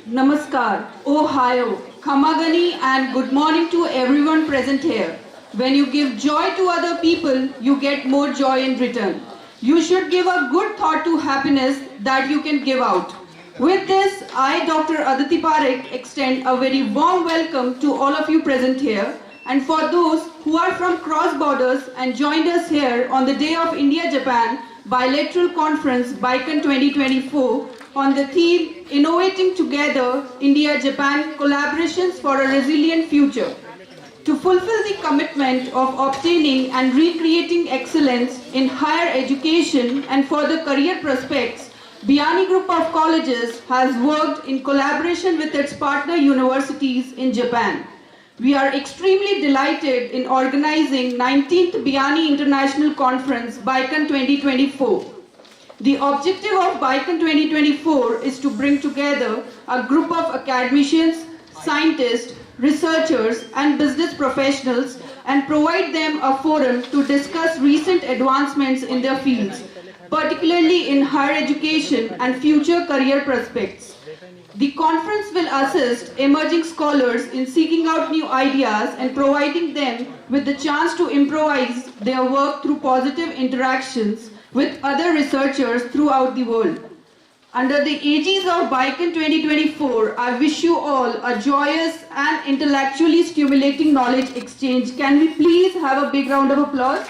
Namaskar, Ohio, Khamagani, and good morning to everyone present here. When you give joy to other people, you get more joy in return. You should give a good thought to happiness that you can give out. With this, I, Dr. Aditi Parekh, extend a very warm welcome to all of you present here. And for those who are from cross borders and joined us here on the day of India-Japan Bilateral Conference BICON 2024 on the theme Innovating Together, India-Japan Collaborations for a Resilient Future. To fulfill the commitment of obtaining and recreating excellence in higher education and further career prospects, Biani Group of Colleges has worked in collaboration with its partner universities in Japan. We are extremely delighted in organizing 19th Biani International Conference BICON 2024. The objective of BICON 2024 is to bring together a group of academicians, scientists, researchers and business professionals and provide them a forum to discuss recent advancements in their fields, particularly in higher education and future career prospects. The conference will assist emerging scholars in seeking out new ideas and providing them with the chance to improvise their work through positive interactions with other researchers throughout the world. Under the aegis of BICON 2024, I wish you all a joyous and intellectually stimulating knowledge exchange. Can we please have a big round of applause?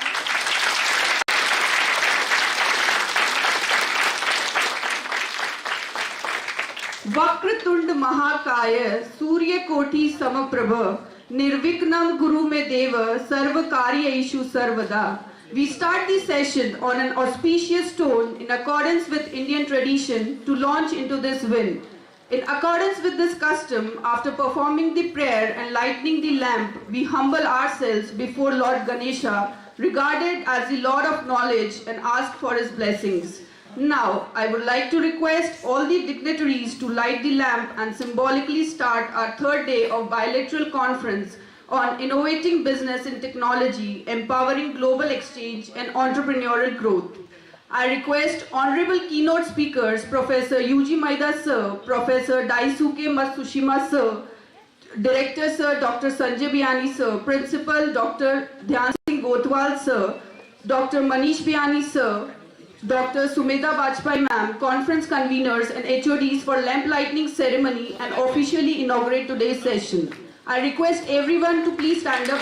Vakratund Mahakaya Surya Koti Samaprabha Nirviknam Guru Me Deva Sarva Karyaishu Sarvada. We start the session on an auspicious tone in accordance with Indian tradition to launch into this wind. In accordance with this custom, after performing the prayer and lighting the lamp, we humble ourselves before Lord Ganesha, regarded as the Lord of knowledge, and ask for his blessings. Now, I would like to request all the dignitaries to light the lamp and symbolically start our third day of bilateral conference on innovating business and technology, empowering global exchange and entrepreneurial growth. I request honorable keynote speakers, Professor Yuji Maida Sir, Professor Daisuke Matsushima Sir, Director Sir Dr. Sanjay Biani Sir, Principal Dr. Dhyan Singh Gotwal Sir, Dr. Manish Biani Sir, Dr. Sumedha Bajpai Ma'am, conference conveners and HODs for lamp lighting ceremony and officially inaugurate today's session. I request everyone to please stand up.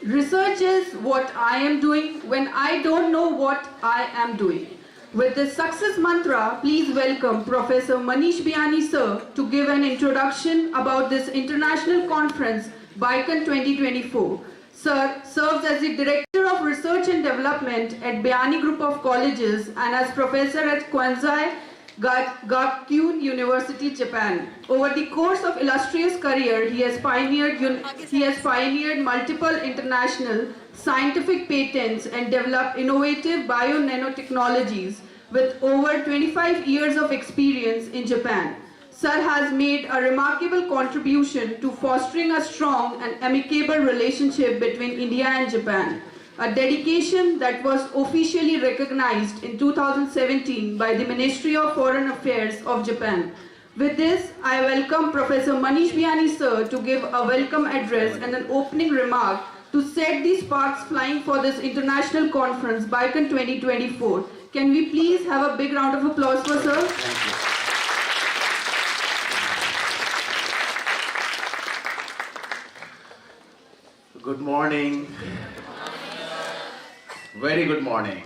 Research is what I am doing when I don't know what I am doing. With this success mantra, please welcome Professor Manish Biyani sir to give an introduction about this international conference, BICON 2024. Sir serves as the Director of Research and Development at Biyani Group of Colleges and as Professor at Kanazawa University, Japan. Over the course of illustrious career, he has pioneered multiple international scientific patents and developed innovative bio-nanotechnologies with over 25 years of experience in Japan. Sir has made a remarkable contribution to fostering a strong and amicable relationship between India and Japan, a dedication that was officially recognized in 2017 by the Ministry of Foreign Affairs of Japan. With this, I welcome Professor Manish Biyani sir to give a welcome address and an opening remark to set the sparks flying for this international conference, BICON 2024. Can we please have a big round of applause for sir? Thank you. Good morning. Very good morning.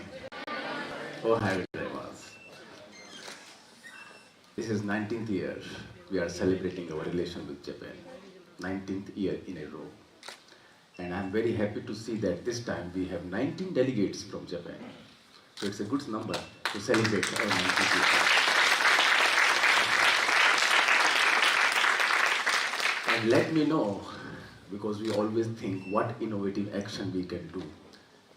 Oh, how it was. This is 19th year. We are celebrating our relation with Japan. 19th year in a row. And I'm very happy to see that this time we have 19 delegates from Japan. So it's a good number to celebrate our 19th year. And let me know, because we always think what innovative action we can do.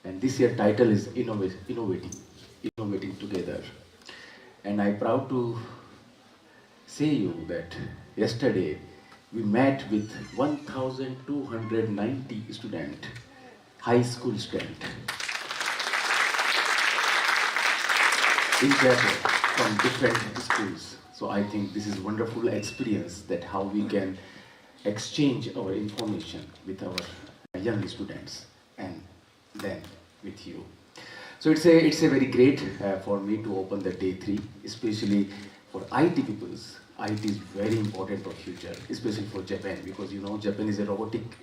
And this year title is Innovating Together. And I'm proud to say you that yesterday we met with 1,290 students, high school students in Japan from different schools. So I think this is a wonderful experience that how we can exchange our information with our young students and then with you. So it's a very great for me to open the day 3, especially for IT peoples. IT is very important for future, especially for Japan, because you know Japan is a robotic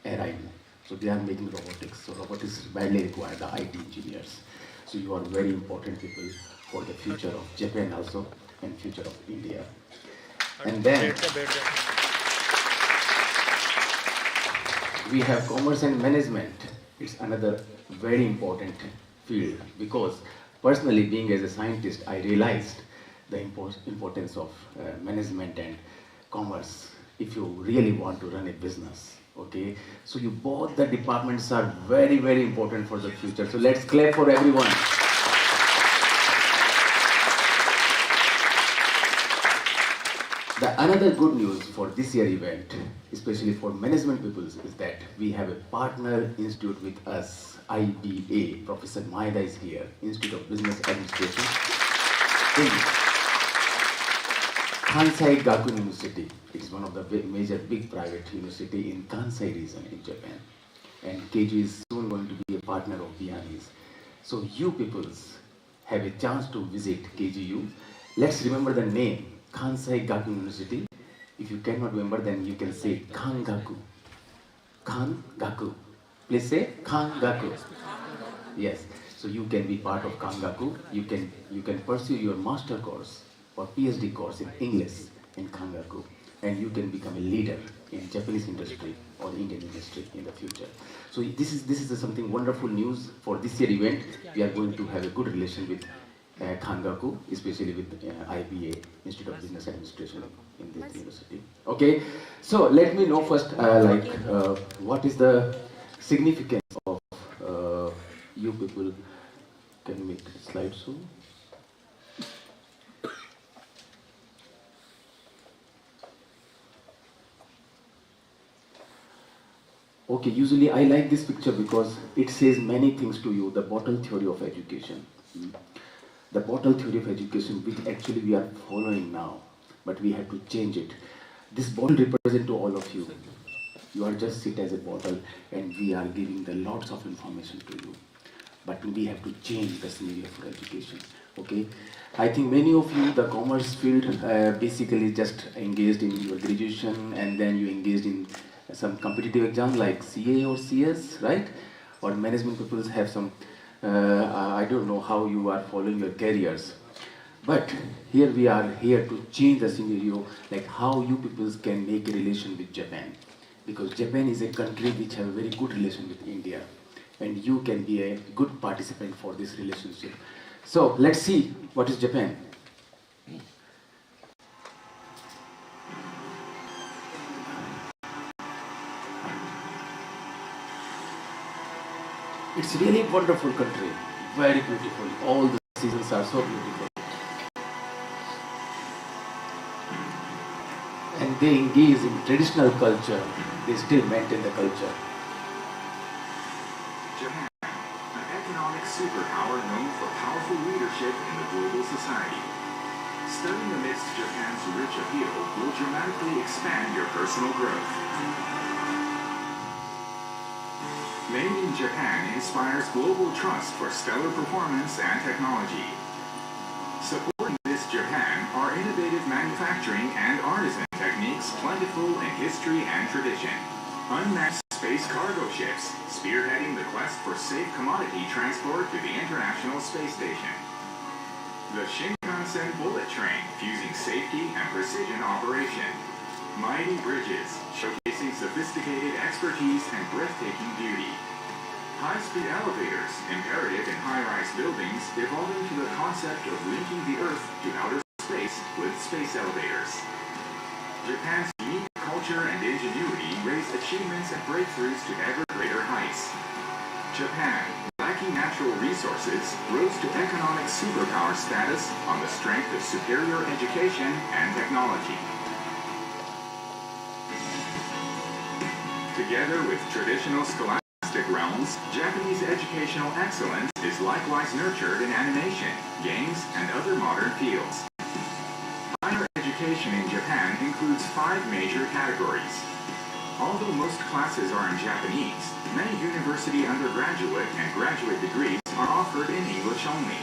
era. So they are making robotics. So robotics badly require the IT engineers. So you are very important people for the future of Japan also and future of India. And then we have commerce and management. It's another very important field, because personally being as a scientist, I realized the importance of management and commerce if you really want to run a business. Okay, so you both the departments are very, very important for the future. So let's clap for everyone. The another good news for this year event, especially for management people, is that we have a partner institute with us, IBA. Professor Maeda is here, Institute of Business Administration in Kansai Gakuin University. It is one of the major big private university in Kansai region in Japan. And KG is soon going to be a partner of Biyani's. So you peoples have a chance to visit KGU. Let's remember the name, Kansai Gakuin University. If you cannot remember, then you can say Kangaku. Kangaku. Please say Kangaku. Yes. So you can be part of Kangaku. You can pursue your master course or PhD course in English in Kangaku, and you can become a leader in Japanese industry or Indian industry in the future. So this is something wonderful news for this year event. We are going to have a good relation with Kangaku, especially with IBA, Institute of Business Administration in this university. Okay, so let me know first, what is the significance of you people. Can you make a slide soon? Okay, usually I like this picture because it says many things to you, the bottle theory of education. The bottle theory of education, which actually we are following now, but we have to change it. This bottle represents to all of you. You are just sit as a bottle and we are giving the lots of information to you. But we have to change the scenario for education, okay? I think many of you, the commerce field, basically just engaged in your graduation and then you engaged in some competitive exams like CA or CS, right? Or management people have some, I don't know how you are following your careers. But here we are here to change the scenario, like how you people can make a relation with Japan. Because Japan is a country which have a very good relation with India. And you can be a good participant for this relationship. So let's see what is Japan. It's really wonderful country, very beautiful. All the seasons are so beautiful. And they engage in traditional culture. They still maintain the culture. Japan, an economic superpower known for powerful leadership in the global society. Studying amidst Japan's rich appeal will dramatically expand your personal growth. Made in Japan inspires global trust for stellar performance and technology. Supporting this Japan are innovative manufacturing and artisan techniques plentiful in history and tradition. Unmanned space cargo ships, spearheading the quest for safe commodity transport to the International Space Station. The Shinkansen bullet train, fusing safety and precision operation. Mighty bridges, showcasing sophisticated expertise and breathtaking beauty. High-speed elevators, imperative in high-rise buildings, evolving to the concept of linking the Earth to outer space with space elevators. Japan's unique culture and ingenuity raise achievements and breakthroughs to ever greater heights. Japan, lacking natural resources, rose to economic superpower status on the strength of superior education and technology. Together with traditional scholastic realms, Japanese educational excellence is likewise nurtured in animation, games, and other modern fields. Higher education in Japan includes 5 major categories. Although most classes are in Japanese, many university undergraduate and graduate degrees are offered in English only.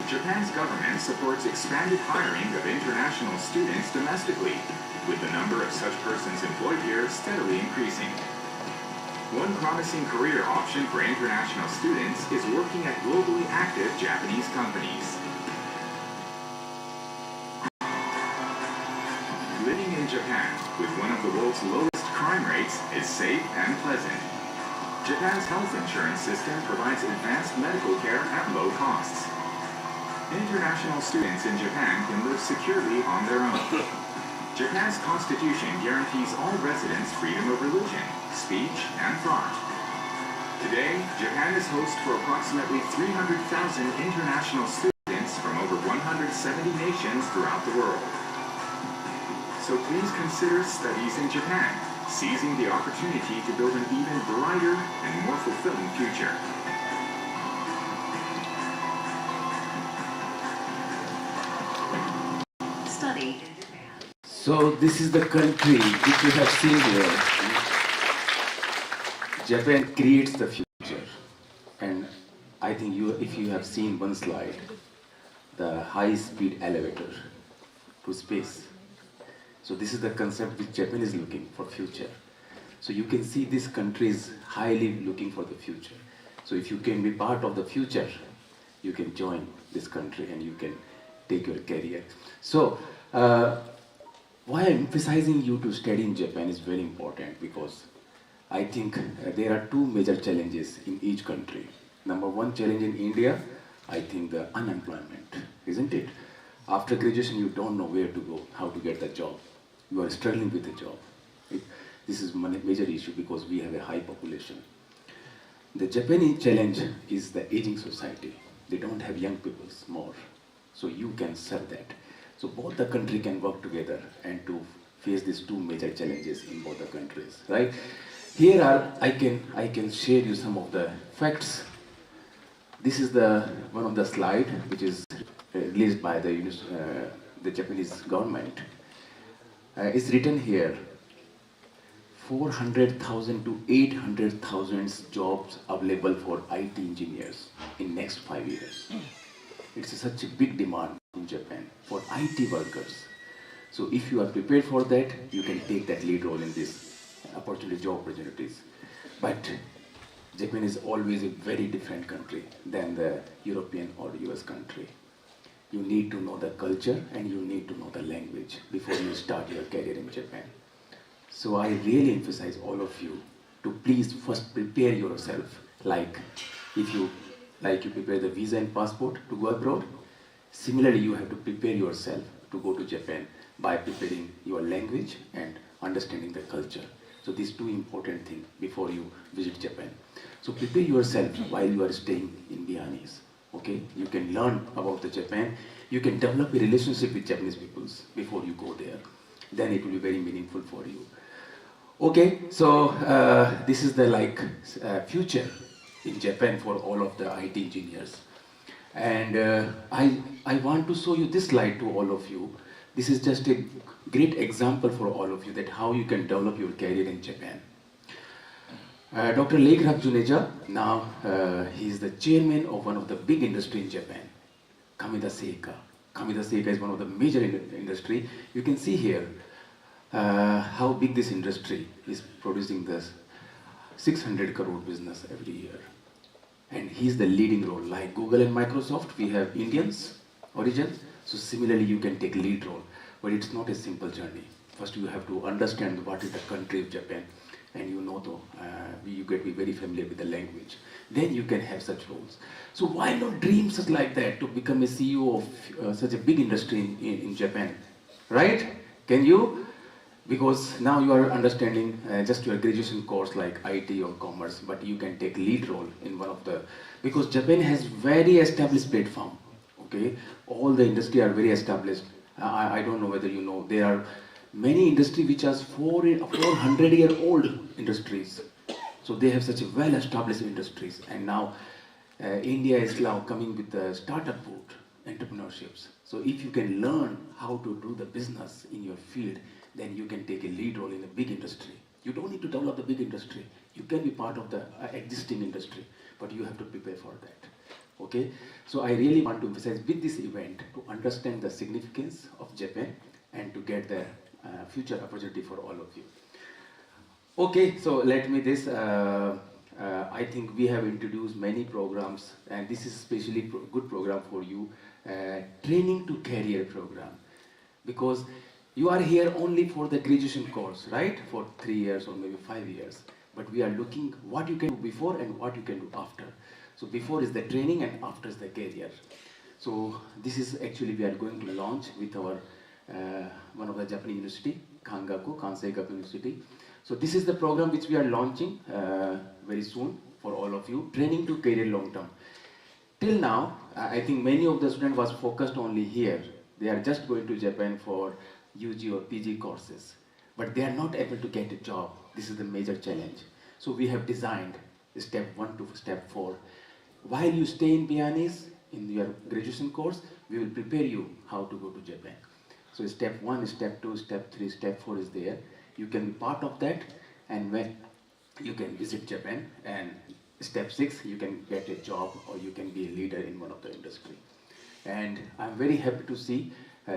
Japan's government supports expanded hiring of international students domestically, with the number of such persons employed here steadily increasing. One promising career option for international students is working at globally active Japanese companies. Living in Japan, with one of the world's lowest crime rates, is safe and pleasant. Japan's health insurance system provides advanced medical care at low costs. International students in Japan can live securely on their own. Japan's constitution guarantees all residents freedom of religion, speech, and thought. Today, Japan is host for approximately 300,000 international students from over 170 nations throughout the world. So please consider studies in Japan, seizing the opportunity to build an even brighter and more fulfilling future. Study. So this is the country which you have seen here. Japan creates the future. And I think if you have seen one slide, the high-speed elevator to space. So this is the concept which Japan is looking for future. So you can see this country is highly looking for the future. So if you can be part of the future, you can join this country and you can take your career. So why I'm emphasizing you to study in Japan is very important, because I think there are 2 major challenges in each country. Number 1 challenge in India, I think the unemployment, isn't it? After graduation, you don't know where to go, how to get the job. You are struggling with the job. This is a major issue because we have a high population. The Japanese challenge is the aging society. They don't have young people more. So you can serve that. So both the country can work together and to face these 2 major challenges in both the countries, right? Here I can share you some of the facts. This is one of the slide which is released by the Japanese government. It's written here, 400,000 to 800,000 jobs available for IT engineers in next 5 years. It's such a big demand in Japan for IT workers. So if you are prepared for that, you can take that lead role in this opportunity, job opportunities. But Japan is always a very different country than the European or US country. You need to know the culture and you need to know the language before you start your career in Japan. So I really emphasize all of you to please first prepare yourself, like you prepare the visa and passport to go abroad. Similarly, you have to prepare yourself to go to Japan by preparing your language and understanding the culture. So these two important things before you visit Japan. So prepare yourself while you are staying in Bhianis. Okay, you can learn about the Japan. You can develop a relationship with Japanese peoples before you go there. Then it will be very meaningful for you. Okay, so this is the future in Japan for all of the IT engineers. And I want to show you this slide to all of you. This is just a great example for all of you that how you can develop your career in Japan. Dr. Legraf Juneja, now he is the chairman of one of the big industry in Japan, Kamida Seika. Kamida Seika is one of the major industry. You can see here how big this industry is producing this 600 crore business every year. And he's the leading role. Like Google and Microsoft, we have Indians origin. So similarly, you can take lead role. But it's not a simple journey. First, you have to understand what is the country of Japan. And you know, you get to be very familiar with the language. Then you can have such roles. So why not dream such like that to become a CEO of such a big industry in Japan? Right? Can you? Because now you are understanding just your graduation course like IT or commerce, but you can take lead role in one of the, because Japan has very established platform, okay? All the industry are very established. I don't know whether you know, there are many industry which are 400-year-old industries. So they have such a well-established industries. And now India is now coming with the startup boot, entrepreneurships. So if you can learn how to do the business in your field, then you can take a lead role in a big industry. You don't need to develop the big industry. You can be part of the existing industry, but you have to prepare for that. Okay? So I really want to emphasize with this event to understand the significance of Japan and to get the future opportunity for all of you. Okay, so let me this. I think we have introduced many programs, and this is especially good program for you, training to career program, because you are here only for the graduation course, right? For 3 years or maybe 5 years. But we are looking what you can do before and what you can do after. So before is the training and after is the career. So this is actually we are going to launch with our one of the Japanese university, Kansai Gakuin University. So this is the program which we are launching very soon for all of you, training to career long term. Till now, I think many of the students was focused only here. They are just going to Japan for UG or PG courses, but they are not able to get a job. This is the major challenge. So we have designed step 1 to step 4. While you stay in Bhianis, in your graduation course, we will prepare you how to go to Japan. So step 1, step 2, step 3, step 4 is there. You can be part of that, and when you can visit Japan, and step 6, you can get a job or you can be a leader in one of the industry. And I'm very happy to see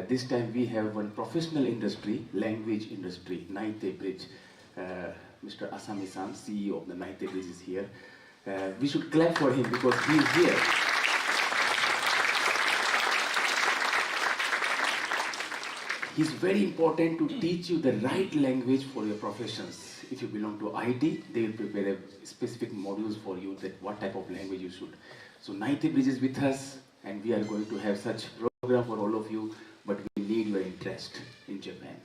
this time we have one professional industry, language industry, Naite Bridge. Mr. Asami-san, CEO of the Naite Bridge is here. We should clap for him because he is here. He's very important to teach you the right language for your professions. If you belong to IT, they will prepare a specific modules for you that what type of language you should. So Naite Bridge is with us, and we are going to have such program for all of you, but we need your interest in Japan.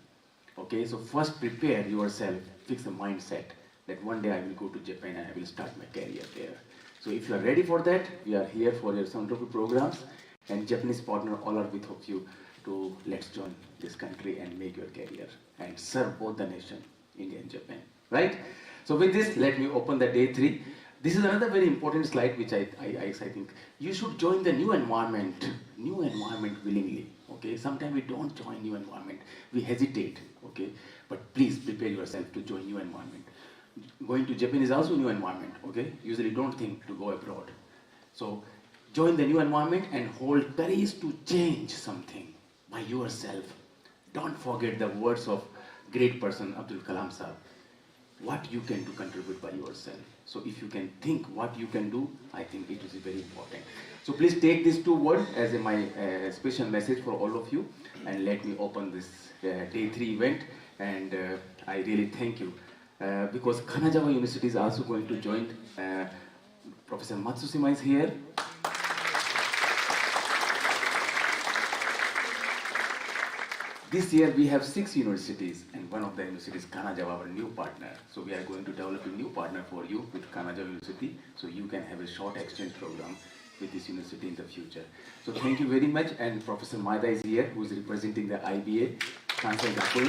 Okay, so first prepare yourself, fix a mindset that one day I will go to Japan and I will start my career there. So if you are ready for that, we are here for your wonderful programs, and Japanese partner all are with of you to let's join this country and make your career and serve both the nation, India and Japan, right? So with this, let me open the day 3. This is another very important slide which I think you should join the new environment willingly. Okay, sometimes we don't join new environment, we hesitate. Okay, but please prepare yourself to join new environment. Going to Japan is also new environment. Okay, usually don't think to go abroad. So join the new environment and hold courage to change something by yourself. Don't forget the words of great person Abdul Kalam Sahab. what you can do contribute by yourself. So if you can think what you can do, I think it is very important. So please take these 2 words as my special message for all of you, and let me open this day 3 event. And I really thank you because Kanazawa University is also going to join. Professor Matsushima is here. This year we have 6 universities, and one of the universities is Kanazawa, our new partner. So we are going to develop a new partner for you with Kanazawa University, so you can have a short exchange program with this university in the future. So thank you very much, and Professor Maida is here, who is representing the IBA, Kansai Gakui.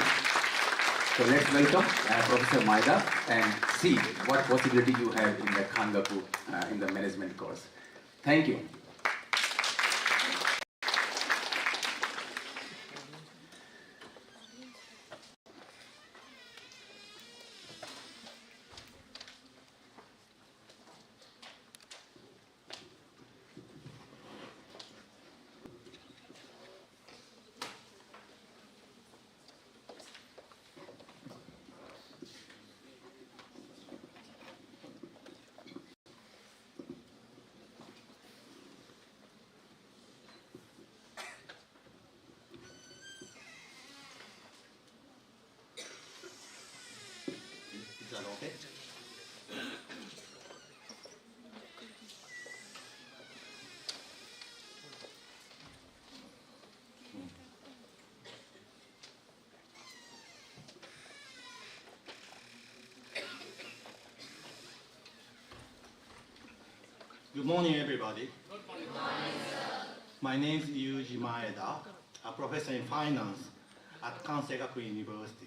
So let's welcome Professor Maida and see what possibility you have in the Kangaku in the management course. Thank you. Is that okay? Good morning, everybody. Good morning, sir. My name is Yuji Maeda, a professor in finance at Kanazawa University.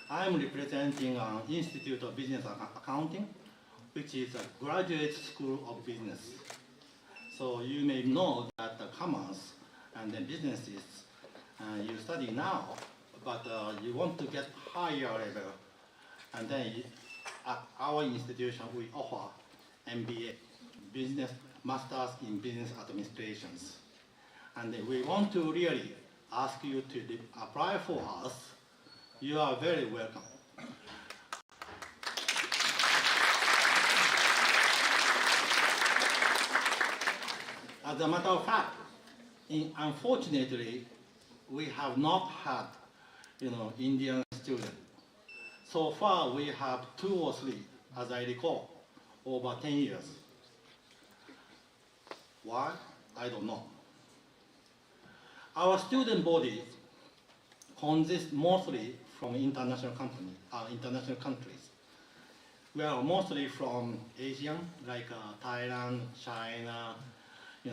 I am representing an Institute of Business Accounting, which is a graduate school of business. So you may know that the commerce and the businesses you study now, but you want to get higher level, and then at our institution we offer MBA, Business Masters in Business Administrations. And we want to really ask you to apply for us. You are very welcome. As a matter of fact, unfortunately, we have not had, Indian students. So far, we have 2 or 3, as I recall, over 10 years. Why? I don't know. Our student body consists mostly from international countries. We are mostly from Asian, like Thailand, China,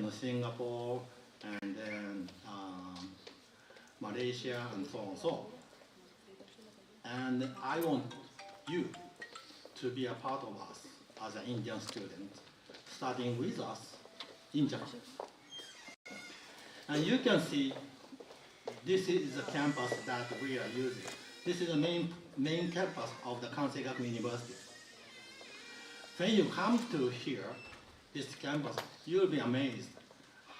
Singapore, and then Malaysia, and so on and so on. And I want you to be a part of us as an Indian student, studying with us in Japan. And you can see this is the campus that we are using. This is the main campus of the Kanazawa University. When you come to here, this campus, you'll be amazed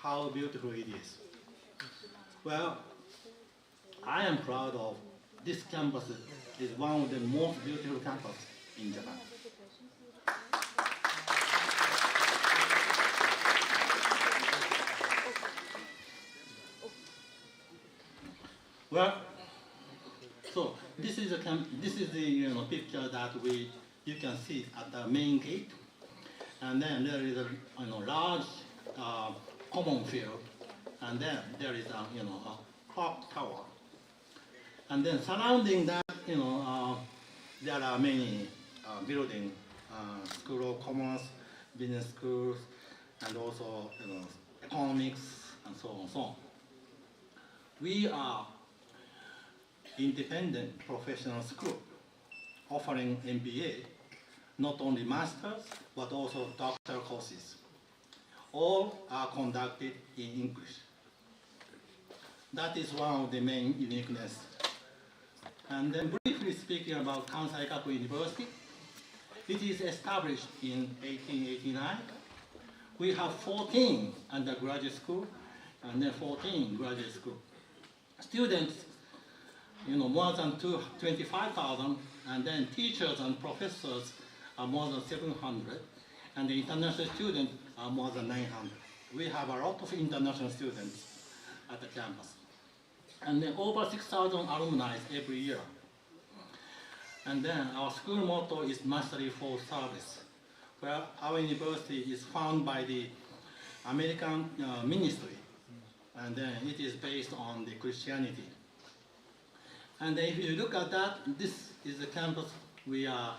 how beautiful it is. Well, I am proud of this campus. Is one of the most beautiful campuses in Japan. Well, so this is the picture that you can see at the main gate, and then there is a large common field, and then there is a clock tower, and then surrounding that there are many buildings, School of Commerce, business schools, and also economics, and so on and so on. We are independent professional school offering MBA, not only masters, but also doctoral courses. All are conducted in English. That is one of the main uniqueness. And then briefly speaking about Kanazawa University, it is established in 1889. We have 14 undergraduate school and then 14 graduate school. Students, more than 25,000 and then teachers and professors are more than 700, and the international students are more than 900. We have a lot of international students at the campus. And then over 6,000 alumni every year. And then our school motto is Mastery for Service, where our university is founded by the American ministry, and then it is based on the Christianity. And then if you look at that, this is the campus we have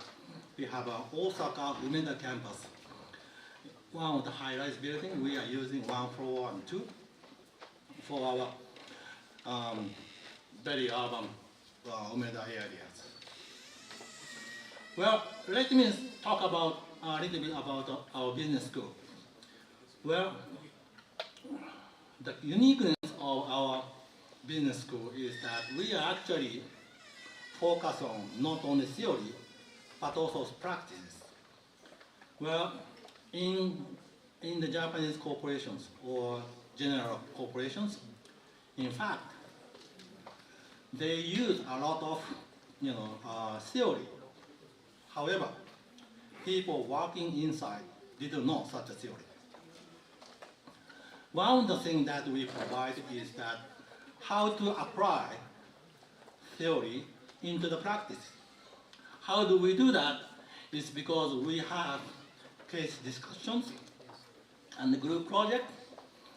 a Osaka Umeda campus. One of the high-rise building, we are using 1 floor and 2 for our very urban Umeda areas. Well, let me talk about a little bit about our business school. Well, the uniqueness of our business school is that we are actually focused on not only theory, but also practices. Well, in the Japanese corporations or general corporations, in fact, they use a lot of theory. However, people working inside didn't know such a theory. One of the things that we provide is that how to apply theory into the practice. How do we do that? Is because we have case discussions and group project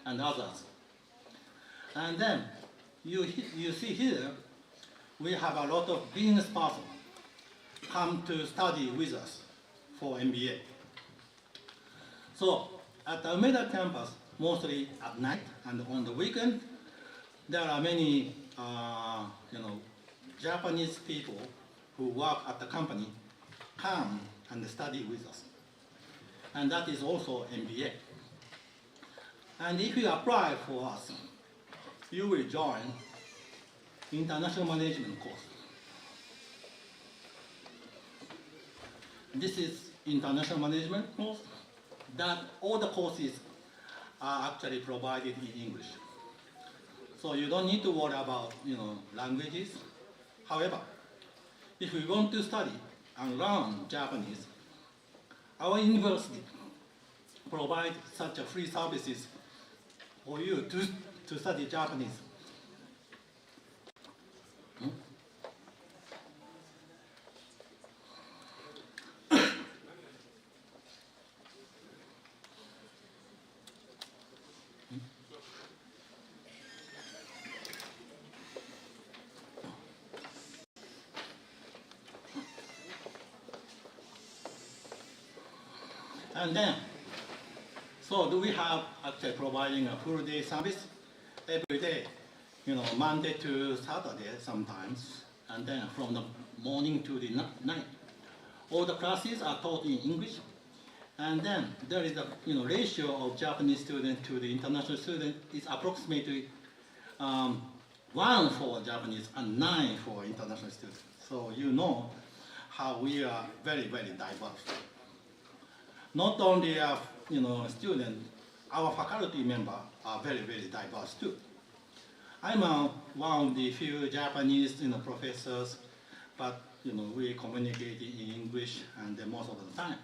and others. And then you see here, we have a lot of business persons come to study with us for MBA. So at the Umeda campus, mostly at night and on the weekend, there are many Japanese people who work at the company come and study with us. And that is also MBA. And if you apply for us, you will join international management course. This is international management course. That all the courses are actually provided in English. So you don't need to worry about languages. However, if you want to study and learn Japanese, our university provides such a free services for you to study Japanese. And then, so do we have actually providing a full day service every day, Monday to Saturday sometimes, and then from the morning to the night. All the classes are taught in English, and then there is a ratio of Japanese student to the international student is approximately 1 for Japanese and 9 for international students. So you know how we are very, very diverse. Not only our students, our faculty members are very, very diverse too. I'm one of the few Japanese professors, but we communicate in English and most of the time.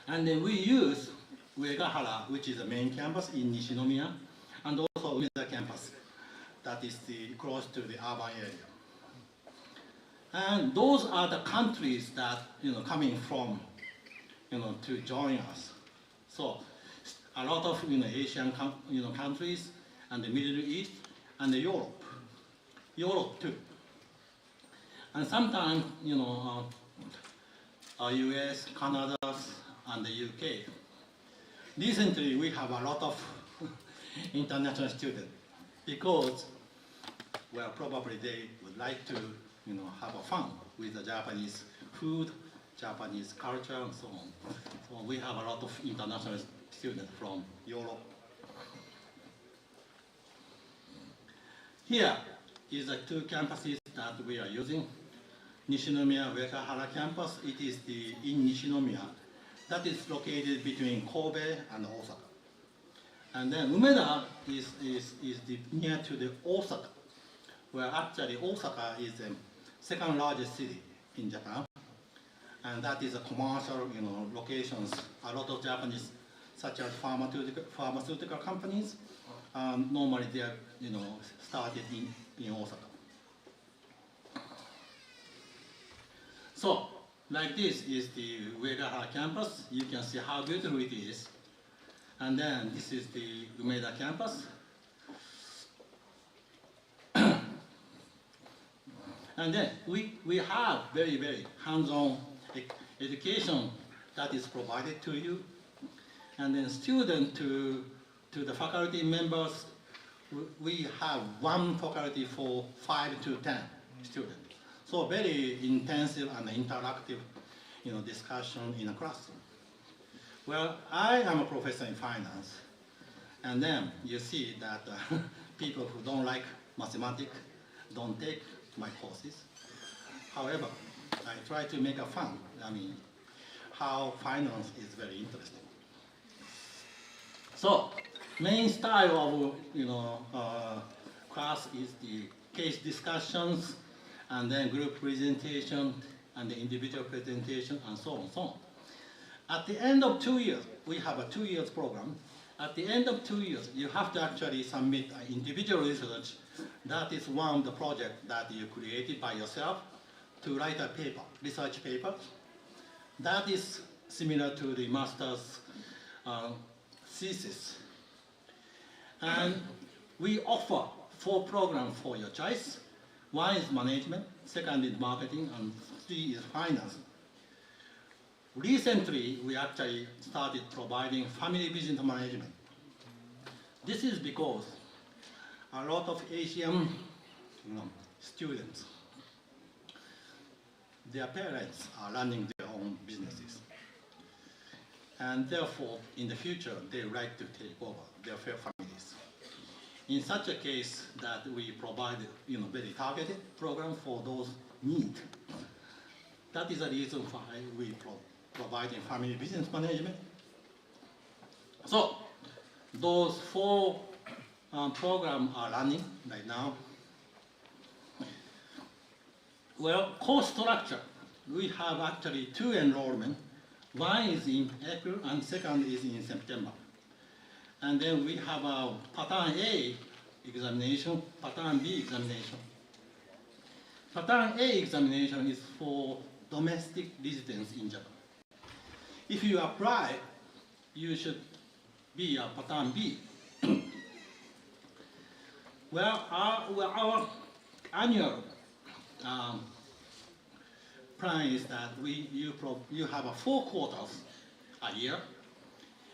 And then we use Uegahara, which is the main campus in Nishinomiya, and also Umeda campus, that is close to the urban area. And those are the countries that coming from to join us. So a lot of Asian countries and the Middle East and the Europe too. And sometimes US, Canada, and the UK. Recently we have a lot of international students because probably they would like to have a fun with the Japanese food, Japanese culture, and so on. So we have a lot of international students from Europe. Here is the 2 campuses that we are using. Nishinomiya Uegahara campus, it is in Nishinomiya. That is located between Kobe and Osaka. And then Umeda is near to the Osaka, where actually Osaka is second largest city in Japan, and that is a commercial, locations. A lot of Japanese, such as pharmaceutical companies, normally they are, started in Osaka. So, like this is the Uegahara campus. You can see how beautiful it is. And then this is the Umeda campus. And then we have very, very hands-on education that is provided to you. And then student to the faculty members, we have one faculty for 5 to 10 students. So very intensive and interactive, discussion in a classroom. Well, I am a professor in finance, and then you see that people who don't like mathematics don't take my courses. However, I try to make a fun. How finance is very interesting. So, main style of class is the case discussions, and then group presentation, and the individual presentation, and so on and so on. At the end of 2 years, we have a 2 years program. At the end of 2 years, you have to actually submit an individual research. That is one of the projects that you created by yourself to write a paper, research paper. That is similar to the master's thesis. And we offer 4 programs for your choice. 1 is management, 2nd is marketing, and 3 is finance. Recently, we actually started providing family business management. This is because a lot of Asian students, their parents are running their own businesses. And therefore, in the future, they would like to take over their families. In such a case that we provide very targeted program for those needs. That is the reason why we providing family business management. So those 4 programs are running right now. Well, course structure, we have actually 2 enrollment. 1 is in April and 2nd is in September. And then we have a pattern A examination, pattern B examination. Pattern A examination is for domestic residents in Japan. If you apply, you should be a pattern B. Well, our annual plan is that you have 4 quarters a year,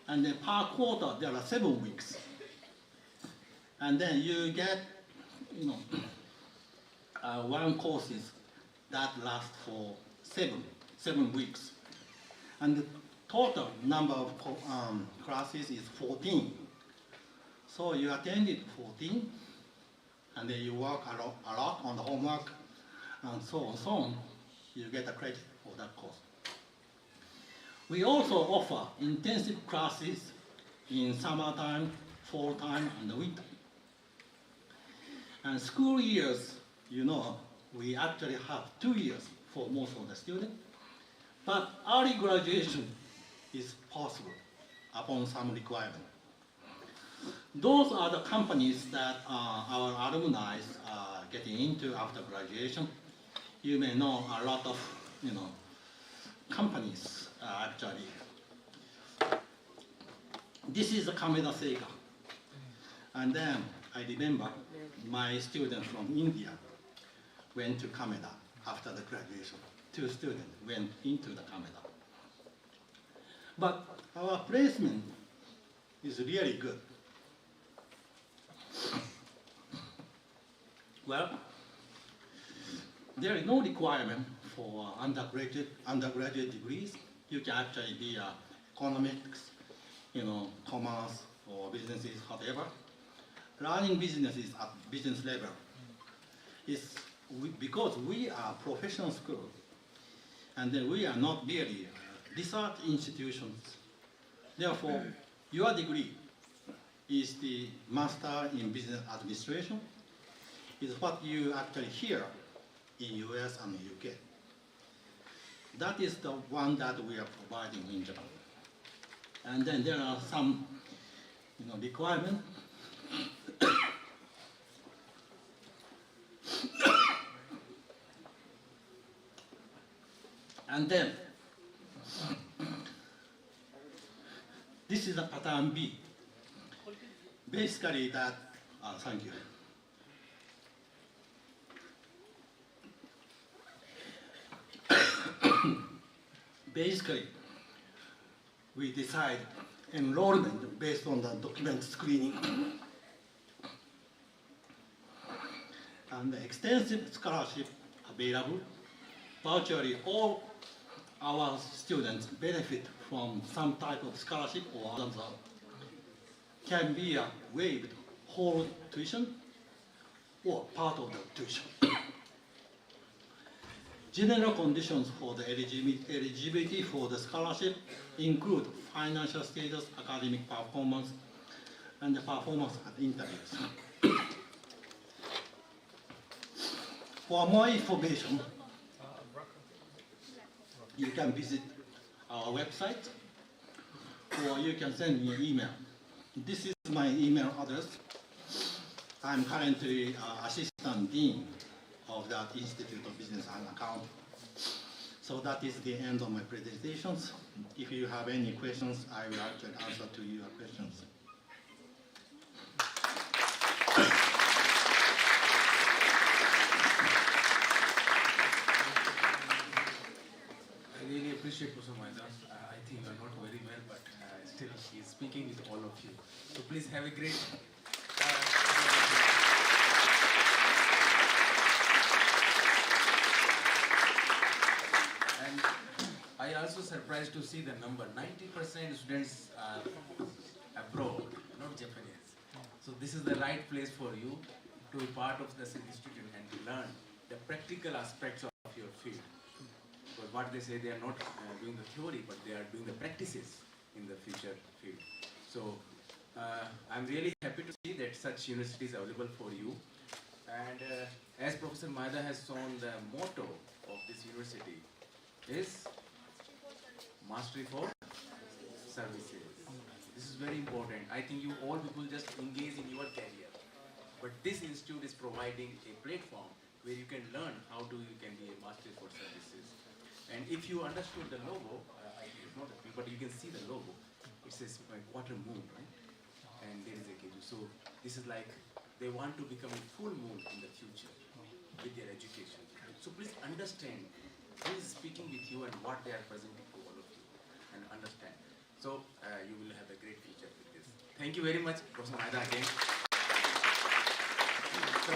and then per quarter there are 7 weeks, and then you get 1 courses that last for 7 weeks, and the total number of classes is 14. So you attended 14, and then you work a lot on the homework, and so on, so on. You get a credit for that course. We also offer intensive classes in summertime, fall time, and the winter. And school years, we actually have 2 years for most of the students, but early graduation is possible upon some requirement. Those are the companies that our alumni are getting into after graduation. You may know a lot of, companies actually. This is the Kameda Seika. And then I remember my student from India went to Kameda after the graduation. 2 students went into the Kameda. But our placement is really good. Well, there is no requirement for undergraduate degrees. You can actually be economics, commerce, or businesses, whatever. Learning businesses at business level is because we are professional school, and then we are not really research institutions. Therefore, your degree is the Master in Business Administration, is what you actually hear in US and UK. That is the one that we are providing in Japan. And then there are some requirements. And then this is a pattern B. Basically that, thank you. Basically, we decide enrollment based on the document screening and the extensive scholarship available. Virtually all our students benefit from some type of scholarship or other can be a waived whole tuition or part of the tuition. General conditions for the eligibility for the scholarship include financial status, academic performance, and the performance at interviews. For more information, you can visit our website or you can send me an email. This is my email address. I'm currently Assistant Dean of that Institute of Business and Accounting. So that is the end of my presentations. If you have any questions, I will actually answer to your questions. I really appreciate Professor Maeda. I think you are not very well, but still he is speaking with all of you. So please have a great. And I also surprised to see the number. 90% students are abroad, not Japanese. So this is the right place for you to be part of this institute and to learn the practical aspects of your field. But what they say, they are not doing the theory, but they are doing the practices in the future field. So I'm really happy to see that such universities are available for you. And as Professor Maeda has shown, the motto of this university is Mastery for Services. This is very important. I think you all people just engage in your career. But this institute is providing a platform where you can learn how you can be a Mastery for Services. And if you understood the logo, I think it's not a thing, but you can see the logo. It says quarter moon, right? And there is a KG. So this is like they want to become a full moon in the future with their education. So please understand who is speaking with you and what they are presenting to all of you, and understand. So you will have a great future with this. Thank you very much, Professor Maeda again. So,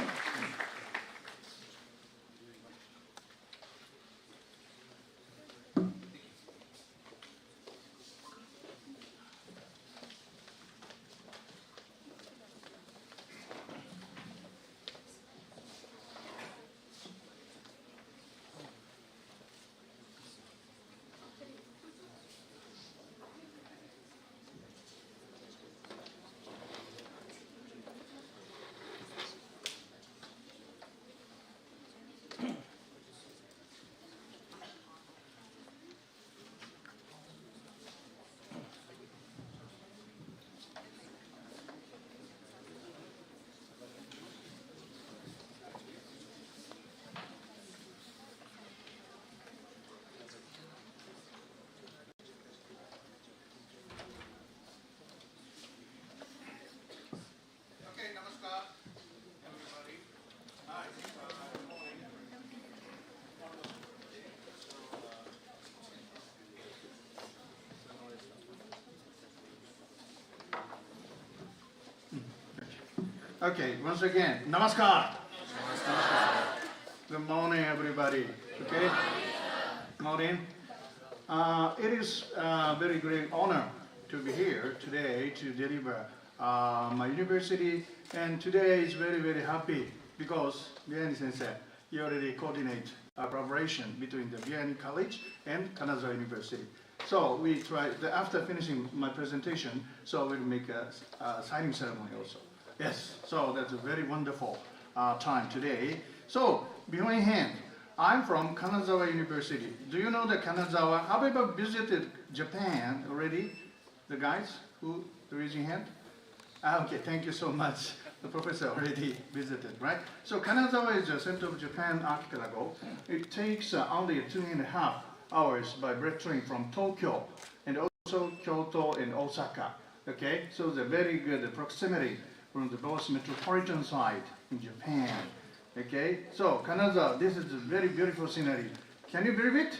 Okay, once again, namaskar. Good morning, everybody. Okay? Morning. It is a very great honor to be here today to deliver my university. And today is very, very happy because Biani-sensei, you already coordinate a collaboration between the Biani College and Kanazawa University. So we tried, after finishing my presentation, so we'll make a signing ceremony also. Yes, so that's a very wonderful time today. So, beforehand, I'm from Kanazawa University. Do you know the Kanazawa? Have you ever visited Japan already? The guys who raising hand? Okay, thank you so much. The professor already visited, right? So Kanazawa is the center of Japan archipelago. It takes only 2.5 hours by bread train from Tokyo and also Kyoto and Osaka. Okay, so the very good proximity from the both metropolitan side in Japan. Okay, so Kanazawa, this is a very beautiful scenery. Can you believe it?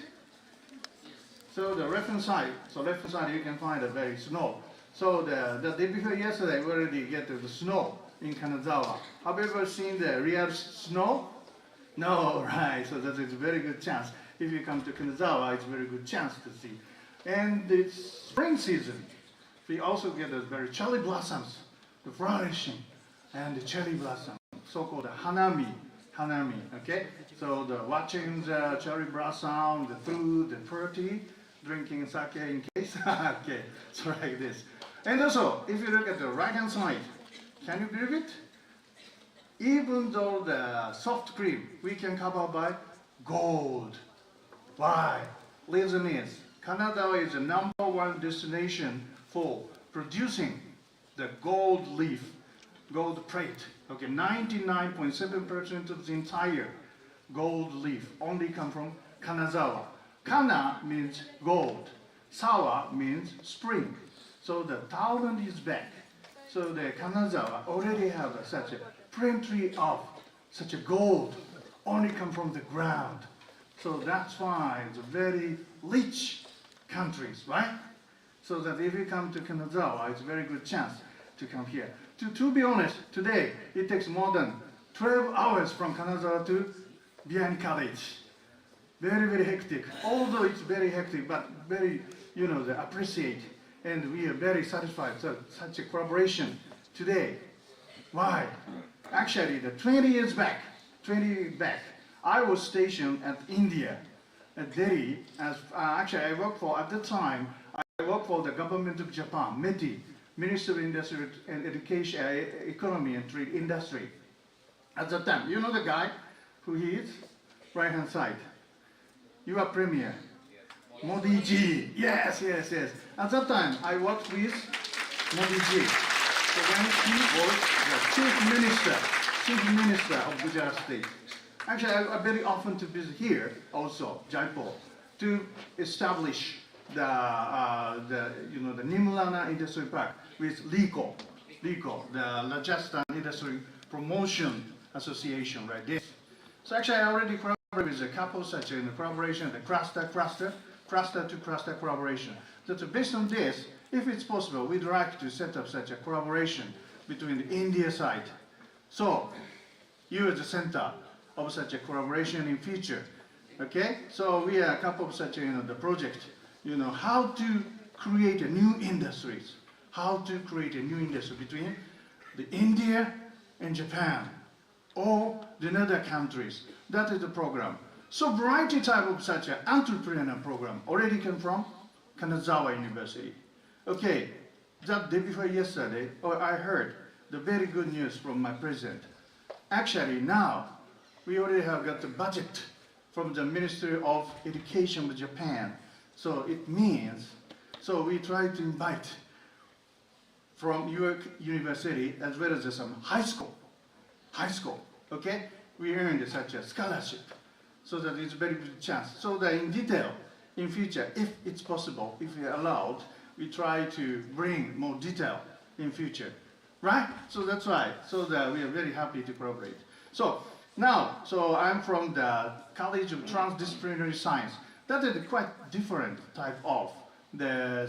So the left hand side, you can find a very snow. So the day before yesterday, we already get the snow in Kanazawa. Have you ever seen the real snow? No, right, so that is a very good chance. If you come to Kanazawa, it's a very good chance to see. And the spring season, we also get the very cherry blossoms, the flourishing, and the cherry blossom, so-called hanami, okay? So the watching the cherry blossom, the food, the party, drinking sake in case, okay, so like this. And also, if you look at the right-hand side, can you believe it? Even though the soft cream, we can cover by gold. Why? Reason is, Kanazawa is the #1 destination for producing the gold leaf, gold plate. Okay, 99.7% of the entire gold leaf only come from Kanazawa. Kana means gold. Sawa means spring. So the talent is back. So the Kanazawa already have such a plenty of such a gold only come from the ground. So that's why it's a very rich countries, right? So that if you come to Kanazawa, it's a very good chance to come here. To be honest, today it takes more than 12 hours from Kanazawa to BICON College. Very, very hectic. Although it's very hectic, but very, they appreciate. And we are very satisfied with such a collaboration today. Why? Actually, the 20 years back, I was stationed at India, at Delhi. Actually, I worked for, at the time, I worked for the government of Japan, METI, Ministry of Industry and Education, Economy and Trade Industry. At the time, you know the guy who he is? Right hand side. You are Premier. Modi ji. Yes. At that time, I worked with Modi ji. So when he was the Chief Minister of Gujarat State. Actually, I very often to visit here, also Jaipur, to establish the Nimulana Industry Park with LICO, the Rajasthan Industry Promotion Association, right there. So actually, I already collaborated with a couple such in the collaboration, the cluster to cluster collaboration. So based on this, if it's possible, we'd like to set up such a collaboration between the India side. So you are the center of such a collaboration in future. Okay? So we are a couple of such the project, how to create a new industries. How to create a new industry between the India and Japan or the other countries. That is the program. So variety type of such an entrepreneurial program already came from Kanazawa University. Okay, that day before yesterday, I heard the very good news from my president. Actually now, we already have got the budget from the Ministry of Education of Japan. So it means, so we try to invite from your university as well as some high school, okay? We earned such a scholarship. So that it's a very good chance. So that in detail, in future, if it's possible, if we are allowed, we try to bring more detail in future, right? So that's why, so that we are very happy to collaborate. So now, so I'm from the College of Transdisciplinary Science. That is quite different type of the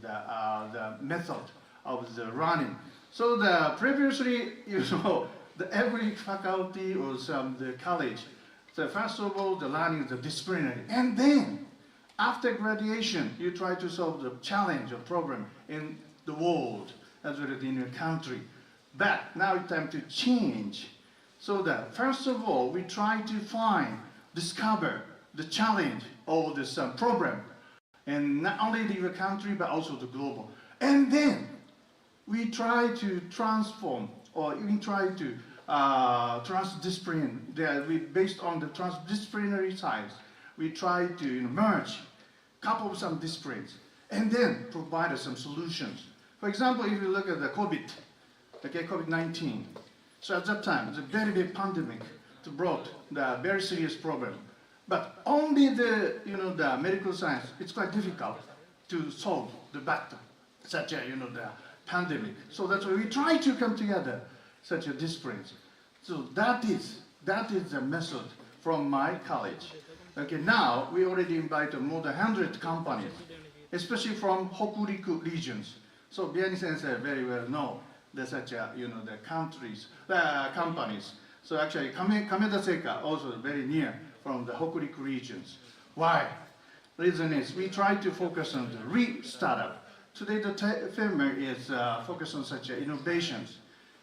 the method of the running. So the previously, the every faculty or the college. So first of all, the learning is the disciplinary, and then after graduation, you try to solve the challenge or problem in the world as well as in your country. But now it's time to change. So that first of all, we try to discover the challenge or this problem, and not only in your country but also the global. And then we try to transform, or even try to transdisciplinary. Based on the transdisciplinary sides, we try to merge couple of some disciplines and then provide some solutions. For example, if you look at the COVID-19, so at that time, it's a very big pandemic that brought the very serious problem. But only the medical science, it's quite difficult to solve the battle, such a the pandemic. So that's why we try to come together, such a disciplines. So that is the method from my college. Okay, now we already invited more than 100 companies, especially from Hokuriku regions. So Biani-sensei very well know the such a the companies. So actually Kameda Seika also very near from the Hokuriku regions. Why? Reason is we try to focus on the re-startup. Today the firm is focused on such innovations.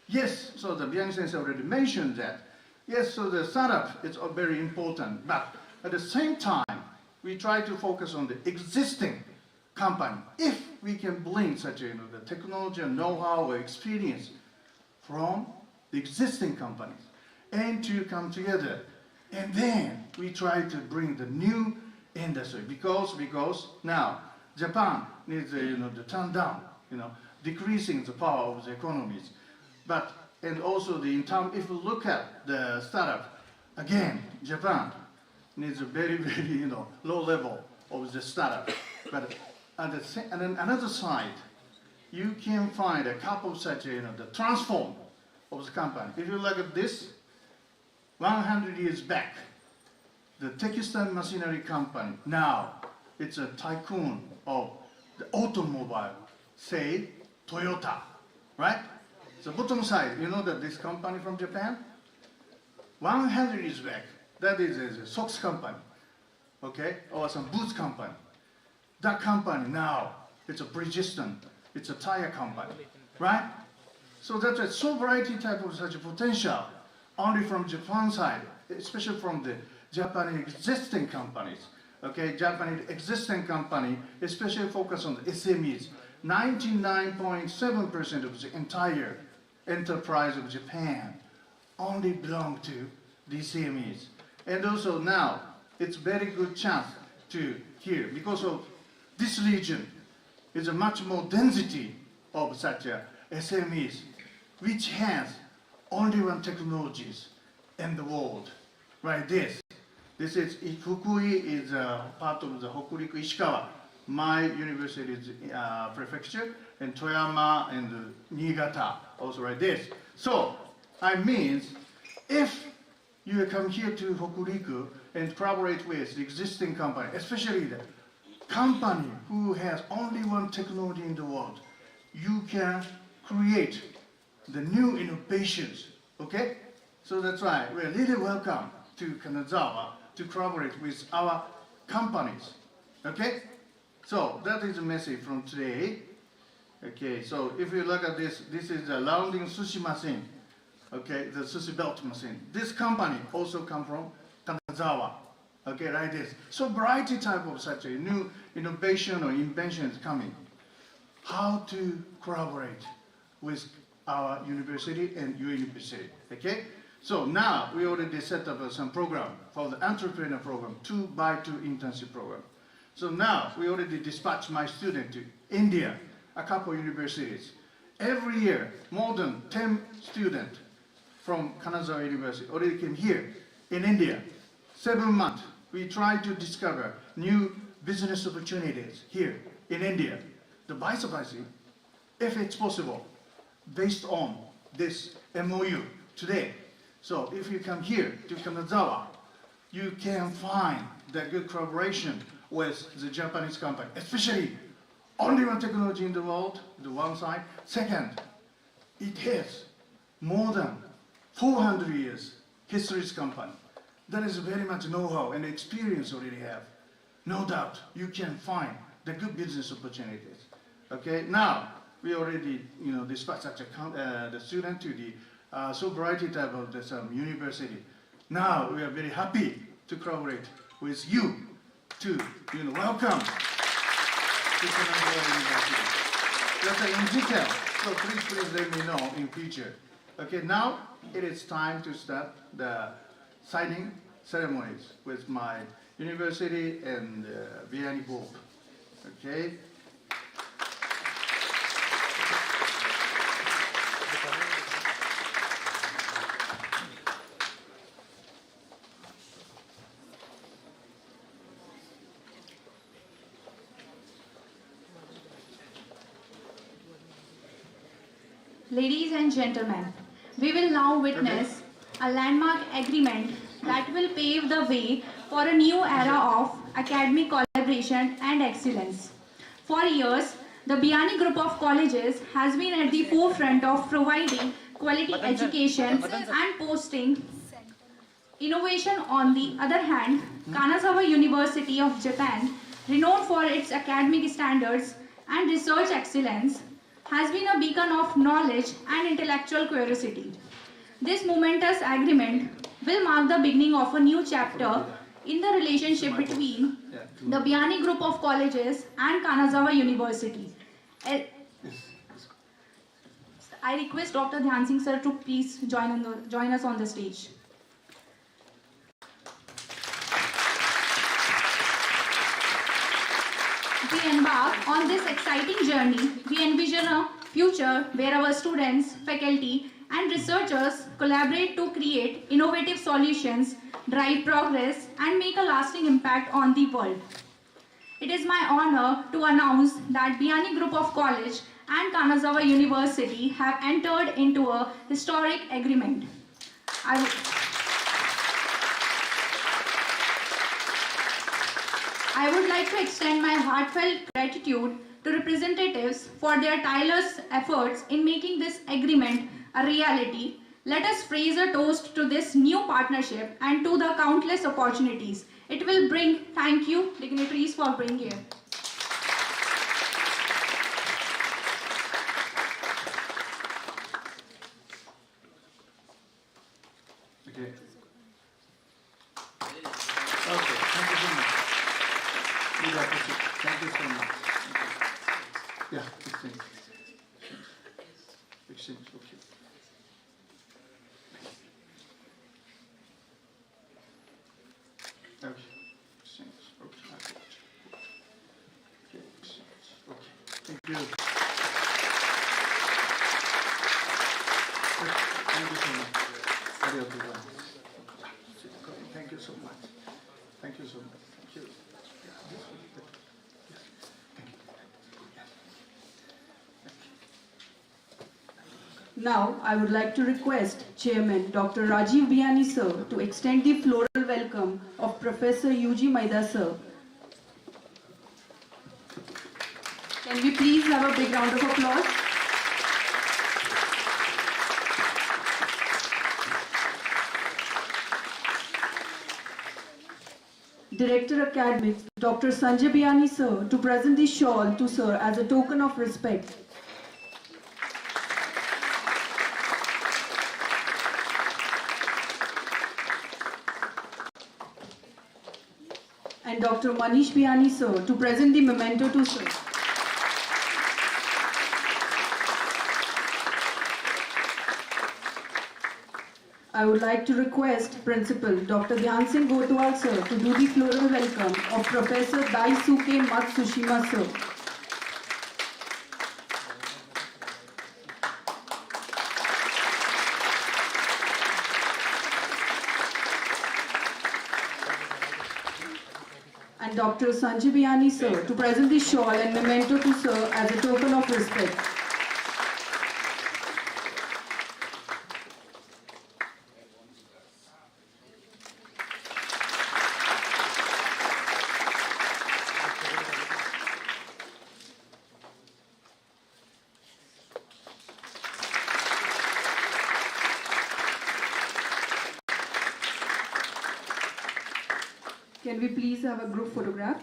Yes, so the Biani-sensei already mentioned that. Yes, so the startup is very important, but at the same time, we try to focus on the existing company. If we can bring such the technology and know-how or experience from the existing companies and to come together, and then we try to bring the new industry because now Japan needs to turn down, decreasing the power of the economies, and also if you look at the startup, again Japan needs a very low level of the startup, but and then another side, you can find a couple of such the transform of the company. If you look at this, 100 years back, the textile machinery company, now it's a tycoon of the automobile, say Toyota, right? So bottom side, that this company from Japan, 100 years back, that is a socks company, okay, or some boots company. That company now, it's a Bridgestone, it's a tire company, right? So that's a so variety type of such a potential only from Japan side, especially from the Japanese existing companies. Okay, Japanese existing company, especially focus on the SMEs. 99.7% of the entire enterprise of Japan only belong to the SMEs. And also now, it's very good chance to hear because of this region is a much more density of such a SMEs, which has only one technologies in the world, right? This is Fukui is part of the Hokuriku Ishikawa, my university's prefecture, and Toyama and Niigata also like this. So I mean, if you come here to Hokuriku and collaborate with the existing company, especially the company who has only one technology in the world, you can create the new innovations, okay? So that's why we're really welcome to Kanazawa to collaborate with our companies, okay? So that is the message from today. Okay, so if you look at this, this is a rounding sushi machine, okay, the sushi belt machine. This company also come from Kanazawa, okay, like this. So variety type of such a new innovation or invention is coming. How to collaborate with our university and your university, okay? So now we already set up some program for the entrepreneur program, 2x2 internship program. So now we already dispatched my student to India, a couple of universities. Every year, more than 10 students from Kanazawa University already came here in India. 7 months, we try to discover new business opportunities here in India. The vice versa, if it's possible, based on this MOU today. So if you come here to Kanazawa, you can find the good collaboration with the Japanese company, especially only one technology in the world, the one side. Second, it has more than 400 years history's company. That is very much know-how and experience already have. No doubt you can find the good business opportunities. Okay, now we already dispatched such a the student to the so variety type of this university. Now we are very happy to collaborate with you to welcome to Kanazawa University. That's in detail. So please let me know in future. Okay, now it is time to start the signing ceremonies with my university and Vianney board. Okay. Ladies and gentlemen, we will now witness a landmark agreement that will pave the way for a new era of academic collaboration and excellence. For years, the Biani Group of Colleges has been at the forefront of providing quality education and posting innovation. On the other hand, Kanazawa University of Japan, renowned for its academic standards and research excellence, has been a beacon of knowledge and intellectual curiosity. This momentous agreement will mark the beginning of a new chapter in the relationship between the Biani Group of Colleges and Kanazawa University. I request Dr. Dhyan Singh sir to please join us on the stage. We embark on this exciting journey. We envision a future where our students, faculty, and researchers collaborate to create innovative solutions, drive progress, and make a lasting impact on the world. It is my honor to announce that Biani Group of College and Kanazawa University have entered into a historic agreement. I would like to extend my heartfelt gratitude to representatives for their tireless efforts in making this agreement a reality. Let us raise a toast to this new partnership and to the countless opportunities it will bring. Thank you, dignitaries, for being here. Okay. Okay, thank you so much. Really appreciate it. Thank you so much. Yeah, exchange. Exchange, okay. Okay, exchange, okay, I got you. Okay, exchange, okay. Thank you. Thank you so much. Thank you so much. Thank you so much. Thank you. Now, I would like to request Chairman Dr. Rajiv Biani sir to extend the floral welcome of Professor Yuji Maeda sir. Can we please have a big round of applause? Director Academics Dr. Sanjay Biani sir to present the shawl to sir as a token of respect. And Dr. Manish Biani sir to present the memento to sir. I would like to request Principal Dr. Dhyan Singh Gotwal sir to do the floral welcome of Professor Daisuke Matsushima sir. And Dr. Sanjay Biani sir to present the shawl and memento to sir as a token of respect. Can we please have a group photograph?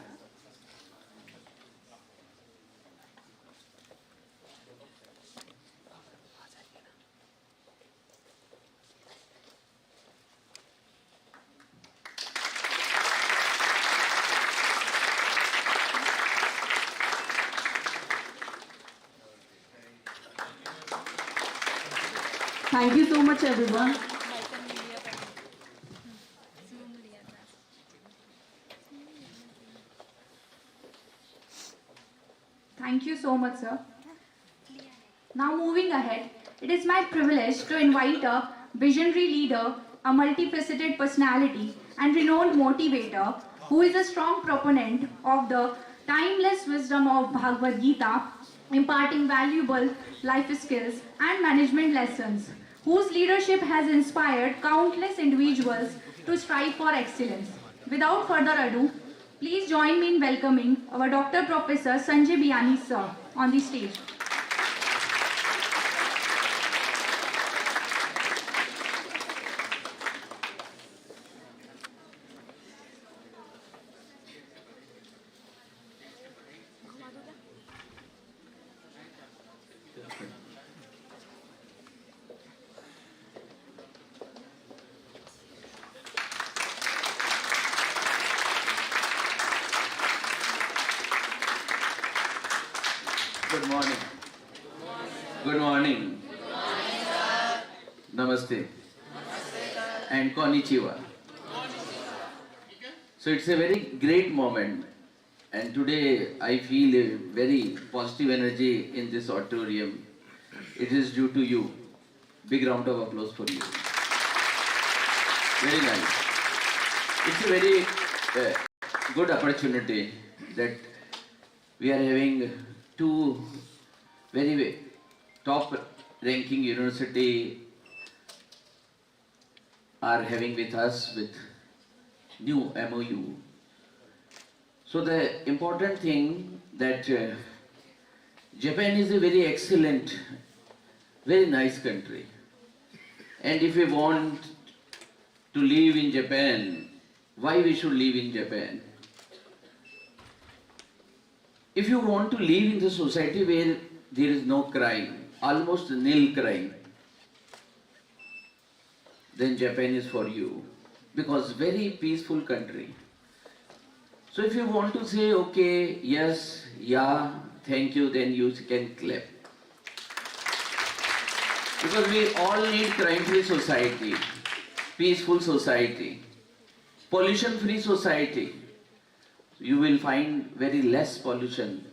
Thank you so much, everyone. Thank you so much, sir. Now moving ahead, it is my privilege to invite a visionary leader, a multifaceted personality, and renowned motivator who is a strong proponent of the timeless wisdom of Bhagavad Gita, imparting valuable life skills and management lessons, whose leadership has inspired countless individuals to strive for excellence. Without further ado, please join me in welcoming our Dr. Professor Sanjay Biani sir on the stage. Good morning. Good morning. Namaste. And konnichiwa. So it's a very great moment, and today I feel a very positive energy in this auditorium. It is due to you. Big round of applause for you. Very nice. It's a very good opportunity that we are having two very top ranking university are having with us with new MOU. So the important thing that Japan is a very excellent, very nice country. And if we want to live in Japan, why we should live in Japan? If you want to live in the society where there is no crime, almost nil crime, then Japan is for you, because very peaceful country. So if you want to say, okay, yes, yeah, thank you, then you can clap. Because we all need crime-free society, peaceful society, pollution-free society. You will find very less pollution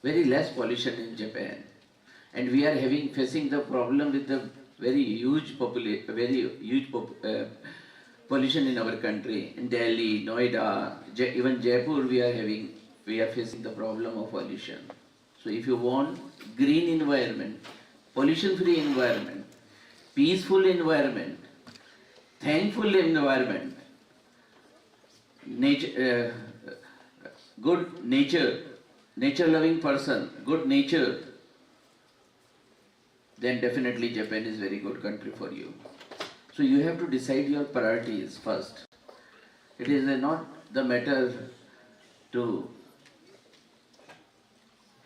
in Japan. And we are facing the problem with the very huge pollution in our country. In Delhi, Noida, even Jaipur, we are facing the problem of pollution. So if you want green environment, pollution-free environment, peaceful environment, thankful environment, good nature, nature-loving person, good nature, then definitely Japan is very good country for you. So you have to decide your priorities first. It is not the matter to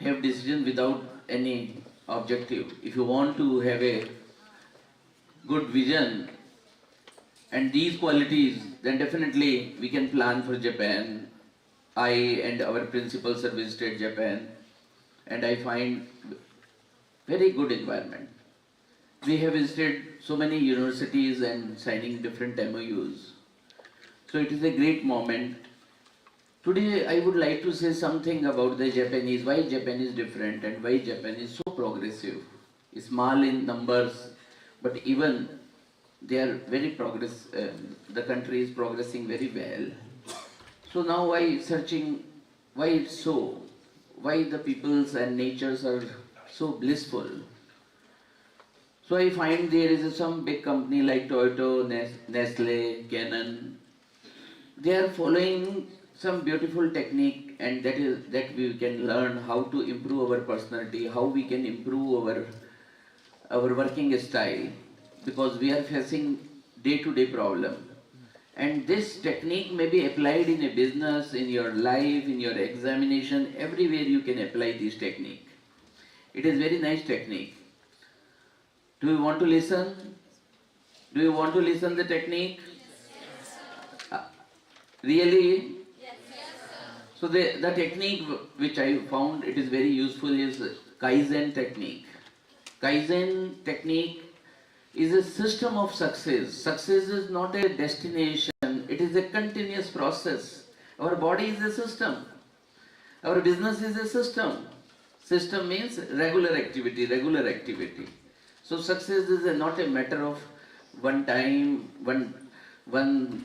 have decision without any objective. If you want to have a good vision and these qualities, then definitely we can plan for Japan. I and our principals have visited Japan, and I find very good environment. We have visited so many universities and signing different MOUs. So it is a great moment. Today I would like to say something about the Japanese, why Japan is different and why Japan is so progressive. Small in numbers, but even they are very the country is progressing very well. So now why searching, why it's so, why the peoples and natures are so blissful. So I find there is some big company like Toyota, Nestle, Canon, they are following some beautiful technique, and that we can learn how to improve our personality, how we can improve our working style, because we are facing day-to-day problem. And this technique may be applied in a business, in your life, in your examination, everywhere you can apply this technique. It is very nice technique. Do you want to listen? Do you want to listen the technique? Yes. Really? Yes. So the technique which I found it is very useful is Kaizen technique. Kaizen technique is a system of success. Success is not a destination, it is a continuous process. Our body is a system. Our business is a system. System means regular activity, regular activity. So success is not a matter of one time, one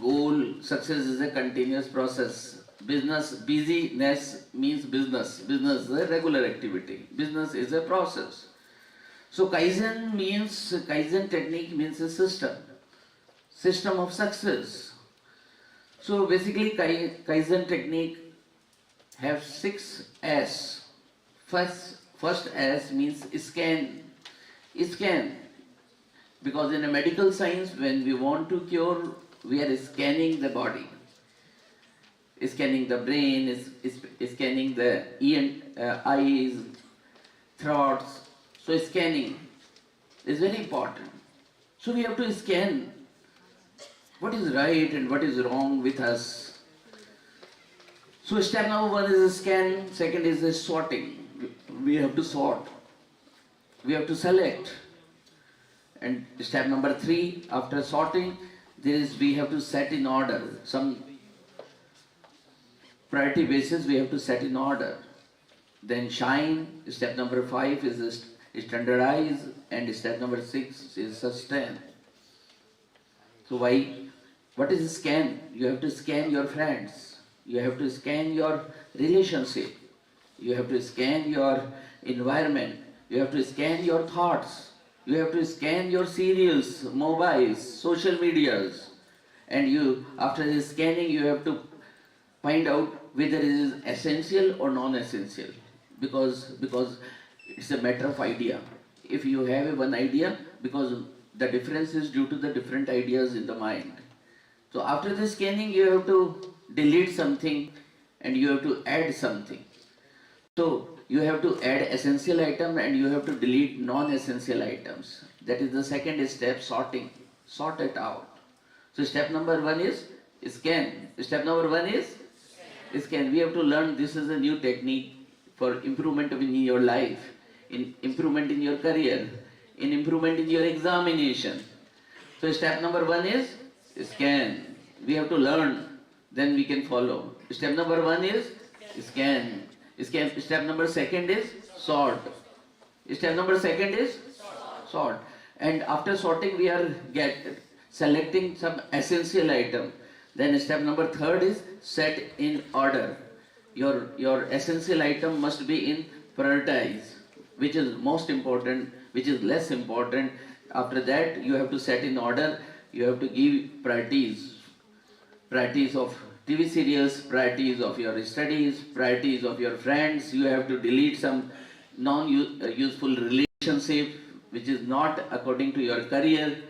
goal. Success is a continuous process. Busyness means business. Business is a regular activity. Business is a process. So Kaizen technique means a system of success. So basically Kaizen technique have 6 S. First S means scan. Because in a medical science, when we want to cure, we are scanning the body. Scanning the brain, scanning the eyes, throats. So scanning is very important. So we have to scan what is right and what is wrong with us. So step number 1 is a scan, second is a sorting. We have to sort. We have to select. And step number 3, after sorting, we have to set in order. Some priority basis we have to set in order. Then shine. Step number 5 is standardize, and step number 6 is sustain. So what is scan? You have to scan your friends. You have to scan your relationship. You have to scan your environment. You have to scan your thoughts. You have to scan your serials, mobiles, social medias. And after this scanning, you have to find out whether it is essential or non-essential. Because it's a matter of idea. If you have one idea, because the difference is due to the different ideas in the mind. So after the scanning, you have to delete something and you have to add something. So you have to add essential item and you have to delete non-essential items. That is the second step, sorting. Sort it out. So step number 1 is scan. Step number 1 is scan. We have to learn this is a new technique for improvement in your life, in improvement in your career, in improvement in your examination. So step number 1 is scan. We have to learn, then we can follow. Step number 1 is scan. Step number 2 is sort. Step number 2 is sort. And after sorting, we are selecting some essential item. Then step number 3 is set in order. Your essential item must be in prioritize, which is most important, which is less important. After that, you have to set in order. You have to give priorities of TV serials, priorities of your studies, priorities of your friends. You have to delete some non-useful relationship which is not according to your career.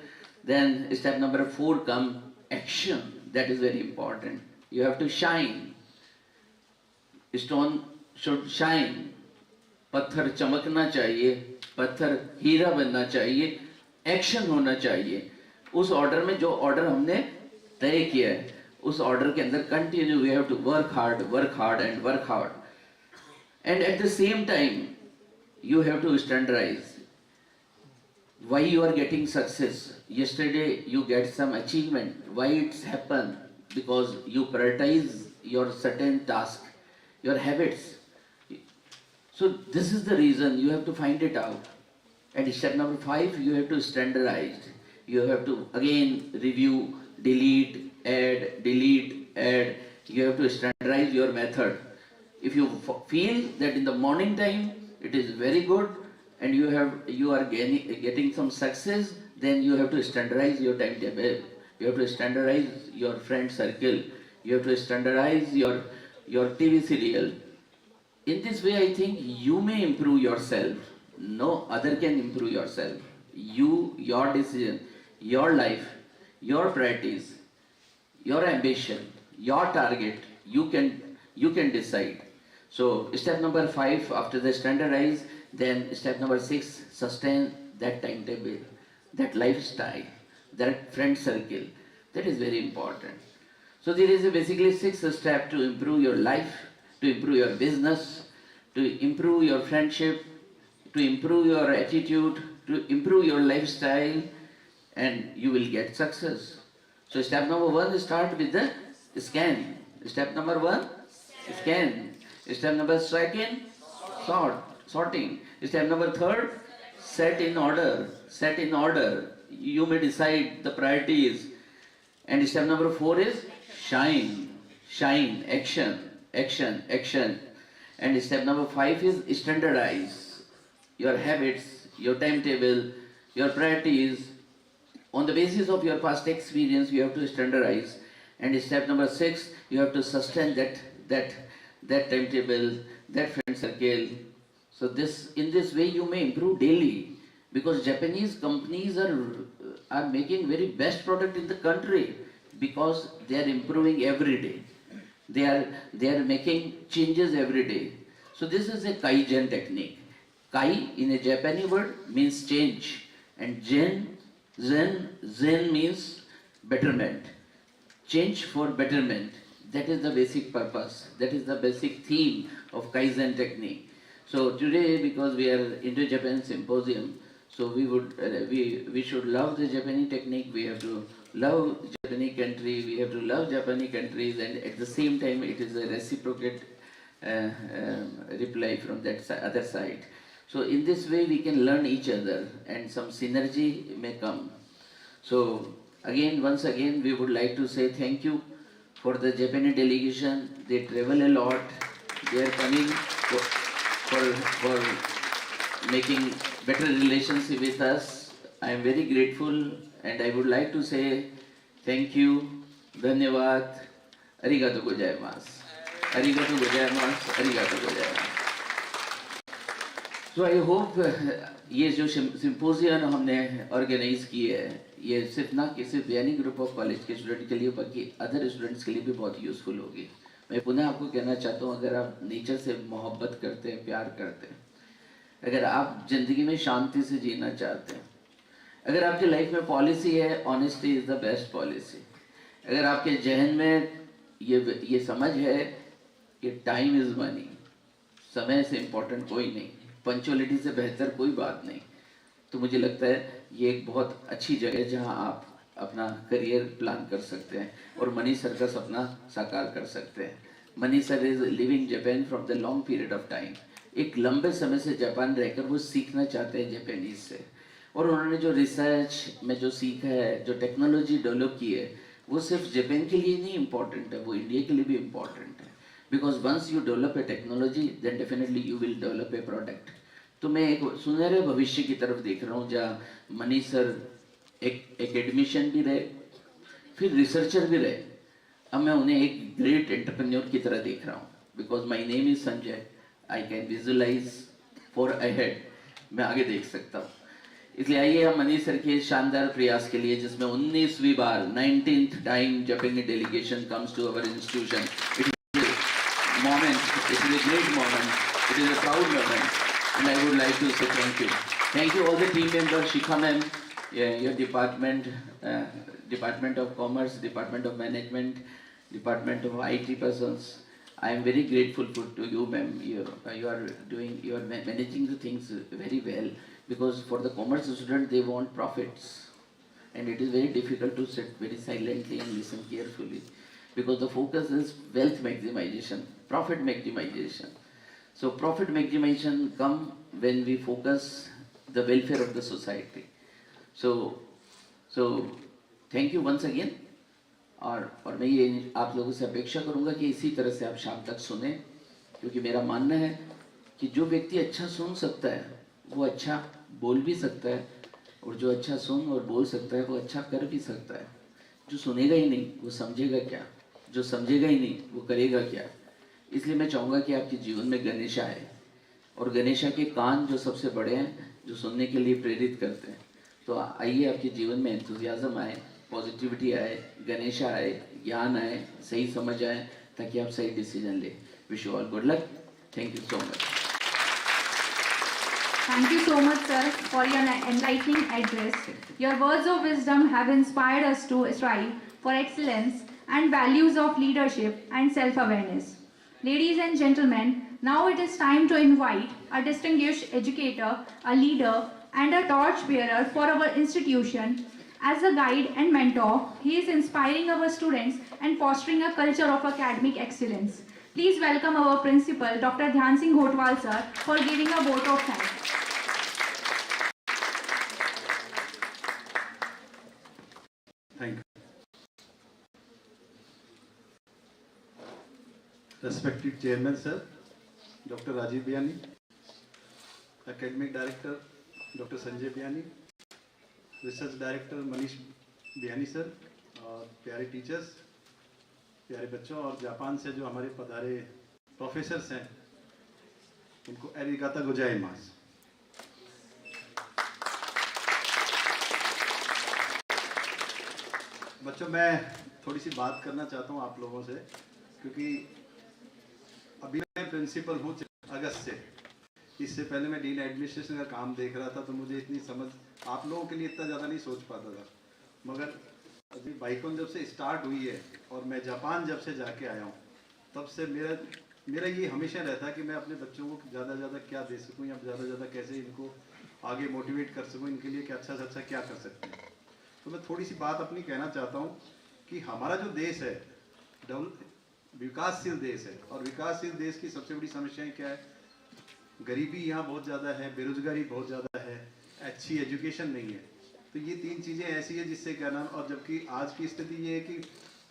Then step number 4 come action. That is very important. You have to shine. Stone should shine. पत्थर चमकना चाहिए, पत्थर हीरा बनना चाहिए, action होना चाहिए. उस order में जो ऑर्डर हमने तय किया है, उस ऑर्डर के अंदर continue we have to work hard and work hard. And at the same time you have to standardise why you are getting success. Yesterday you get some achievement. Why it's happened? Because you prioritize your certain task, your habits. So this is the reason. You have to find it out. And step number 5, you have to standardize. You have to again review, delete, add. You have to standardize your method. If you feel that in the morning time it is very good and you are getting some success, then you have to standardize your timetable. You have to standardize your friend circle. You have to standardize your TV serial. In this way, I think you may improve yourself. No other can improve yourself. Your decision, your life, your priorities, your ambition, your target, you can decide. So step number 5, after the standardize, then step number 6, sustain that timetable, that lifestyle, that friend circle. That is very important. So there is basically 6 steps to improve your life, to improve your business, to improve your friendship, to improve your attitude, to improve your lifestyle, and you will get success. So step number 1, start with the scan. Step number 1, scan. Step number 2, sorting. Step number 3, set in order. Set in order. You may decide the priorities. And step number 4 is shine. Shine. Action. Action. Action. And step number 5 is standardize your habits, your timetable, your priorities. On the basis of your past experience, you have to standardize. And step number 6, you have to sustain that timetable, that friend circle. So in this way you may improve daily, because Japanese companies are making very best product in the country, because they are improving every day. They are making changes every day. So this is a Kaizen technique. Kai in a Japanese word means change, and Zen means betterment. Change for betterment. That is the basic purpose. That is the basic theme of Kaizen technique. So today, because we are Indo-Japan symposium, so we should love the Japanese technique. We have to love Japanese country. We have to love Japanese countries, and at the same time, it is a reciprocate reply from that other side. So in this way, we can learn each other, and some synergy may come. So once again, we would like to say thank you for the Japanese delegation. They travel a lot. They are coming for making better relationship with us. I am very grateful, and I would like to say thank you, dhanyawad, arigato gozaimasu, arigato gozaimasu, arigato gozaimasu. So I hope ये जो symposium हमने organise की है, ये सिर्फ यानी group of college के student के लिए, बाकी अदर स्टूडेंट्स के लिए भी बहुत यूजफुल होगी. मैं पुनः आपको कहना चाहता हूँ, अगर आप नेचर से मोहब्बत करते हैं, प्यार करते हैं, अगर आप जिंदगी में शांति से जीना चाहते हैं, अगर आपकी लाइफ में पॉलिसी है honesty is the best policy, अगर आपके जहन में ये समझ है कि टाइम इज मनी, समय से इम्पोर्टेंट कोई नहीं, पंचुअलिटी से बेहतर कोई बात नहीं, तो मुझे लगता है ये एक बहुत अच्छी जगह है जहां आप अपना करियर प्लान कर सकते हैं और मनी सर का सपना साकार कर सकते हैं. Money sir is living Japan from the long period of time. एक लंबे समय से जापान रहकर वो सीखना चाहते हैं जापानीज से, और उन्होंने जो रिसर्च में जो सीखा है, जो टेक्नोलॉजी डेवलप की है, वो सिर्फ जापान के लिए नहीं इम्पॉर्टेंट है, वो इंडिया के लिए भी इम्पॉर्टेंट है. Because once you develop a technology then definitely you will develop a product. तो मैं एक सुनहरे भविष्य की तरफ देख रहा हूँ जहाँ मनी सर एक एकेडमिशियन भी रहे, फिर रिसर्चर भी रहे. अब मैं उन्हें एक ग्रेट एंटरप्रेन्योर की तरह देख रहा हूँ. Because my name is Sanjay, I can visualise far ahead, मैं आगे देख सकता हूँ. इसलिए आइए हम मनी सर के शानदार प्रयास के लिए, जिसमें 19वीं बार 19th time Japanese delegation comes to our institution. It is moment, it is a great moment, it is a proud moment, and I would like to say thank you. Thank you all the team members, Shikha ma'am, your department, Department of Commerce, Department of Management, Department of IT persons. I am very grateful to you ma'am. You are managing the things very well, because for the commerce student they want profits, and it is very difficult to sit very silently and listen carefully, because the focus is wealth maximization, profit maximization. So profit maximization come when we focus the welfare of the society. So thank you once again. और मैं ये आप लोगों से अपेक्षा करूँगा कि इसी तरह से आप शाम तक सुने, क्योंकि मेरा मानना है कि जो व्यक्ति अच्छा सुन सकता है वो अच्छा बोल भी सकता है, और जो अच्छा सुन और बोल सकता है वो अच्छा कर भी सकता है. जो सुनेगा ही नहीं वो समझेगा क्या, जो समझेगा ही नहीं वो करेगा क्या. इसलिए मैं चाहूँगा कि आपके जीवन में गणेशा है, और गणेशा के कान जो सबसे बड़े हैं, जो सुनने के लिए प्रेरित करते हैं. तो आइए आपके जीवन में एंथुजियाज्म आए, पॉजिटिविटी आए, गणेशा आए, ज्ञान आए, सही समझ आए, ताकि आप सही डिसीजन ले. Wish you all good luck. Thank you so much. Thank you so much, sir, for your enlightening address. Your words of wisdom have inspired us to strive for excellence and values of leadership and self-awareness. Ladies and gentlemen, now it is time to invite a distinguished educator, a leader, and a torchbearer for our institution, As a guide and mentor, he is inspiring our students and fostering a culture of academic excellence. Please welcome our principal, Dr. Dhyan Singh Hotwal sir, for giving a vote of thanks. Thank you. Respected Chairman Sir, Dr. Rajiv Biani, Academic Director Dr. Sanjay Biani, Research Director Manish Biani Sir, और प्यारे teachers, प्यारे बच्चों और Japan से जो हमारे पधारे professors हैं, उनको एरिगाता गोजाइमास। बच्चों, मैं थोड़ी सी बात करना चाहता हूँ आप लोगों से, क्योंकि अभी मैं प्रिंसिपल हूँ अगस्त से। इससे पहले मैं डीन एडमिनिस्ट्रेशन का काम देख रहा था, तो मुझे इतनी समझ आप लोगों के लिए इतना ज़्यादा नहीं सोच पाता था। मगर अभी बाइकॉन जब से स्टार्ट हुई है और मैं जापान जब से जाके आया हूँ, तब से मेरा ये हमेशा रहता है कि मैं अपने बच्चों को ज़्यादा से ज़्यादा क्या दे सकूँ या ज़्यादा से ज़्यादा कैसे इनको आगे मोटिवेट कर सकूँ, इनके लिए क्या अच्छा से अच्छा क्या कर सकते हैं। तो मैं थोड़ी सी बात अपनी कहना चाहता हूँ कि हमारा जो देश है विकासशील देश है, और विकासशील देश की सबसे बड़ी समस्याएं क्या है? गरीबी यहाँ बहुत ज़्यादा है, बेरोजगारी बहुत ज़्यादा है, अच्छी एजुकेशन नहीं है। तो ये तीन चीज़ें ऐसी है जिससे क्या नाम, और जबकि आज की स्थिति ये है कि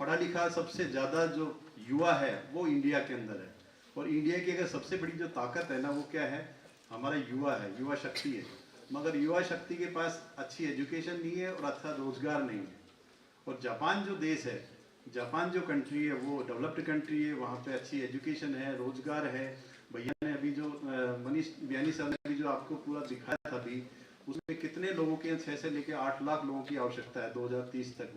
पढ़ा लिखा सबसे ज़्यादा जो युवा है वो इंडिया के अंदर है, और इंडिया की अगर सबसे बड़ी जो ताकत है ना, वो क्या है? हमारा युवा है, युवा शक्ति है। मगर युवा शक्ति के पास अच्छी एजुकेशन नहीं है और अच्छा रोजगार नहीं है। और जापान जो देश है, जापान जो कंट्री है, वो डेवलप्ड कंट्री है, वहाँ पे अच्छी एजुकेशन है, रोजगार है। भैया ने अभी जो मनीष बियानी साहब ने अभी जो आपको पूरा दिखाया था अभी, उसमें कितने लोगों के 6 से लेकर 8 लाख लोगों की आवश्यकता है 2030 तक।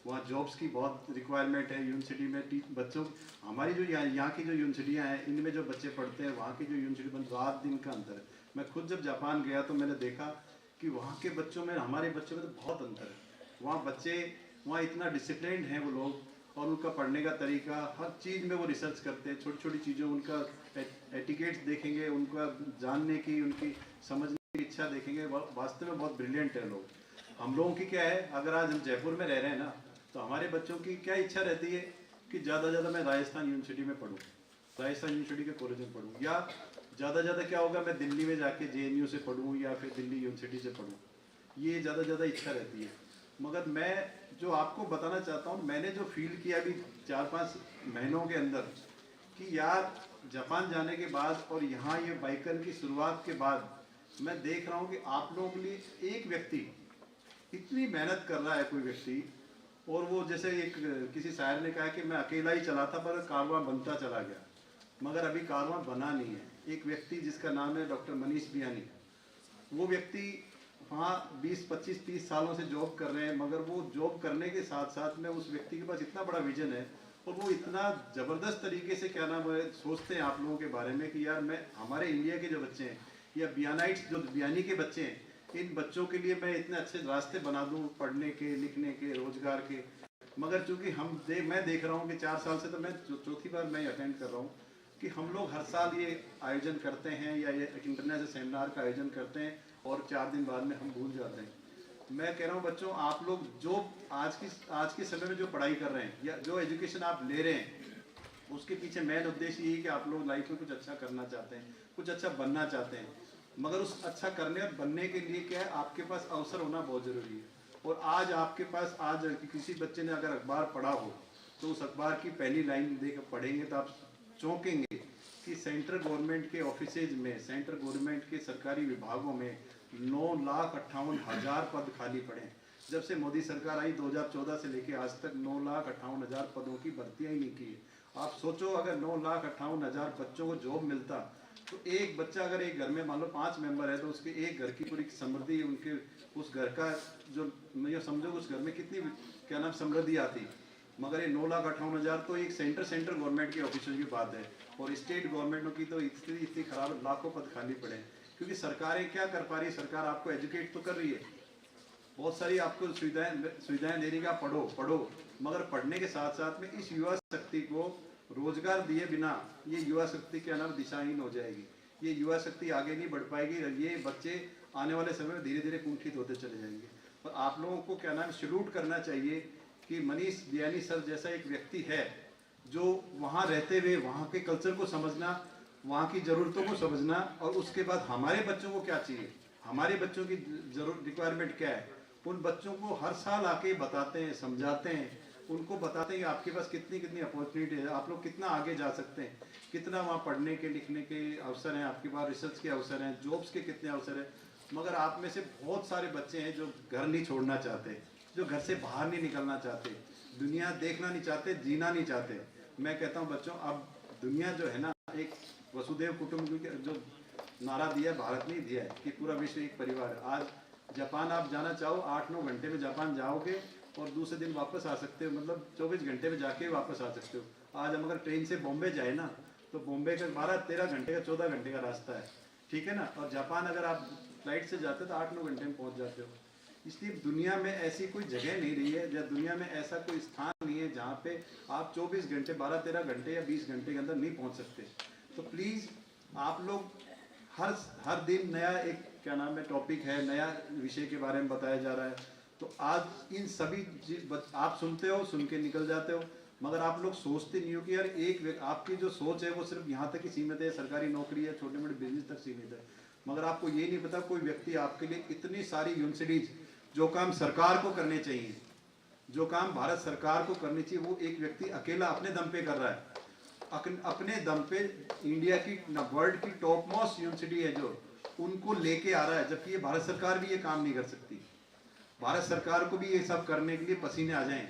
वहाँ जॉब्स की बहुत रिक्वायरमेंट है। यूनिवर्सिटी में बच्चों, हमारी जो यहाँ की जो यूनिवर्सिटियाँ हैं, इनमें जो बच्चे पढ़ते हैं, वहाँ की जो यूनिवर्सिटी में रात दिन का अंतर है। मैं खुद जब जापान गया तो मैंने देखा कि वहाँ के बच्चों में हमारे बच्चों में तो बहुत अंतर है। वहाँ बच्चे वहाँ इतना डिसिप्लिन्ड हैं वो लोग, और उनका पढ़ने का तरीका, हर चीज़ में वो रिसर्च करते हैं। छोटी छोटी चीज़ों, उनका एटिकेट्स देखेंगे, उनका जानने की, उनकी समझने की इच्छा देखेंगे। वास्तव में बहुत ब्रिलियंट है लोग। हम लोगों की क्या है, अगर आज हम जयपुर में रह रहे हैं ना, तो हमारे बच्चों की क्या इच्छा रहती है कि ज़्यादा से ज़्यादा मैं राजस्थान यूनिवर्सिटी में पढूं, राजस्थान यूनिवर्सिटी के कॉलेज में पढूं, या ज़्यादा से ज़्यादा क्या होगा, मैं दिल्ली में जाके JNU से पढूं या फिर दिल्ली यूनिवर्सिटी से पढूं। ये ज़्यादा से ज़्यादा इच्छा रहती है। मगर मैं जो आपको बताना चाहता हूँ, मैंने जो फील किया अभी 4-5 महीनों के अंदर, कि यार जापान जाने के बाद और यहाँ ये बाइकन की शुरुआत के बाद मैं देख रहा हूँ कि आप लोगों के लिए एक व्यक्ति इतनी मेहनत कर रहा है, कोई व्यक्ति, और वो जैसे एक किसी शायर ने कहा कि मैं अकेला ही चला था पर कारवां बनता चला गया, मगर अभी कारवां बना नहीं है। एक व्यक्ति जिसका नाम है डॉक्टर मनीष बियानी, वो व्यक्ति वहाँ 20-25-30 सालों से जॉब कर रहे हैं, मगर वो जॉब करने के साथ साथ में उस व्यक्ति के पास इतना बड़ा विजन है, और वो इतना ज़बरदस्त तरीके से क्या नाम है सोचते हैं आप लोगों के बारे में कि यार मैं, हमारे इंडिया के जो बच्चे हैं या बियानाइट्स जो बियानी के बच्चे हैं, इन बच्चों के लिए मैं इतने अच्छे रास्ते बना दूँ पढ़ने के, लिखने के, रोजगार के। मगर चूँकि मैं देख रहा हूँ कि 4 साल से, तो मैं चौथी बार मैं अटेंड कर रहा हूँ कि हम लोग हर साल ये आयोजन करते हैं या ये इंटरनेशनल सेमिनार का आयोजन करते हैं, और 4 दिन बाद में हम भूल जाते हैं। मैं कह रहा हूँ बच्चों, आप लोग जो आज के समय में जो पढ़ाई कर रहे हैं या जो एजुकेशन आप ले रहे हैं, उसके पीछे मेन उद्देश्य यही कि आप लोग लाइफ में कुछ अच्छा करना चाहते हैं, कुछ अच्छा बनना चाहते हैं। मगर उस अच्छा करने और बनने के लिए क्या है, आपके पास अवसर होना बहुत ज़रूरी है। और आज आपके पास, आज किसी बच्चे ने अगर अखबार पढ़ा हो, तो उस अखबार की पहली लाइन देख पढ़ेंगे तो आप चौंकेंगे कि सेंट्रल गवर्नमेंट के ऑफिसेज में, सेंट्रल गवर्नमेंट के सरकारी विभागों में 9,58,000 पद खाली पड़े। जब से मोदी सरकार आई 2014 से लेके आज तक 9,58,000 पदों की भर्तियाँ ही नहीं की है। आप सोचो, अगर 9,58,000 बच्चों को जॉब मिलता, तो एक बच्चा अगर एक घर में मान लो 5 मेंबर है, तो उसके एक घर की पूरी समृद्धि, उनके उस घर का जो, मैं समझो उस घर में कितनी क्या नाम समृद्धि आती। मगर ये 9,58,000 तो एक सेंट्रल गवर्नमेंट के ऑफिसर की बात है, और स्टेट गवर्नमेंटों की तो स्थिति इतनी खराब, लाखों पद खाली पड़े। क्योंकि सरकारें क्या कर पा रही है, सरकार आपको एजुकेट तो कर रही है, बहुत सारी आपको सुविधाएं दे रही है, पढ़ो, मगर पढ़ने के साथ साथ में इस युवा शक्ति को रोजगार दिए बिना ये युवा शक्ति क्या नाम दिशाहीन हो जाएगी। ये युवा शक्ति आगे नहीं बढ़ पाएगी, ये बच्चे आने वाले समय में धीरे धीरे कुंठित होते चले जाएंगे। और आप लोगों को क्या नाम सैल्यूट करना चाहिए कि मनीष बियानी सर जैसा एक व्यक्ति है जो वहाँ रहते हुए वहाँ के कल्चर को समझना, वहाँ की ज़रूरतों को समझना, और उसके बाद हमारे बच्चों को क्या चाहिए, हमारे बच्चों की रिक्वायरमेंट क्या है, उन बच्चों को हर साल आके बताते हैं, समझाते हैं, उनको बताते हैं कि आपके पास कितनी कितनी अपॉर्चुनिटी है, आप लोग कितना आगे जा सकते हैं, कितना वहाँ पढ़ने के लिखने के अवसर हैं, आपके पास रिसर्च के अवसर हैं, जॉब्स के कितने अवसर हैं। मगर आप में से बहुत सारे बच्चे हैं जो घर नहीं छोड़ना चाहते, जो घर से बाहर नहीं निकलना चाहते, दुनिया देखना नहीं चाहते, जीना नहीं चाहते। मैं कहता हूँ बच्चों, अब दुनिया जो है ना, एक वसुदेव कुटुंब जो नारा दिया भारत ने दिया है कि पूरा विश्व एक परिवार है। आज जापान आप जाना चाहो 8-9 घंटे में जापान जाओगे और दूसरे दिन वापस आ सकते हो, मतलब 24 घंटे में जाके वापस आ सकते हो। आज हम अगर ट्रेन से बॉम्बे जाए ना तो बॉम्बे का 12-13 घंटे का 14 घंटे का रास्ता है, ठीक है ना। और जापान अगर आप फ्लाइट से जाते हो तो 8-9 घंटे में पहुंच जाते हो। इसलिए दुनिया में ऐसी कोई जगह नहीं रही है, या दुनिया में ऐसा कोई स्थान नहीं है जहाँ पे आप 24 घंटे 12-13 घंटे या 20 घंटे के अंदर नहीं पहुँच सकते। तो प्लीज़ आप लोग हर दिन नया एक क्या नाम है टॉपिक है, नया विषय के बारे में बताया जा रहा है। तो आज इन सभी आप सुनते हो, सुन के निकल जाते हो, मगर आप लोग सोचते नहीं हो कि यार आपकी जो सोच है वो सिर्फ यहाँ तक ही सीमित है, सरकारी नौकरी है, छोटे मोटे बिजनेस तक सीमित है। मगर आपको ये नहीं पता कोई व्यक्ति आपके लिए इतनी सारी यूनिवर्सिटीज, जो काम सरकार को करने चाहिए, जो काम भारत सरकार को करनी चाहिए, वो एक व्यक्ति अकेला अपने दम पे कर रहा है। अपने दम पे इंडिया की वर्ल्ड की टॉप मोस्ट यूनिवर्सिटी है जो, उनको लेके आ रहा है, जबकि ये भारत सरकार भी ये काम नहीं कर सकती। भारत सरकार को भी ये सब करने के लिए पसीने आ जाएं,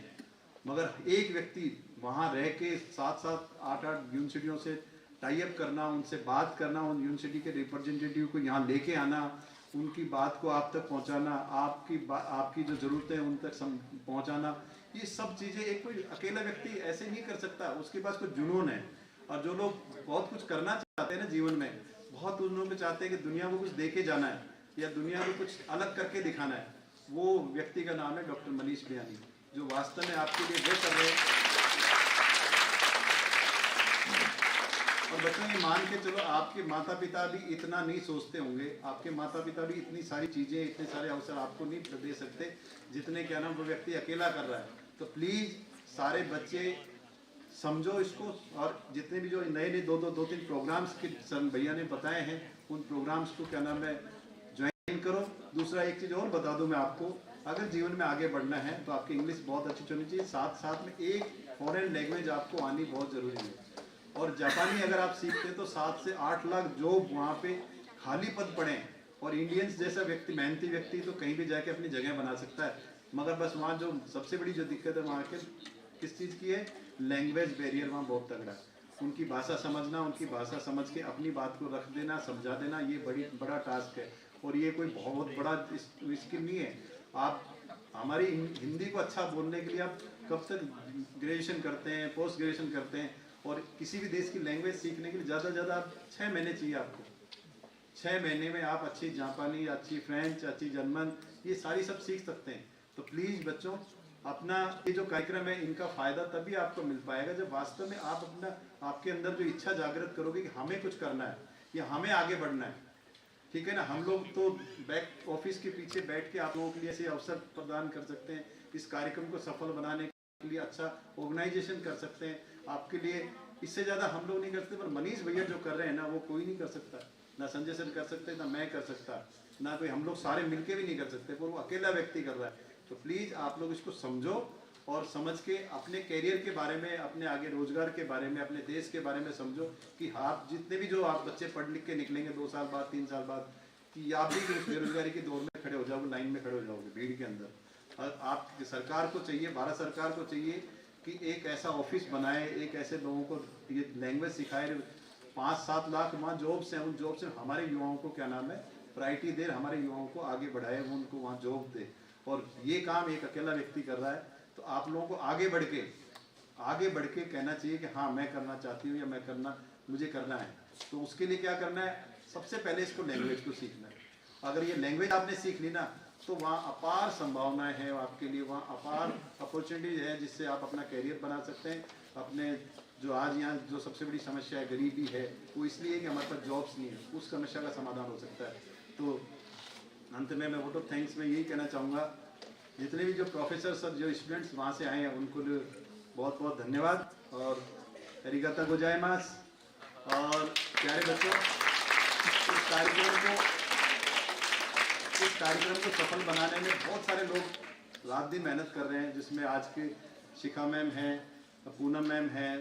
मगर एक व्यक्ति वहाँ रह के 7-7, 8-8 यूनिवर्सिटियों से टाई अप करना, उनसे बात करना, उन यूनिवर्सिटी के रिप्रेजेंटेटिव को यहाँ लेके आना, उनकी बात को आप तक पहुँचाना, आपकी जो ज़रूरतें हैं उन तक पहुँचाना, ये सब चीज़ें एक कोई अकेला व्यक्ति ऐसे नहीं कर सकता। उसके पास कुछ जुनून है। और जो लोग बहुत कुछ करना चाहते हैं ना जीवन में, बहुत उन लोग चाहते हैं कि दुनिया को कुछ दे के जाना है या दुनिया को कुछ अलग करके दिखाना है, वो व्यक्ति का नाम है डॉक्टर मनीष बियानी, जो वास्तव में आपके लिए वो कर रहे हैं। और बच्चों ये मान के चलो, आपके माता पिता भी इतना नहीं सोचते होंगे, आपके माता पिता भी इतनी सारी चीज़ें, इतने सारे अवसर आपको नहीं दे सकते जितने क्या नाम वो व्यक्ति अकेला कर रहा है। तो प्लीज़ सारे बच्चे समझो इसको, और जितने भी जो नए 2-3 प्रोग्राम्स के भैया ने बताए हैं, उन प्रोग्राम्स को क्या नाम है ज्वाइन करो। दूसरा एक चीज़ और बता दूं मैं आपको, अगर जीवन में आगे बढ़ना है तो आपकी इंग्लिश बहुत अच्छी होनी चाहिए, साथ साथ में एक फॉरेन लैंग्वेज आपको आनी बहुत ज़रूरी है। और जापानी अगर आप सीखते हैं तो 7 से 8 लाख जॉब वहाँ पे खाली पद पड़े हैं, और इंडियंस जैसा व्यक्ति, मेहनती व्यक्ति तो कहीं भी जाके अपनी जगह बना सकता है। मगर बस वहाँ जो सबसे बड़ी जो दिक्कत है वहाँ के किस चीज़ की है, लैंग्वेज बैरियर वहाँ बहुत तगड़ा है। उनकी भाषा समझना, उनकी भाषा समझ के अपनी बात को रख देना, समझा देना, ये बड़ा टास्क है। और ये कोई बहुत बड़ा स्किल नहीं है। आप हमारी हिंदी को अच्छा बोलने के लिए आप कब तक ग्रेजुएशन करते हैं, पोस्ट ग्रेजुएशन करते हैं, और किसी भी देश की लैंग्वेज सीखने के लिए ज़्यादा से ज़्यादा 6 महीने चाहिए आपको। 6 महीने में आप अच्छी जापानी, अच्छी फ्रेंच, अच्छी जर्मन, ये सारी सब सीख सकते हैं। तो प्लीज़ बच्चों, अपना ये जो कार्यक्रम है इनका फ़ायदा तभी आपको मिल पाएगा जब वास्तव में आप आपके अंदर जो इच्छा जागृत करोगे कि हमें कुछ करना है या हमें आगे बढ़ना है, ठीक है ना। हम लोग तो बैक ऑफिस के पीछे बैठ के आप लोगों के लिए ऐसे अवसर प्रदान कर सकते हैं, इस कार्यक्रम को सफल बनाने के लिए अच्छा ऑर्गेनाइजेशन कर सकते हैं आपके लिए। इससे ज़्यादा हम लोग नहीं करते, पर मनीष भैया जो कर रहे हैं ना, वो कोई नहीं कर सकता, ना संजय सर कर सकते, ना मैं कर सकता, ना कोई, हम लोग सारे मिलके भी नहीं कर सकते, पर वो अकेला व्यक्ति कर रहा है। तो प्लीज़ आप लोग इसको समझो और समझ के अपने कैरियर के बारे में, अपने आगे रोजगार के बारे में, अपने देश के बारे में समझो कि आप जितने भी जो आप बच्चे पढ़ लिख के निकलेंगे 2 साल बाद, 3 साल बाद, कि आप भी बेरोजगारी के दौर में खड़े हो जाओगे, लाइन में खड़े हो जाओगे भीड़ के अंदर। और आप सरकार को चाहिए, भारत सरकार को चाहिए कि एक ऐसा ऑफिस बनाए, एक ऐसे लोगों को ये लैंग्वेज सिखाए। 5-7 लाख वहाँ जॉब्स हैं, उन जॉब से हमारे युवाओं को क्या नाम है प्रायोरिटी दे, हमारे युवाओं को आगे बढ़ाए, वो उनको वहाँ जॉब दे। और ये काम एक अकेला व्यक्ति कर रहा है, तो आप लोगों को आगे बढ़ के कहना चाहिए कि हाँ मैं करना चाहती हूँ या मुझे करना है। तो उसके लिए क्या करना है, सबसे पहले इसको लैंग्वेज को सीखना है। अगर ये लैंग्वेज आपने सीख ली ना, तो वहाँ अपार संभावनाएं हैं आपके लिए, वहाँ अपार अपॉर्चुनिटीज है जिससे आप अपना कैरियर बना सकते हैं। अपने जो आज यहाँ जो सबसे बड़ी समस्या है गरीबी है, वो इसलिए कि हमारे पास जॉब्स नहीं है, उस समस्या का समाधान हो सकता है। तो अंत में मैं वोट ऑफ थैंक्स में यही कहना चाहूँगा जितने भी जो प्रोफेसर सब जो स्टूडेंट्स वहाँ से आए हैं उनको बहुत बहुत धन्यवाद और अरिगाता गोजाइमास। और प्यारे बच्चों, इस कार्यक्रम को सफल बनाने में बहुत सारे लोग रात दिन मेहनत कर रहे हैं, जिसमें आज के शिखा मैम हैं, पूनम मैम हैं,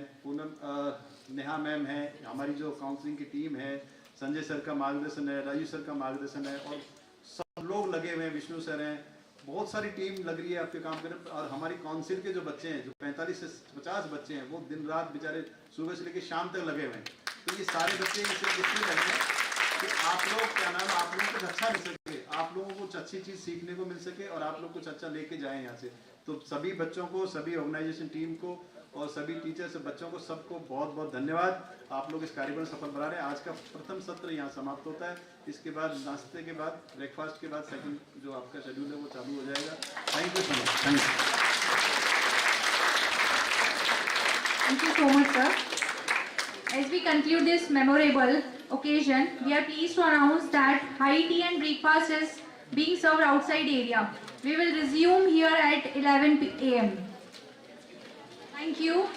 नेहा मैम है, हमारी जो काउंसलिंग की टीम है, संजय सर का मार्गदर्शन है, राजू सर का मार्गदर्शन है और सब लोग लगे हुए हैं, विष्णु सर हैं, बहुत सारी टीम लग रही है आपके काम करने। और हमारी काउंसिल के जो बच्चे हैं, जो 45 से 50 बच्चे हैं, वो दिन रात बेचारे सुबह से लेकर शाम तक लगे हुए हैं। तो ये सारे बच्चे सिर्फ इसलिए लगे हैं कि आप लोग क्या नाम, आप लोगों को कुछ अच्छा मिल सके, आप लोगों को कुछ अच्छी चीज़ सीखने को मिल सके और आप लोग कुछ अच्छा लेके जाएं यहाँ से। तो सभी बच्चों को, सभी ऑर्गेनाइजेशन टीम को और सभी टीचर्स बच्चों को सबको बहुत बहुत धन्यवाद। आप लोग इस कार्यक्रम सफल बना रहे हैं। आज का प्रथम सत्र यहाँ समाप्त होता है। इसके बाद नाश्ते के बाद, ब्रेकफास्ट के बाद सेकंड जो आपका शेड्यूल है वो चालू हो जाएगा। Thank you so much. Thank you so much, sir. As we conclude this memorable occasion, we are pleased to announce that high tea and breakfast is being served outside area. We will resume here at 11 a.m. Thank you.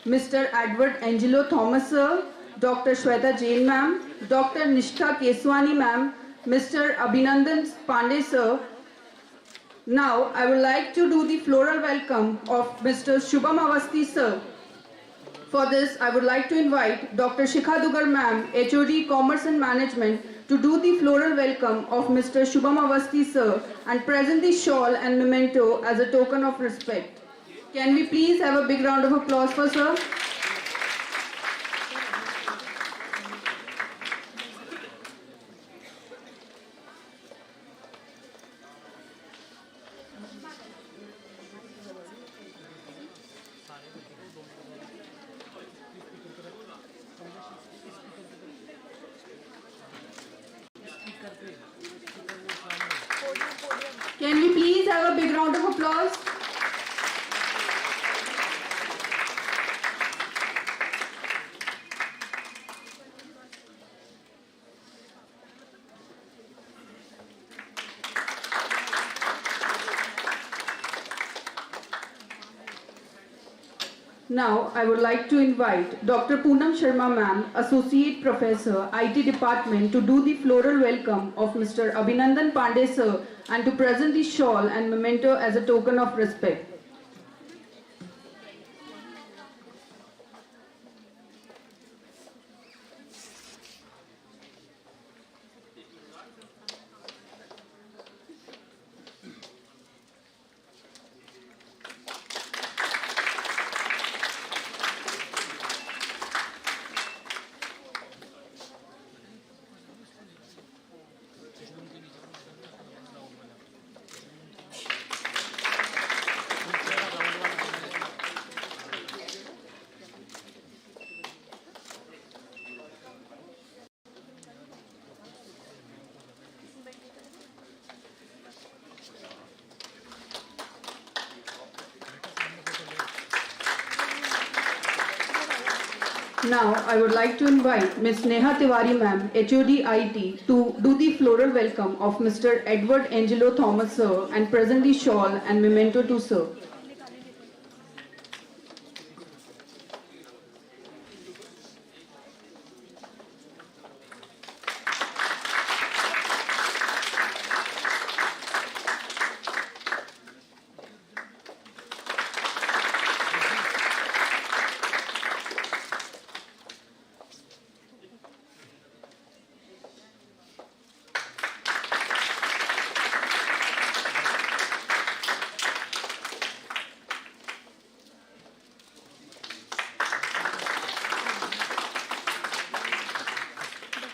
Mr. Edward Angelo Thomas sir, Dr. Shweta Jain ma'am, Dr. Nishtha Keswani ma'am, Mr. Abhinandan Pandey sir. Now I would like to do the floral welcome of Mr. Shubham Awasthi sir. For this, I would like to invite Dr. Shikha Dugar ma'am, HOD Commerce and Management, to do the floral welcome of Mr. Shubham Awasthi sir and present the shawl and memento as a token of respect. Can we please have a big round of applause for sir? Can we please have a big round of applause? Now, I would like to invite Dr. Poonam Sharma ma'am, Associate Professor, IT Department, to do the floral welcome of Mr. Abhinandan Pandey sir and to present the shawl and memento as a token of respect. Now, I would like to invite Ms. Neha Tiwari ma'am, HOD IT, to do the floral welcome of Mr. Edward Angelo Thomas sir and present the shawl and memento to sir.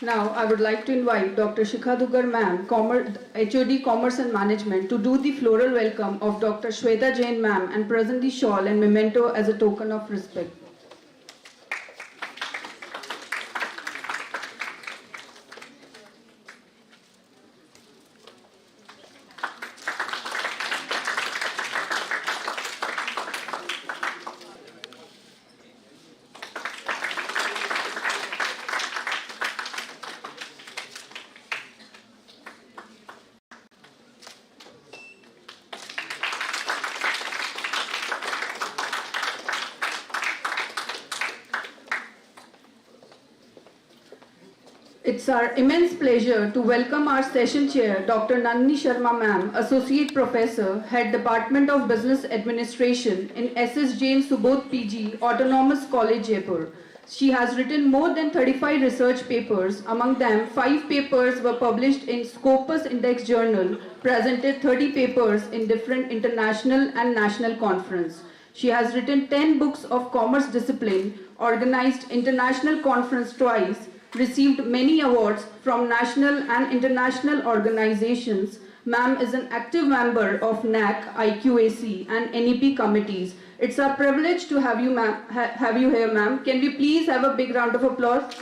Now, I would like to invite Dr. Shikha Dugar ma'am, HOD Commerce and Management, to do the floral welcome of Dr. Shweta Jain ma'am and present the shawl and memento as a token of respect. It's our immense pleasure to welcome our session chair, Dr. Nandini Sharma ma'am, Associate Professor, Head Department of Business Administration in S.S. Jain Subodh PG, Autonomous College, Jaipur. She has written more than 35 research papers. Among them, 5 papers were published in Scopus Index Journal, presented 30 papers in different international and national conferences. She has written 10 books of commerce discipline, organized international conference twice, received many awards from national and international organizations. Ma'am is an active member of NAC, IQAC and NEP committees. It's our privilege to have you here, ma'am. Can we please have a big round of applause?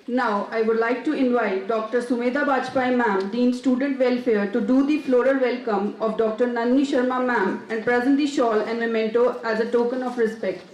Now, I would like to invite Dr. Sumedha Bajpai ma'am, Dean Student Welfare, to do the floral welcome of Dr. Nandini Sharma ma'am and present the shawl and memento as a token of respect.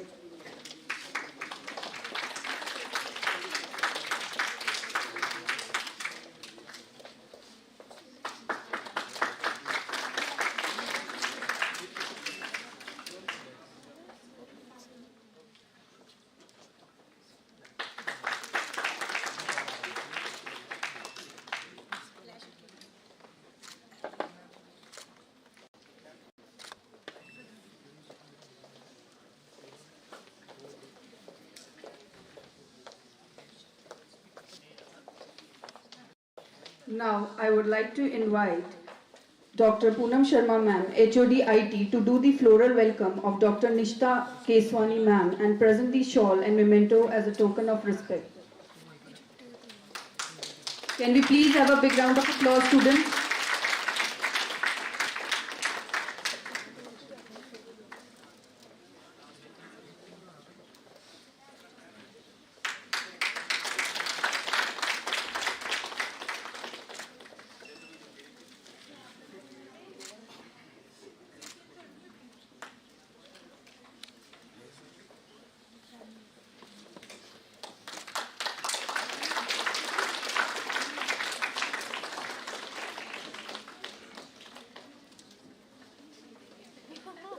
Now, I would like to invite Dr. Poonam Sharma ma'am, HOD IT, to do the floral welcome of Dr. Nishta Keswani ma'am and present the shawl and memento as a token of respect. Can we please have a big round of applause, students?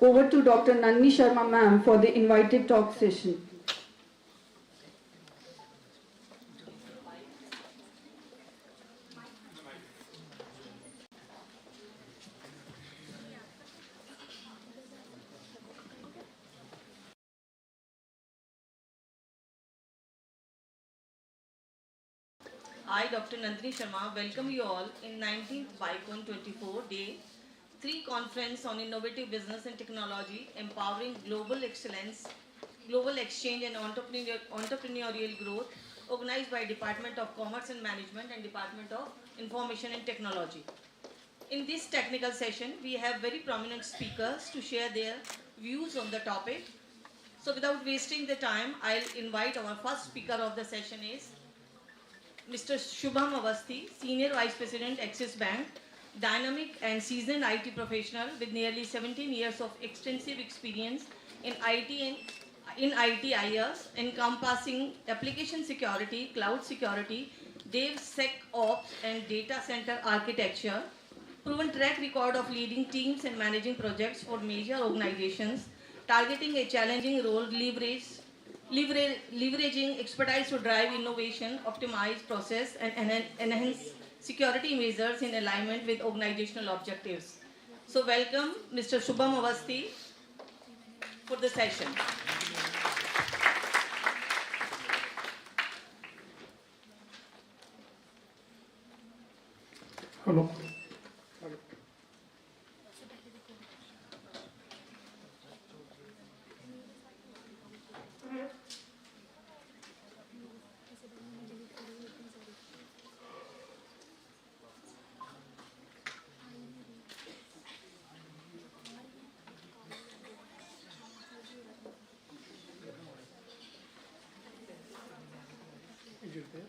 Over to Dr. Nandini Sharma ma'am for the invited talk session. I, Dr. Nandini Sharma, welcome you all in 19th BICON 24 Day 3 Conference on Innovative Business and Technology, Empowering Global Excellence, Global Exchange and Entrepreneurial Growth, organized by Department of Commerce and Management and Department of Information and Technology. In this technical session, we have very prominent speakers to share their views on the topic. So without wasting the time, I'll invite our first speaker of the session is Mr. Shubham Avasthi, Senior Vice President, Axis Bank, dynamic and seasoned IT professional with nearly 17 years of extensive experience in ITIS, encompassing application security, cloud security, DevSecOps, and data center architecture. Proven track record of leading teams and managing projects for major organizations, targeting a challenging role, leveraging expertise to drive innovation, optimize process, and enhance security measures in alignment with organizational objectives. So welcome Mr. Shubham Avasthi for the session. Hello. Is it there?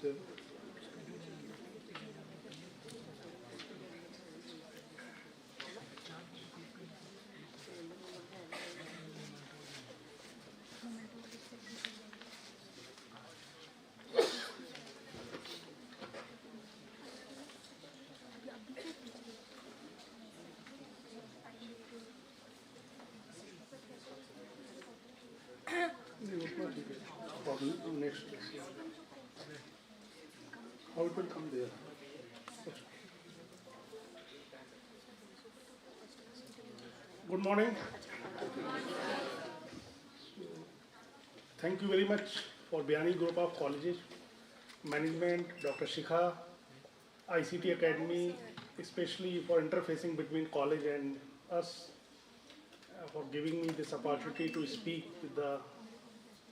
There. Next. How it will come there? Good morning. Thank you very much for Biani Group of Colleges, Management, Dr. Shikha, ICT Academy, especially for interfacing between college and us, for giving me this opportunity to speak with the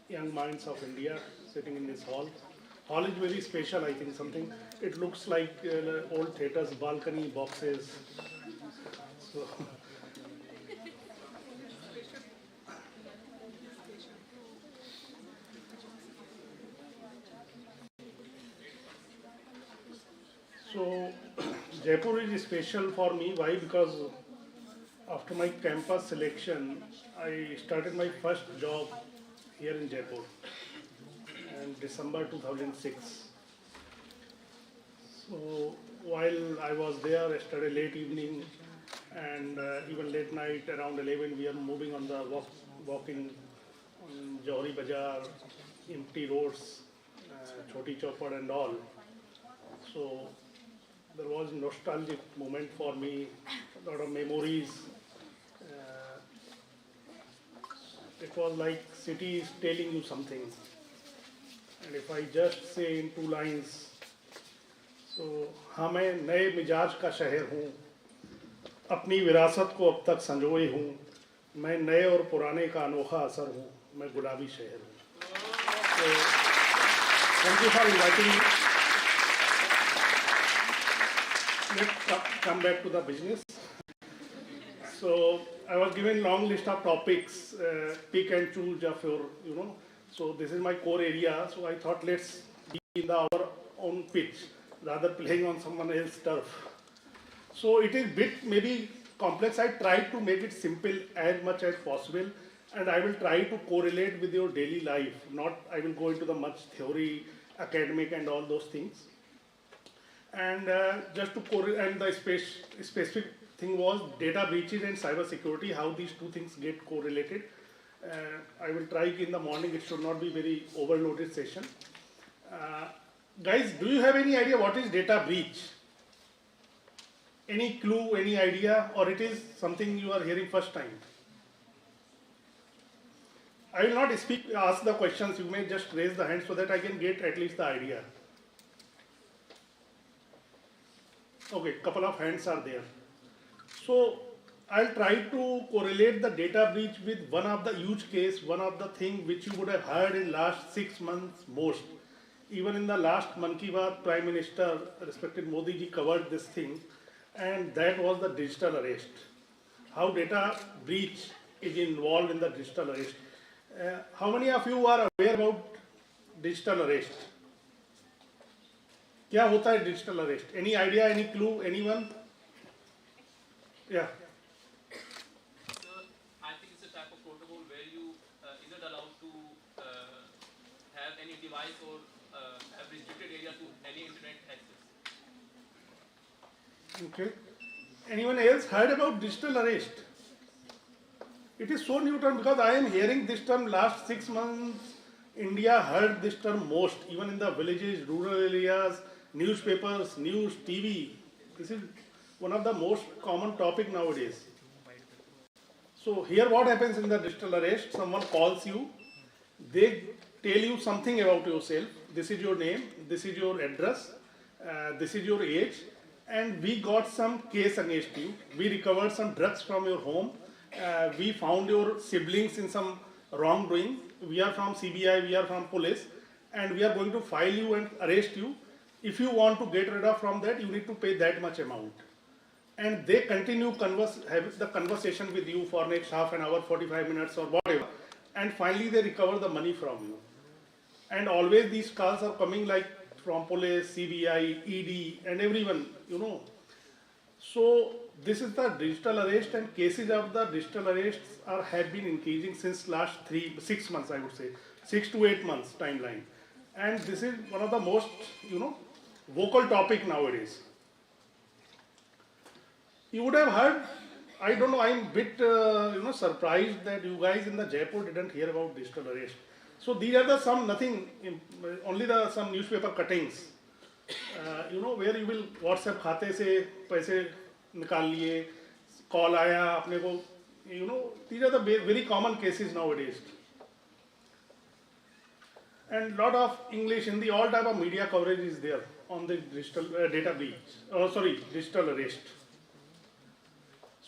young minds of India sitting in this hall. Hall is very special, I think, something, it looks like old theaters, balcony, boxes. So Jaipur is special for me. Why? Because after my campus selection, I started my first job here in Jaipur in December 2006. So while I was there yesterday late evening and even late night around 11, we are moving on the walking on Johari Bazaar, empty roads, Choti Chopad and all. So there was a nostalgic moment for me, a lot of memories. It was like city is telling you something. and if I just say in 2 lines, so हाँ मैं नए मिजाज का शहर हूँ, अपनी विरासत को अब तक संजोए हूँ, मैं नए और पुराने का अनोखा असर हूँ, मैं गुलाबी शहर हूँ. So, thank you for inviting me. Let's come back to the business. So I was given long list of topics, pick and choose of your, So this is my core area. So I thought let's be in our own pitch rather playing on someone else's turf. So it is bit maybe complex. I tried to make it simple as much as possible, and I will try to correlate with your daily life. Not I will go into the much theory, academic, and all those things. And just to correlate, and the specific thing was data breaches and cyber security, how these two things get correlated. I will try in the morning, it should not be very overloaded session. Guys, do you have any idea what is data breach? Any clue, any idea, or it is something you are hearing first time? I will not ask the questions, you may just raise the hand so that I can get at least the idea. Okay, couple of hands are there. So I'll try to correlate the data breach with one of the use case, one of the thing which you would have heard in last 6 months most. Even in the last Mann Ki Baat, Prime Minister, respected Modi ji covered this thing, and that was the digital arrest. How data breach is involved in the digital arrest. How many of you are aware about digital arrest? क्या होता है digital arrest? Any idea, any clue, anyone? Yeah. Sir, I think it's a type of protocol where you isn't allowed to have any device or have restricted area to any internet access. Okay. Anyone else heard about digital arrest? It is so new term because I am hearing this term last 6 months. India heard this term most, even in the villages, rural areas, newspapers, news, TV. This is one of the most common topic nowadays. So here what happens in the digital arrest, someone calls you, they tell you something about yourself, this is your name, this is your address, this is your age, and we got some case against you, we recovered some drugs from your home, we found your siblings in some wrongdoing, we are from CBI, we are from police, and we are going to file you and arrest you. If you want to get rid of from that, you need to pay that much amount. And they continue have the conversation with you for next half an hour, 45 minutes or whatever. And finally they recover the money from you. And always these calls are coming like from police, CBI, ED and everyone, So this is the digital arrest, and cases of the digital arrests have been increasing since last 6 months, I would say. 6 to 8 months timeline. And this is one of the most, vocal topic nowadays. You would have heard, I don't know, I'm a bit, surprised that you guys in the Jaipur didn't hear about digital arrest. So these are only some newspaper cuttings, where you will WhatsApp khate se paise nikal liye, call aaya apne ko, these are the very common cases nowadays. And lot of English, Hindi, all type of media coverage is there on the digital data breach, digital arrest.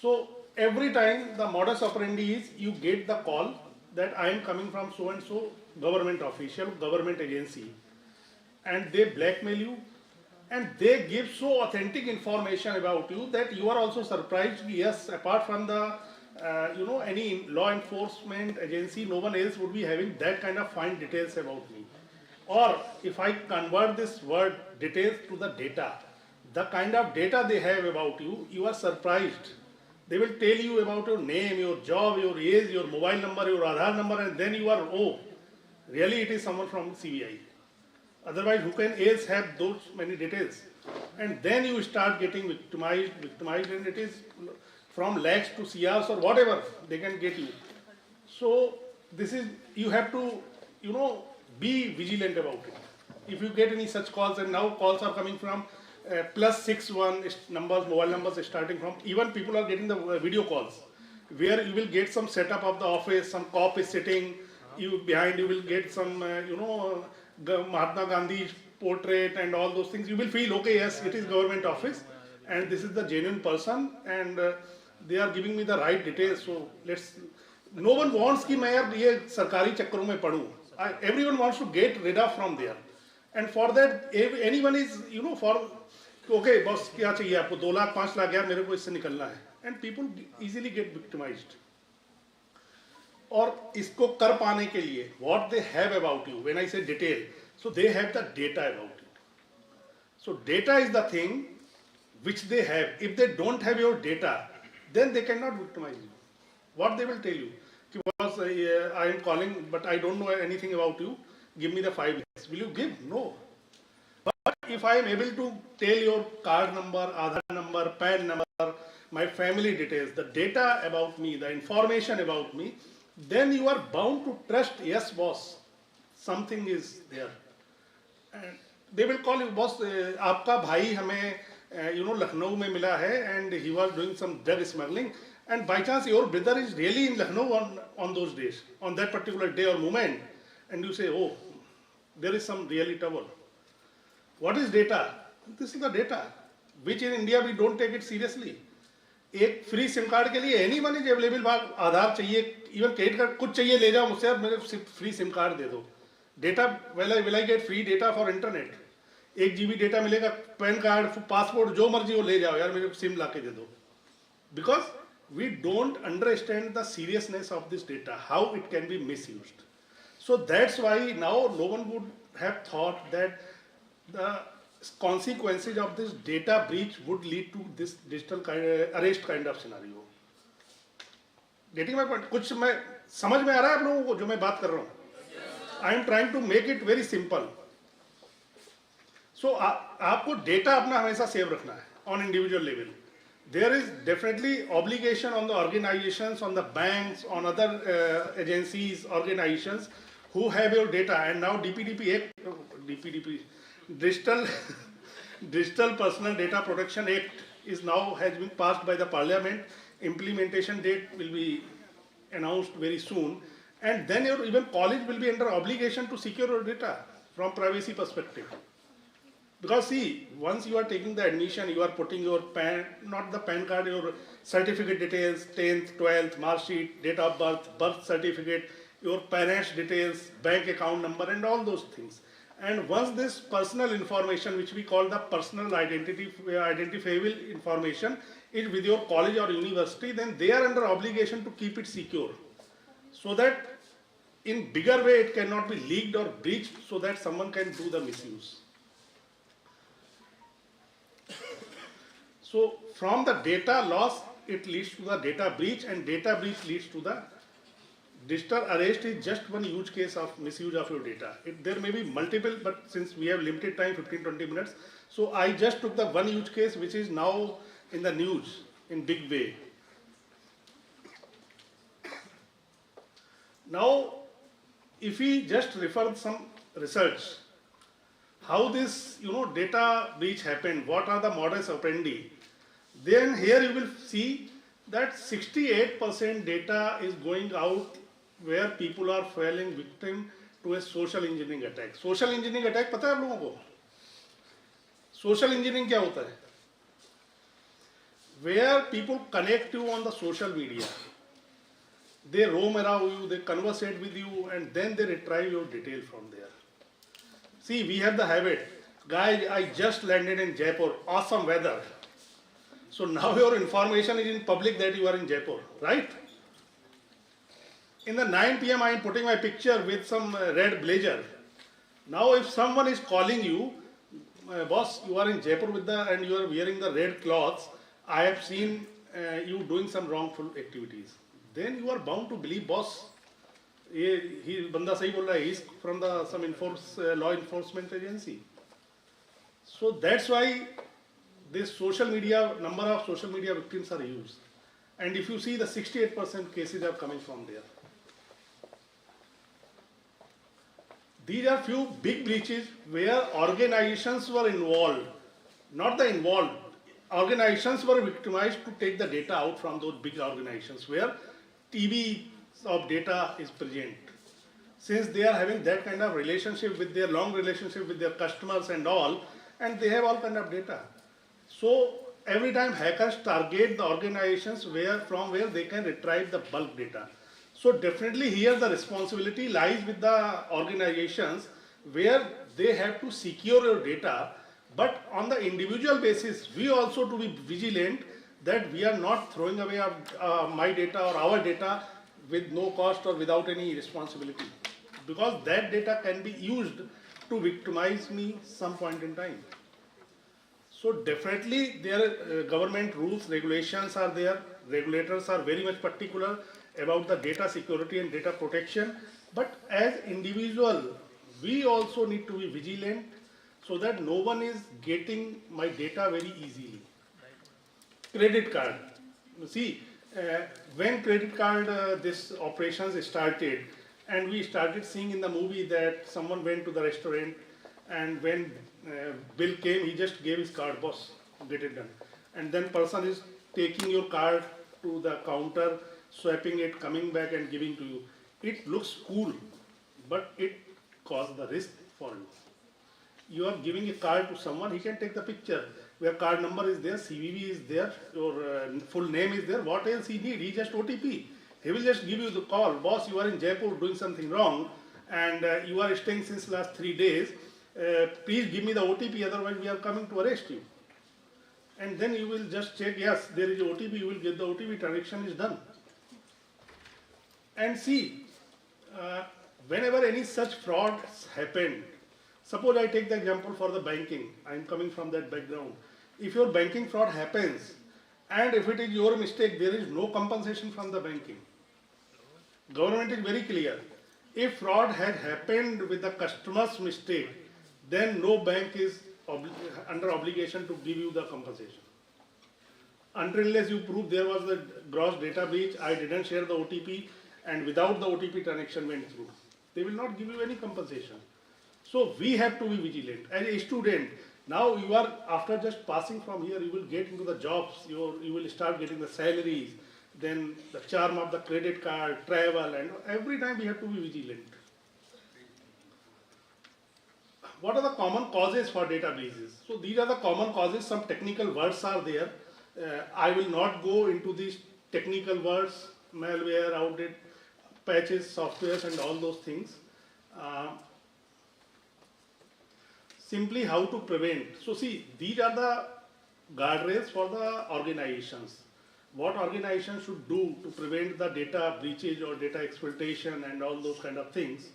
So every time the modus operandi is you get the call that I am coming from so and so government official, government agency, and they blackmail you, and they give so authentic information about you that you are also surprised. Yes, apart from the any law enforcement agency, no one else would be having that kind of fine details about me. Or if I convert this word details to the data, the kind of data they have about you, you are surprised. They will tell you about your name, your job, your age, your mobile number, your Aadhaar number, and then you are, oh, really it is someone from CBI. Otherwise, who can else have those many details? And then you start getting victimized, and it is from lakhs to CRs or whatever they can get you. So this is, you have to, be vigilant about it. If you get any such calls, and now calls are coming from +61 numbers, mobile numbers starting from, even people are getting the video calls, where you will get some setup of the office, some cop is sitting, behind you will get some, Mahatma Gandhi's portrait and all those things, you will feel, okay, yes, it is government office and this is the genuine person and they are giving me the right details. So no one wants कि मैं यार ये सरकारी चक्करों में पढ़ूं. Everyone wants to get rid of from there. And for that, anyone is, for, okay, boss, क्या चाहिए आपको 2 लाख 5 लाख यार मेरे को इससे निकलना है. And people easily get victimized. और इसको कर पाने के लिए, what they have about you, when I say detail, so they have the data about it. So data is the thing which they have. If they don't have your data, then they cannot victimize you. What they will tell you? Because I am calling, but I don't know anything about you. Give me the 5 lakhs. Will you give? No. But if I am able to tell your card number, Aadhaar number, PAN number, my family details, the data about me, the information about me, then you are bound to trust, yes, boss, something is there. And they will call you, boss, आपका भाई हमें, लखनऊ में मिला है, and he was doing some drug smuggling, and by chance your brother is really in Lucknow on those days, on that particular day or moment, and you say, oh, there is some really trouble. What is data? This is the data, which in India we don't take it seriously. एक free SIM card के लिए any one is available, आधार चाहिए, even credit card, कुछ चाहिए ले जाओ मुझसे, मेरे फ्री सिम कार्ड दे दो. Data will I get free data for internet, 1 GB data मिलेगा, पैन कार्ड, पासपोर्ट, जो मर्जी वो ले जाओ यार, मेरे सिम ला के दे दो. Because we don't understand the seriousness of this data, how it can be misused. So that's why now no one would have thought that the consequences of this data breach would lead to this digital arrest kind of scenario. Getting my point? कुछ मैं समझ में आ रहा है आप लोगों को जो मैं बात कर रहा हूँ? I am trying to make it very simple. So आपको डेटा अपना हमेशा सेव रखना है on individual level. There is definitely obligation on the organizations, on the banks, on other agencies, organizations who have your data. And now DPDP Digital Personal Data Protection Act is now has been passed by the Parliament. Implementation date will be announced very soon, and then your even college will be under obligation to secure your data from privacy perspective. Because see, once you are taking the admission, you are putting your PAN, not the PAN card, your certificate details, 10th, 12th, mark sheet, date of birth, birth certificate, your parents' details, bank account number, and all those things. And once this personal information, which we call the personal identifiable information, is with your college or university, then they are under obligation to keep it secure, so that in bigger way it cannot be leaked or breached, so that someone can do the misuse. So from the data loss, it leads to the data breach, and data breach leads to the digital arrest. Is just one huge case of misuse of your data. There may be multiple, but since we have limited time, 15-20 minutes, so I just took the one huge case which is now in the news in big way. Now, if we just refer some research, how this data breach happened, what are the modus operandi, then here you will see that 68% data is going out where people are falling victim to a social engineering attack. Social engineering attack पता है आप लोगों को? Social engineering क्या होता है? Where people connect you on the social media, they roam around you, they conversate with you, and then they retrieve your detail from there. See, we have the habit, guys, I just landed in Jaipur, awesome weather. So now your information is in public that you are in Jaipur, right? In the 9 p.m. I am putting my picture with some red blazer. Now if someone is calling you, boss, you are in Jaipur and you are wearing the red clothes, I have seen you doing some wrongful activities. Then you are bound to believe, boss, he banda sahi bol raha hai, he is from some law enforcement agency. So that's why this social media, number of social media victims are used. And if you see, the 68% cases are coming from there. These are few big breaches where organizations were involved, not the involved. Organizations were victimized to take the data out from those big organizations where TB of data is present. since they are having that kind of relationship with their long relationship with their customers and all, and they have all kind of data. So every time hackers target the organizations from where they can retrieve the bulk data. So definitely here the responsibility lies with the organizations where they have to secure your data, but on the individual basis, we also to be vigilant that we are not throwing away my data or our data with no cost or without any responsibility, because that data can be used to victimize me some point in time. So definitely there government rules, regulations are there, regulators are very much particular about the data security and data protection, but as individual, we also need to be vigilant so that no one is getting my data very easily. Credit card. See, when credit card this operations started, and we started seeing in the movie that someone went to the restaurant, and when bill came, he just gave his card, boss, get it done. And then person is taking your card to the counter, swiping it, coming back and giving to you. It looks cool, but it causes the risk for you. You are giving a card to someone, he can take the picture, where card number is there, CVV is there, your full name is there, what else he need? He just OTP. He will just give you the call, boss, you are in Jaipur doing something wrong, and you are staying since last 3 days, please give me the OTP, otherwise we are coming to arrest you. And then you will just check, yes, there is OTP, you will get the OTP, transaction is done. And see, whenever any such frauds happen, suppose I take the example for the banking, I am coming from that background. If your banking fraud happens, and if it is your mistake, there is no compensation from the banking. Government is very clear. If fraud had happened with the customer's mistake, then no bank is under obligation to give you the compensation. Until unless you prove there was the gross data breach, I didn't share the OTP, and without the OTP transaction went through, they will not give you any compensation. So we have to be vigilant. As a student, now you are, after just passing from here, you will get into the jobs, you will start getting the salaries, then the charm of the credit card, travel, and every time we have to be vigilant. What are the common causes for data breaches? So these are the common causes, some technical words are there. I will not go into these technical words, malware, outdated patches, softwares, and all those things. Simply how to prevent. So see, these are the guardrails for the organizations. What organizations should do to prevent the data breaches or data exploitation and all those kind of things.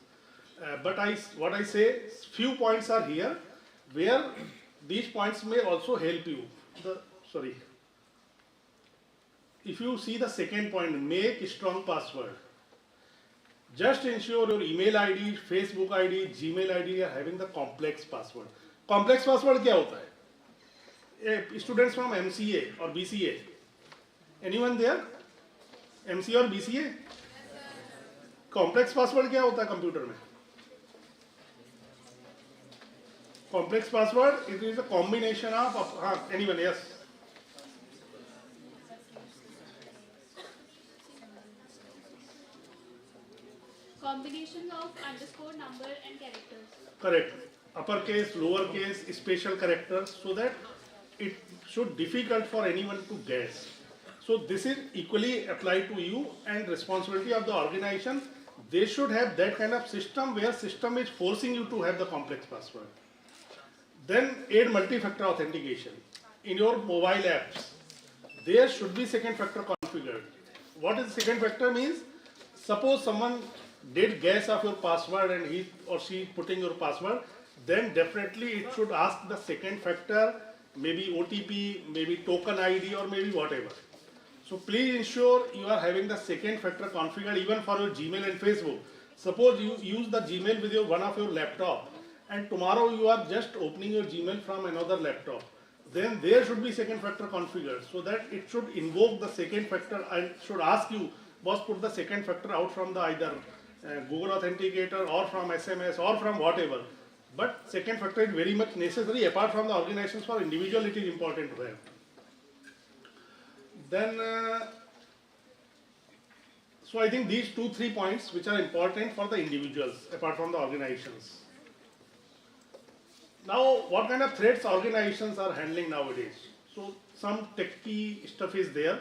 But what I say, few points are here where these points may also help you. If you see the second point, make strong password. Just ensure your email ID, Facebook ID, Gmail ID are having the complex password. Complex password क्या होता है? Students from MCA or BCA. Anyone there? MCA or BCA? Complex password क्या होता है computer में? Complex password, it is a combination of, anyone, yes? Combination of underscore, number and characters. Correct. Uppercase, lowercase, special characters, so that it should be difficult for anyone to guess. So this is equally applied to you, and responsibility of the organization. They should have that kind of system where system is forcing you to have the complex password. Then add multi-factor authentication. In your mobile apps, there should be second factor configured. What is second factor means? Suppose someone did guess of your password and he or she putting your password, then definitely it should ask the second factor, maybe OTP, maybe token ID, or maybe whatever. So please ensure you are having the second factor configured even for your Gmail and Facebook. Suppose you use the Gmail with one of your laptop, and tomorrow you are just opening your Gmail from another laptop. Then there should be second factor configured so that it should invoke the second factor and should ask you, boss, put the second factor out from the either Google Authenticator or from SMS or from whatever. But second factor is very much necessary. Apart from the organizations, for individual it is important to have. Then, So I think these 2-3 points which are important for the individuals apart from the organizations. Now, what kind of threats organizations are handling nowadays? So some techie stuff is there.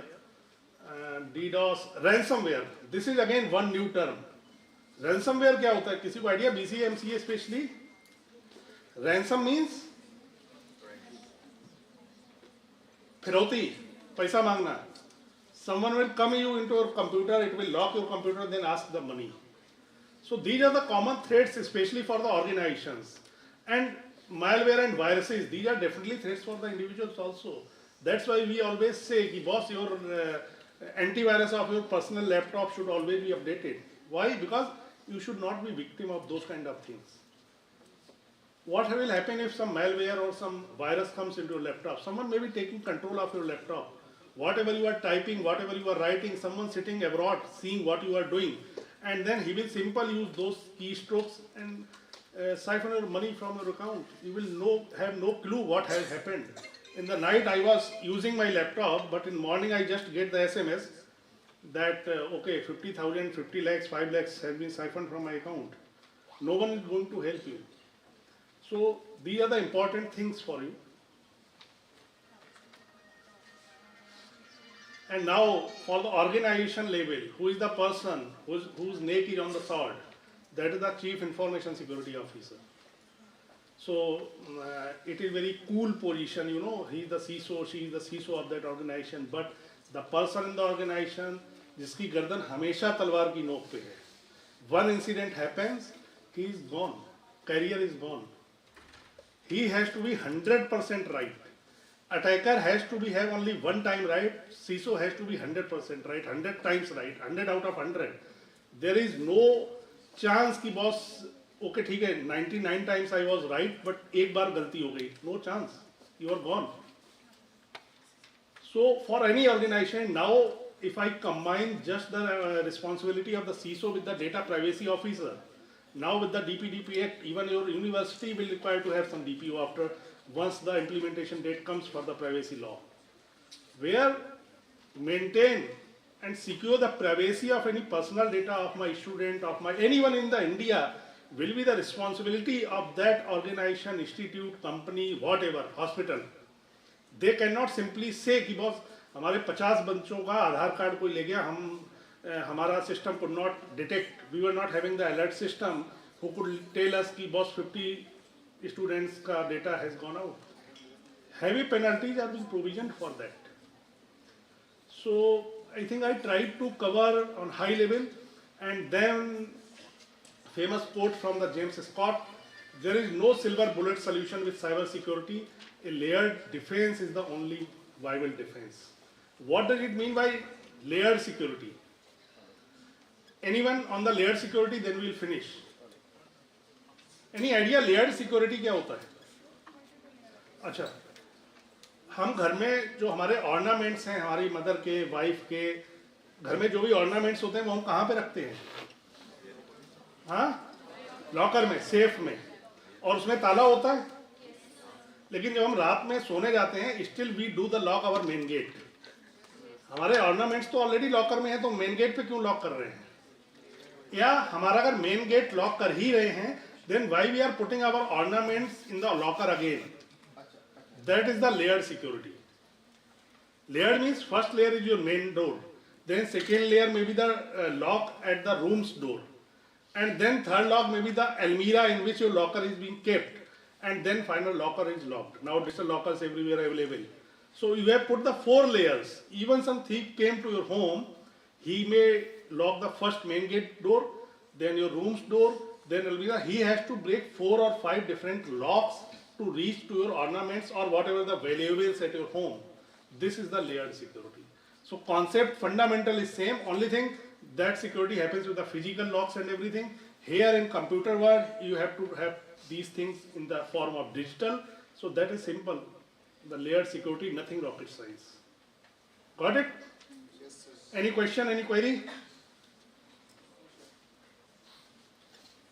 DDoS, ransomware. This is again one new term. Ransomware क्या होता है? किसी को idea? BCA, MCA especially. Ransom means फिरौती, पैसा मांगना. Someone will come into your computer, it will lock your computer, then ask the money. So these are the common threats, especially for the organizations. And malware and viruses, these are definitely threats for the individuals also. That's why we always say, ki, boss, your antivirus of your personal laptop should always be updated. Why? Because you should not be victim of those kind of things. What will happen if some malware or some virus comes into your laptop? Someone may be taking control of your laptop. Whatever you are typing, whatever you are writing, someone sitting abroad seeing what you are doing, and then he will simply use those keystrokes and siphon your money from your account. You will have no clue what has happened. In the night I was using my laptop, but in morning I just get the SMS that okay, 50,000, 50 lakhs, 5 lakhs has been siphoned from my account. No one is going to help you. So these are the important things for you. And now for the organization level, who is the person whose neck is on the sword? That is the Chief Information Security Officer. So it is very cool position, you know, he is the CISO, she is the CISO of that organization, but the person in the organization जिसकी गर्दन हमेशा तलवार की नोक पे है. One incident happens, he is gone, career is gone. He has to be 100% right. Attacker has to have only one time right. CISO has to be 100% right, 100 times right, 100 out of 100. There is no chance कि boss, okay ठीक है, 99 times I was right, but एक बार गलती हो गई. No chance. You are gone. So for any organization now, if I combine just the responsibility of the CISO with the data privacy officer, now with the DPDP Act, even your university will require to have some DPO after once the implementation date comes for the privacy law, where maintain and secure the privacy of any personal data of my student, of my anyone in the India will be the responsibility of that organization, institute, company, whatever, hospital. They cannot simply say कि boss हमारे 50 बच्चों का आधार card कोई ले गया, हमारा system could not detect. We were not having the alert system who could tell us कि boss 50 students का data has gone out. Heavy penalties are being provisioned for that. So I think I tried to cover on high level, and then famous quote from the James Scott: "There is no silver bullet solution with cyber security. A layered defense is the only viable defense." What does it mean by layered security? Anyone on the layered security? Then we'll finish. Any idea layered security क्या होता है? अच्छा, हम घर में जो हमारे ornaments हैं, हमारी मदर के, वाइफ के, घर में जो भी ornaments होते हैं वो हम कहाँ पे रखते हैं? हाँ, लॉकर में, सेफ में, और उसमें ताला होता है. लेकिन जब हम रात में सोने जाते हैं, still we do the lock our main gate. हमारे ornaments तो already लॉकर में है, तो main gate पे क्यों लॉक कर रहे हैं? या हमारा अगर main gate लॉक कर ही रहे हैं, then why we are putting our ornaments in the locker again? That is the layered security. Layered means first layer is your main door, then second layer may be the lock at the room's door, and then third lock may be the almirah in which your locker is being kept, and then final locker is locked. Now digital lockers everywhere available. So you have put the 4 layers. Even some thief came to your home, he may lock the first main gate door, then your room's door, then he has to break 4 or 5 different locks to reach to your ornaments or whatever the valuables at your home. This is the layered security. So concept fundamental is same. Only thing that security happens with the physical locks and everything. Here in computer world, you have to have these things in the form of digital. So that is simple. The layered security, nothing rocket science. Got it? Yes, sir. Any question, any query?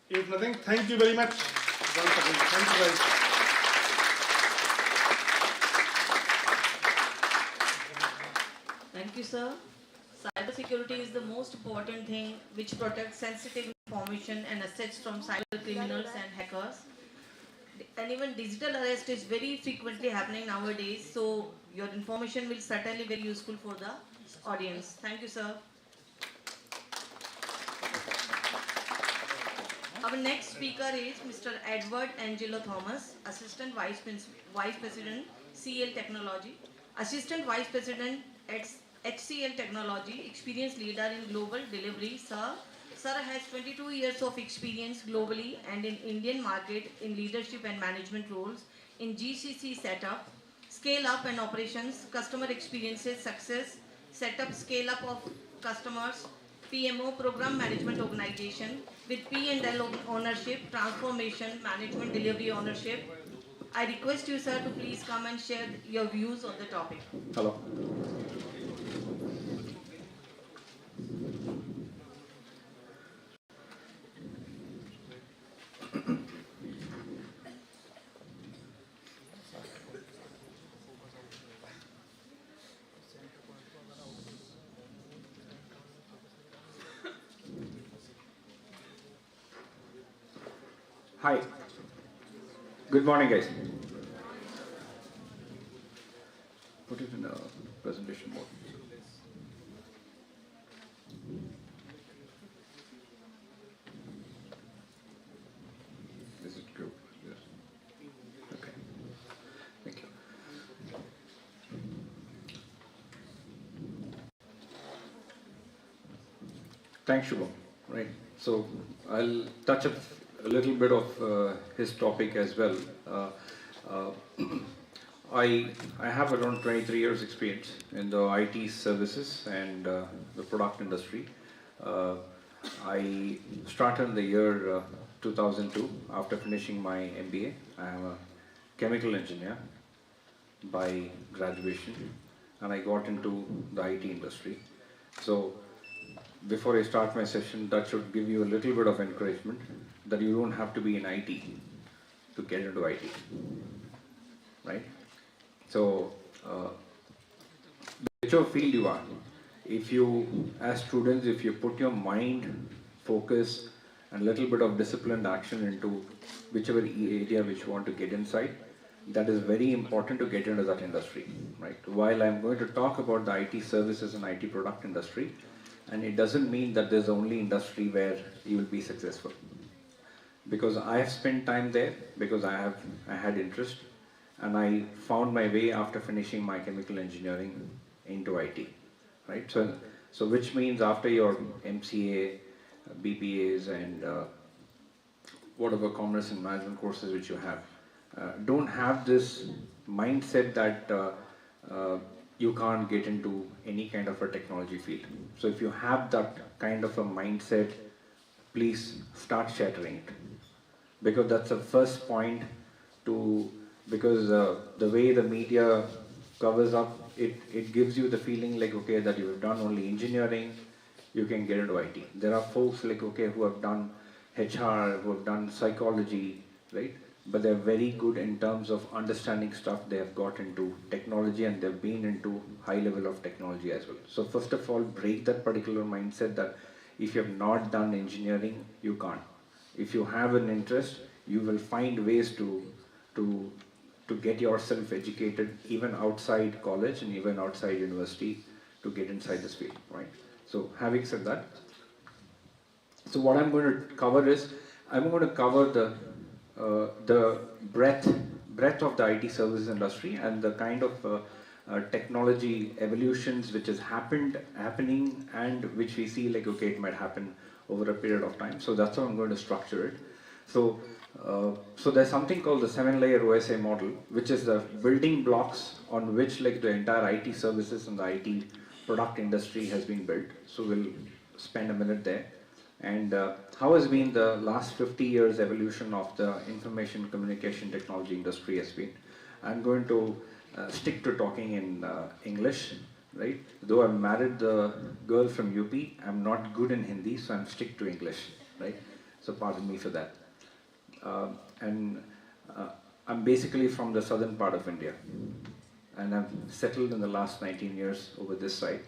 If nothing, thank you very much. Once again, thank you guys. Thank you, sir. Cybersecurity is the most important thing which protects sensitive information and assets from cyber criminals and hackers. And even digital arrest is very frequently happening nowadays, so your information will certainly be very useful for the audience. Thank you, sir. Our next speaker is Mr. Edward Angelo Thomas, Assistant Vice President, CL Technology, Assistant Vice President at HCL Technology, experienced leader in global delivery. Sir has 22 years of experience globally and in Indian market in leadership and management roles in GCC setup, scale up and operations, customer experiences, success, setup, scale up of customers, PMO, program management organization with P&L ownership, transformation, management, delivery ownership. I request you, sir, to please come and share your views on the topic. Hello. Hi. Good morning, guys. Put it in a presentation mode. Is it group? Yes. Okay. Thank you. Thanks, Shubham. Right. So I'll touch up a little bit of his topic as well. I have around 23 years experience in the IT services and the product industry. I started in the year 2002 after finishing my MBA. I am a chemical engineer by graduation and I got into the IT industry. So before I start my session, that should give you a little bit of encouragement that you don't have to be in IT to get into IT, right? So, whichever field you are, if you, as students, if you put your mind, focus, and a little bit of disciplined action into whichever area which you want to get inside, that is very important to get into that industry, right? While I'm going to talk about the IT services and IT product industry, and it doesn't mean that there's only industry where you will be successful. Because I have spent time there, because I had interest, and I found my way after finishing my chemical engineering into IT, right? So which means after your MCA, BPAs, and whatever commerce and management courses which you have, don't have this mindset that you can't get into any kind of a technology field. So if you have that kind of a mindset, please start shattering it. Because that's the first point to, because the way the media covers up, it gives you the feeling like, okay, that you have done only engineering, you can get into IT. There are folks like, okay, who have done HR, who have done psychology, right? But they're very good in terms of understanding stuff. They have got into technology and they've been into high level of technology as well. So first of all, break that particular mindset that if you have not done engineering, you can't. If you have an interest, you will find ways to get yourself educated even outside college and even outside university to get inside this field, right? So having said that, so what I'm going to cover is, I'm going to cover the breadth of the IT services industry and the kind of technology evolutions which is happening and which we see like, okay, it might happen over a period of time. So that's how I'm going to structure it. So there's something called the 7-layer OSI model, which is the building blocks on which like the entire IT services and the IT product industry has been built. So we'll spend a minute there. And how has been the last 50 years evolution of the information communication technology industry has been. I'm going to stick to talking in English, right? Though I married the girl from UP, I'm not good in Hindi, so I'm stick to English, right? So pardon me for that. I'm basically from the southern part of India, and I've settled in the last 19 years over this side.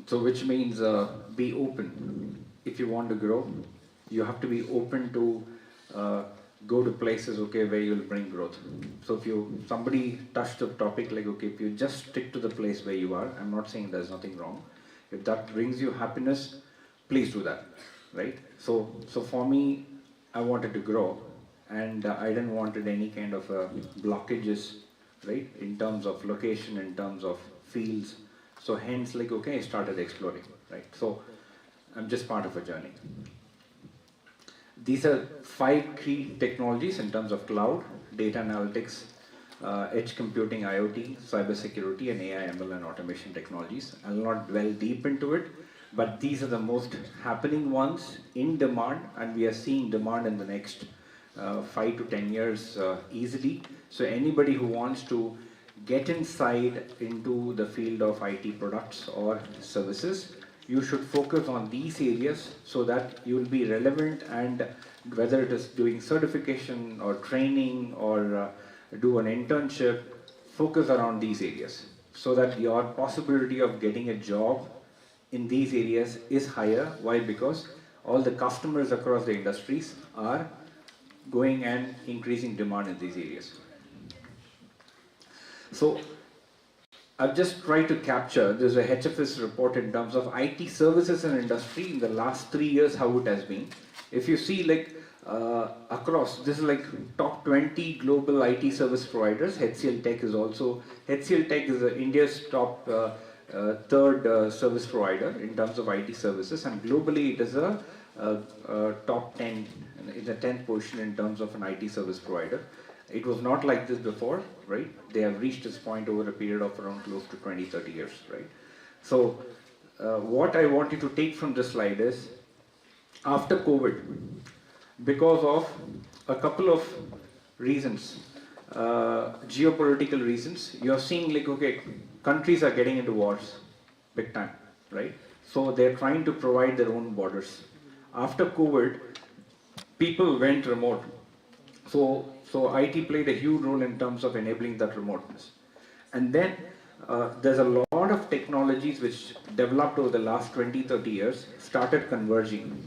So which means be open. If you want to grow, you have to be open to go to places, okay, where you'll bring growth. So if somebody touched the topic like, okay, if you just stick to the place where you are, I'm not saying there's nothing wrong. If that brings you happiness, please do that, right? So for me, I wanted to grow, and I didn't wanted any kind of blockages, right? In terms of location, in terms of fields. So hence, like, okay, I started exploring, right? So I'm just part of a journey. These are 5 key technologies in terms of cloud, data analytics, edge computing, IoT, cybersecurity, and AI, ML, and automation technologies. I'll not dwell deep into it, but these are the most happening ones in demand, and we are seeing demand in the next 5 to 10 years easily. So anybody who wants to get inside into the field of IT products or services, you should focus on these areas so that you will be relevant, and whether it is doing certification or training or do an internship, focus around these areas so that your possibility of getting a job in these areas is higher. Why? Because all the customers across the industries are going and increasing demand in these areas. So I've just tried to capture, there's a HFS report in terms of IT services and industry in the last 3 years, how it has been. If you see, like, across, this is like top 20 global IT service providers. HCL Tech is also, HCL Tech is India's top third service provider in terms of IT services, and globally it is a top 10, in the 10th position in terms of an IT service provider. It was not like this before, right? They have reached this point over a period of around close to 20-30 years, right? So what I want you to take from this slide is, after COVID, because of a couple of reasons, geopolitical reasons, you're seeing, like, okay, countries are getting into wars big time, right? So they're trying to provide their own borders. After COVID, people went remote. So IT played a huge role in terms of enabling that remoteness. And then there's a lot of technologies which developed over the last 20-30 years started converging,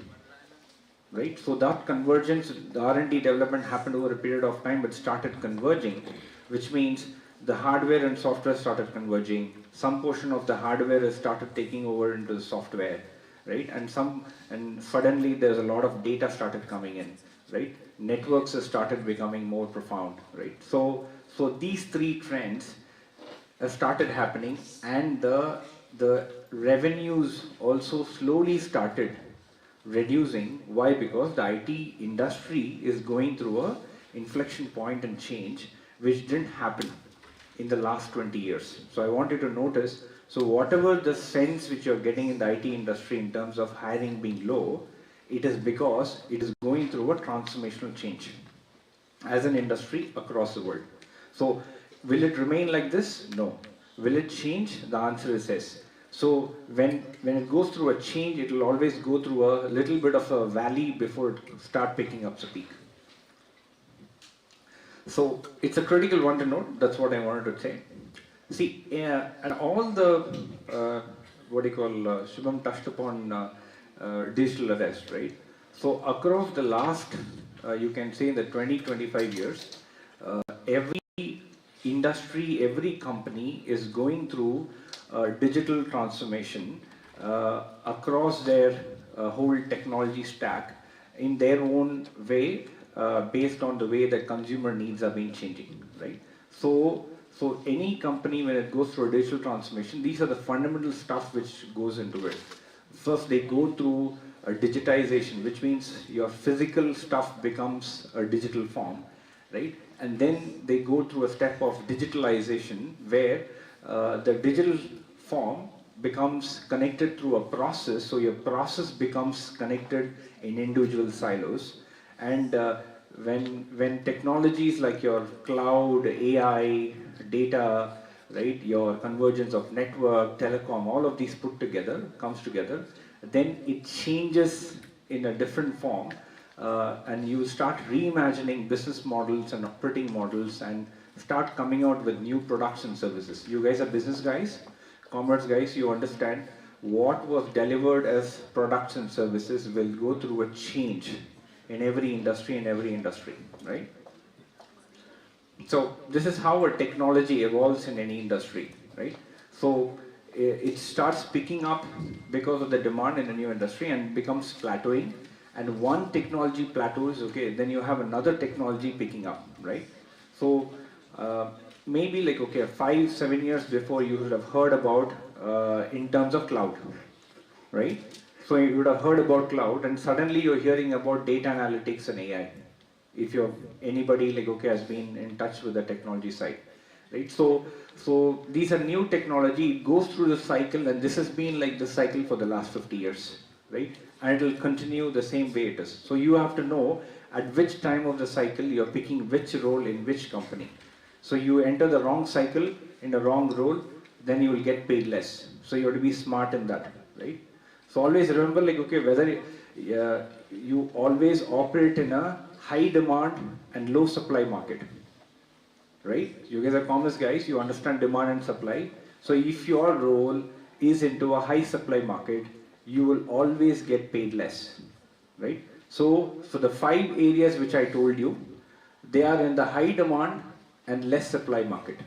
right? So that convergence, the R&D development happened over a period of time, but started converging, which means the hardware and software started converging. Some portion of the hardware has started taking over into the software, right? And suddenly there's a lot of data started coming in, right? Networks have started becoming more profound, right? So these 3 trends have started happening, and the revenues also slowly started reducing. Why? Because the IT industry is going through a inflection point and change which didn't happen in the last 20 years. So I want you to notice, so whatever the sense which you're getting in the IT industry in terms of hiring being low, it is because it is going through a transformational change as an industry across the world. So will it remain like this? No. Will it change? The answer is yes. So when it goes through a change, it will always go through a little bit of a valley before it start picking up the peak. So it's a critical one to note. That's what I wanted to say. See, and all the, Shubham touched upon digital arrest, right? So across the last, you can say the 20-25 years, every industry, every company is going through digital transformation across their whole technology stack in their own way, based on the way that consumer needs are being changing, right? So any company, when it goes through a digital transformation, these are the fundamental stuff which goes into it. First, they go through a digitization, which means your physical stuff becomes a digital form, right? And then they go through a step of digitalization where the digital form becomes connected through a process, so your process becomes connected in individual silos. And when technologies like your cloud, AI, data, right, your convergence of network, telecom, all of these comes together, then it changes in a different form, and you start reimagining business models and operating models and start coming out with new products and services. You guys are business guys, commerce guys, you understand what was delivered as products and services will go through a change in every industry, right? So this is how a technology evolves in any industry, right? So it starts picking up because of the demand in a new industry and becomes plateauing. And one technology plateaus, okay, then you have another technology picking up, right? So maybe like, okay, 5-7 years before you would have heard about in terms of cloud, right? So you would have heard about cloud and suddenly you're hearing about data analytics and AI. If you're anybody like, okay, has been in touch with the technology side, right? So these are new technology, it goes through the cycle, and this has been like the cycle for the last 50 years, right? And it will continue the same way it is. So you have to know at which time of the cycle you're picking which role in which company. So you enter the wrong cycle in the wrong role, then you will get paid less. So you have to be smart in that, right? So always remember, like, okay, whether you always operate in a high demand and low supply market, right? You guys are commerce guys, you understand demand and supply. So if your role is into a high supply market, you will always get paid less, right? So the 5 areas which I told you, they are in the high demand and less supply market,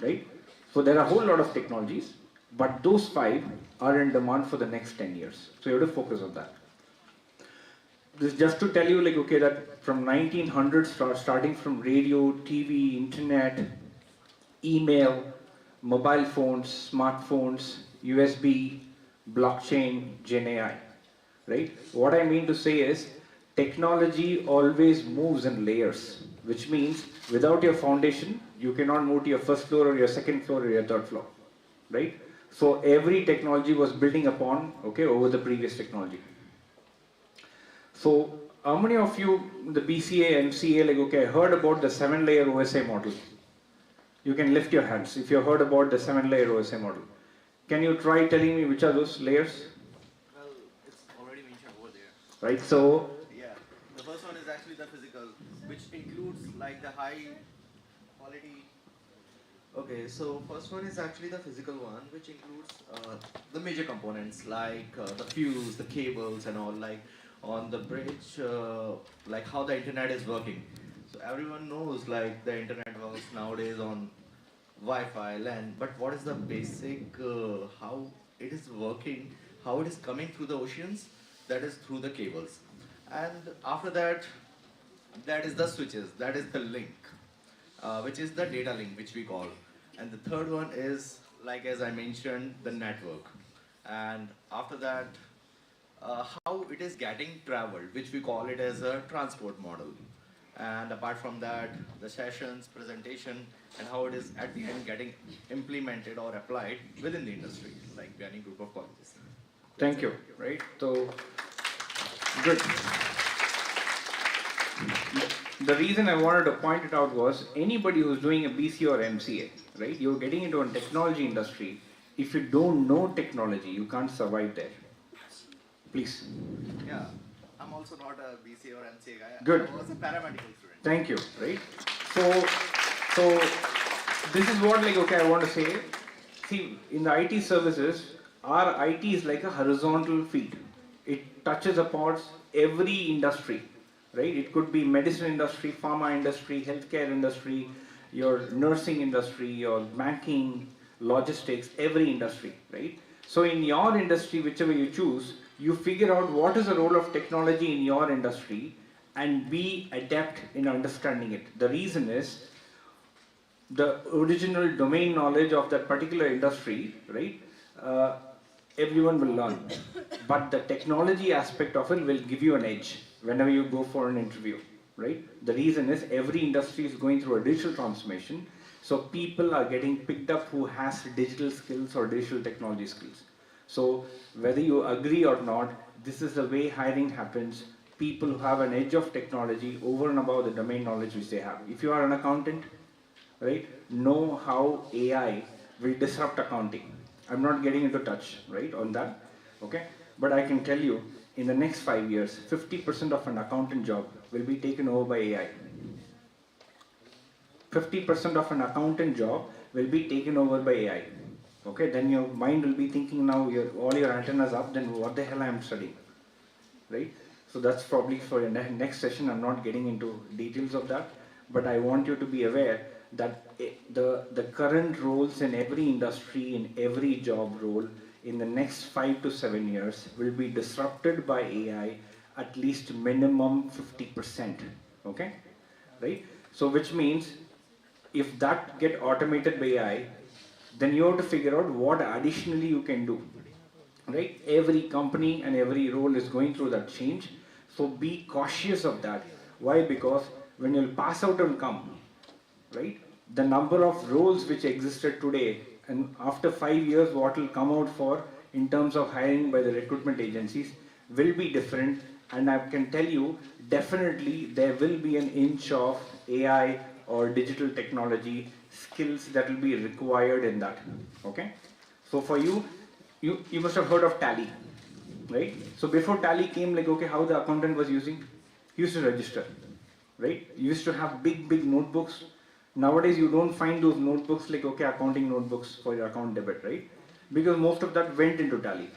right? So there are a whole lot of technologies, but those 5 are in demand for the next 10 years. So you have to focus on that. This is just to tell you, like, okay, that from 1900s, starting from radio, TV, internet, email, mobile phones, smartphones, USB, blockchain, Gen AI, right? What I mean to say is, technology always moves in layers, which means without your foundation, you cannot move to your first floor or your second floor or your third floor, right? So every technology was building upon, okay, over the previous technology. So how many of you, the BCA, MCA, like, okay, heard about the 7-layer OSI model? You can lift your hands if you heard about the 7-layer OSI model. Can you try telling me which are those layers? Well, it's already mentioned over there. Right, so... Yeah, the first one is actually the physical, which includes like the high quality. Okay, so first one is actually the physical one, which includes the major components like the fuse, the cables and all, like on the bridge, like how the internet is working. So everyone knows like the internet works nowadays on Wi-Fi, LAN, but what is the basic, how it is working, how it is coming through the oceans, that is through the cables. And after that, that is the switches, that is the link, which is the data link, which we call. And the third one is, like as I mentioned, the network. And after that, how it is getting traveled, which we call it as a transport model. And apart from that, the sessions, presentation, and how it is at the end getting implemented or applied within the industry, like BICON group of colleges. Thank you, right? So, good. The reason I wanted to point it out was, anybody who's doing a BC or MCA, right? You're getting into a technology industry. If you don't know technology, you can't survive there. Please. Yeah, I'm also not a BCA or MCA guy. Good. I was a paramedical student. Thank you, right? So this is what, like, okay, I want to say. See, in the IT services, our IT is like a horizontal feed. It touches upon every industry, right? It could be medicine industry, pharma industry, healthcare industry, your nursing industry, your banking, logistics, every industry, right? So in your industry, whichever you choose, you figure out what is the role of technology in your industry and be adept in understanding it. The reason is, the original domain knowledge of that particular industry, right? Everyone will learn. But the technology aspect of it will give you an edge whenever you go for an interview, right? The reason is, every industry is going through a digital transformation. So people are getting picked up who has digital skills or digital technology skills. So whether you agree or not, this is the way hiring happens. People who have an edge of technology over and above the domain knowledge which they have. If you are an accountant, right, know how AI will disrupt accounting. I'm not getting into touch, right, on that, okay? But I can tell you, in the next 5 years, 50% of an accountant job will be taken over by AI. 50% of an accountant job will be taken over by AI. Okay, then your mind will be thinking now all your antennas up, then what the hell I am studying, right? So that's probably for your next session. I'm not getting into details of that, but I want you to be aware that the current roles in every industry, in every job role, in the next 5 to 7 years will be disrupted by AI at least minimum 50%, okay, right? So which means if that get automated by AI, then you have to figure out what additionally you can do, right? Every company and every role is going through that change, so be cautious of that. Why? Because when you'll pass out and come, right, the number of roles which existed today and after 5 years what will come out for in terms of hiring by the recruitment agencies will be different, and I can tell you definitely there will be an inch of AI or digital technology skills that will be required in that, okay? So for you must have heard of Tally, right? So before Tally came, like, okay, how the accountant was using, he used to register, right? You used to have big notebooks. Nowadays you don't find those notebooks like, okay, accounting notebooks for your account debit, right? Because most of that went into Tally.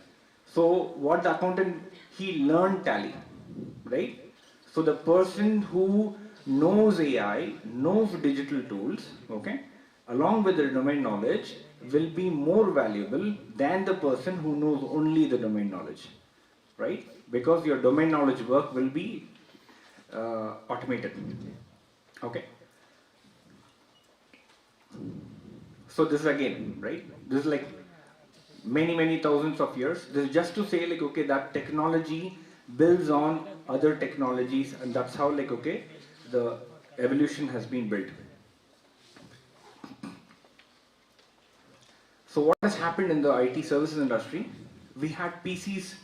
So what the accountant, he learned Tally, right? So the person who knows AI, knows digital tools, okay, along with the domain knowledge, will be more valuable than the person who knows only the domain knowledge, right? Because your domain knowledge work will be automated, okay? So this is again, right? This is like many thousands of years. This is just to say, like, okay, that technology builds on other technologies, and that's how, like, okay, the evolution has been built. So what has happened in the IT services industry? We had PCs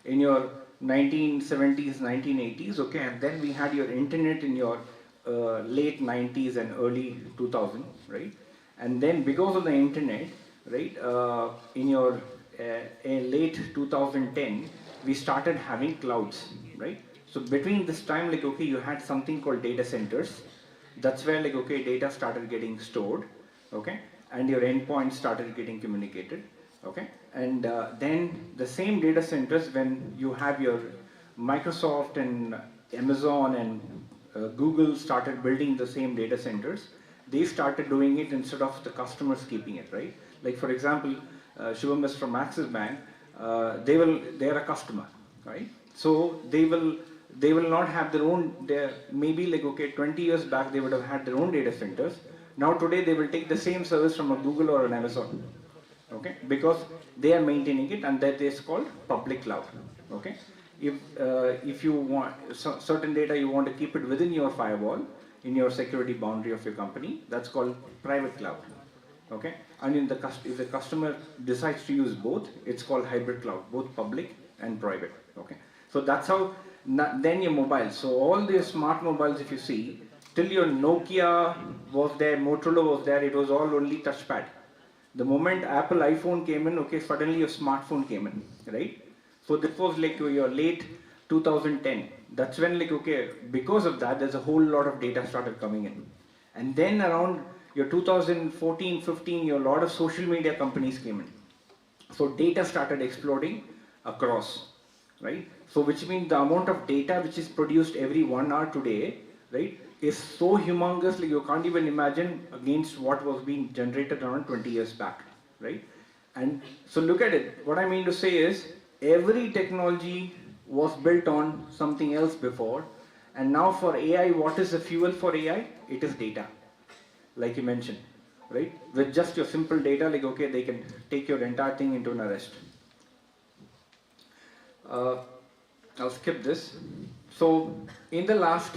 in your 1970s, 1980s, okay, and then we had your internet in your late 90s and early 2000, right? And then because of the internet, right, in your late 2010, we started having clouds, right? So between this time, like, okay, you had something called data centers. That's where, like, okay, data started getting stored, okay, and your endpoints started getting communicated, okay, and then the same data centers, when you have your Microsoft and Amazon and Google started building the same data centers, they started doing it instead of the customers keeping it, right? Like, for example, Shubham is from Axis Bank. They are a customer, right? So they will not have their own. Maybe, like, okay, 20 years back they would have had their own data centers. Now today they will take the same service from a Google or an Amazon, okay? Because they are maintaining it, and that is called public cloud, okay? If you want certain data, you want to keep it within your firewall, in your security boundary of your company, that's called private cloud, okay? And if the customer decides to use both, it's called hybrid cloud, both public and private, okay? So that's how. Then your mobile. So all the smart mobiles, if you see, till your Nokia was there, Motorola was there, it was all only touchpad. The moment Apple iPhone came in, okay, suddenly your smartphone came in, right? So this was like your late 2010. That's when, like, okay, because of that, there's a whole lot of data started coming in. And then around your 2014, 15, your lot of social media companies came in. So data started exploding across, right? So which means the amount of data which is produced every 1 hour today, right, is so humongous, like you can't even imagine against what was being generated around 20 years back, right? And so look at it. What I mean to say is, every technology was built on something else before, and now for AI, what is the fuel for AI? It is data, like you mentioned, right? With just your simple data, like, okay, they can take your entire thing into an arrest. I'll skip this. So in the last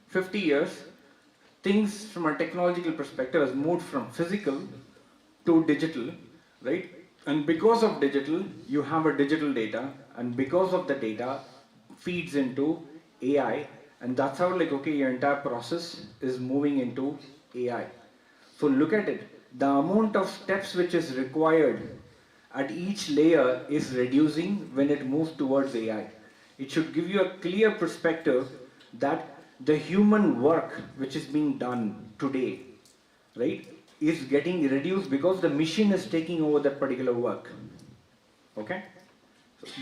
50 years, things from a technological perspective has moved from physical to digital, right? And because of digital, you have a digital data, and because of the data feeds into AI, and that's how, like, okay, your entire process is moving into AI. So look at it. The amount of steps which is required at each layer is reducing when it moves towards AI. It should give you a clear perspective that the human work which is being done today, right, is getting reduced because the machine is taking over that particular work. Okay?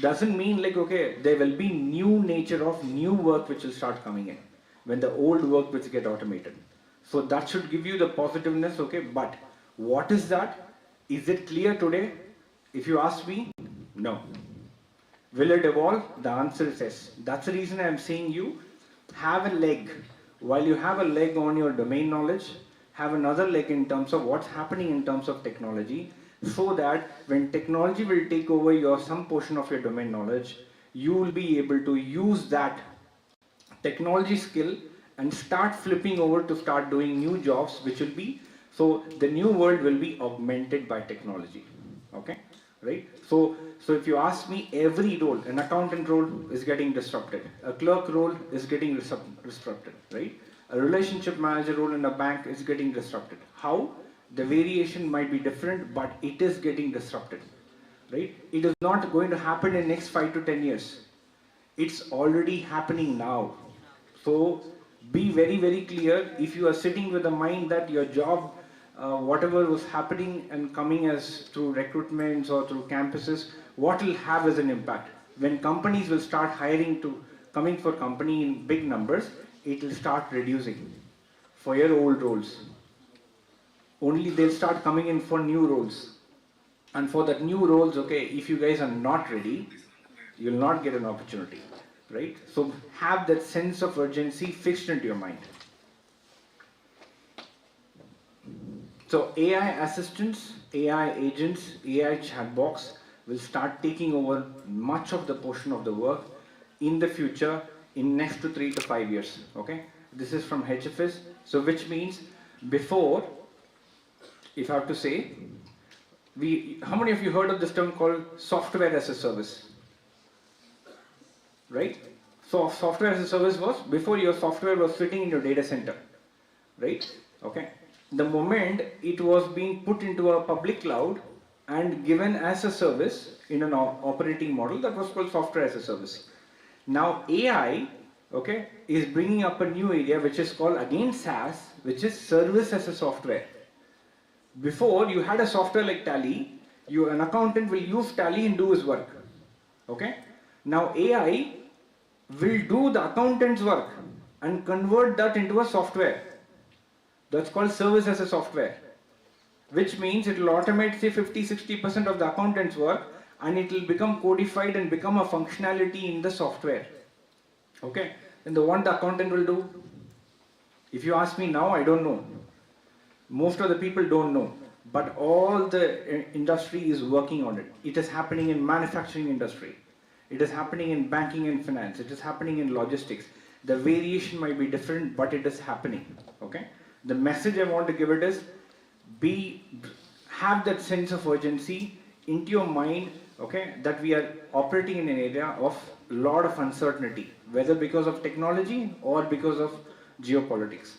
Doesn't mean like, okay, there will be new nature of new work which will start coming in when the old work which get automated. So that should give you the positiveness, okay, but what is that? Is it clear today? If you ask me, no. Will it evolve? The answer is yes. That's the reason I'm saying you have a leg. While you have a leg on your domain knowledge, have another leg in terms of what's happening in terms of technology, so that when technology will take over some portion of your domain knowledge, you will be able to use that technology skill and start flipping over to start doing new jobs, which will be, so the new world will be augmented by technology. Okay, right? So if you ask me, every role, an accountant role is getting disrupted, a clerk role is getting disrupted, right? A relationship manager role in a bank is getting disrupted. How? The variation might be different, but it is getting disrupted, right? It is not going to happen in the next 5 to 10 years. It's already happening now. So be very, very clear. If you are sitting with a mind that your job, whatever was happening and coming as through recruitments or through campuses, what will have as an impact? When companies will start coming for company in big numbers, it will start reducing for your old roles. Only they'll start coming in for new roles. And for that new roles, okay, if you guys are not ready, you'll not get an opportunity, right? So have that sense of urgency fixed into your mind. So AI assistants, AI agents, AI chatbots will start taking over much of the portion of the work in the future in next to 3 to 5 years, okay? This is from HFS, so which means before, if I have to say, how many of you heard of this term called software as a service? Right? So software as a service was, before your software was sitting in your data center, right? Okay. The moment it was being put into a public cloud and given as a service in an operating model, that was called software as a service. Now AI, okay, is bringing up a new area which is called again SaaS, which is service as a software. Before you had a software like Tally, an accountant will use Tally and do his work. Okay? Now AI will do the accountant's work and convert that into a software. That's called service as a software. Which means it will automate say 50-60% of the accountant's work and it will become codified and become a functionality in the software. Okay? And what the accountant will do? If you ask me now, I don't know. Most of the people don't know, but all the industry is working on it. It is happening in manufacturing industry. It is happening in banking and finance. It is happening in logistics. The variation might be different, but it is happening. Okay. The message I want to give it is, have that sense of urgency into your mind. Okay, that we are operating in an area of a lot of uncertainty, whether because of technology or because of geopolitics.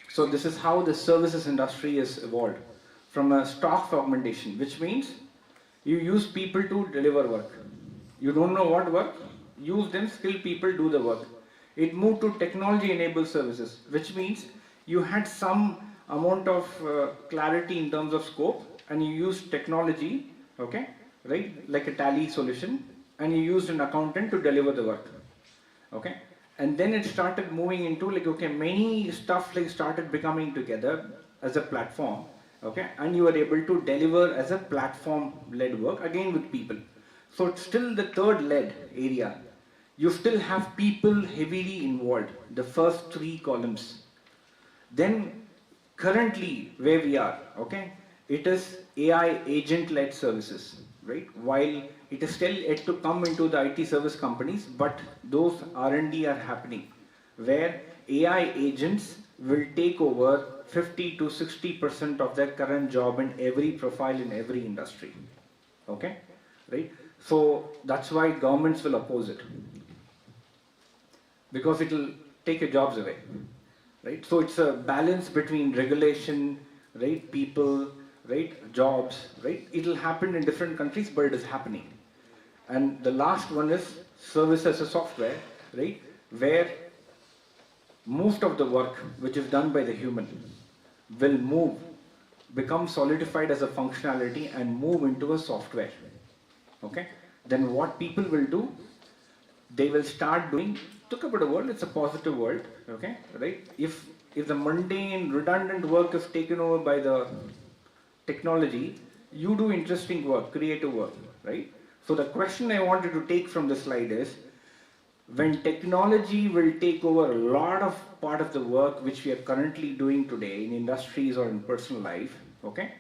So this is how the services industry has evolved from a stock augmentation, which means you use people to deliver work. You don't know what work, use them, skilled people do the work. It moved to technology-enabled services, which means you had some amount of clarity in terms of scope, and you used technology, okay, right, like a Tally solution, and you used an accountant to deliver the work, okay. And then it started moving into like, okay, many stuff like started becoming together as a platform, okay, and you were able to deliver as a platform-led work, again with people. So it's still the third led area. You still have people heavily involved, the first 3 columns. Then currently where we are, okay, it is AI agent-led services, right? While it is still yet to come into the IT service companies, but those R&D are happening, where AI agents will take over 50 to 60% of their current job in every profile in every industry, okay, right? So that's why governments will oppose it, because it will take your jobs away, right? So it's a balance between regulation, right, people, right, jobs, right? It will happen in different countries, but it is happening. And the last one is service as a software, right, where most of the work which is done by the human will become solidified as a functionality and move into a software. Okay? Then what people will do, they will start doing, look about the world, it's a positive world, okay, right? If the mundane, redundant work is taken over by the technology, you do interesting work, creative work, right? So the question I wanted to take from the slide is, when technology will take over a lot of part of the work which we are currently doing today in industries or in personal life, okay,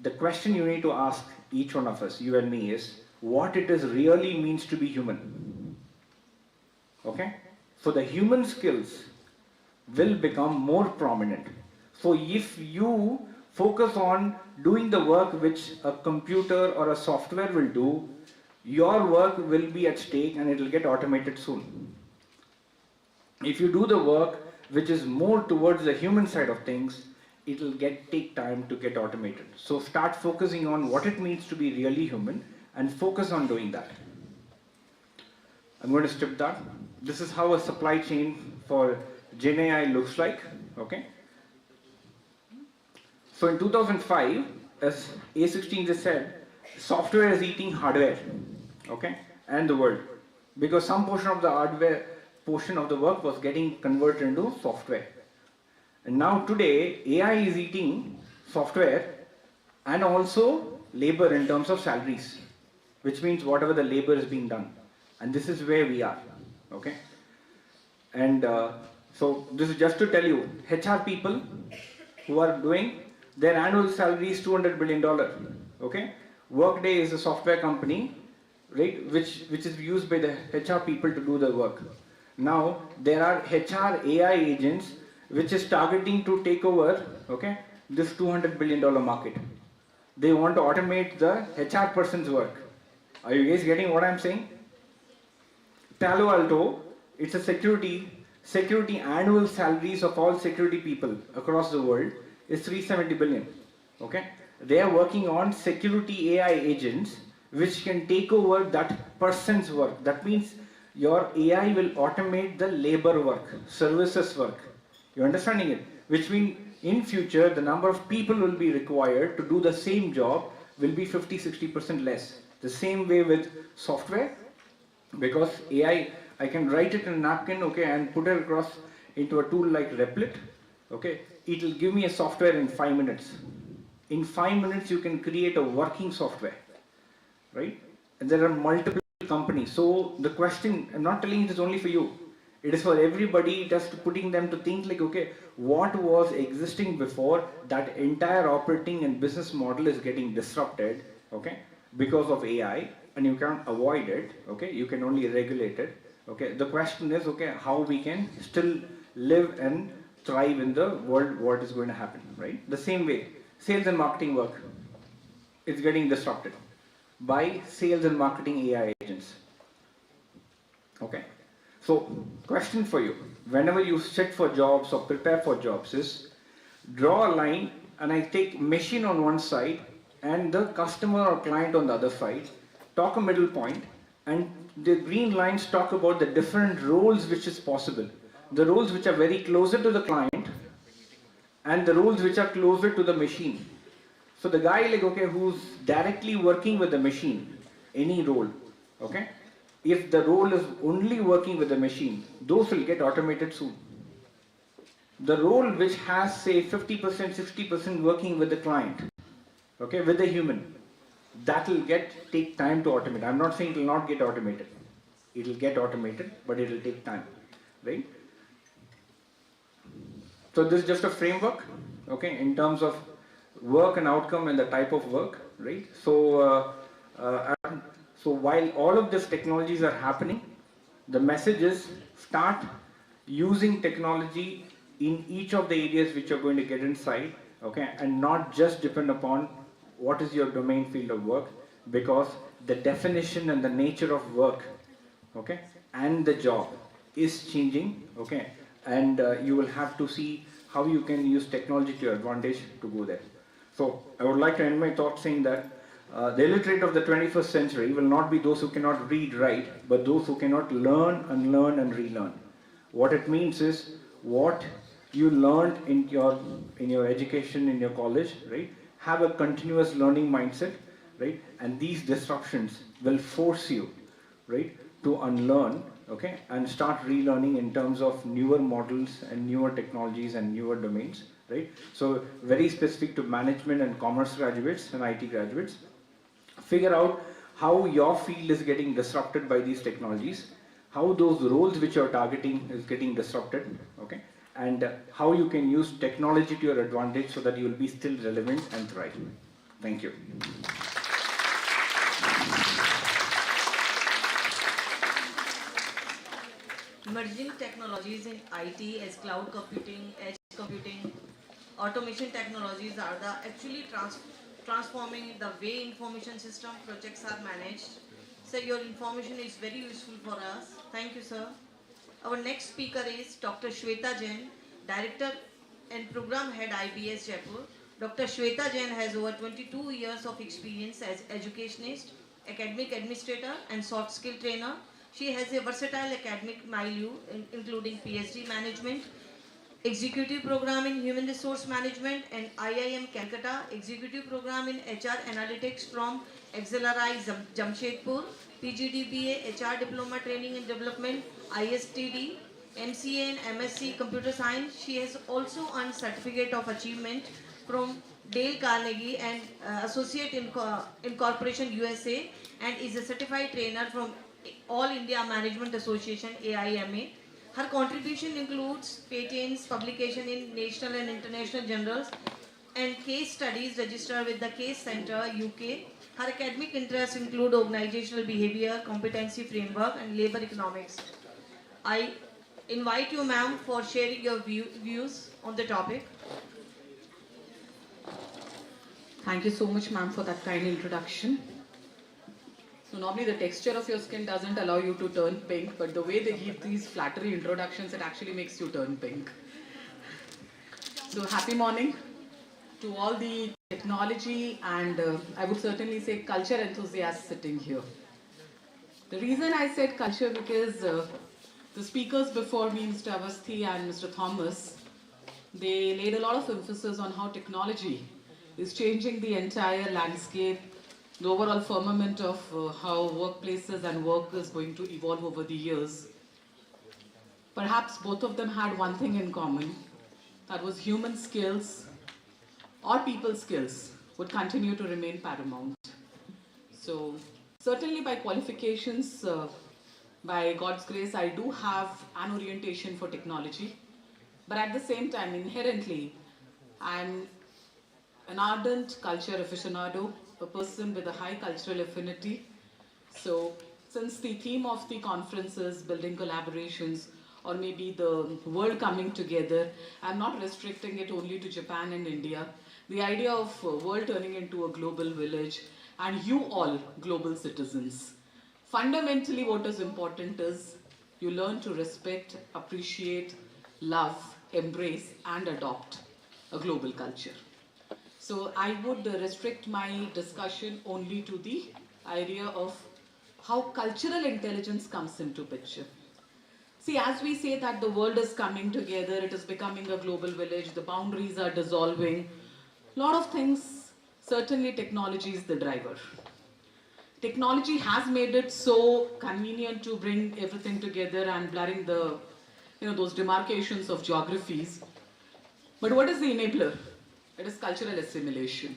the question you need to ask each one of us, you and me, is what it is really means to be human. Okay? So the human skills will become more prominent. So if you focus on doing the work which a computer or a software will do, your work will be at stake and it will get automated soon. If you do the work which is more towards the human side of things, it will take time to get automated. So start focusing on what it means to be really human and focus on doing that. I'm going to strip that. This is how a supply chain for Gen AI looks like. Okay. So in 2005, as A16 just said, software is eating hardware, okay, and the world, because some portion of the hardware portion of the work was getting converted into software. And now today, AI is eating software and also labor in terms of salaries, which means whatever the labor is being done. And this is where we are, okay. And so this is just to tell you, HR people who are doing, their annual salary is $200 billion, okay. Workday is a software company, right, which is used by the HR people to do the work. Now there are HR AI agents which is targeting to take over, okay, this $200 billion market. They want to automate the HR person's work. Are you guys getting what I'm saying? Palo Alto, it's a security annual salaries of all security people across the world is 370 billion. Okay, they are working on security AI agents which can take over that person's work. That means your AI will automate the labor work, services work. You're understanding it? Which means in future the number of people will be required to do the same job will be 50-60% less. The same way with software, because AI, I can write it in a napkin, okay, and put it across into a tool like Replit, okay. It will give me a software in 5 minutes. In 5 minutes, you can create a working software, right? And there are multiple companies. So the question, I'm not telling it is only for you. It is for everybody, just putting them to think like, okay, what was existing before, that entire operating and business model is getting disrupted, okay, because of AI, and you can't avoid it, okay, you can only regulate it, okay. The question is, okay, how we can still live and thrive in the world, what is going to happen, right? The same way, sales and marketing work is getting disrupted by sales and marketing AI agents, okay. So, question for you, whenever you sit for jobs or prepare for jobs is, draw a line and I take machine on one side and the customer or client on the other side, talk a middle point, and the green lines talk about the different roles which is possible. The roles which are very closer to the client and the roles which are closer to the machine. So the guy like, okay, who's directly working with the machine, any role, okay, if the role is only working with the machine, those will get automated soon. The role which has say 50%, 60% working with the client, okay, with the human, that will take time to automate. I'm not saying it will not get automated. It will get automated, but it will take time, right? So this is just a framework, okay, in terms of work and outcome and the type of work, right? So, so while all of these technologies are happening, the message is start using technology in each of the areas which you're going to get inside, okay, and not just depend upon what is your domain field of work, because the definition and the nature of work, okay, and the job is changing, okay, and you will have to see how you can use technology to your advantage to go there. So I would like to end my thought saying that the illiterate of the 21st century will not be those who cannot read, write, but those who cannot learn and relearn. What it means is, what you learned in your education, in your college, right? Have a continuous learning mindset, right? And these disruptions will force you, right, to unlearn, okay, and start relearning in terms of newer models and newer technologies and newer domains, right? So very specific to management and commerce graduates and IT graduates. Figure out how your field is getting disrupted by these technologies, how those roles which you're targeting is getting disrupted, okay, and how you can use technology to your advantage so that you will be still relevant and thrive. Thank you. Emerging technologies in IT as cloud computing, edge computing, automation technologies are actually transforming the way information system projects are managed. So your information is very useful for us. Thank you, sir. Our next speaker is Dr. Shweta Jain, Director and Program Head IBS Jaipur. Dr. Shweta Jain has over 22 years of experience as educationist, academic administrator and soft skill trainer. She has a versatile academic milieu including PhD management, executive program in human resource management and IIM Calcutta executive program in HR analytics from XLRI Jamshedpur, PGDBA HR diploma training and development, ISTD, MCA and MSc computer science. She has also earned certificate of achievement from Dale Carnegie and Associate Incorporation USA and is a certified trainer from All India Management Association AIMA. Her contribution includes patents, publication in national and international journals, and case studies registered with the Case Center UK. Her academic interests include organizational behavior, competency framework, and labor economics. I invite you, ma'am, for sharing your views on the topic. Thank you so much, ma'am, for that kind introduction. So normally the texture of your skin doesn't allow you to turn pink, but the way they give these flattery introductions, it actually makes you turn pink. So happy morning to all the technology and I would certainly say culture enthusiasts sitting here. The reason I said culture because the speakers before me, Mr. Avasthi and Mr. Thomas, they laid a lot of emphasis on how technology is changing the entire landscape, the overall firmament of how workplaces and work is going to evolve over the years. Perhaps both of them had one thing in common, that was human skills or people skills would continue to remain paramount. So certainly by qualifications, by God's grace, I do have an orientation for technology, but at the same time, inherently, I'm an ardent culture aficionado, a person with a high cultural affinity. So since the theme of the conference is building collaborations or maybe the world coming together, I'm not restricting it only to Japan and India. The idea of world turning into a global village and you all global citizens. Fundamentally what is important is you learn to respect, appreciate, love, embrace and adopt a global culture. So I would restrict my discussion only to the idea of how cultural intelligence comes into picture. See, as we say that the world is coming together, it is becoming a global village, the boundaries are dissolving, a lot of things, certainly technology is the driver. Technology has made it so convenient to bring everything together and blurring the, those demarcations of geographies. But what is the enabler? It is cultural assimilation.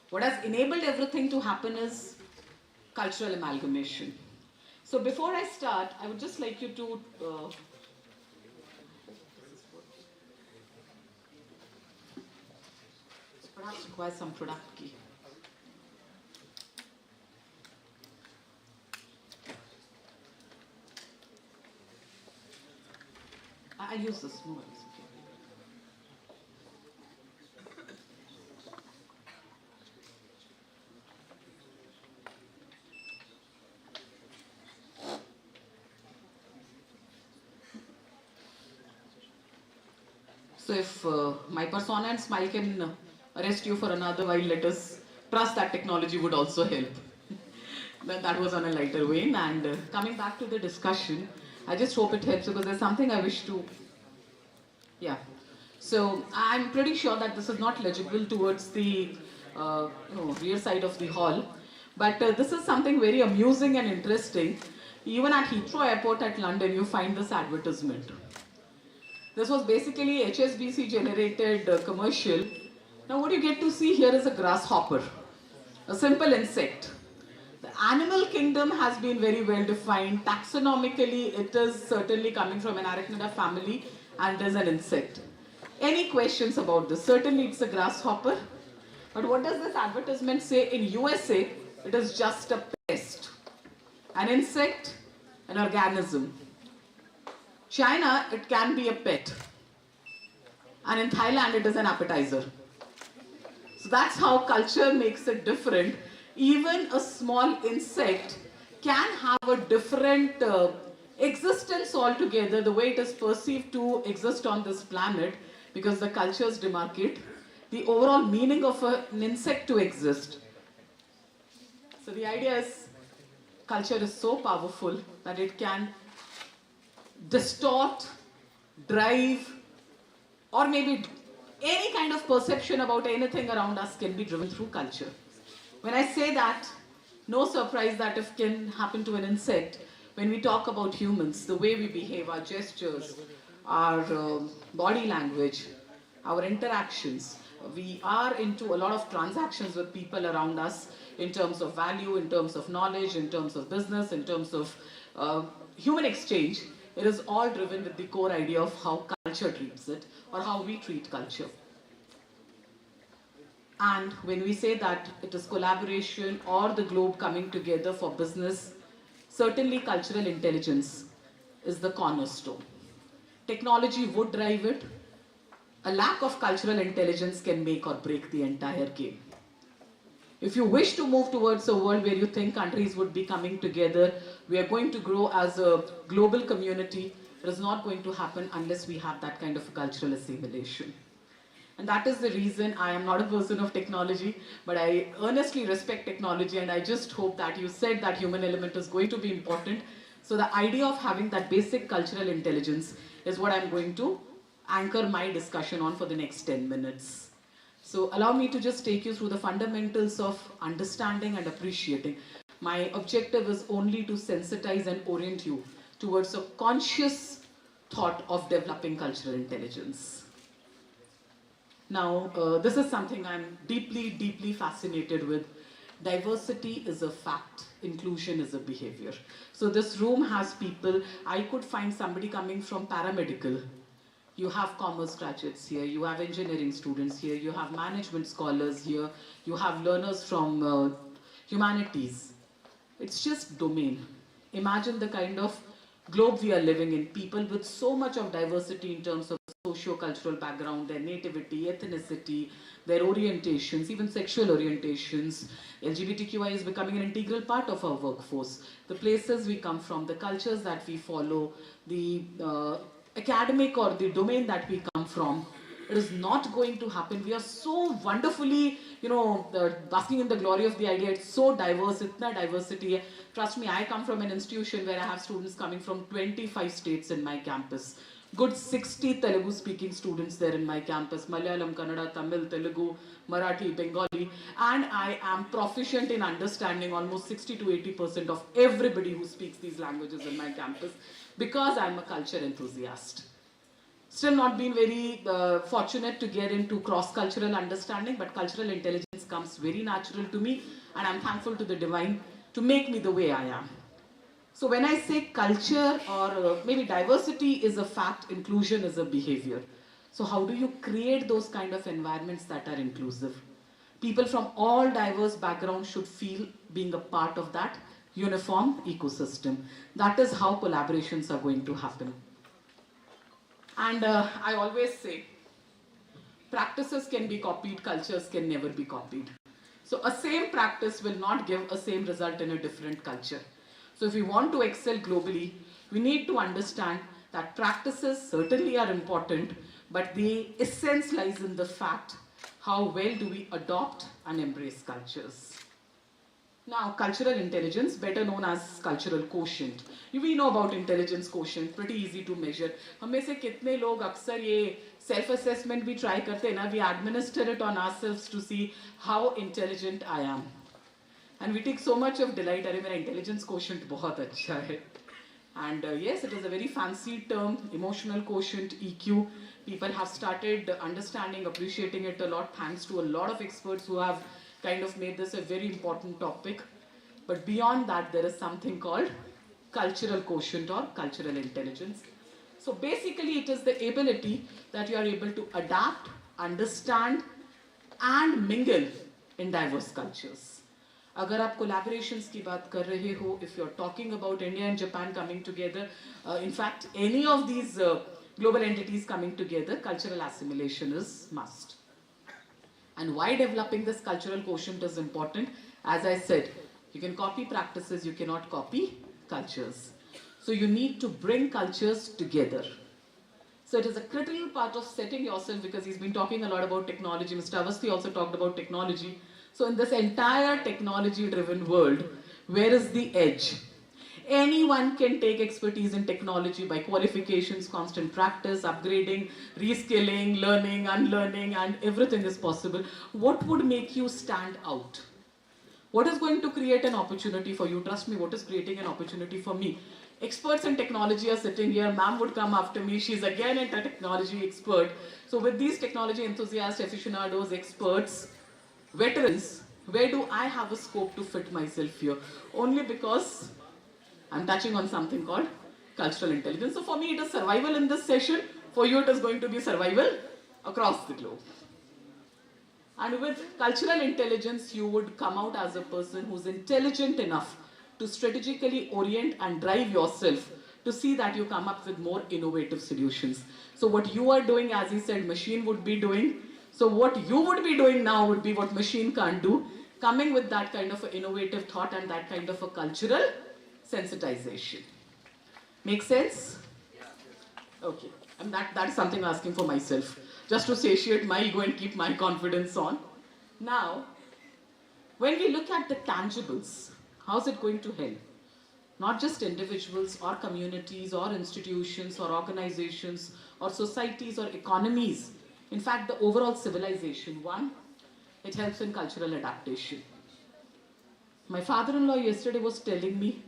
What has enabled everything to happen is cultural amalgamation. So before I start, I would just like you to perhaps require some product key. I'll use this. No worries. So if my persona and smile can arrest you for another while, let us trust that technology would also help. That was on a lighter vein. And coming back to the discussion, I just hope it helps because there's something I wish to Yeah. So I'm pretty sure that this is not legible towards the rear side of the hall. But this is something very amusing and interesting. Even at Heathrow Airport at London, you find this advertisement. This was basically HSBC generated commercial. Now what you get to see here is a grasshopper, a simple insect. The animal kingdom has been very well defined. Taxonomically, it is certainly coming from an arachnida family and is an insect. Any questions about this? Certainly it's a grasshopper. But what does this advertisement say? In USA, it is just a pest. An insect, an organism. China, it can be a pet. And in Thailand, it is an appetizer. So that's how culture makes it different. Even a small insect can have a different existence altogether, the way it is perceived to exist on this planet, because the cultures demarcate the overall meaning of an insect to exist. So the idea is, culture is so powerful that it can distort, drive, or maybe any kind of perception about anything around us can be driven through culture. When I say that, no surprise that it can happen to an insect. When we talk about humans, the way we behave, our gestures, our body language, our interactions, we are into a lot of transactions with people around us in terms of value, in terms of knowledge, in terms of business, in terms of human exchange. It is all driven with the core idea of how culture treats it or how we treat culture. And when we say that it is collaboration or the globe coming together for business, certainly cultural intelligence is the cornerstone. Technology would drive it. A lack of cultural intelligence can make or break the entire game. If you wish to move towards a world where you think countries would be coming together, we are going to grow as a global community, it is not going to happen unless we have that kind of cultural assimilation. And that is the reason I am not a person of technology, but I earnestly respect technology, and I just hope that you said that human element is going to be important. So the idea of having that basic cultural intelligence is what I'm going to anchor my discussion on for the next 10 minutes. So allow me to just take you through the fundamentals of understanding and appreciating. My objective is only to sensitize and orient you towards a conscious thought of developing cultural intelligence. Now, this is something I'm deeply, deeply fascinated with. Diversity is a fact. Inclusion is a behavior. So this room has people. I could find somebody coming from paramedical. You have commerce graduates here. You have engineering students here. You have management scholars here. You have learners from humanities. It's just domain. Imagine the kind of globe we are living in. People with so much of diversity in terms of socio-cultural background, their nativity, ethnicity, their orientations, even sexual orientations. LGBTQI is becoming an integral part of our workforce. The places we come from, the cultures that we follow, the academic or the domain that we come from, it is not going to happen. We are so wonderfully, basking in the glory of the idea. It's so diverse, itna diversity. Trust me, I come from an institution where I have students coming from 25 states in my campus. Good 60 Telugu speaking students there in my campus. Malayalam, Kannada, Tamil, Telugu, Marathi, Bengali. And I am proficient in understanding almost 60 to 80% of everybody who speaks these languages in my campus, because I'm a culture enthusiast. Still not been very fortunate to get into cross-cultural understanding, but cultural intelligence comes very natural to me, and I'm thankful to the divine to make me the way I am. So when I say culture or maybe diversity is a fact, inclusion is a behavior. So how do you create those kind of environments that are inclusive? People from all diverse backgrounds should feel being a part of that uniform ecosystem. That is how collaborations are going to happen. And I always say, practices can be copied, cultures can never be copied. So a same practice will not give a same result in a different culture. So if we want to excel globally, we need to understand that practices certainly are important, but the essence lies in the fact, how well do we adopt and embrace cultures? Now, cultural intelligence, better known as cultural quotient. We know about intelligence quotient, pretty easy to measure. हम में से कितने लोग अक्सर ये self-assessment भी try करते हैं ना, we administer it on ourselves to see how intelligent I am. And we take so much of delight, अरे मेरा intelligence quotient बहुत अच्छा है. And yes, it is a very fancy term, emotional quotient, EQ. People have started understanding, appreciating it a lot thanks to a lot of experts who have kind of made this a very important topic. But beyond that, there is something called cultural quotient or cultural intelligence. So basically, it is the ability that you are able to adapt, understand, and mingle in diverse cultures. अगर आप collaborations की बात कर रहे हो, if you're talking about India and Japan coming together, in fact, any of these global entities coming together, cultural assimilation is must. And why developing this cultural quotient is important? As I said, you can copy practices, you cannot copy cultures. So you need to bring cultures together. So it is a critical part of setting yourself, because he's been talking a lot about technology. Mr. Avasti also talked about technology. So in this entire technology-driven world, where is the edge? Anyone can take expertise in technology by qualifications, constant practice, upgrading, reskilling, learning, unlearning, and everything is possible. What would make you stand out? What is going to create an opportunity for you? Trust me, what is creating an opportunity for me? Experts in technology are sitting here. Ma'am would come after me. She's again a technology expert. So with these technology enthusiasts, aficionados, experts, veterans, where do I have a scope to fit myself here? Only because I'm touching on something called cultural intelligence. So for me, it is survival in this session. For you, it is going to be survival across the globe. And with cultural intelligence, you would come out as a person who's intelligent enough to strategically orient and drive yourself to see that you come up with more innovative solutions. So what you are doing, as he said, machine would be doing. So what you would be doing now would be what machine can't do, coming with that kind of an innovative thought and that kind of a cultural sensitization. Make sense? Okay. And that's something I'm asking for myself, just to satiate my ego and keep my confidence on. Now, when we look at the tangibles, how's it going to help? Not just individuals or communities or institutions or organizations or societies or economies. In fact, the overall civilization. One, it helps in cultural adaptation. My father-in-law yesterday was telling me,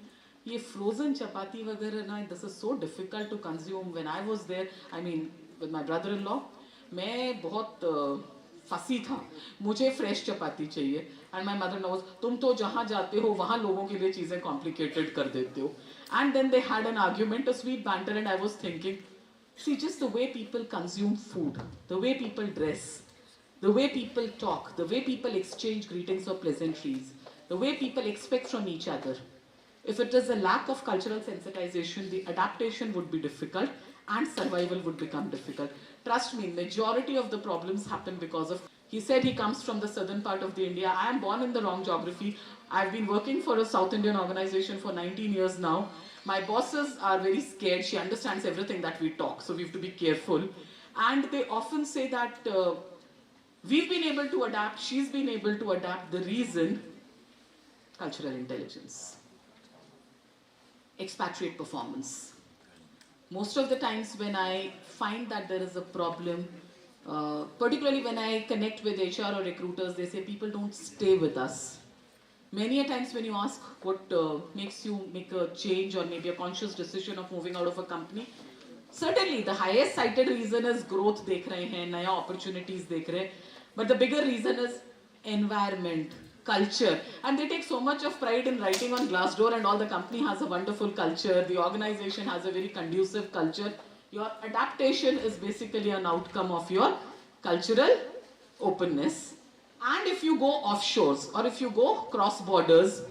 ये frozen chapati वगैरह ना, this is so difficult to consume. When I was there, I mean, with my brother-in-law, मैं बहुत फंसी था. मुझे fresh chapati चाहिए. And my mother-in-law was, तुम तो जहाँ जाते हो वहाँ लोगों के लिए चीजें complicated कर देते हो. And then they had an argument, a sweet banter, and I was thinking, see, just the way people consume food, the way people dress, the way people talk, the way people exchange greetings or pleasantries, the way people expect from each other. If it is a lack of cultural sensitization, the adaptation would be difficult and survival would become difficult. Trust me, majority of the problems happen because of, he said he comes from the southern part of the India. I am born in the wrong geography. I've been working for a South Indian organization for 19 years now. My bosses are very scared. She understands everything that we talk, so we have to be careful. And they often say that we've been able to adapt, she's been able to adapt. The reason, cultural intelligence. Expatriate performance. Most of the times when I find that there is a problem, particularly when I connect with HR or recruiters, they say people don't stay with us. Many a times when you ask what makes you make a change or maybe a conscious decision of moving out of a company, certainly the highest cited reason is growth dekh rahe hain, naya opportunities dekh rahe, but the bigger reason is environment, culture, and they take so much of pride in writing on Glassdoor and all. The company has a wonderful culture, the organization has a very conducive culture. Your adaptation is basically an outcome of your cultural openness. And if you go offshores or if you go cross borders,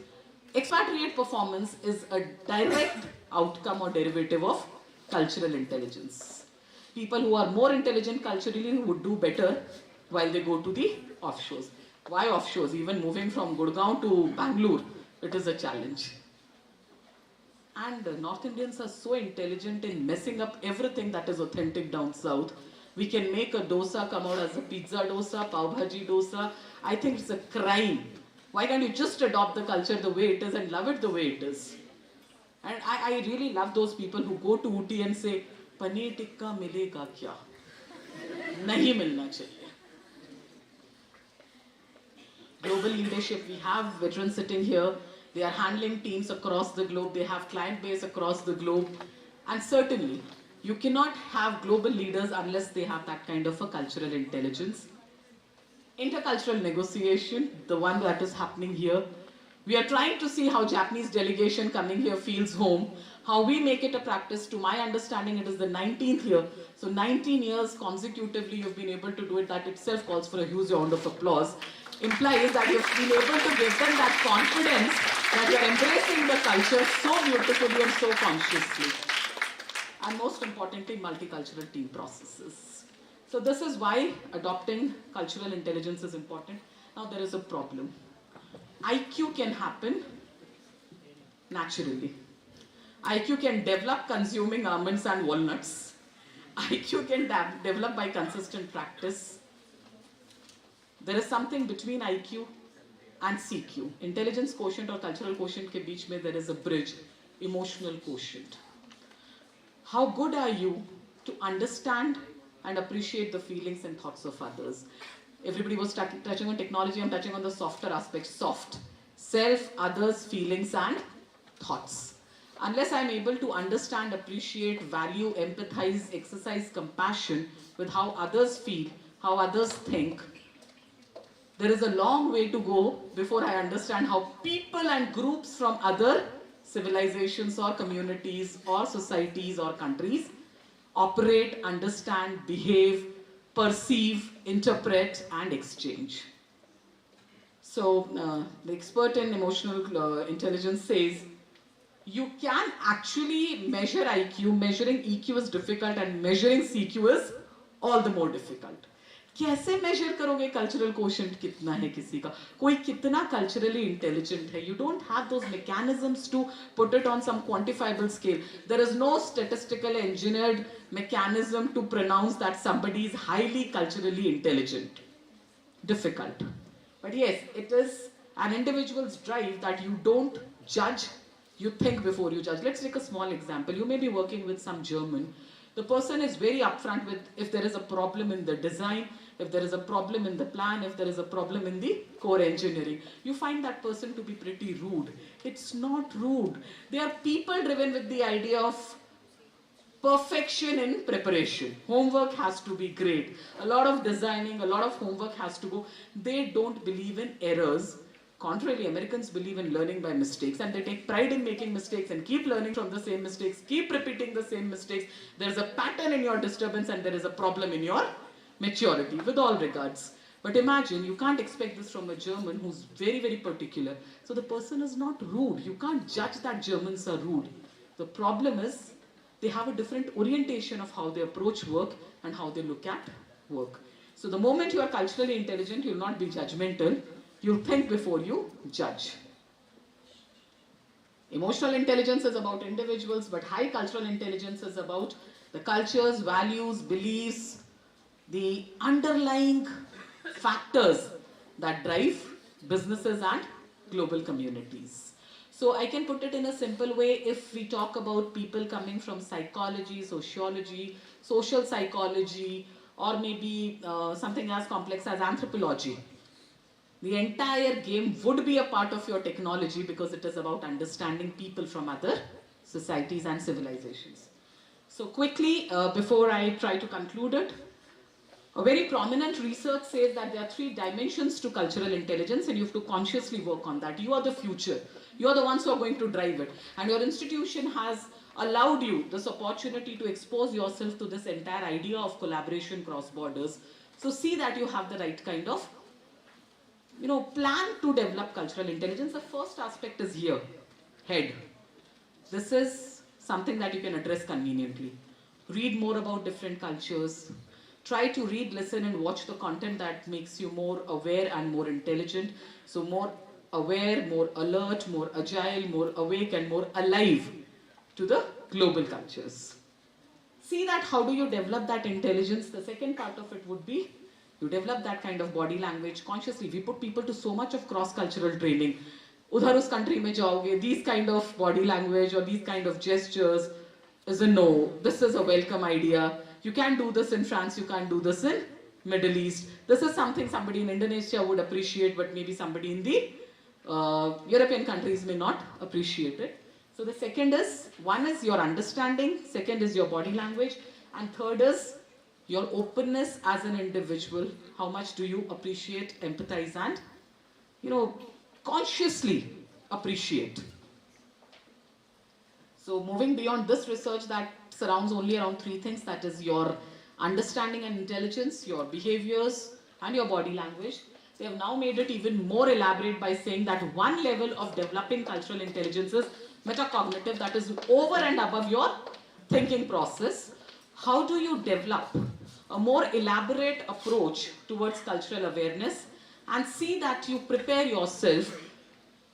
expatriate performance is a direct outcome or derivative of cultural intelligence. People who are more intelligent culturally would do better while they go to the offshores. Why offshores? Even moving from Gurgaon to Bangalore, it is a challenge. And North Indians are so intelligent in messing up everything that is authentic down south. We can make a dosa come out as a pizza dosa, pav bhaji dosa. I think it's a crime Why can't you just adopt the culture the way it is and love it the way it is? And I really love those people who go to Ooty and say, paneer tikka milega kya? Nahi milna chahiye. Global leadership, we have veterans sitting here. They are handling teams across the globe. They have client base across the globe. And certainly, you cannot have global leaders unless they have that kind of a cultural intelligence. Intercultural negotiation, the one that is happening here. We are trying to see how Japanese delegation coming here feels home, how we make it a practice. To my understanding, it is the 19th year. So 19 years consecutively you've been able to do it. That itself calls for a huge round of applause. Implies that you've been able to give them that confidence that you're embracing the culture so beautifully and so consciously. And most importantly, multicultural team processes. So this is why adopting cultural intelligence is important. Now there is a problem. IQ can happen naturally. IQ can develop consuming almonds and walnuts. IQ can develop by consistent practice. There is something between IQ and CQ. Intelligence quotient or cultural quotient ke beech mein there is a bridge, emotional quotient. How good are you to understand and appreciate the feelings and thoughts of others? Everybody was touching on technology, I'm touching on the softer aspect, soft. Self, others, feelings and thoughts. Unless I'm able to understand, appreciate, value, empathize, exercise compassion with how others feel, how others think, there is a long way to go before I understand how people and groups from other civilizations or communities or societies or countries operate, understand, behave, perceive, interpret, and exchange. So the expert in emotional intelligence says, you can actually measure IQ, measuring EQ is difficult and measuring CQ is all the more difficult. कैसे measure करोगे cultural quotient कितना है किसी का? कोई कितना culturally intelligent है? You don't have those mechanisms to put it on some quantifiable scale. There is no statistical engineered mechanism to pronounce that somebody is highly culturally intelligent. Difficult. But yes, it is an individual's drive that you don't judge, you think before you judge. Let's take a small example. You may be working with some German. The person is very upfront with if there is a problem in the design, if there is a problem in the plan, if there is a problem in the core engineering. You find that person to be pretty rude. It's not rude. They are people driven with the idea of perfection in preparation. Homework has to be great. A lot of designing, a lot of homework has to go. They don't believe in errors. Contrarily, Americans believe in learning by mistakes and they take pride in making mistakes and keep learning from the same mistakes, keep repeating the same mistakes. There is a pattern in your disturbance and there is a problem in your maturity, with all regards. But imagine, you can't expect this from a German who's very, very particular. So the person is not rude. You can't judge that Germans are rude. The problem is they have a different orientation of how they approach work and how they look at work. So the moment you are culturally intelligent, you'll not be judgmental. You'll think before you judge. Emotional intelligence is about individuals, but high cultural intelligence is about the cultures, values, beliefs, the underlying factors that drive businesses and global communities. So I can put it in a simple way. If we talk about people coming from psychology, sociology, social psychology, or maybe something as complex as anthropology, the entire game would be a part of your technology because it is about understanding people from other societies and civilizations. So quickly, before I try to conclude it, a very prominent research says that there are 3 dimensions to cultural intelligence and you have to consciously work on that. You are the future. You are the ones who are going to drive it. And your institution has allowed you this opportunity to expose yourself to this entire idea of collaboration cross borders. So see that you have the right kind of plan to develop cultural intelligence. The first aspect is here, head. This is something that you can address conveniently. Read more about different cultures. Try to read, listen and watch the content that makes you more aware and more intelligent. So more aware, more alert, more agile, more awake and more alive to the global cultures. See that how do you develop that intelligence. The second part of it would be You develop that kind of body language consciously. We put people to so much of cross-cultural training. Udhar us country mein jaoge, these kind of body language or these kind of gestures is a no. This is a welcome idea. You can't do this in France, you can't do this in Middle East. This is something somebody in Indonesia would appreciate, but maybe somebody in the European countries may not appreciate it. So the second is, one is your understanding, second is your body language, and third is your openness as an individual. How much do you appreciate, empathize, and, consciously appreciate. So moving beyond this research that surrounds only around three things, that is your understanding and intelligence, your behaviors, and your body language. They have now made it even more elaborate by saying that one level of developing cultural intelligence is metacognitive, that is over and above your thinking process. How do you develop a more elaborate approach towards cultural awareness and see that you prepare yourself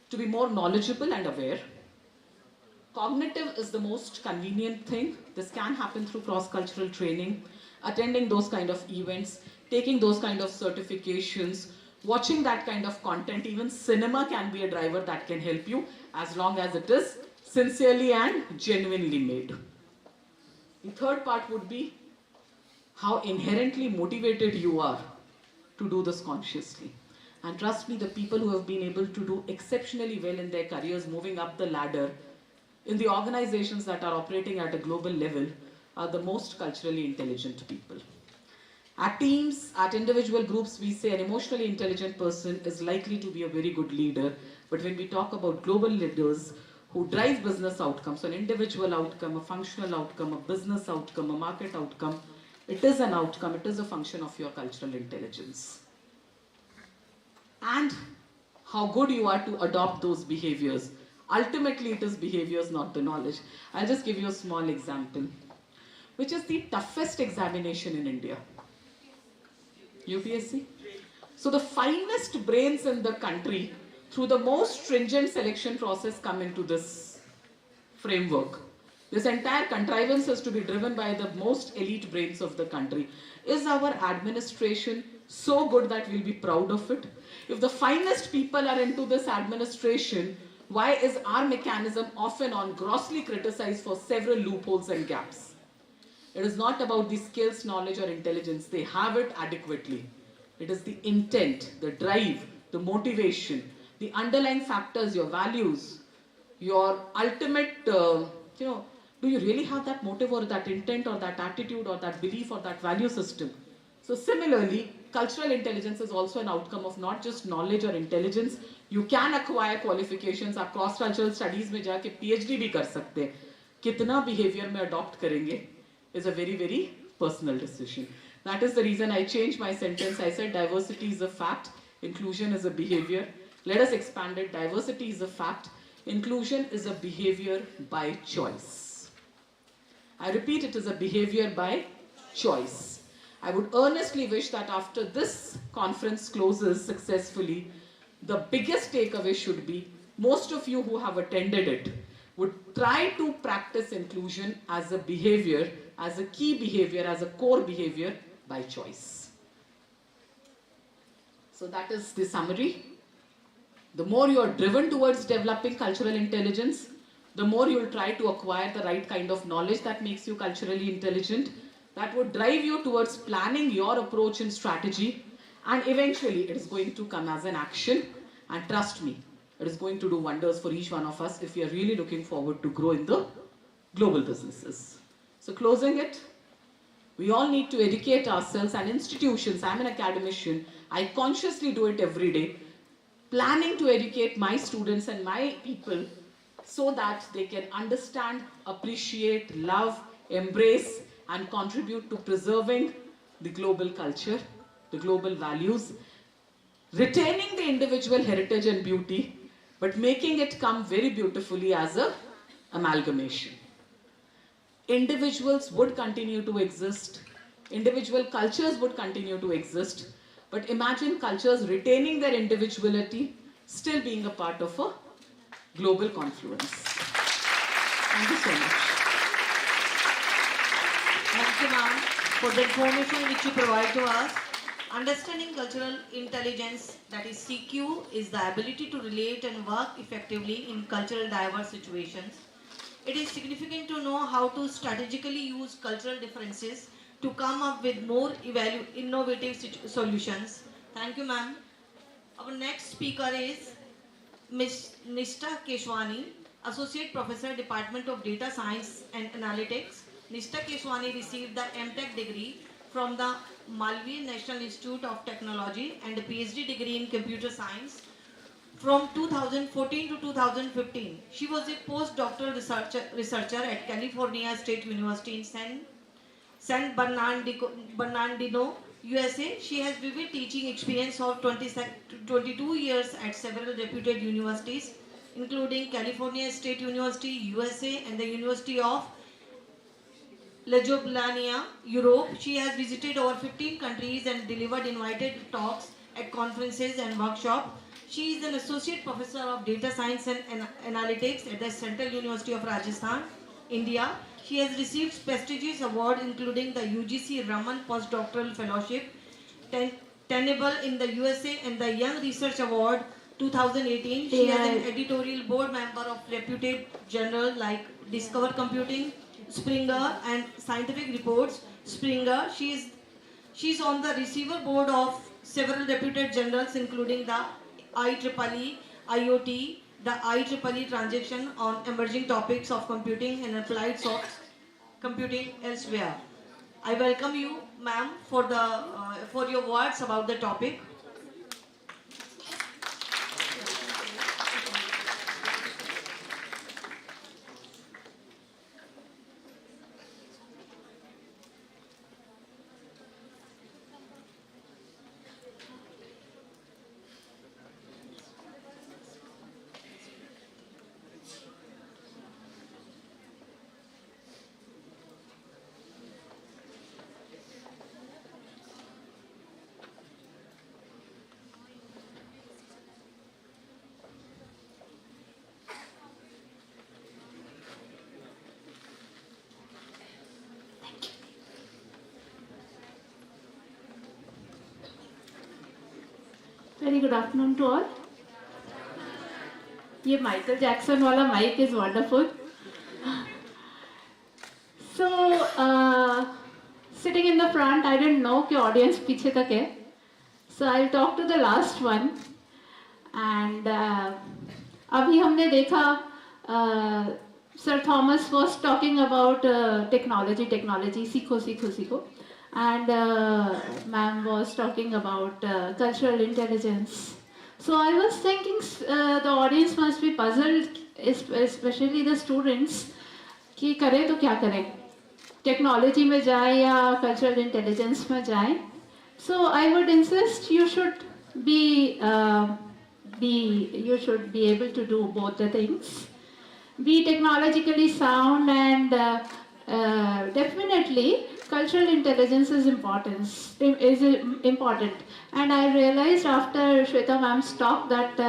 to be more knowledgeable and aware? Cognitive is the most convenient thing. This can happen through cross-cultural training, attending those kind of events, taking those kind of certifications, watching that kind of content. Even cinema can be a driver that can help you as long as it is sincerely and genuinely made. The third part would be how inherently motivated you are to do this consciously. And trust me, the people who have been able to do exceptionally well in their careers, moving up the ladder, in the organizations that are operating at a global level, are the most culturally intelligent people. At teams, at individual groups, we say an emotionally intelligent person is likely to be a very good leader. But when we talk about global leaders who drive business outcomes, an individual outcome, a functional outcome, a business outcome, a market outcome, it is an outcome, it is a function of your cultural intelligence. And how good you are to adopt those behaviors. Ultimately, it is behaviors, not the knowledge. I'll just give you a small example. Which is the toughest examination in India? UPSC. So the finest brains in the country, through the most stringent selection process, come into this framework. This entire contrivance is to be driven by the most elite brains of the country. Is our administration so good that we'll be proud of it? If the finest people are into this administration, why is our mechanism often on grossly criticized for several loopholes and gaps? It is not about the skills, knowledge, or intelligence. They have it adequately. It is the intent, the drive, the motivation, the underlying factors, your values, your ultimate, do you really have that motive or that intent or that attitude or that belief or that value system? So similarly, cultural intelligence is also an outcome of not just knowledge or intelligence. You can acquire qualifications. आप cross-cultural studies में जाके PhD भी कर सकते हैं. कितना behavior में adopt करेंगे is a very, very personal decision. That is the reason I changed my sentence. I said diversity is a fact, inclusion is a behavior. Let us expand it. Diversity is a fact, inclusion is a behavior by choice. I repeat, it is a behavior by choice. I would earnestly wish that after this conference closes successfully, the biggest takeaway should be most of you who have attended it would try to practice inclusion as a behavior, as a key behavior, as a core behavior by choice. So that is the summary. The more you are driven towards developing cultural intelligence, the more you will try to acquire the right kind of knowledge that makes you culturally intelligent. That would drive you towards planning your approach and strategy, and eventually it is going to come as an action. And trust me, it is going to do wonders for each one of us if we are really looking forward to grow in the global businesses. So closing it, we all need to educate ourselves and institutions. I'm an academician. I consciously do it every day, planning to educate my students and my people so that they can understand, appreciate, love, embrace, and contribute to preserving the global culture, the global values, retaining the individual heritage and beauty, but making it come very beautifully as an amalgamation. Individuals would continue to exist, individual cultures would continue to exist, but imagine cultures retaining their individuality, still being a part of a global confluence. Thank you so much. Thank you, ma'am, for the information which you provide to us. Understanding cultural intelligence, that is CQ, is the ability to relate and work effectively in cultural diverse situations. It is significant to know how to strategically use cultural differences to come up with more innovative solutions. Thank you, ma'am. Our next speaker is Ms. Nishta Keshwani, Associate Professor, Department of Data Science and Analytics. Nishta Keshwani received the MTech degree from the Malvi National Institute of Technology and a PhD degree in Computer Science from 2014 to 2015. She was a postdoctoral researcher at California State University in San Bernardino, USA. She has vivid teaching experience of 22 years at several reputed universities, including California State University, USA, and the University of Ljubljana, Europe. She has visited over 15 countries and delivered invited talks at conferences and workshops. She is an associate professor of data science and analytics at the Central University of Rajasthan, India. She has received prestigious awards including the UGC Raman Postdoctoral Fellowship, tenable in the USA, and the Young Research Award 2018. She is an editorial board member of reputed journals like Discover Computing, Springer, and Scientific Reports. Springer. She is on the receiver board of several reputed journals including the IEEE, IoT, the IEEE Transaction on Emerging Topics of Computing and Applied Soft Computing elsewhere. I welcome you, ma'am, for your words about the topic. Very good afternoon to all. ये Michael Jackson वाला mic is wonderful. So sitting in the front, I didn't know कि audience पीछे तक है. So I'll talk to the last one. And अभी हमने देखा Sir Thomas was talking about technology, सीखो. And ma'am was talking about cultural intelligence. So I was thinking the audience must be puzzled, especially the students, कि करें तो क्या करें, technology में जाए या cultural intelligence में जाए. So I would insist you should be able to do both the things. Be technologically sound and definitely cultural intelligence is important. And I realized after Shweta ma'am's talk that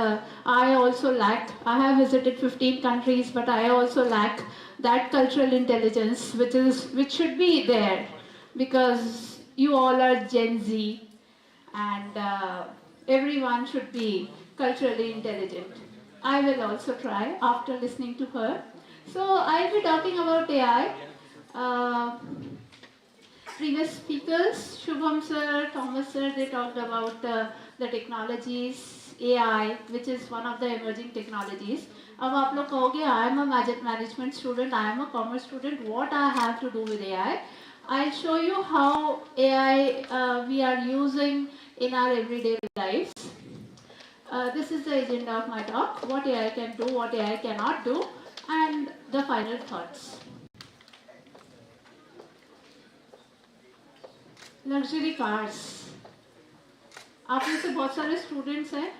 I also lack. I have visited 15 countries, but I also lack that cultural intelligence, which should be there, because you all are Gen Z, and everyone should be culturally intelligent. I will also try after listening to her. So I'll be talking about AI. Previous speakers, Shubham sir, Thomas sir, they talked about the technologies, AI, which is one of the emerging technologies. अब आप लोग कहोगे, I am a management student, I am a commerce student, what I have to do with AI? I'll show you how AI we are using in our everyday lives. This is the agenda of my talk, what AI can do, what AI cannot do, and the final thoughts. Luxury cars. आप में से बहुत सारे students हैं,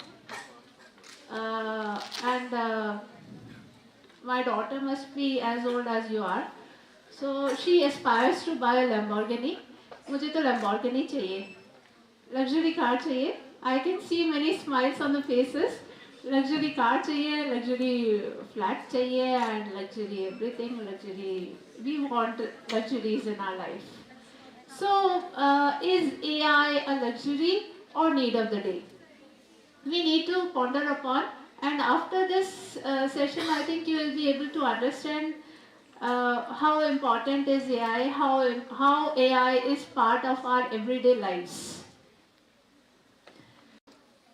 and my daughter must be as old as you are. So she aspires to buy a Lamborghini. मुझे तो Lamborghini चाहिए, luxury car चाहिए. I can see many smiles on the faces. Luxury car चाहिए, luxury flat चाहिए, and luxury everything. Luxury. We want luxuries in our life. So, is AI a luxury or need of the day? We need to ponder upon, and after this session, I think you will be able to understand how important is AI, how AI is part of our everyday lives.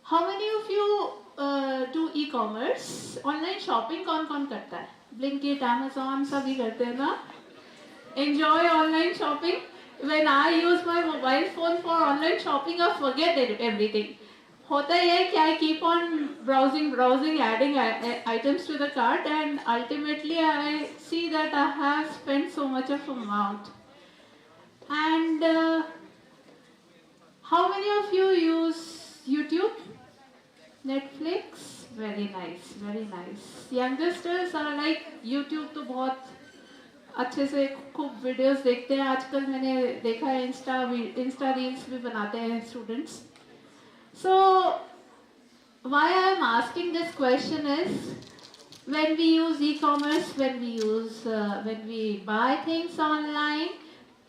How many of you do e-commerce? Online shopping कौन करता है? Blinkit, Amazon सभी करते हैं ना? Enjoy online shopping. When I use my mobile phone for online shopping, I forget everything. होता ही है कि I keep on browsing, adding items to the cart, and ultimately I see that I have spent so much of amount. And how many of you use YouTube? Netflix? Very nice, very nice. Youngsters are like YouTube तो बहुत अच्छे से खूब videos देखते हैं आजकल मैंने देखा है इंस्टा रील्स भी बनाते हैं students. So why I am asking this question is, when we use e-commerce, when we buy things online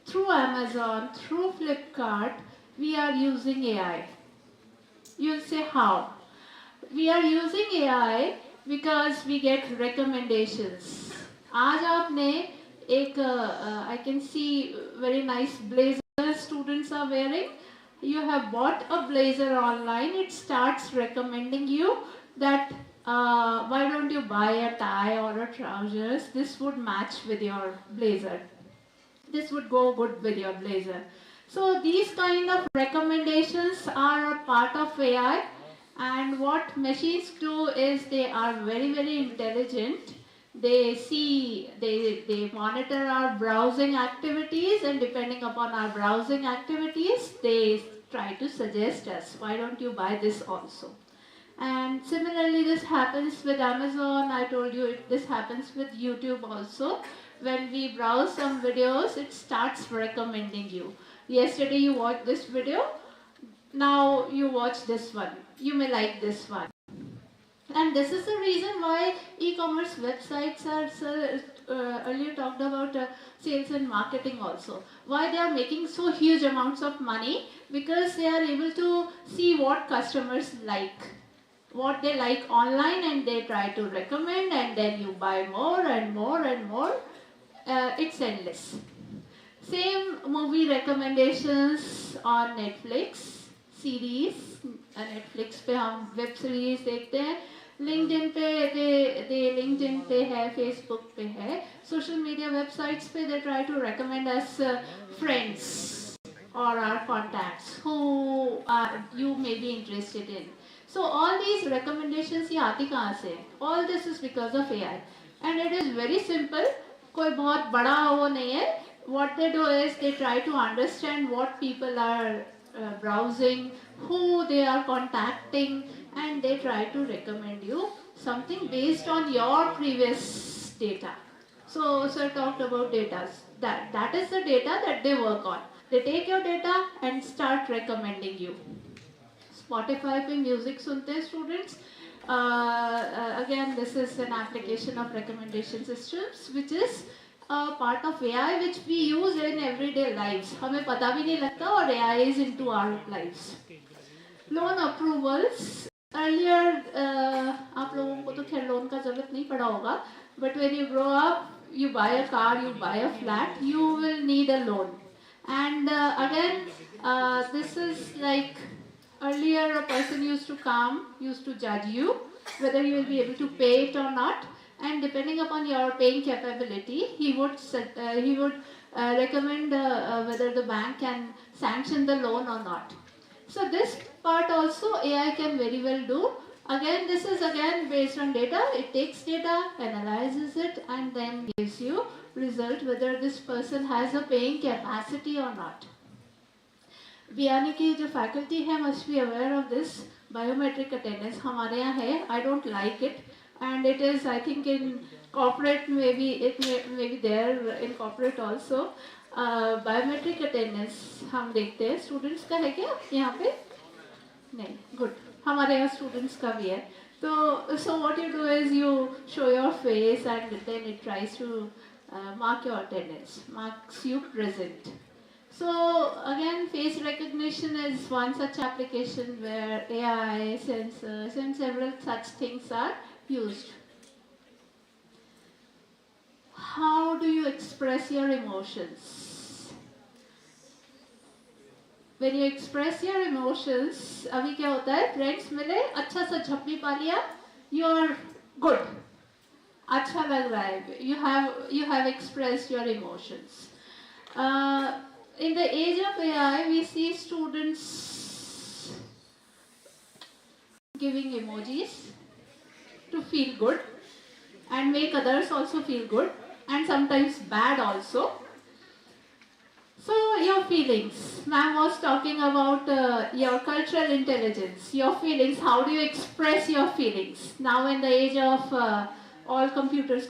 through Amazon, through Flipkart, we are using AI. You'll say how? We are using AI because we get recommendations. आज आपने एक I can see very nice blazer students are wearing. You have bought a blazer online. It starts recommending you that why don't you buy a tie or a trousers? This would match with your blazer. This would go good with your blazer. So these kind of recommendations are a part of AI. And what machines do is they are very, very intelligent. They see, they monitor our browsing activities, and depending upon our browsing activities, they try to suggest us, why don't you buy this also? And similarly, this happens with Amazon. I told you this happens with YouTube also. When we browse some videos, it starts recommending you. Yesterday you watched this video, now you watch this one. You may like this one. And this is the reason why e-commerce websites are, earlier talked about sales and marketing also. Why they are making so huge amounts of money? Because they are able to see what customers like, what they like online, and they try to recommend, and then you buy more and more and more. It's endless. Same movie recommendations on Netflix, series. Netflix पे हम web series देखते हैं. LinkedIn पे LinkedIn पे है, Facebook पे है. Social media websites पे they try to recommend us friends or our contacts who you may be interested in. So all these recommendations ये आती कहाँ से? All this is because of AI, and it is very simple. कोई बहुत बड़ा वो नहीं है. What they do is they try to understand what people are browsing, who they are contacting, and they try to recommend you something based on your previous data. So I talked about data. That is the data that they work on. They take your data and start recommending you. Spotify पे music सुनते हैं students. Again, this is an application of recommendation systems, which is part of AI, which we use in everyday lives. हमें पता भी नहीं लगता, और AI is into our lives. Loan approvals. Earlier, आप लोगों को तो खैर लोन का जरूरत नहीं पड़ा होगा, but when you grow up, you buy a car, you buy a flat, you will need a loan. And again, this is like earlier a person used to judge you whether you will be able to pay it or not. And depending upon your paying capability, he would recommend whether the bank can sanction the loan or not. So this part also AI can very well do. Again, this is again based on data. It takes data, analyzes it, and then gives you result whether this person has a paying capacity or not. BICON की जो faculty है must be aware of this. Biometric attendance हमारे यहाँ है. I don't like it. And it is, I think, in corporate, maybe it may be there in corporate also. Biometric attendance हम देखते हैं. Students का है क्या यहाँ पे? नहीं. Good. हमारे यहाँ students का भी है. So what you do is you show your face, and then it tries to mark your attendance, marks you present. So again, face recognition is one such application where AI, sensors and several such things are used. How do you express your emotions? When you express your emotions, अभी क्या होता है? Friends मिले, अच्छा सा झप्पी पा लिया, you are good. अच्छा लग रहा है. You have expressed your emotions. In the age of AI, we see students giving emojis to feel good and make others also feel good, and sometimes bad also. So your feelings, ma'am was talking about your cultural intelligence, your feelings, how do you express your feelings? Now in the age of all computers,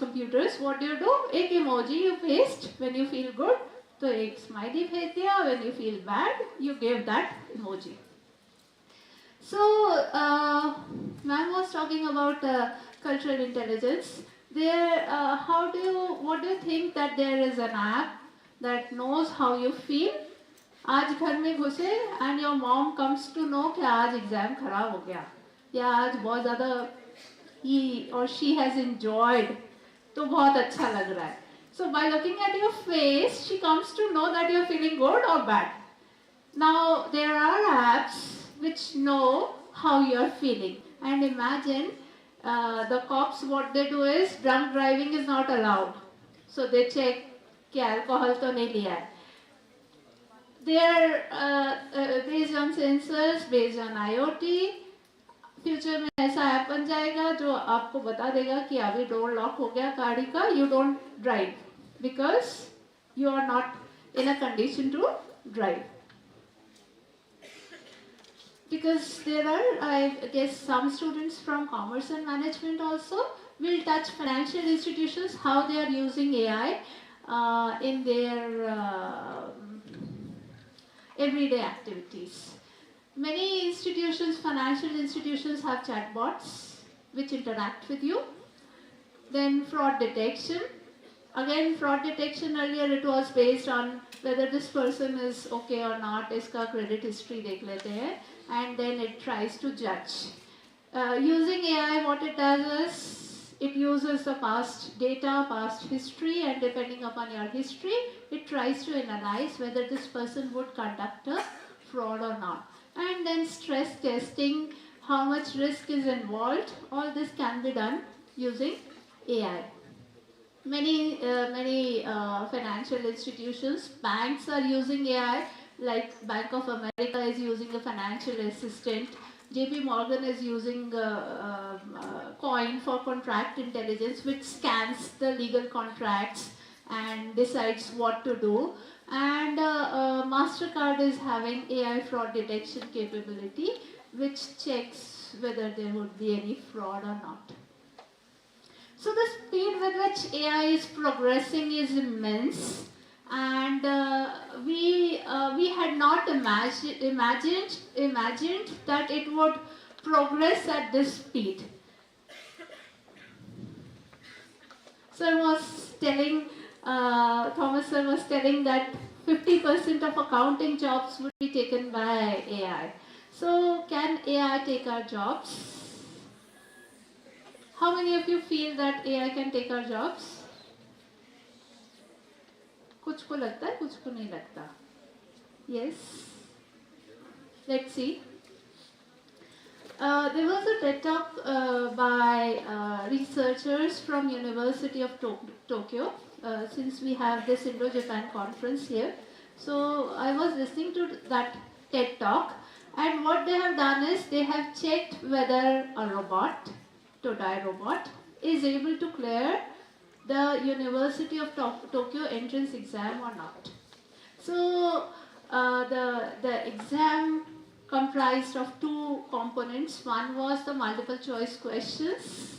what do? एक emoji you paste when you feel good, तो एक smiley भेज दिया, when you feel bad, you give that emoji. So ma'am was talking about cultural intelligence. There, what do you think that there is an app that knows how you feel? आज घर में घुसे and your mom comes to know कि आज exam खराब हो गया या आज बहुत ज़्यादा he or she has enjoyed, तो बहुत अच्छा लग रहा है. So by looking at your face, she comes to know that you're feeling good or bad. Now there are apps which know how you're feeling, and imagine the cops, what they do is drunk driving is not allowed, so they check कि alcohol तो नहीं लिया है. They are based on sensors, based on IoT. Future में ऐसा app बन जाएगा जो आपको बता देगा कि अभी डोर लॉक हो गया गाड़ी का, you don't drive because you are not in a condition to drive. Because there are, I guess, some students from commerce and management also will touch financial institutions, how they are using AI in their everyday activities. Many institutions, financial institutions, have chatbots which interact with you. Then fraud detection. Again, fraud detection, earlier it was based on whether this person is okay or not, iska credit history dekh lete hain, and then it tries to judge. Using AI, what it does is, it uses the past data, past history, and depending upon your history, it tries to analyze whether this person would conduct a fraud or not. And then stress testing, how much risk is involved, all this can be done using AI. Many financial institutions, banks are using AI, like Bank of America is using a financial assistant, JP Morgan is using Coin for contract intelligence, which scans the legal contracts and decides what to do. And MasterCard is having AI fraud detection capability, which checks whether there would be any fraud or not. So the speed with which AI is progressing is immense, and we had not imagined that it would progress at this speed. Sir was telling, Thomas sir was telling that 50% of accounting jobs would be taken by AI. So can AI take our jobs? How many of you feel that AI can take our jobs? कुछ को लगता है, कुछ को नहीं लगता. Yes. Let's see. There was a TED talk by researchers from University of Tokyo. Since we have this Indo-Japan conference here, so I was listening to that TED talk, and what they have done is they have checked whether a robot, Todai robot, is able to clear the University of Tokyo entrance exam or not. So the exam comprised of two components. One was the multiple choice questions.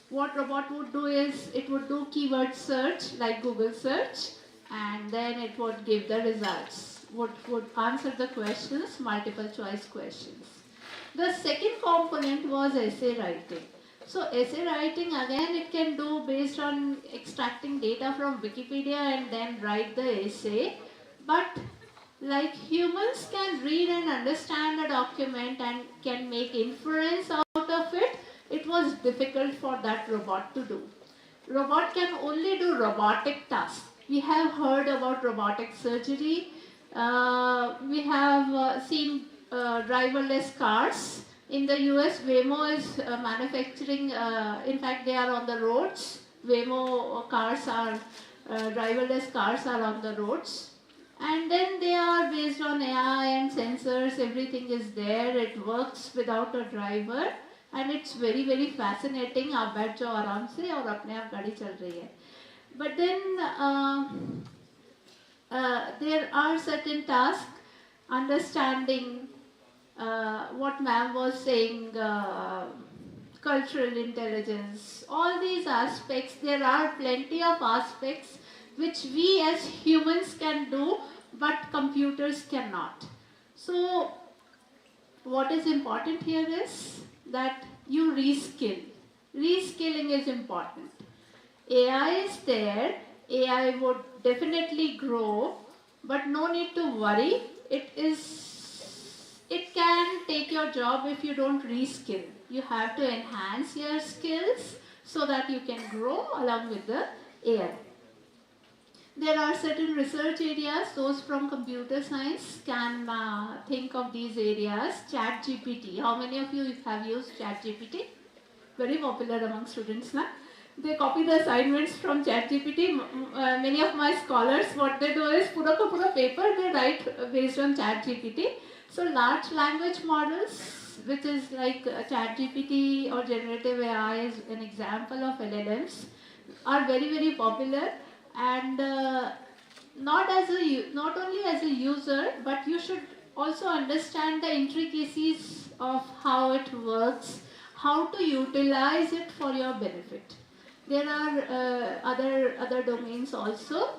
What robot would do is it would do keyword search like Google search, and then it would give the results, would answer the questions, multiple choice questions. The second component was essay writing. So essay writing, again, it can do based on extracting data from Wikipedia and then write the essay. But Like humans can read and understand a document and can make inference out of it, it was difficult for that robot to do. Robot can only do robotic tasks. We have heard about robotic surgery. We have seen driverless cars. In the US, Waymo is manufacturing, in fact they are on the roads. Waymo cars are, driverless cars are on the roads. And then they are based on AI and sensors, everything is there, it works without a driver. And it's very, very fascinating. आप बैठ जाओ आराम से और अपने आप गाड़ी चल रही है. But then there are certain tasks, understanding what ma'am was saying, cultural intelligence, all these aspects, there are plenty of aspects which we as humans can do, but computers cannot. So what is important here is that you reskill. Reskilling is important. AI is there, AI would definitely grow, but no need to worry. It can take your job if you don't reskill. You have to enhance your skills so that you can grow along with the AI. There are certain research areas, those from computer science can think of these areas. ChatGPT, how many of you have used ChatGPT? Very popular among students now. They copy the assignments from ChatGPT. Many of my scholars, what they do is pura ka pura paper they write based on ChatGPT. So large language models, which is like ChatGPT or generative AI is an example of LLMs, are very, very popular. And not only as a user, but you should also understand the intricacies of how it works, how to utilize it for your benefit. There are other domains also.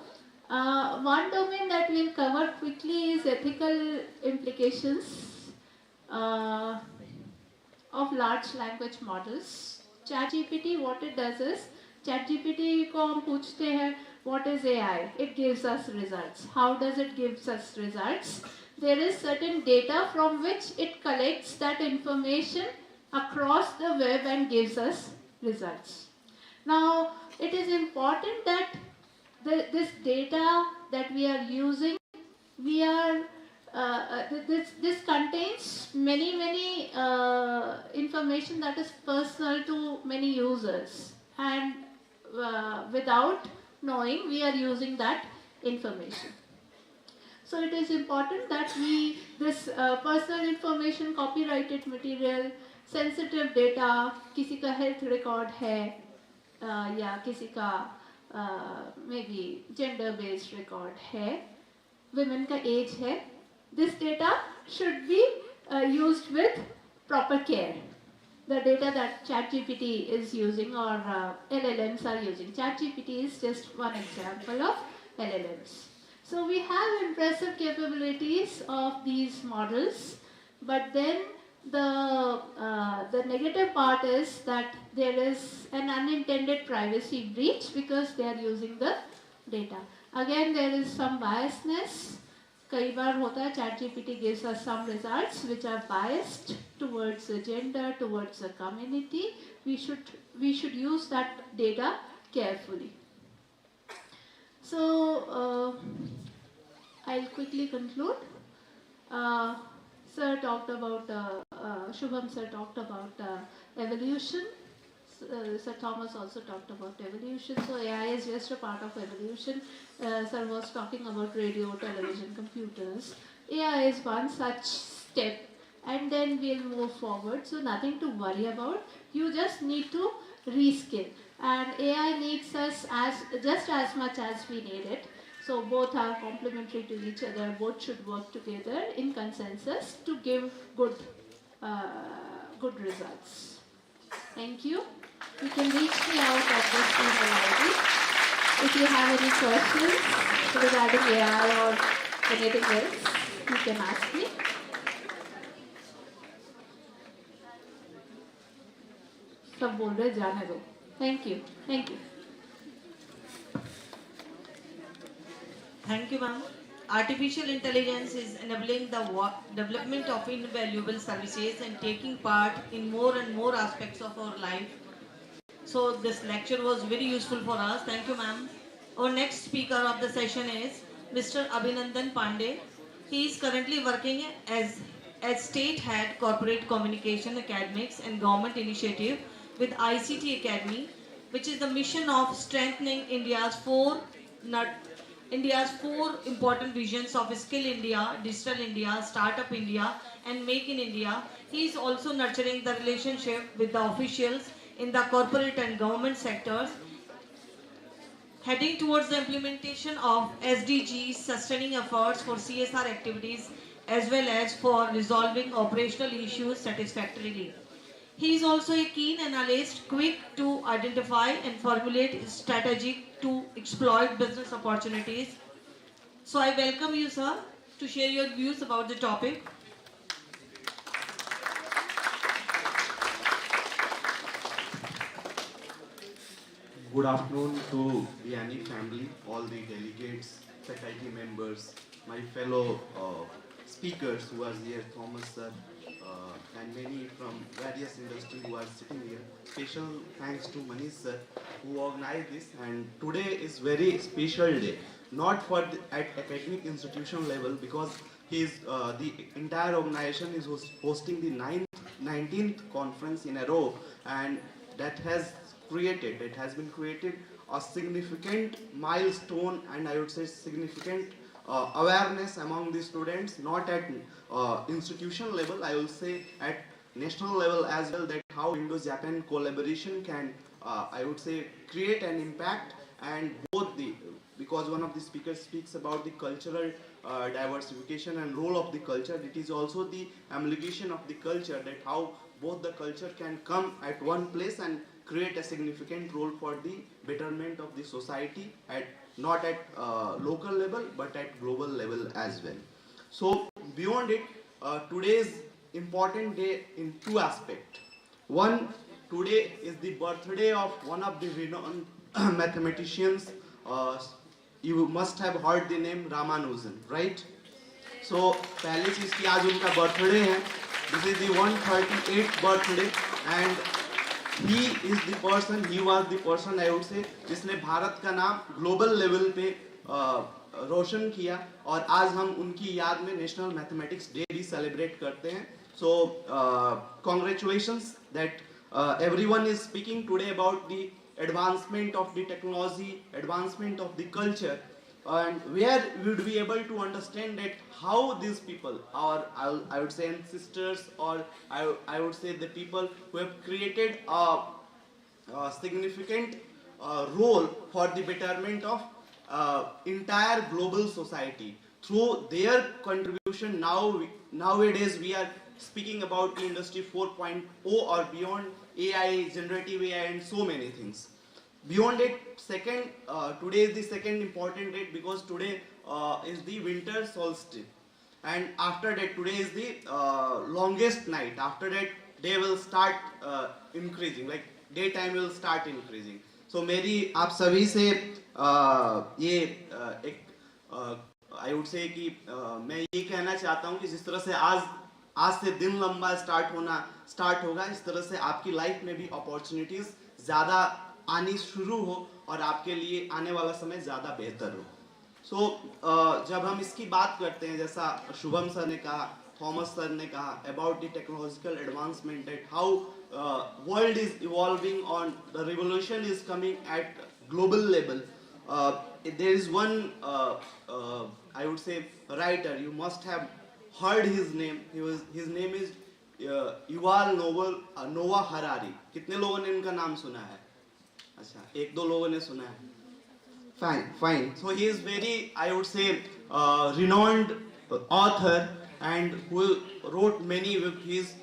One domain that we'll cover quickly is ethical implications of large language models. ChatGPT, what it does is, ChatGPT को हम पूछते हैं, what is AI? It gives us results. How does it give us results? There is certain data from which it collects that information across the web and gives us results. Now, it is important that this data that we are using, this contains many information that is personal to many users, and without knowing we are using that information. So it is important that this personal information, copyrighted material, sensitive data, किसी का health record है, या किसी का maybe gender based record है, women का age है, this data should be used with proper care. The data that ChatGPT is using or LLMs are using. ChatGPT is just one example of LLMs. So we have impressive capabilities of these models, but then the negative part is that there is an unintended privacy breach because they are using the data. Again, there is some biasness. कई बार होता है ChatGPT gives us some results which are biased towards the gender, towards the community. We should use that data carefully. So I'll quickly conclude. Sir talked about Shubham sir talked about evolution. Sir Thomas also talked about evolution. So AI is just a part of evolution. Sir was talking about radio, television, computers. AI is one such step, and then we'll move forward. So nothing to worry about. You just need to reskill, and AI needs us just as much as we need it. So both are complementary to each other. Both should work together in consensus to give good results. Thank you. You can reach me out at this email ID. If you have any questions regarding AI or anything else, you can ask me. सब बोल रहे जाने दो. Thank you. Thank you. Thank you, ma'am. Artificial intelligence is enabling the development of invaluable services and taking part in more and more aspects of our life. So this lecture was very useful for us. Thank you, ma'am. Our next speaker of the session is Mr. Abhinandan Pandey. He is currently working as State Head Corporate Communication Academics and Government Initiative with ICT Academy, which is the mission of strengthening India's four important visions of Skill India, Digital India, Startup India and Make in India. He is also nurturing the relationship with the officials in the corporate and government sectors, heading towards the implementation of SDGs, sustaining efforts for CSR activities as well as for resolving operational issues satisfactorily. He is also a keen analyst, quick to identify and formulate strategy to exploit business opportunities. So I welcome you, sir, to share your views about the topic. Good afternoon to BICON family, all the delegates, faculty members, my fellow speakers who are here, Thomas sir, and many from various industries who are sitting here. Special thanks to Manish sir who organized this, and today is very special day, not for at academic institution level, because the entire organization is hosting the 19th conference in a row, and it has been created a significant milestone, and I would say significant awareness among the students, not at institution level, I will say at national level as well, that how Indo-Japan collaboration can, I would say, create an impact, and because one of the speakers speaks about the cultural diversification and role of the culture, it is also the amalgamation of the culture, that how both the culture can come at one place and create a significant role for the betterment of the society, not at local level but at global level as well. So beyond it, today's important day in two aspects. One, today is the birthday of one of the renowned mathematicians. You must have heard the name Ramanujan, right? So पहली चीज की आज उनका birthday है. This is the 138th birthday, and he was the person I would say जिसने भारत का नाम global level पे रोशन किया, और आज हम उनकी याद में नेशनल मैथमेटिक्स डे भी सेलिब्रेट करते हैं. So congratulations that everyone is speaking today about the advancement of the technology, advancement of the culture, and where we would be able to understand that how these people, our I would say ancestors, or I would say the people who have created a significant role for the betterment of entire global society through their contribution. Nowadays we are speaking about the industry 4.0 or beyond, AI, generative AI and so many things. Beyond it, today is the second important date, because today is the winter solstice, and after that today is the longest night. After that day will start increasing, like daytime will start increasing. So मेरी आप सभी से ये एक I would say कि मैं ये कहना चाहता हूँ कि जिस तरह से आज से दिन लंबा स्टार्ट होगा, इस तरह से आपकी लाइफ में भी अपॉर्चुनिटीज ज़्यादा आनी शुरू हो और आपके लिए आने वाला समय ज़्यादा बेहतर हो. So जब हम इसकी बात करते हैं, जैसा शुभम सर ने कहा, थॉमस सर ने कहा about the technological advancement, that how world is evolving, on the revolution is coming at global level. There is one I would say writer, you must have heard his name. His name is Yuval Noah Harari. कितने लोगों ने इनका नाम सुना है? अच्छा, एक दो लोगों ने सुना है. Fine. So he is very, I would say, renowned author, and who wrote many. He is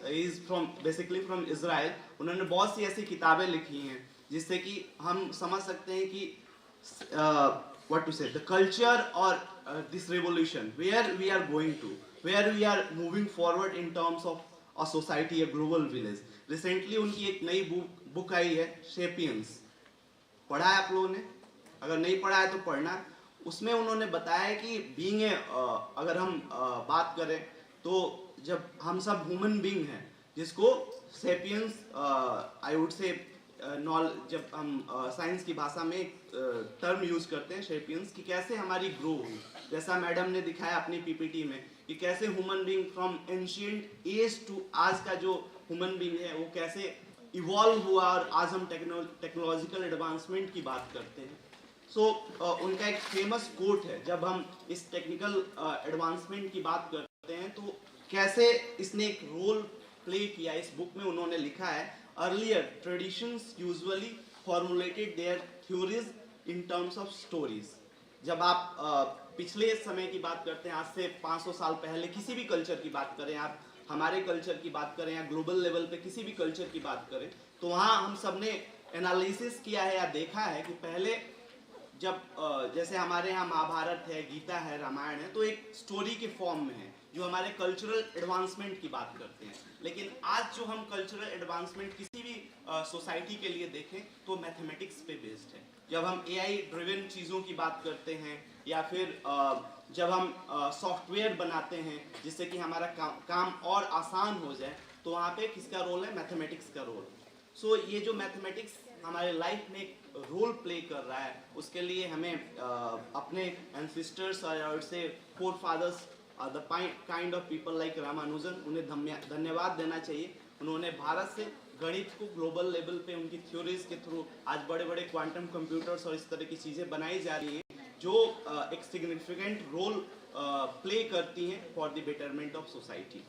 basically from Israel. उन्होंने बहुत सी ऐसी किताबें लिखी हैं जिससे कि हम समझ सकते हैं कि what to say, the culture or this revolution, where we are going to, where we are moving forward in terms of a society, a global village. Recently उनकी एक नई बुक आई है, Sapiens. पढ़ा है आप लोगों ने? अगर नहीं पढ़ा है तो पढ़ना. उसमें उन्होंने बताया कि बीइंग अगर हम बात करें तो जब हम सब ह्यूमन बीइंग हैं, जिसको सेपियंस आई वुड से जब हम साइंस की भाषा में टर्म यूज करते हैं सेपियंस, कि कैसे हमारी ग्रो हुई, जैसा मैडम ने दिखाया अपनी पीपीटी में कि कैसे human being from ancient age to आज का जो ह्यूमन बीइंग है वो कैसे इवॉल्व हुआ, और आज हम टेक्नोलॉजिकल एडवांसमेंट की बात करते हैं। उनका एक फेमस कोट है, जब हम इस टेक्निकल एडवांसमेंट की बात करते हैं तो कैसे इसने एक रोल प्ले किया। इस बुक में उन्होंने लिखा है, earlier traditions usually formulated their theories in terms of stories. जब आप पिछले समय की बात करते हैं, आज से 500 साल पहले किसी भी कल्चर की बात करें, आप हमारे कल्चर की बात करें या ग्लोबल लेवल पे किसी भी कल्चर की बात करें, तो वहाँ हम सब ने एनालिसिस किया है या देखा है कि पहले जब जैसे हमारे यहाँ महाभारत है, गीता है, रामायण है, तो एक स्टोरी के फॉर्म में है जो हमारे कल्चरल एडवांसमेंट की बात करते हैं। लेकिन आज जो हम कल्चरल एडवांसमेंट किसी भी सोसाइटी के लिए देखें तो मैथमेटिक्स पे बेस्ड है। जब हम एआई ड्रिवन चीज़ों की बात करते हैं या फिर जब हम सॉफ्टवेयर बनाते हैं जिससे कि हमारा काम और आसान हो जाए, तो वहाँ पे किसका रोल है? मैथमेटिक्स का रोल। ये जो मैथमेटिक्स हमारे लाइफ में एक रोल प्ले कर रहा है, उसके लिए हमें अपने एंसेस्टर्स और से forefathers the kind of people like Ramanujan, उन्हें धन्यवाद देना चाहिए। उन्होंने भारत से गणित को ग्लोबल लेवल पे उनकी थ्योरीज के थ्रू आज बड़े बड़े क्वांटम कंप्यूटर्स और इस तरह की चीज़ें बनाई जा रही हैं जो एक सिग्निफिकेंट रोल प्ले करती हैं for the betterment of society.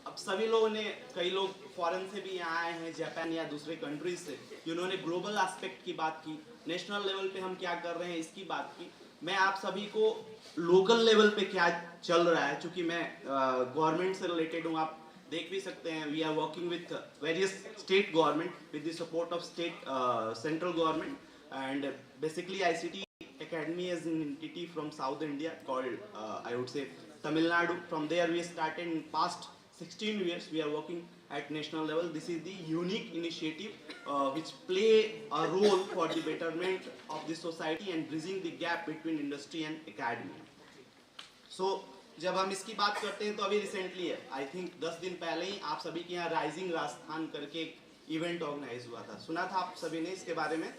अब सभी लोगों ने, कई लोग फॉरेन से भी यहाँ आए हैं, जापान या दूसरे कंट्रीज से, जिन्होंने ग्लोबल एस्पेक्ट की बात की, नेशनल लेवल पे हम क्या कर रहे हैं इसकी बात की। मैं आप सभी को लोकल लेवल पे क्या चल रहा है, चूंकि मैं गवर्नमेंट से रिलेटेड हूँ, आप देख भी सकते हैं, we are working with various state government with the support of state central government, and basically ICT Academy is an entity from South India called I would say Tamil Nadu. From there we started in past 16 years. We are working at national level. This is the unique initiative which play a role for the betterment of the society and bridging the gap between industry and academy. So जब हम इसकी बात करते हैं तो अभी recently है, I think 10 दिन पहले ही आप सभी के यहाँ राइजिंग राजस्थान करके एक इवेंट ऑर्गेनाइज हुआ था, सुना था आप सभी ने इसके बारे में।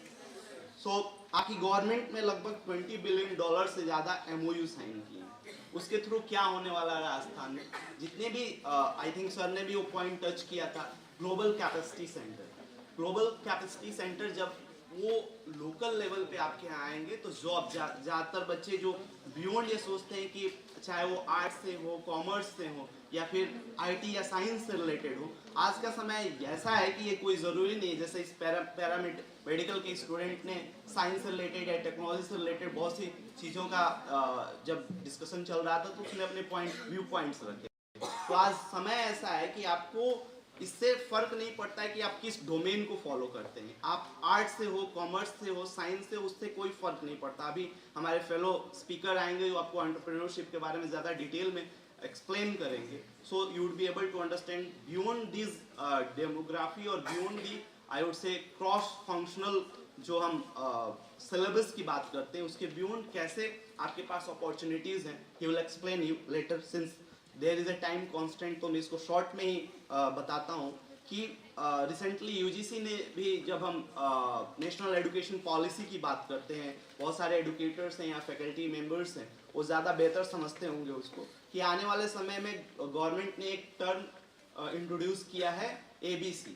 आपकी गवर्नमेंट में लगभग $20 बिलियन से ज़्यादा MOU साइन किए हैं। उसके थ्रू क्या होने वाला है राजस्थान में, जितने भी आई थिंक सर ने भी वो पॉइंट टच किया था, global capacity centre. Global capacity centre जब वो लोकल लेवल पे आपके यहाँ आएंगे तो जॉब ज़्यादातर बच्चे जो बियॉन्ड ये सोचते हैं कि चाहे वो आर्ट्स से हो, कॉमर्स से हो या फिर IT या साइंस से रिलेटेड हो, आज का समय ऐसा है कि ये कोई ज़रूरी नहीं है। जैसे इस पैरामेडिकल के स्टूडेंट ने साइंस से रिलेटेड या टेक्नोलॉजी से रिलेटेड बहुत सी चीज़ों का जब डिस्कशन चल रहा था तो उसने अपने व्यू पॉइंट्स रखे। तो आज समय ऐसा है कि आपको इससे फर्क नहीं पड़ता है कि आप किस डोमेन को फॉलो करते हैं, आप आर्ट्स से हो, कॉमर्स से हो, साइंस से, उससे कोई फर्क नहीं पड़ता। अभी हमारे फेलो स्पीकर आएंगे जो आपको एंटरप्रेन्योरशिप के बारे में ज़्यादा डिटेल में एक्सप्लेन करेंगे। So you would be able to understand beyond this demography और beyond the I would say cross functional जो हम सिलेबस की बात करते हैं, उसके बियॉन्ड कैसे आपके पास अपॉर्चुनिटीज़ हैं। He will explain you later since there is a time constant, तो मैं इसको शॉर्ट में ही बताता हूँ कि रिसेंटली UGC ने भी, जब हम नेशनल एजुकेशन पॉलिसी की बात करते हैं, बहुत सारे एडुकेटर्स हैं या फैकल्टी मेंबर्स हैं, वो ज़्यादा बेहतर समझते होंगे उसको, कि आने वाले समय में गवर्नमेंट ने एक टर्म इंट्रोड्यूस किया है ABC,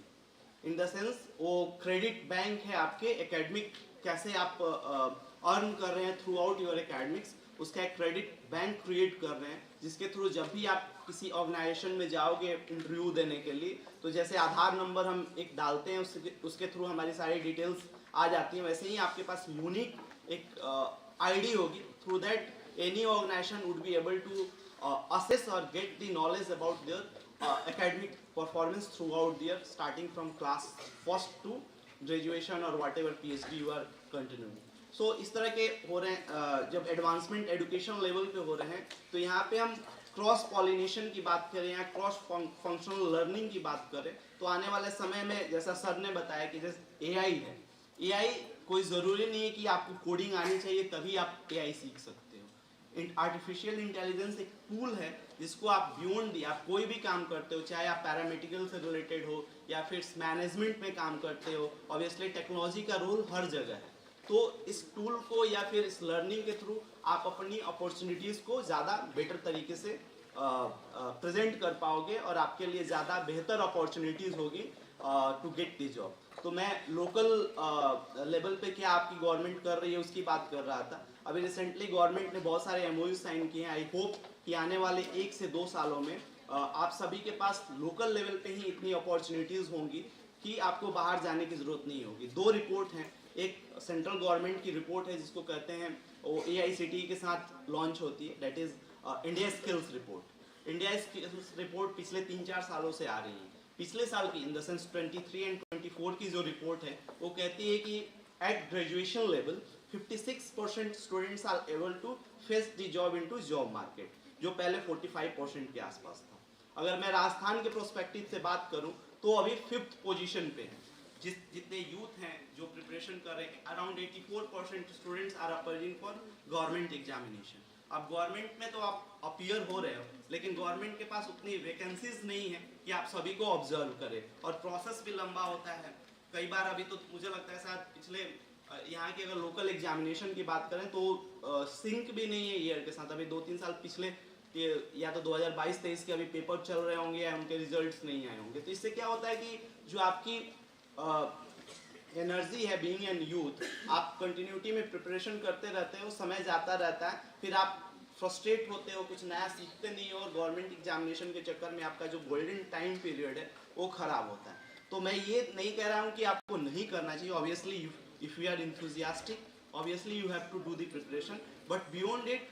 इन द सेंस वो क्रेडिट बैंक है आपके एकेडमिक, कैसे आप अर्न कर रहे हैं थ्रू आउट योर एकेडमिक्स, उसका एक क्रेडिट बैंक क्रिएट कर रहे हैं, जिसके थ्रू जब भी आप किसी ऑर्गेनाइजेशन में जाओगे इंटरव्यू देने के लिए, तो जैसे आधार नंबर हम एक डालते हैं, उसके थ्रू हमारी सारी डिटेल्स आ जाती हैं, वैसे ही आपके पास यूनिक एक ID होगी। Through that any organization would be able to assess or get the knowledge about their academic performance throughout their starting from class first to graduation or whatever PhD you are continuing. So इस तरह के हो रहे हैं। जब advancement education level पे हो रहे हैं तो यहाँ पे हम क्रॉस पॉलिनेशन की बात करें या क्रॉस फंक्शनल लर्निंग की बात करें, तो आने वाले समय में जैसा सर ने बताया कि जैसे AI है, AI कोई ज़रूरी नहीं है कि आपको कोडिंग आनी चाहिए तभी आप AI सीख सकते हो। आर्टिफिशियल इंटेलिजेंस एक टूल है जिसको आप बियॉन्ड आप कोई भी काम करते हो, चाहे आप पैरामेडिकल से रिलेटेड हो या फिर मैनेजमेंट में काम करते हो, ऑब्वियसली टेक्नोलॉजी का रोल हर जगह है। तो इस टूल को या फिर इस लर्निंग के थ्रू आप अपनी अपॉर्चुनिटीज़ को ज़्यादा बेटर तरीके से प्रेजेंट कर पाओगे और आपके लिए ज़्यादा बेहतर अपॉर्चुनिटीज़ होगी टू गेट दी जॉब। तो मैं लोकल लेवल पे क्या आपकी गवर्नमेंट कर रही है उसकी बात कर रहा था। अभी रिसेंटली गवर्नमेंट ने बहुत सारे MOU साइन किए हैं। आई होप कि आने वाले 1 से 2 सालों में आप सभी के पास लोकल लेवल पे ही इतनी अपॉर्चुनिटीज़ होंगी कि आपको बाहर जाने की ज़रूरत नहीं होगी। 2 रिपोर्ट हैं, एक सेंट्रल गवर्नमेंट की रिपोर्ट है जिसको कहते हैं वो AICTE के साथ लॉन्च होती है, that is India skills report. India skills report पिछले 3-4 सालों से आ रही है। पिछले साल की इन द सेंस 23 एंड 24 की जो रिपोर्ट है वो कहती है कि at graduation level 56% students are able to face the job into job market, जो पहले 45% के आसपास था। अगर मैं राजस्थान के प्रोस्पेक्टिव से बात करूं तो अभी 5th पोजीशन पे है। जितने यूथ हैं जो प्रिपरेशन कर रहे हैं, around 84% students are appearing for government examination. अब गवर्नमेंट में तो आप अपीयर हो रहे हो, लेकिन गवर्नमेंट के पास उतनी वैकेंसीज नहीं है कि आप सभी को ऑब्जर्व करें, और प्रोसेस भी लंबा होता है। कई बार अभी तो मुझे लगता है शायद पिछले यहाँ की अगर लोकल एग्जामिनेशन की बात करें तो सिंक भी नहीं है ईयर के साथ। अभी 2-3 साल पिछले या तो 2022-23 के अभी पेपर चल रहे होंगे या उनके रिजल्ट्स नहीं आए होंगे। तो इससे क्या होता है कि जो आपकी एनर्जी है बीइंग एन यूथ, आप कंटिन्यूटी में प्रिपरेशन करते रहते हो, समय जाता रहता है, फिर आप फ्रस्ट्रेट होते हो, कुछ नया सीखते नहीं हो और गवर्नमेंट एग्जामिनेशन के चक्कर में आपका जो गोल्डन टाइम पीरियड है वो खराब होता है। तो मैं ये नहीं कह रहा हूँ कि आपको नहीं करना चाहिए। Obviously if you are enthusiastic, obviously you have to do the preparation, but beyond it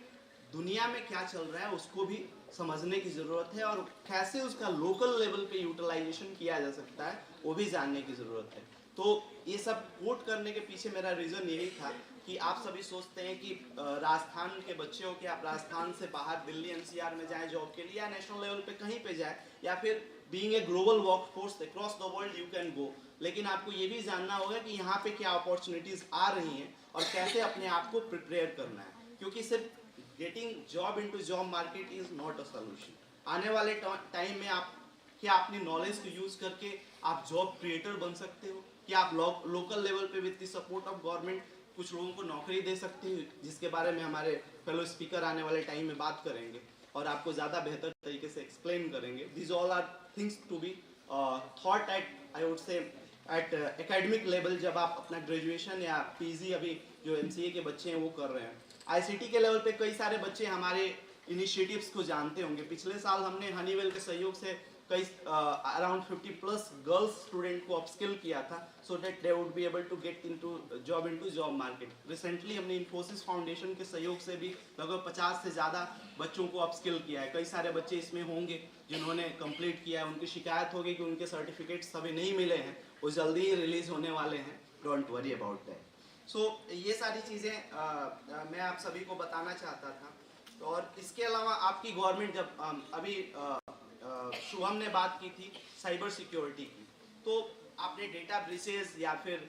दुनिया में क्या चल रहा है उसको भी समझने की ज़रूरत है और कैसे उसका लोकल लेवल पे यूटिलाइजेशन किया जा सकता है वो भी जानने की ज़रूरत है। तो ये सब कोट करने के पीछे मेरा रीज़न यही था कि आप सभी सोचते हैं कि राजस्थान के बच्चे हो कि आप राजस्थान से बाहर दिल्ली NCR में जाएं जॉब के लिए या नेशनल लेवल पे कहीं पे जाएं, या फिर being a global workforce across the world you can go, लेकिन आपको ये भी जानना होगा कि यहाँ पे क्या अपॉर्चुनिटीज़ आ रही हैं और कैसे अपने आप को प्रिपेयर करना है, क्योंकि सिर्फ getting job into job market is not a solution. आने वाले टाइम में आप क्या अपनी नॉलेज को यूज करके आप जॉब क्रिएटर बन सकते हो, क्या आप लोकल लेवल पे with the support of government कुछ लोगों को नौकरी दे सकते हो, जिसके बारे में हमारे फेलो स्पीकर आने वाले टाइम में बात करेंगे और आपको ज़्यादा बेहतर तरीके से एक्सप्लेन करेंगे। This all are things to be thought at I would say at academic level, जब आप अपना ग्रेजुएशन या PG अभी जो MCA के बच्चे हैं वो कर रहे हैं। ICT के लेवल पे कई सारे बच्चे हमारे इनिशिएटिव्स को जानते होंगे। पिछले साल हमने हनीवेल के सहयोग से कई अराउंड 50+ गर्ल्स स्टूडेंट को अपस्किल किया था so that they would be able to get into job market. Recently हमने इन्फोसिस फाउंडेशन के सहयोग से भी लगभग 50 से ज़्यादा बच्चों को अपस्किल किया है। कई सारे बच्चे इसमें होंगे जिन्होंने कंप्लीट किया है, उनकी शिकायत होगी कि उनके सर्टिफिकेट्स अभी नहीं मिले हैं, वो जल्दी ही रिलीज होने वाले हैं। Don't worry about that. So ये सारी चीज़ें मैं आप सभी को बताना चाहता था। और इसके अलावा आपकी गवर्नमेंट जब अभी शुभम ने बात की थी साइबर सिक्योरिटी की, तो आपने डेटा ब्रीचेस या फिर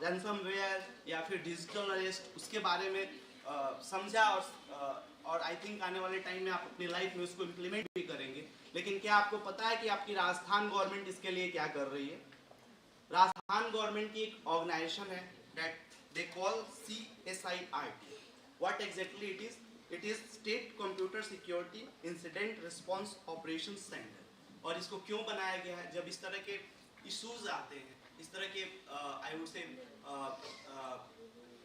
रैंसमवेयर या फिर डिजिटल अरेस्ट उसके बारे में समझा और आई थिंक आने वाले टाइम में आप अपनी लाइफ में उसको इम्प्लीमेंट भी करेंगे। लेकिन क्या आपको पता है कि आपकी राजस्थान गवर्नमेंट इसके लिए क्या कर रही है? राजस्थान गवर्नमेंट की एक ऑर्गेनाइजेशन है that they call CSIRT. What exactly it is? It is State Computer Security Incident Response Operations Center. और इसको क्यों बनाया गया है? जब इस तरह के इश्यूज आते हैं, इस तरह के आई वुड से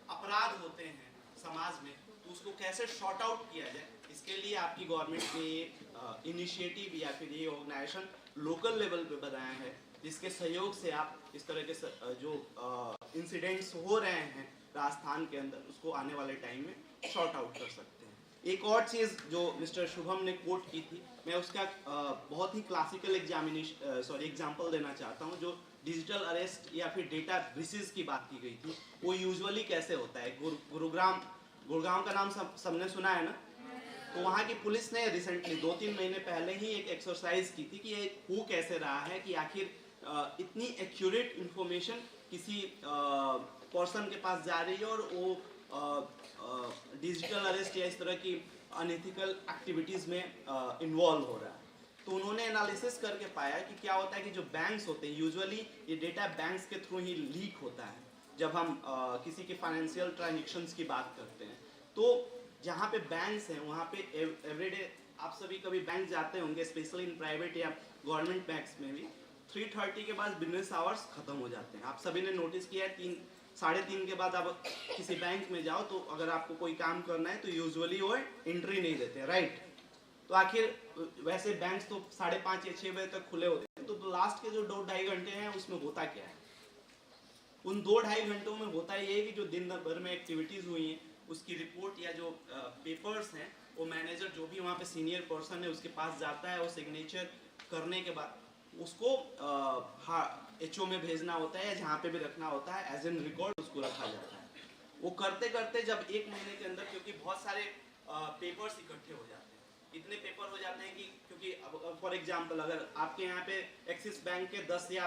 अपराध होते हैं समाज में, तो उसको कैसे शॉर्ट आउट किया जाए, इसके लिए आपकी गवर्नमेंट ने ये इनिशिएटिव या फिर ये ऑर्गेनाइजेशन लोकल लेवल पे बनाया है, जिसके सहयोग से आप इस तरह के जो इंसिडेंट्स हो रहे हैं राजस्थान के अंदर उसको आने वाले टाइम में शॉर्ट आउट कर सकते हैं। एक और चीज़ जो मिस्टर शुभम ने कोट की थी, मैं उसका बहुत ही क्लासिकल एग्जाम्पल देना चाहता हूँ। जो डिजिटल अरेस्ट या फिर डेटा ब्रीचेस की बात की गई थी, वो यूजुअली कैसे होता है? गुड़गांव का नाम सबने सुना है ना? तो वहाँ की पुलिस ने रिसेंटली 2-3 महीने पहले ही एक एक्सरसाइज की थी कि ये हो कैसे रहा है कि आखिर इतनी एक्यूरेट इंफॉर्मेशन किसी पर्सन के पास जा रही है और वो डिजिटल अरेस्ट या इस तरह की अनएथिकल एक्टिविटीज़ में इन्वॉल्व हो रहा है। तो उन्होंने एनालिसिस करके पाया कि क्या होता है कि जो बैंक्स होते हैं, यूजुअली ये डेटा बैंक्स के थ्रू ही लीक होता है जब हम किसी के फाइनेंशियल ट्रांजेक्शंस की बात करते हैं। तो जहाँ पे बैंक्स हैं वहाँ पे एवरीडे आप सभी कभी बैंक जाते होंगे, स्पेशली इन प्राइवेट या गवर्नमेंट बैंक्स में भी 3:30 के बाद बिजनेस आवर्स खत्म हो जाते हैं। आप सभी ने नोटिस किया है 3-3:30 के बाद आप किसी बैंक में जाओ तो अगर आपको कोई काम करना है तो यूजुअली वो एंट्री नहीं देते, राइट। तो आखिर वैसे बैंक्स तो 5:30 या 6 बजे तक खुले होते हैं, तो लास्ट के जो 2-2.5 घंटे हैं उसमें होता क्या है? उन 2-2.5 घंटों में होता ये है कि जो दिन भर में एक्टिविटीज़ हुई हैं उसकी रिपोर्ट या जो पेपर्स हैं वो मैनेजर जो भी वहाँ पे सीनियर पर्सन है उसके पास जाता है, वो सिग्नेचर करने के बाद उसको HO में भेजना होता है या जहाँ पे भी रखना होता है, एज एन रिकॉर्ड उसको रखा जाता है। वो करते करते जब 1 महीने के अंदर, क्योंकि बहुत सारे पेपर्स इकट्ठे हो जाते हैं, इतने पेपर हो जाते हैं कि क्योंकि फॉर एग्जांपल अगर आपके यहाँ पे एक्सिस बैंक के 10 या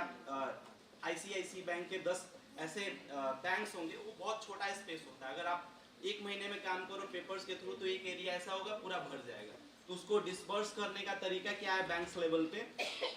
ICICI बैंक के 10 ऐसे बैंक्स होंगे, वो बहुत छोटा स्पेस होता है। अगर आप 1 महीने में काम करो पेपर्स के थ्रू तो एक एरिया ऐसा होगा पूरा भर जाएगा। तो उसको डिस्पर्स करने का तरीका क्या है? बैंक्स लेवल पे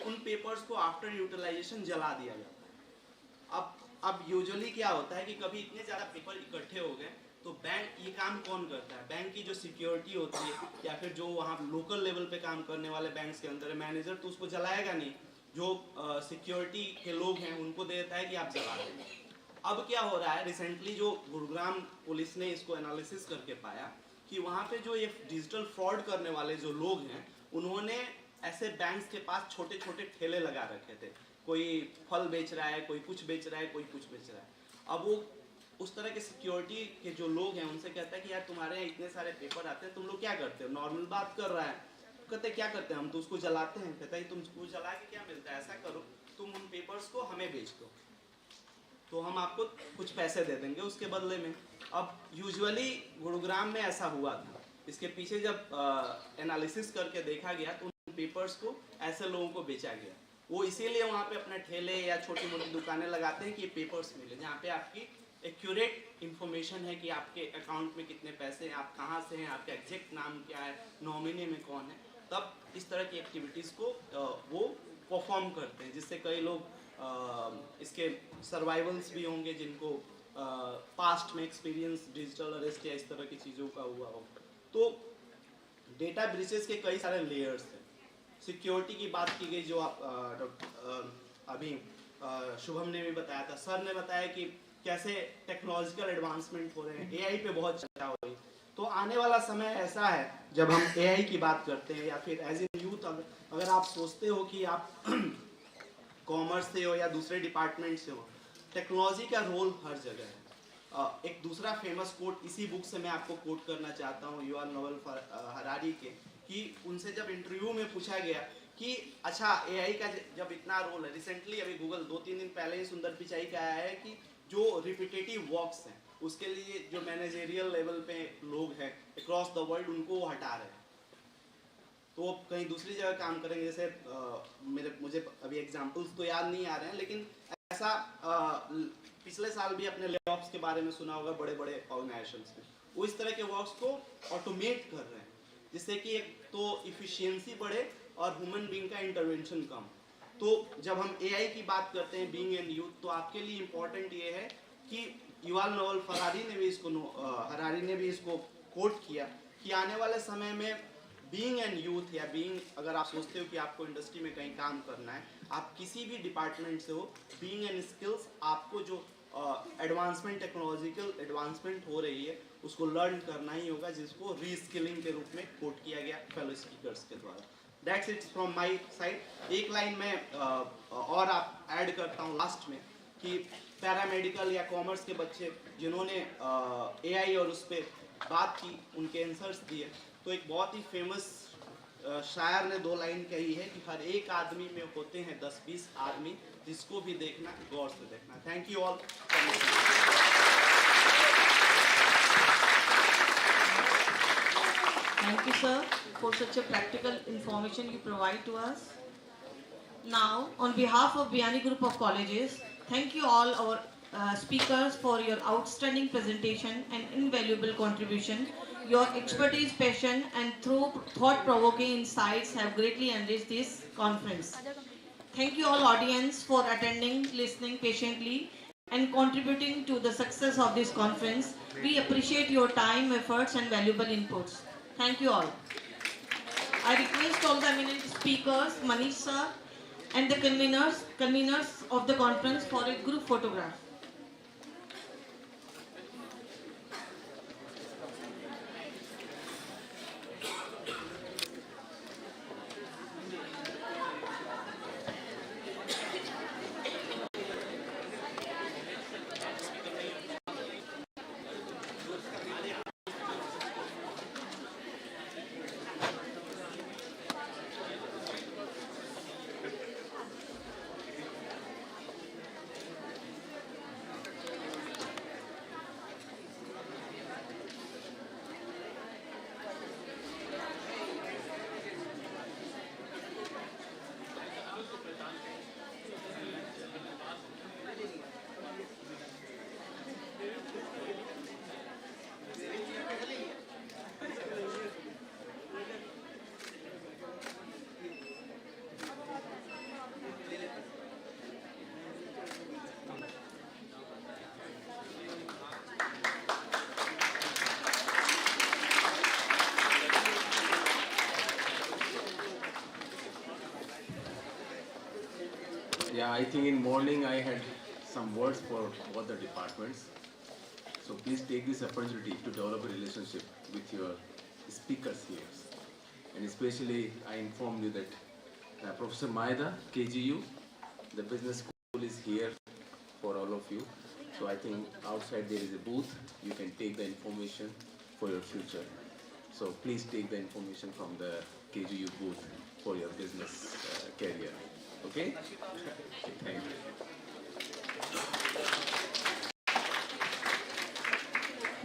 उन पेपर्स को आफ्टर यूटिलाइजेशन जला दिया जाता है। अब यूजुअली क्या होता है कि कभी इतने ज़्यादा पेपर इकट्ठे हो गए तो बैंक ये काम कौन करता है? बैंक की जो सिक्योरिटी होती है या फिर जो वहाँ लोकल लेवल पे काम करने वाले बैंक्स के अंदर मैनेजर, तो उसको जलाएगा नहीं। जो सिक्योरिटी के लोग हैं उनको देता है कि आप जला दें। अब क्या हो रहा है, रिसेंटली जो गुरुग्राम पुलिस ने इसको एनालिसिस करके पाया कि वहाँ पे जो ये डिजिटल फ्रॉड करने वाले जो लोग हैं उन्होंने ऐसे बैंक्स के पास छोटे छोटे ठेले लगा रखे थे। कोई फल बेच रहा है, कोई कुछ बेच रहा है, कोई कुछ बेच रहा है। अब वो उस तरह के सिक्योरिटी के जो लोग हैं उनसे कहता है कि यार तुम्हारे यहाँ इतने सारे पेपर आते हैं, तुम लोग क्या करते हो? नॉर्मल बात कर रहा है, कहते क्या करते हैं हम तो उसको जलाते हैं। कहता है तुम उसको जला के क्या मिलता है? ऐसा करो तुम उन पेपर्स को हमें बेच दो तो हम आपको कुछ पैसे दे देंगे उसके बदले में। अब यूजुअली गुरुग्राम में ऐसा हुआ था। इसके पीछे जब एनालिसिस करके देखा गया तो उन पेपर्स को ऐसे लोगों को बेचा गया। वो इसीलिए वहाँ पे अपने ठेले या छोटी मोटी दुकानें लगाते हैं कि ये पेपर्स मिले जहाँ पे आपकी एक्यूरेट इन्फॉर्मेशन है कि आपके अकाउंट में कितने पैसे हैं, आप कहाँ से हैं, आपका एग्जैक्ट नाम क्या है, नॉमिनी में कौन है। तब इस तरह की एक्टिविटीज़ को वो परफॉर्म करते हैं, जिससे कई लोग इसके सर्वाइवल्स भी होंगे जिनको पास्ट में एक्सपीरियंस डिजिटल अरेस्ट या इस तरह की चीज़ों का हुआ हो। तो डेटा ब्रीचेस के कई सारे लेयर्स हैं। सिक्योरिटी की बात की गई जो अभी शुभम ने भी बताया था, सर ने बताया कि कैसे टेक्नोलॉजिकल एडवांसमेंट हो रहे हैं, AI पे बहुत चर्चा हो रही। तो आने वाला समय ऐसा है जब हम AI की बात करते हैं या फिर एज ए यूथ अगर आप सोचते हो कि आप कॉमर्स से हो या दूसरे डिपार्टमेंट से हो, टेक्नोलॉजी का रोल हर जगह है। एक दूसरा फेमस कोट इसी बुक से मैं आपको कोट करना चाहता हूँ, युval नोवेल हरारी के, कि उनसे जब इंटरव्यू में पूछा गया कि अच्छा AI का जब इतना रोल है, रिसेंटली अभी गूगल 2-3 दिन पहले ही सुंदर पिचाई का आया है कि जो रिपीटेटिव वर्क्स हैं उसके लिए जो मैनेजरियल लेवल पे लोग हैं अक्रॉस द वर्ल्ड उनको वो हटा रहे हैं, तो वो कहीं दूसरी जगह काम करेंगे। जैसे मुझे अभी एग्जांपल्स तो याद नहीं आ रहे हैं, लेकिन ऐसा पिछले साल भी अपने ले-ऑफ्स के बारे में सुना होगा बड़े बड़े ऑर्गेनाइजेशंस में। वो इस तरह के वर्क्स को ऑटोमेट कर रहे हैं जिससे कि एक तो इफिशियंसी बढ़े और ह्यूमन बीइंग का इंटरवेंशन कम। तो जब हम AI की बात करते हैं बीइंग एन यूथ, तो आपके लिए इम्पोर्टेंट ये है कि युval नोवेल हरारी ने भी इसको कोट किया कि आने वाले समय में बीइंग एन यूथ या बीइंग, अगर आप सोचते हो कि आपको इंडस्ट्री में कहीं काम करना है, आप किसी भी डिपार्टमेंट से हो, बीइंग एन स्किल्स, आपको जो एडवांसमेंट टेक्नोलॉजिकल एडवांसमेंट हो रही है उसको लर्न करना ही होगा, जिसको रीस्किलिंग के रूप में कोट किया गया फेलो स्पीकर्स के द्वारा। That's it from my side. एक लाइन में और आप ऐड करता हूँ लास्ट में कि पैरामेडिकल या कॉमर्स के बच्चे जिन्होंने AI और उस पर बात की, उनके आंसर्स दिए, तो एक बहुत ही फेमस शायर ने 2 लाइन कही है कि हर एक आदमी में होते हैं 10-20 आदमी, जिसको भी देखना गौर से देखना। Thank you all. Thank you, sir, for such a practical information you provide to us. Now, on behalf of Biani Group of Colleges, thank you all our speakers for your outstanding presentation and invaluable contribution. Your expertise, passion, and thought-provoking insights have greatly enriched this conference. Thank you all audience for attending, listening patiently, and contributing to the success of this conference. We appreciate your time, efforts, and valuable inputs. Thank you all. I request all the eminent speakers, Manish sir, and the conveners of the conference for a group photograph. Yeah, I think in morning I had some words for all the departments. So please take this opportunity to develop a relationship with your speakers here. And especially I informed you that Professor Maeda, KGU, the business school is here for all of you. So I think outside there is a booth. You can take the information for your future. So please take the information from the KGU booth for your business career. Okay? Thank you.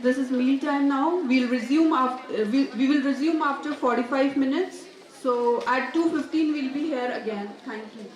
This is meal time now. We'll resume after, we will resume after 45 minutes. So at 2:15 we'll be here again. Thank you.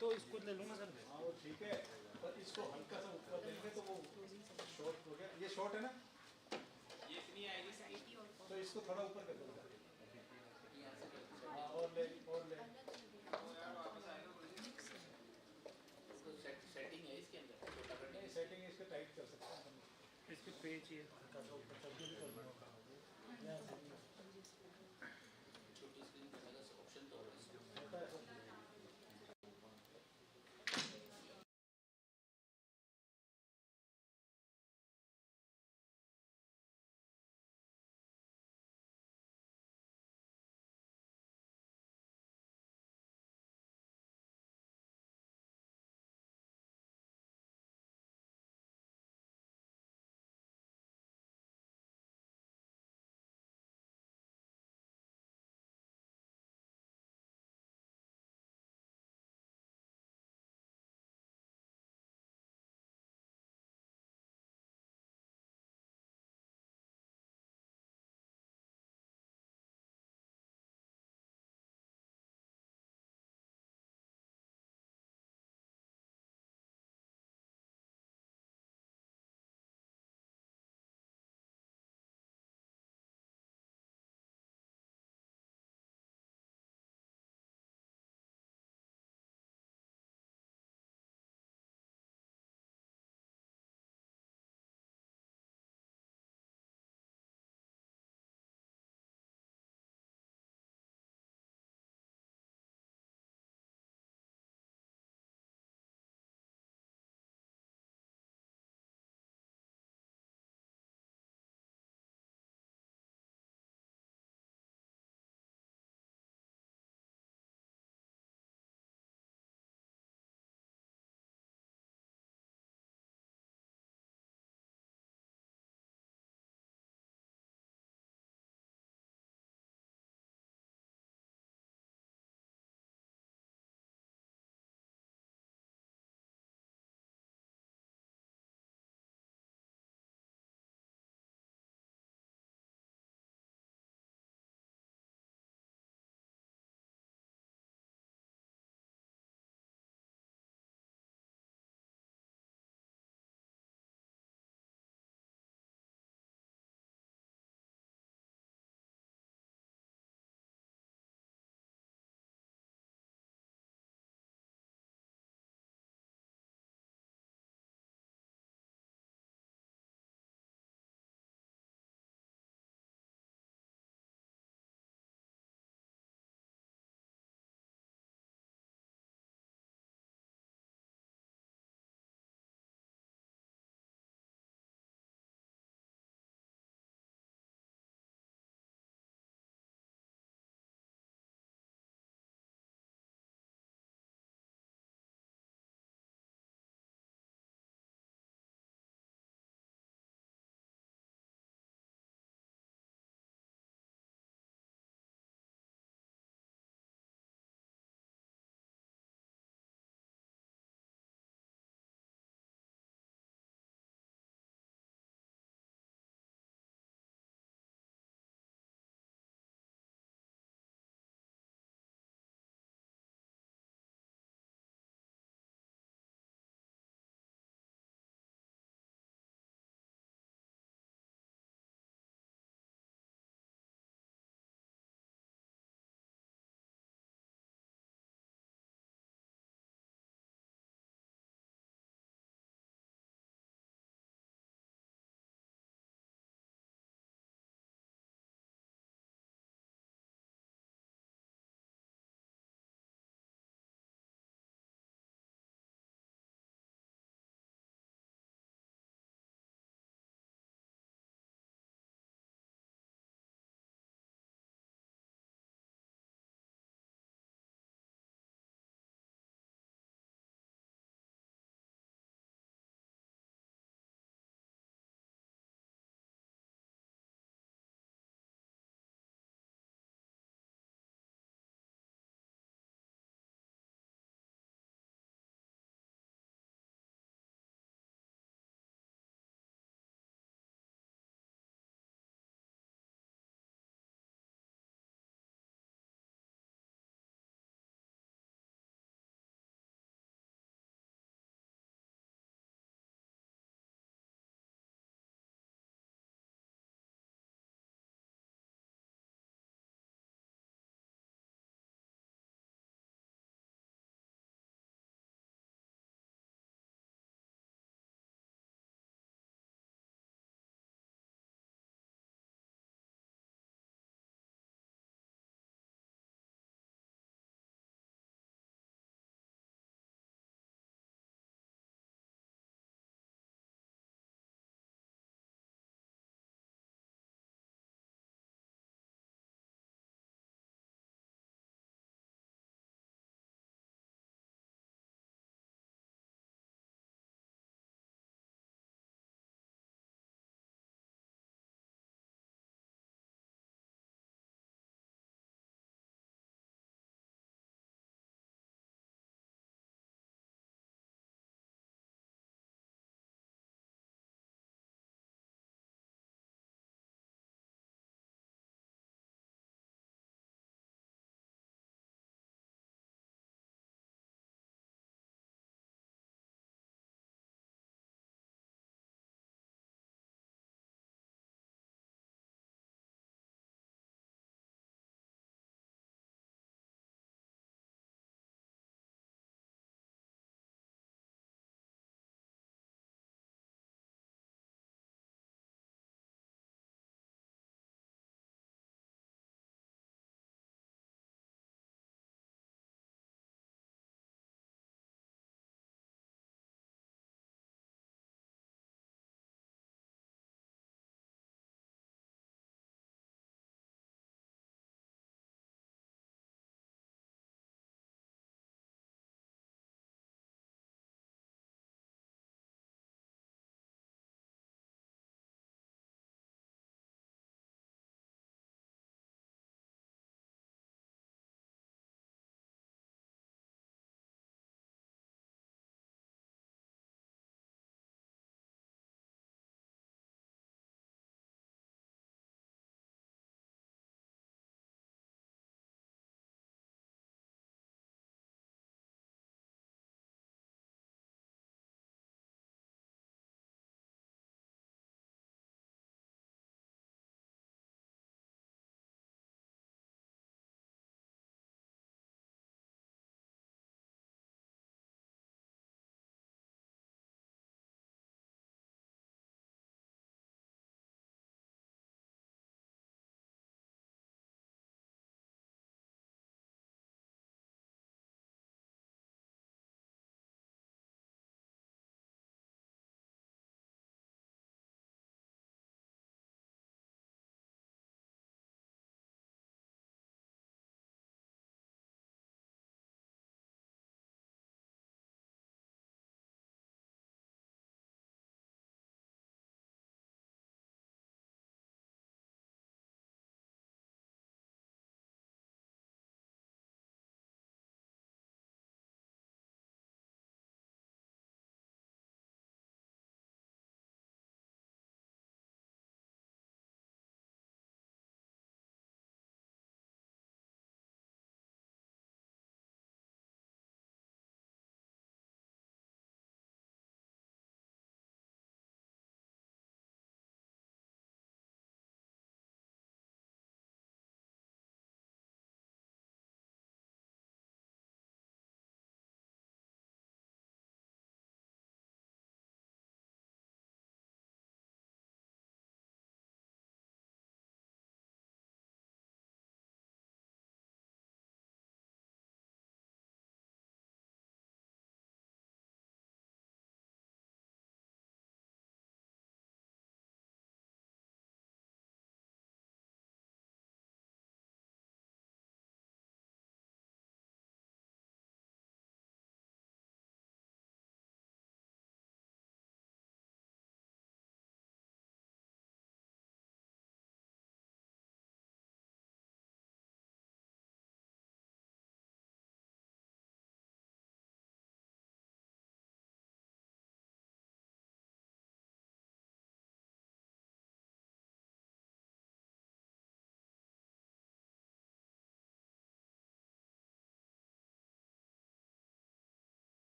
तो इसको ले लो ना sir. हाँ वो ठीक है, पर इसको हल्का सा ऊपर देंगे तो वो शॉर्ट हो गया। ये शॉर्ट है ना, ये इतनी आएगी साइड तो इसको थोड़ा ऊपर कर दो। हाँ और ले सेटिंग है इसके अंदर, नहीं सेटिंग इसको टाइट कर सकते हैं हम। इसके पेज ये हल्का सा ऊपर कर दो। छोटी स्क्रीन का ऑप्शन तो होता है।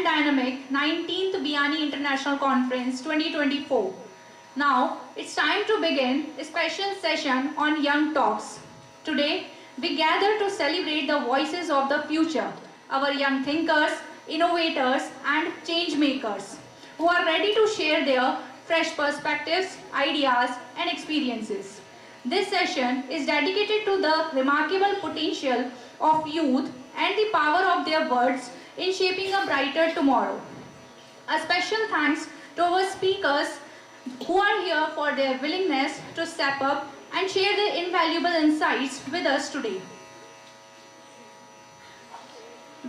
and dynamic 19th BICON International Conference 2024. Now, it's time to begin a special session on Young Talks. Today, we gather to celebrate the voices of the future, our young thinkers, innovators, and change makers, who are ready to share their fresh perspectives, ideas, and experiences. This session is dedicated to the remarkable potential of youth and the power of their words in shaping a brighter tomorrow. A special thanks to our speakers who are here for their willingness to step up and share their invaluable insights with us today.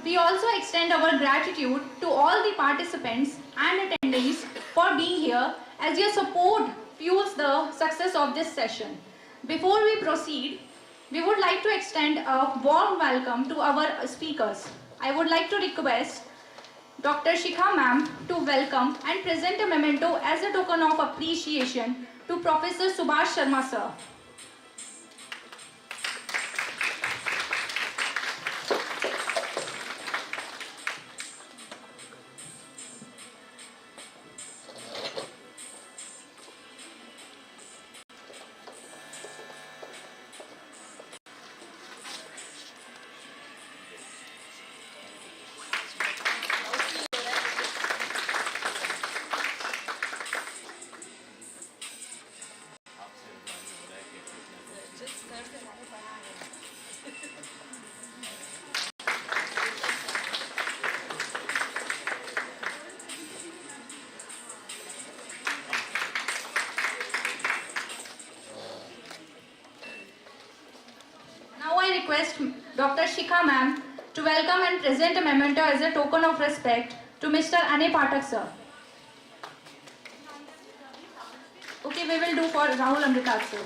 We also extend our gratitude to all the participants and attendees for being here, as your support fuels the success of this session. Before we proceed, we would like to extend a warm welcome to our speakers. I would like to request Dr. Shikha ma'am to welcome and present a memento as a token of appreciation to Professor Subhash Sharma sir. Request Dr. Shikha ma'am to welcome and present a memento as a token of respect to Mr. Ane Pathak sir. Okay, we will do for Rahul Amritat sir.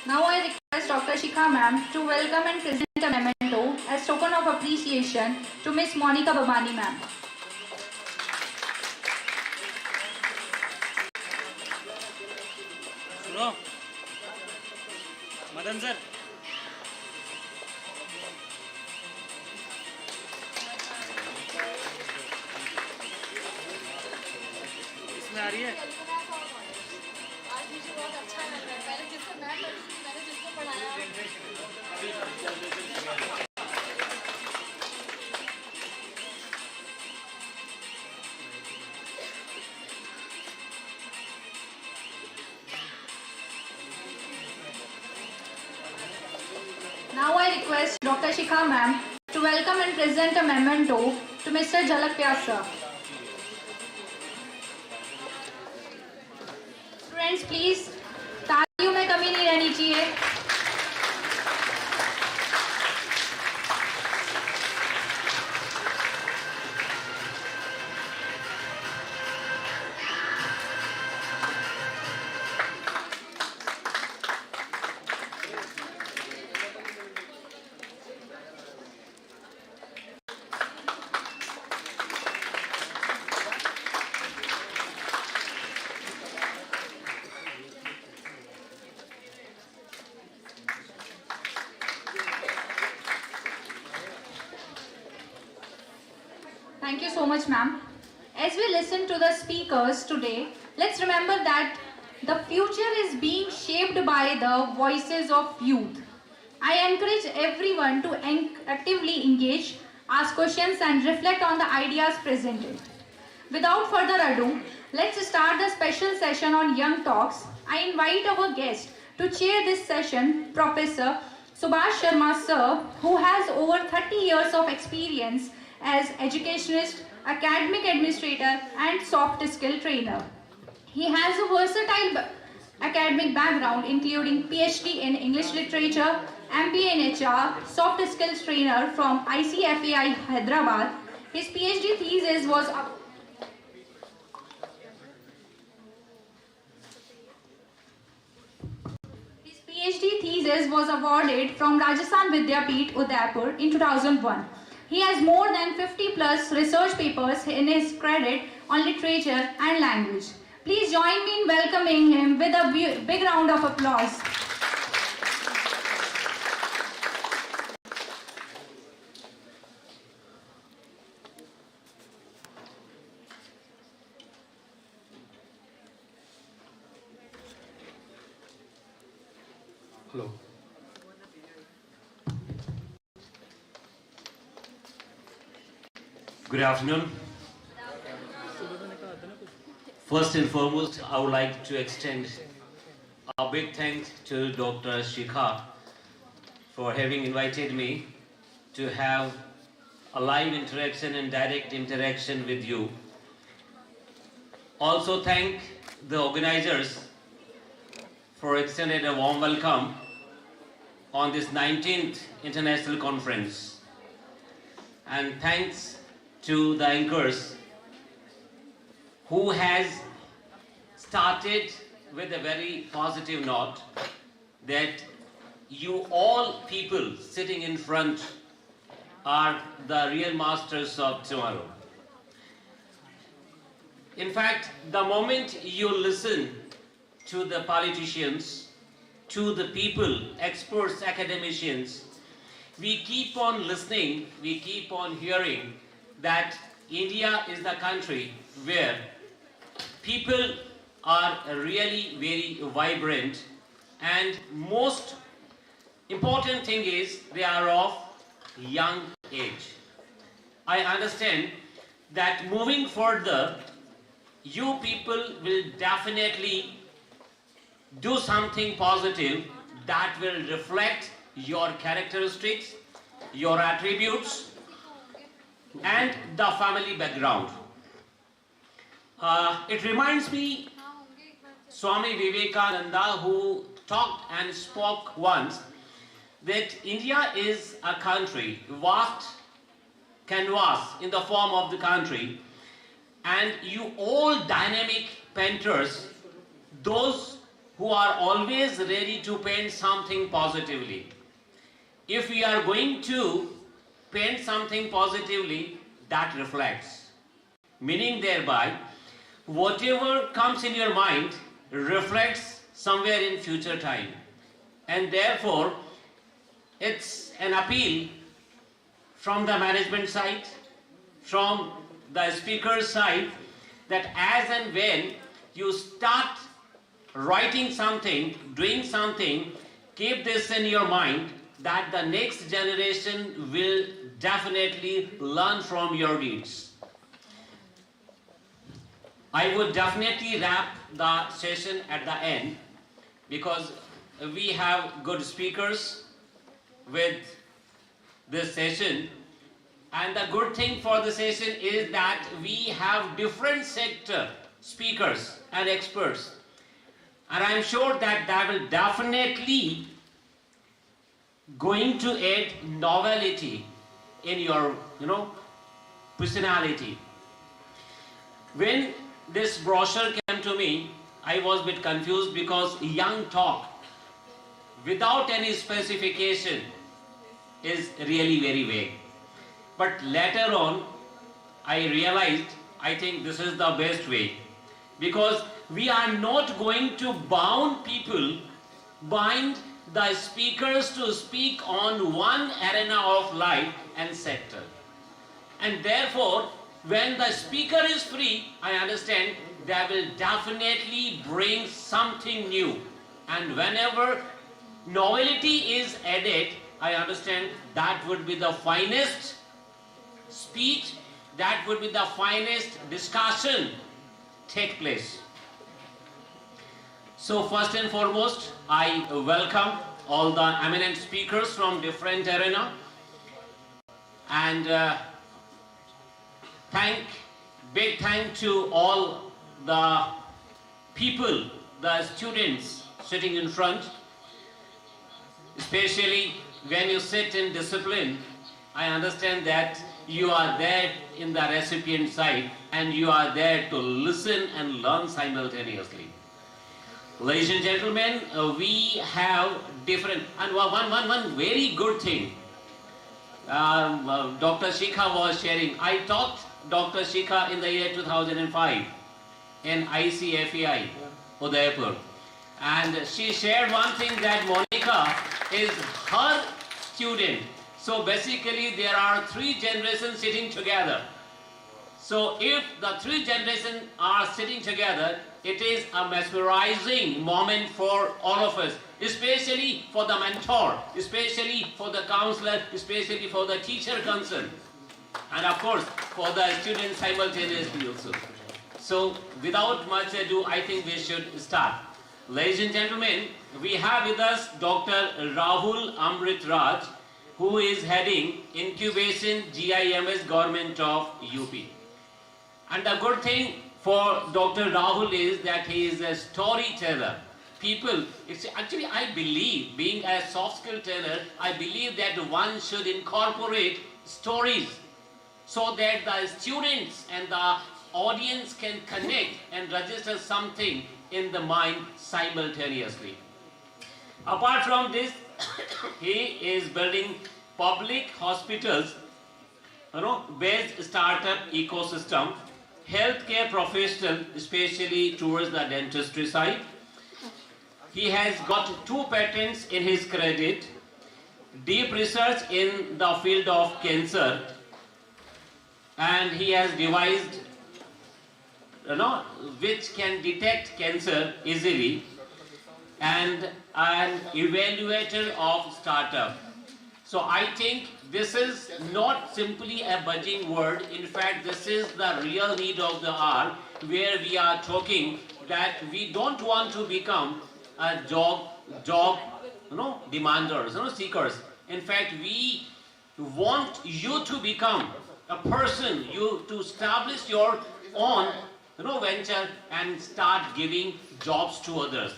Now I request Dr. Shikha ma'am to welcome and present a memento as token of appreciation to Miss Monica Babani ma'am. सुनो Madan sir इसमें आ रही है आज मुझे बहुत अच्छा लग रहा है मैंने जिसको मैंने जिसको पढ़ाया Now I request Dr. Shikha ma'am to welcome and present a memento to Mr. Jalak Vyas sir. Students, please, तालियों में कमी नहीं रहनी चाहिए. Thank you so much, ma'am. As we listen to the speakers today, let's remember that the future is being shaped by the voices of youth. I encourage everyone to actively engage, ask questions, and reflect on the ideas presented. Without further ado, let's start the special session on Young Talks. I invite our guest to chair this session, Professor Subhash Sharma sir, who has over 30 years of experience as educationist, academic administrator, and soft skill trainer. He has a versatile academic background including PhD in English Literature, MBA in HR, soft skills trainer from ICFAI Hyderabad. His PhD thesis was awarded from Rajasthan Vidyapeeth, Udaipur in 2001. He has more than 50 plus research papers in his credit on literature and language. Please join me in welcoming him with a big round of applause. Hello. Good afternoon. First and foremost, I would like to extend a big thanks to Dr. Shikha for having invited me to have a live interaction and direct interaction with you. Also thank the organizers for extending a warm welcome on this 19th International Conference. And thanks to the anchors who has started with a very positive note that you all people sitting in front are the real masters of tomorrow. In fact, the moment you listen to the politicians, to the people, experts, academicians, we keep on listening, we keep on hearing that India is the country where people are really very vibrant, and most important thing is they are of young age. I understand that moving further, you people will definitely do something positive that will reflect your characteristics, your attributes, and the family background. It reminds me Swami Vivekananda, who talked and spoke once that India is a country, vast canvas in the form of the country, and you all dynamic painters, those who are always ready to paint something positively. If we are going to paint something positively, that reflects. Meaning thereby, whatever comes in your mind reflects somewhere in future time. And therefore, it's an appeal from the management side, from the speaker's side, that as and when you start writing something, doing something, keep this in your mind that the next generation will definitely learn from your deeds. I would definitely wrap the session at the end because we have good speakers with this session, and the good thing for the session is that we have different sector speakers and experts, and I'm sure that that will definitely going to add novelty in your personality. When this brochure came to me, I was a bit confused because young talk without any specification is really very vague. But later on, I realized, I think this is the best way, because we are not going to bind the speakers to speak on one arena of life and sector. And therefore, when the speaker is free, I understand they will definitely bring something new. And whenever novelty is added, I understand that would be the finest speech, that would be the finest discussion take place. So first and foremost, I welcome all the eminent speakers from different arena, and big thank to all the people, the students sitting in front, especially when you sit in discipline. I understand that you are there in the recipient side and you are there to listen and learn simultaneously. Ladies and gentlemen, we have different, and one very good thing Dr. Shikha was sharing. I taught Dr. Shikha in the year 2005 in ICFEI, Udaipur. And she shared one thing, that Monica is her student. So basically there are 3 generations sitting together. So if the 3 generations are sitting together, it is a mesmerizing moment for all of us, especially for the mentor, especially for the counselor, especially for the teacher concerned, and of course for the students simultaneously also. So without much ado, I think we should start. Ladies and gentlemen, we have with us Dr. Rahul Amrit Raj, who is heading Incubation GIMS Government of UP. And the good thing for Dr. Rahul is that he is a storyteller. Actually I believe, being a soft skill trainer, I believe that one should incorporate stories so that the students and the audience can connect and register something in the mind simultaneously. Apart from this, he is building public hospitals, based startup ecosystem, healthcare professional, especially towards the dentistry side. He has got 2 patents in his credit, deep research in the field of cancer, and he has devised, which can detect cancer easily, and an evaluator of startup. So I think this is not simply a buzzing word. In fact, this is the real need of the hour, where we are talking that we don't want to become a job demanders, seekers. In fact, we want you to become a person, you to establish your own venture and start giving jobs to others.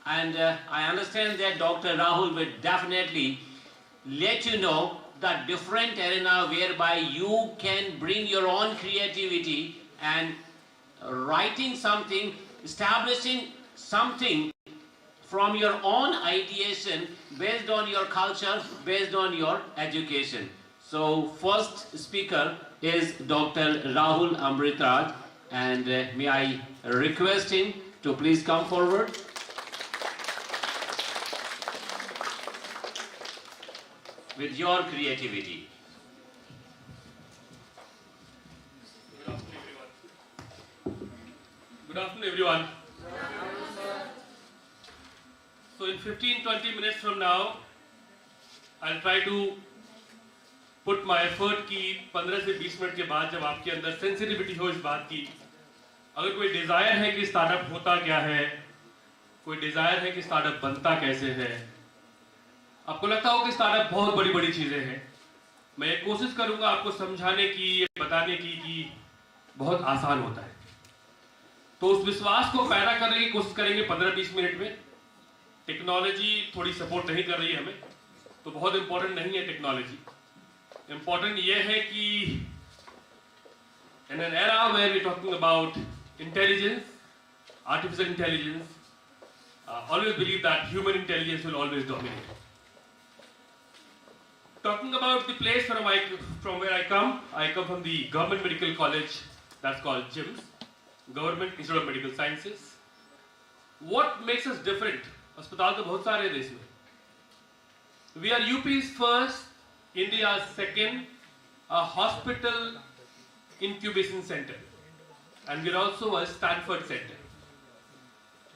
And I understand that Dr. Rahul will definitely let you know the different arena whereby you can bring your own creativity and writing something, establishing something from your own ideation based on your culture, based on your education. So first speaker is Dr. Rahul Amrit Raj, and may I request him to please come forward. With your creativity. Good afternoon, everyone. So in 15-20 minutes from now, I'll try to put my effort कि 15 से 20 minute के बाद जब आपके अंदर sensitivity हो इस बात की, अगर कोई डिजायर है कि स्टार्टअप होता क्या है, कोई डिजायर है कि स्टार्टअप बनता कैसे है, आपको लगता हो कि स्टार्टअप बहुत बड़ी बड़ी चीजें हैं, मैं कोशिश करूंगा आपको समझाने की, बताने की कि बहुत आसान होता है। तो उस विश्वास को पैदा करने की कोशिश करेंगे 15-20 मिनट में। टेक्नोलॉजी थोड़ी सपोर्ट नहीं कर रही है हमें, तो बहुत इंपॉर्टेंट नहीं है टेक्नोलॉजी। इंपॉर्टेंट ये है कि in an era where we're talking about intelligence, artificial intelligence, always believe that human intelligence will always dominate. Talking about the place from where I come from the government medical college that's called GIMS, Government Institute of Medical Sciences. What makes us different? अस्पताल तो बहुत सारे देश में. We are UP's first, India's second, a hospital incubation center, and we're also a Stanford center.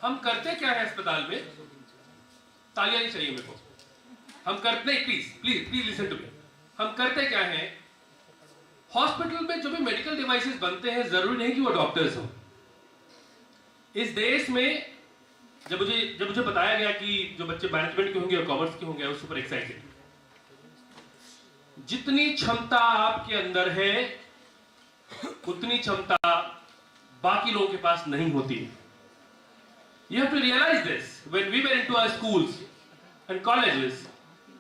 हम करते क्या है अस्पताल में? तालियां नहीं चाहिए मेरे को. हम करते नहीं, प्लीज लिसन टू मी. हम करते क्या हैं? हॉस्पिटल में जो भी मेडिकल डिवाइसेस बनते हैं, जरूरी नहीं कि वो डॉक्टर्स हो. इस देश में जब मुझे बताया गया कि जो बच्चे मैनेजमेंट के होंगे और कॉमर्स के होंगे, उस सुपर एक्साइटेड. जितनी क्षमता आपके अंदर है, उतनी क्षमता बाकी लोगों के पास नहीं होती। You have to realize this. When we were into our schools and colleges,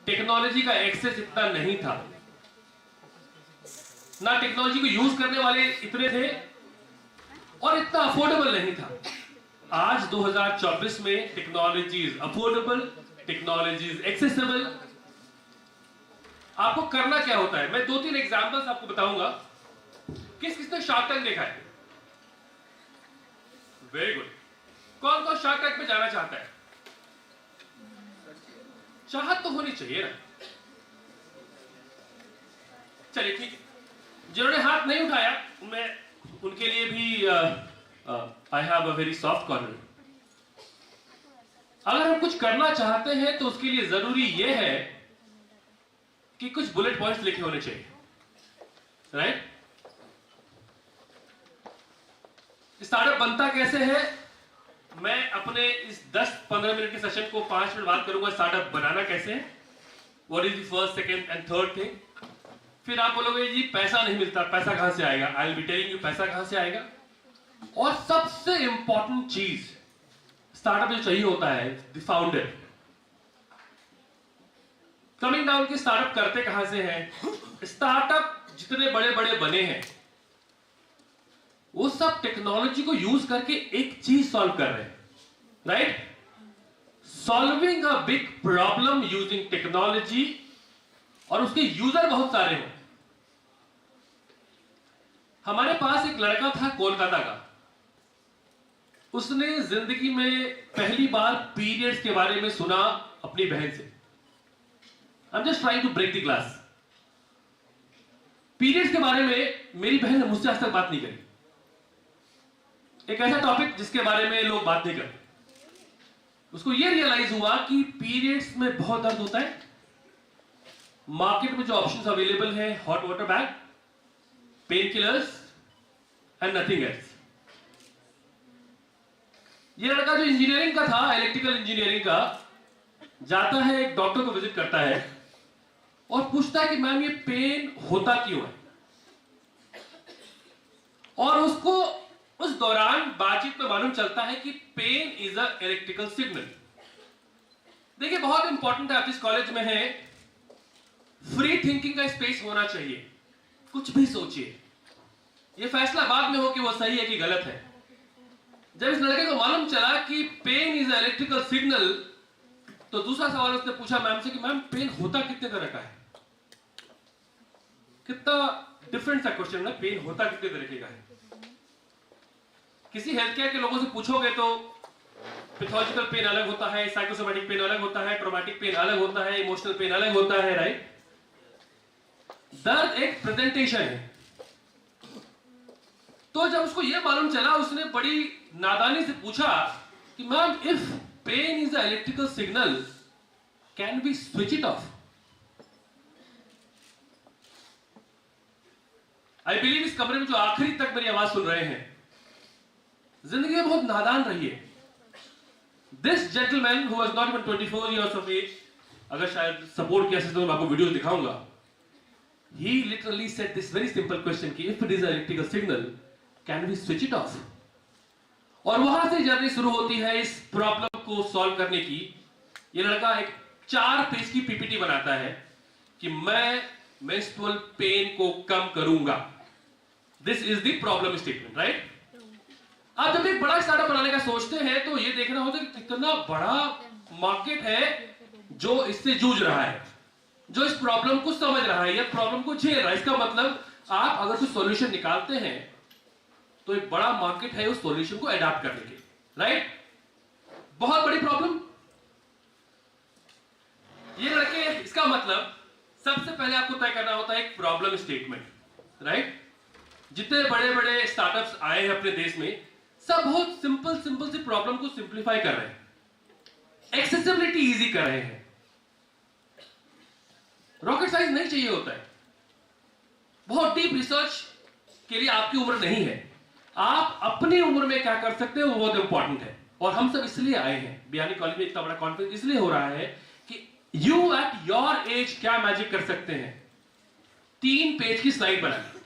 technology का एक्सेस इतना नहीं था, ना टेक्नोलॉजी को यूज करने वाले इतने थे और इतना अफोर्डेबल नहीं था। आज 2024 में technology is affordable, technology is accessible. आपको करना क्या होता है, मैं 2-3 एग्जांपल्स आपको बताऊंगा। किसने शार्क टैंक देखा है? Very good. कौन कौन शार्क टैंक पे जाना चाहता है? चाहत तो होनी चाहिए ना। चलिए ठीक है, जिन्होंने हाथ नहीं उठाया मैं उनके लिए भी I have a very soft corner. अगर हम कुछ करना चाहते हैं तो उसके लिए जरूरी यह है कि कुछ बुलेट पॉइंट्स लिखे होने चाहिए, राइट? स्टार्टअप बनता कैसे है, मैं अपने इस 10-15 मिनट के सेशन को 5 मिनट बात करूंगा स्टार्टअप बनाना कैसे है, what is the first, second and third thing. फिर आप बोलोगे जी पैसा नहीं मिलता, पैसा कहां से आएगा? I will be telling you पैसा कहां से आएगा। और सबसे इंपॉर्टेंट चीज स्टार्टअप जो चाहिए होता है, द फाउंडर। कमिंग डाउन के स्टार्टअप करते कहां से हैं? स्टार्टअप जितने बड़े बड़े बने हैं वो सब टेक्नोलॉजी को यूज करके एक चीज सॉल्व कर रहे हैं, right? Solving a big problem using technology, और उसके यूजर बहुत सारे हैं। हमारे पास एक लड़का था कोलकाता का, उसने जिंदगी में पहली बार पीरियड्स के बारे में सुना अपनी बहन से। I am just trying to break the glass. Periods के बारे में मेरी बहन ने मुझसे आज तक बात नहीं करी। एक ऐसा टॉपिक जिसके बारे में लोग बात नहीं करते। उसको यह रियलाइज हुआ कि पीरियड्स में बहुत दर्द होता है। मार्केट में जो ऑप्शंस अवेलेबल है, hot water bag, pain killers and nothing else. ये लड़का जो इंजीनियरिंग का था, इलेक्ट्रिकल इंजीनियरिंग का, जाता है एक डॉक्टर को विजिट करता है और पूछता है कि मैम ये पेन होता क्यों है। और उसको उस दौरान बातचीत में मालूम चलता है कि pain is a electrical signal. देखिए बहुत इंपॉर्टेंट है, आप जिस कॉलेज में है, फ्री थिंकिंग का स्पेस होना चाहिए। कुछ भी सोचिए, ये फैसला बाद में हो कि वो सही है कि गलत है। जब इस लड़के को मालूम चला कि pain is a electrical signal, तो दूसरा सवाल उसने पूछा मैम से कि मैम पेन होता कितने तरह का है? कितना डिफरेंट सा क्वेश्चन है, पेन होता कितने तरीके का है। किसी हेल्थ केयर के लोगों से पूछोगे तो पैथोलॉजिकल पेन अलग होता है, साइकोसोमैटिक पेन अलग होता है, ट्रॉमेटिक पेन अलग होता है, इमोशनल पेन अलग होता है, राइट? दर्द एक प्रेजेंटेशन है। तो जब उसको यह मालूम चला, उसने बड़ी नादानी से पूछा कि ma'am if pain is a electrical signal, can we switch it off? I believe इस कमरे में जो आखिरी तक मेरी आवाज सुन रहे हैं, जिंदगी में बहुत नादान रही है। This gentleman who was not even 24 years of age, अगर शायद सपोर्ट किया तो मैं आपको वीडियो दिखाऊंगा, he literally said this very simple question कि if it is an electrical signal, can we switch it off? और वहां से जर्नी शुरू होती है इस प्रॉब्लम को सॉल्व करने की। ये लड़का एक 4 पेज की पीपीटी बनाता है कि मैं मेंस्ट्रुअल पेन को कम करूंगा। This is the problem statement, right? आप जब एक बड़ा स्टार्टअप बनाने का सोचते हैं तो ये देखना होता है कि कितना बड़ा मार्केट है जो इससे जूझ रहा है, जो इस प्रॉब्लम को समझ रहा है या प्रॉब्लम को झेल रहा है। इसका मतलब आप अगर कुछ सॉल्यूशन निकालते हैं तो एक बड़ा मार्केट है उस सॉल्यूशन को अडॉप्ट करने के, राइट? बहुत बड़ी प्रॉब्लम ये लड़के, इसका मतलब सबसे पहले आपको तय करना होता है एक प्रॉब्लम स्टेटमेंट, राइट? जितने बड़े बड़े स्टार्टअप्स आए हैं अपने देश में, सब बहुत सिंपल सी प्रॉब्लम को सिंप्लीफाई कर रहे हैं, एक्सेसिबिलिटी इजी कर रहे हैं। रॉकेट साइंस नहीं चाहिए होता है, बहुत डीप रिसर्च के लिए आपकी उम्र नहीं है। आप अपनी उम्र में क्या कर सकते हो वो बहुत इंपॉर्टेंट है। और हम सब इसलिए आए हैं, बियानी कॉलेज में इतना बड़ा कॉन्फ्रेंस इसलिए हो रहा है कि यू एट योर एज क्या मैजिक कर सकते हैं। 3 पेज की स्लाइड बनानी,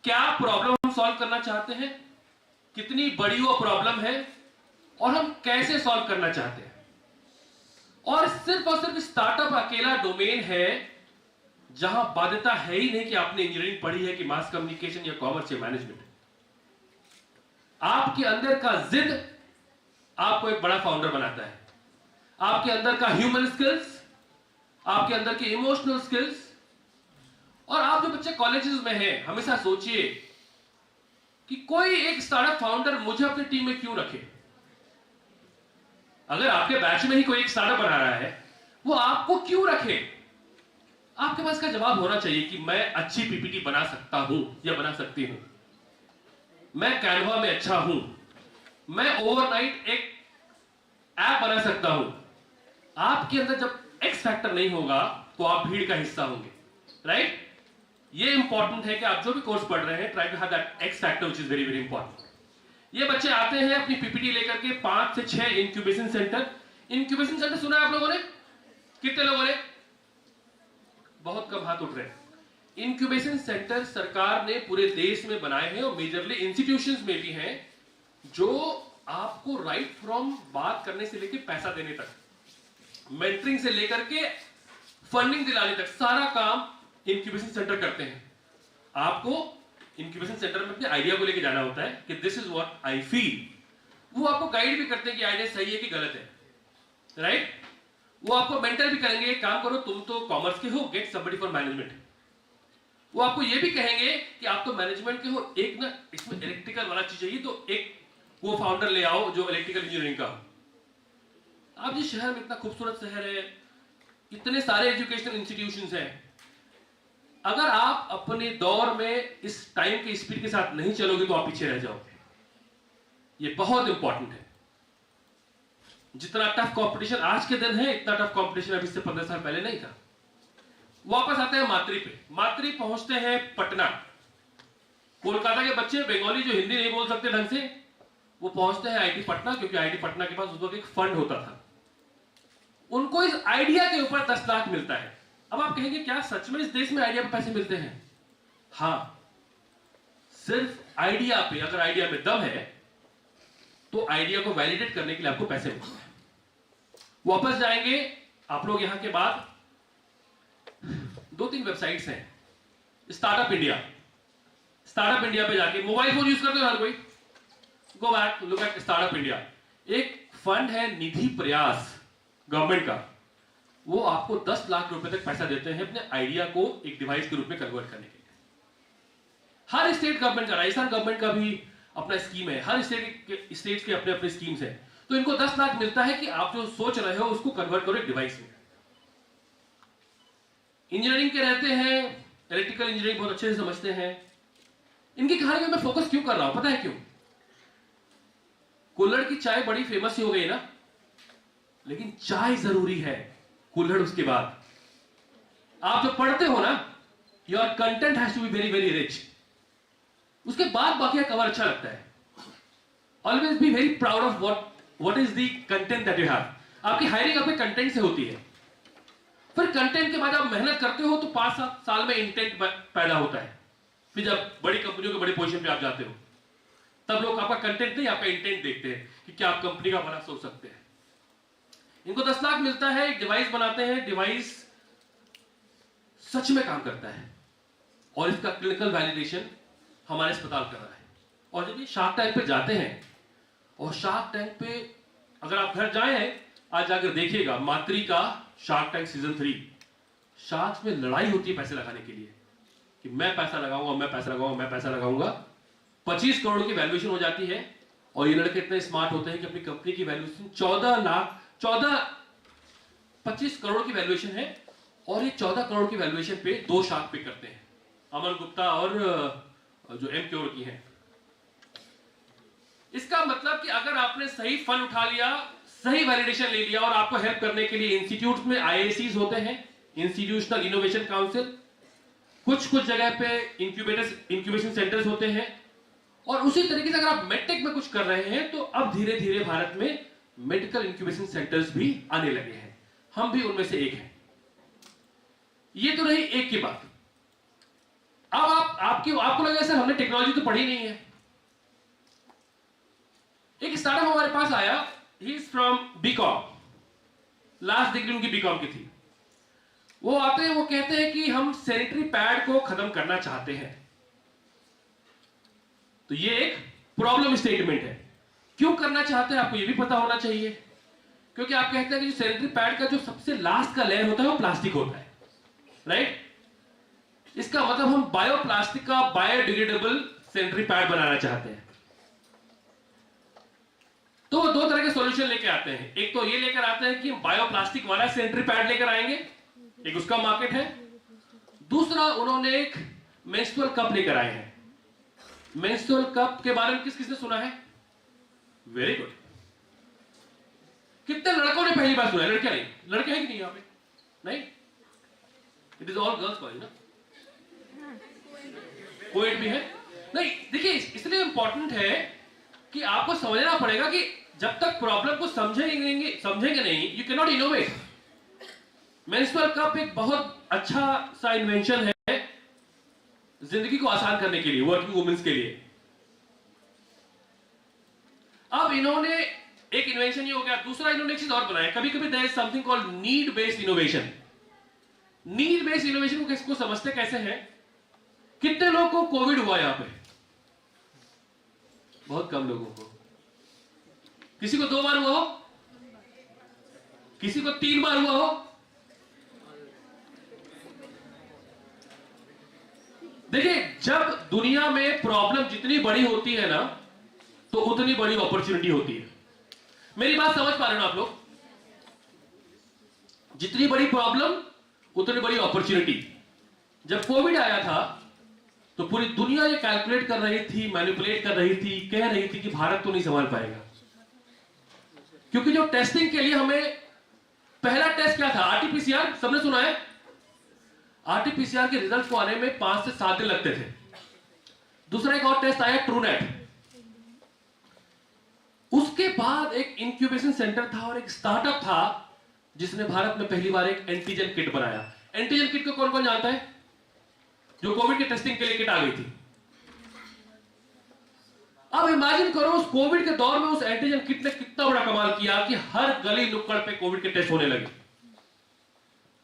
क्या प्रॉब्लम हम सॉल्व करना चाहते हैं, कितनी बड़ी वो प्रॉब्लम है और हम कैसे सॉल्व करना चाहते हैं। और सिर्फ स्टार्टअप अकेला डोमेन है जहां बाध्यता है ही नहीं कि आपने इंजीनियरिंग पढ़ी है कि मास कम्युनिकेशन या कॉमर्स या मैनेजमेंट। आपके अंदर का जिद आपको एक बड़ा फाउंडर बनाता है। आपके अंदर का ह्यूमन स्किल्स, आपके अंदर के इमोशनल स्किल्स। और आप जो बच्चे कॉलेजेस में हैं, हमेशा सोचिए कि कोई एक स्टार्टअप फाउंडर मुझे अपनी टीम में क्यों रखे। अगर आपके बैच में ही कोई एक स्टार्टअप बना रहा है, वो आपको क्यों रखे। आपके पास का जवाब होना चाहिए कि मैं अच्छी पीपीटी बना सकता हूं या बना सकती हूं, मैं कैनवा में अच्छा हूं, मैं ओवरनाइट एक ऐप बना सकता हूं। आपके अंदर जब एक्स फैक्टर नहीं होगा तो आप भीड़ का हिस्सा होंगे, राइट। ये इंपॉर्टेंट है कि आप जो भी कोर्स पढ़ रहे हैं, try to have that X factor which is very very important. ये बच्चे आते हैं अपनी पीपीटी लेकर के 5 से 6 इंक्यूबेशन सेंटर। इंक्यूबेशन सेंटर सुना है आप लोगों ने? कितने लोगों ने? बहुत कम हाथ उठ रहे हैं। इंक्यूबेशन सेंटर सरकार ने पूरे देश में बनाए हैं और मेजरली इंस्टीट्यूशंस में भी हैं, जो आपको राइट फ्रॉम बात करने से लेकर पैसा देने तक, मेंटरिंग से लेकर के फंडिंग दिलाने तक सारा काम इंक्यूबेशन सेंटर करते हैं। आपको इंक्यूबेशन सेंटर में अपने आइडिया को लेके जाना होता है कि this is what I feel. वो आपको गाइड भी करते हैं कि आइडिया सही है कि गलत है, राइट। वो आपको मेंटर भी करेंगे, काम करो तुम तो कॉमर्स के हो, गेट समबडी फॉर मैनेजमेंट। वो आपको ये भी कहेंगे कि आप तो मैनेजमेंट के हो, एक ना इसमें इलेक्ट्रिकल वाला चीज चाहिए तो एक वो फाउंडर ले आओ जो इलेक्ट्रिकल इंजीनियरिंग का हो। आप जिस शहर में, इतना खूबसूरत शहर है, इतने सारे एजुकेशनल इंस्टीट्यूशंस हैं, अगर आप अपने दौर में इस टाइम के स्पीड के साथ नहीं चलोगे तो आप पीछे रह जाओगे। ये बहुत इंपॉर्टेंट है। जितना टफ कंपटीशन आज के दिन है, इतना टफ कंपटीशन अभी से 15 साल पहले नहीं था। वापस आते हैं मातृ पे। मातृ पहुंचते हैं पटना। कोलकाता के बच्चे बंगाली जो हिंदी नहीं बोल सकते ढंग से, वो पहुंचते हैं आईटी पटना, क्योंकि आईटी पटना के पास उस वक्त एक फंड होता था। उनको इस आइडिया के ऊपर 10 लाख मिलता है। अब आप कहेंगे क्या सच में इस देश में आइडिया पे पैसे मिलते हैं? हाँ, सिर्फ आइडिया पे, अगर आइडिया में दम है तो आइडिया को वैलिडेट करने के लिए आपको पैसे मिलते हैं। वापस जाएंगे आप लोग यहां के बाद, 2-3 वेबसाइट्स हैं। स्टार्टअप इंडिया, स्टार्टअप इंडिया पे जाके, मोबाइल फोन यूज करते हो हर कोई, go back look at startup India. एक फंड है निधि प्रयास गवर्नमेंट का, वो आपको 10 लाख रुपए तक पैसा देते हैं अपने आइडिया को एक डिवाइस के रूप में कन्वर्ट करने के लिए। हर स्टेट गवर्नमेंट का, राजस्थान गवर्नमेंट का भी अपना स्कीम है, हर स्टेट के अपने अपने स्कीम्स हैं। तो इनको 10 लाख मिलता है कि आप जो सोच रहे हो उसको कन्वर्ट करो एक डिवाइस में। इंजीनियरिंग के रहते हैं, इलेक्ट्रिकल इंजीनियरिंग बहुत अच्छे से समझते हैं। इनकी कहानी में मैं फोकस क्यों कर रहा हूं, पता है क्यों? कुल्हड़ की चाय बड़ी फेमस ही हो गई ना, लेकिन चाय जरूरी है, कुल्हड़ उसके बाद। आप जो पढ़ते हो ना, your content has to be very very rich, उसके बाद बाकी कवर अच्छा लगता है। Always be very proud of what is the content that you have. आपकी हायरिंग अपने कंटेंट से होती है। फिर कंटेंट के बाद आप मेहनत करते हो तो 5-7 साल में इंटेंट पैदा होता है। फिर जब बड़ी कंपनियों के बड़े पोजीशन पे आप जाते हो, तब लोग आपका कंटेंट नहीं, आपका इंटेंट देखते हैं कि क्या आप कंपनी का भला सोच सकते हैं। इनको 10 लाख मिलता है, एक डिवाइस बनाते हैं, डिवाइस सच में काम करता है और इसका क्लिनिकल वैलिडेशन हमारे अस्पताल कर रहा है। और जब ये शार्क टैंक पे जाते हैं, और शार्क टैंक पे अगर आप घर जाए आज जाकर देखिएगा, मातृ का शार्क टैंक सीजन 3, शार्क में लड़ाई होती है पैसे लगाने के लिए कि मैं पैसा लगाऊंगा, मैं पैसा लगाऊंगा, मैं पैसा लगाऊंगा। 25 करोड़ की वैल्यूएशन हो जाती है और ये लड़के इतने स्मार्ट होते हैं कि अपनी कंपनी की वैल्यूएशन 25 करोड़ की वैल्यूएशन है और ये 14 करोड़ की वैल्यूएशन पे 2 शार्क पिक करते हैं, अमन गुप्ता और जो एम क्योर की हैं। इसका मतलब कि अगर आपने सही फंड उठा लिया, सही वैलिडेशन ले लिया और आपको हेल्प करने के लिए इंस्टीट्यूट में IICs होते हैं, इंस्टीट्यूशनल इनोवेशन काउंसिल, कुछ जगह पे इंक्यूबेशन सेंटर्स होते हैं। और उसी तरीके से अगर आप मेडटेक में कुछ कर रहे हैं तो अब धीरे धीरे भारत में मेडिकल इंक्यूबेशन सेंटर्स भी आने लगे हैं, हम भी उनमें से एक हैं। ये तो रही एक की बात। अब आपको लगा सर हमने टेक्नोलॉजी तो पढ़ी नहीं है। एक स्टार्टअप हमारे पास आया, he is from BCom, last degree उनकी बीकॉम की थी। वो आते हैं, वो कहते हैं कि हम सैनिटरी पैड को खत्म करना चाहते हैं। तो ये एक प्रॉब्लम स्टेटमेंट है। क्यों करना चाहते हैं आपको ये भी पता होना चाहिए, क्योंकि आप कहते हैं कि जो सैनिटरी पैड का जो सबसे लास्ट का लेयर होता है वो प्लास्टिक होता है, राइट? इसका मतलब हम बायोप्लास्टिक का बायोडिग्रेडेबल सैनिटरी पैड बनाना चाहते हैं। तो वो दो तरह के सॉल्यूशन लेके आते हैं। एक तो ये लेकर आते हैं कि बायोप्लास्टिक वाला सैनिटरी पैड लेकर आएंगे, एक उसका मार्केट है। दूसरा उन्होंने एक मेंस्ट्रुअल कप लेकर आए हैं। मेंस्ट्रुअल कप के बारे में किसने सुना है? Very good. कितने लड़कों ने पहली बार सुना है? लड़कियां नहीं, लड़के हैं कि नहीं यहाँ पे? नहीं, it is all girls college ना, कोएड भी है नहीं। देखिए इसलिए इंपॉर्टेंट है कि आपको समझना पड़ेगा कि जब तक प्रॉब्लम को समझेंगे नहीं, you can not innovate. Menstrual cup एक बहुत अच्छा सा इन्वेंशन है जिंदगी को आसान करने के लिए, वर्किंग वुमेन्स के लिए। अब इन्होंने एक इन्वेंशन ये हो गया। दूसरा इन्होंने एक चीज और बनाया। कभी कभी there is something called need based innovation. Need based innovation को किसको समझते कैसे है? कितने लोगों को कोविड हुआ यहां पे? बहुत कम लोगों को। किसी को 2 बार हुआ हो, किसी को 3 बार हुआ हो। देखिए जब दुनिया में प्रॉब्लम जितनी बड़ी होती है ना, तो उतनी बड़ी अपॉर्चुनिटी होती है। मेरी बात समझ पा रहे हो ना आप लोग? जितनी बड़ी प्रॉब्लम उतनी बड़ी अपॉर्चुनिटी। जब कोविड आया था तो पूरी दुनिया ये कैलकुलेट कर रही थी, मैनिपुलेट कर रही थी, कह रही थी कि भारत तो नहीं संभाल पाएगा, क्योंकि जो टेस्टिंग के लिए हमें पहला टेस्ट क्या था? आरटीपीसीआर, सबने सुना है? आरटीपीसीआर के रिजल्ट को आने में 5 से 7 दिन लगते थे। दूसरा एक और टेस्ट आया ट्रूनेट। उसके बाद एक इंक्यूबेशन सेंटर था और एक स्टार्टअप था जिसने भारत में पहली बार एक एंटीजन किट बनाया। एंटीजन किट को कौन कौन जानता है? जो कोविड के टेस्टिंग के लिए किट आ गई थी। अब इमेजिन करो उस कोविड के दौर में उस एंटीजन किट ने कितना बड़ा कमाल किया कि हर गली नुक्कड़ पे कोविड के टेस्ट होने लगे।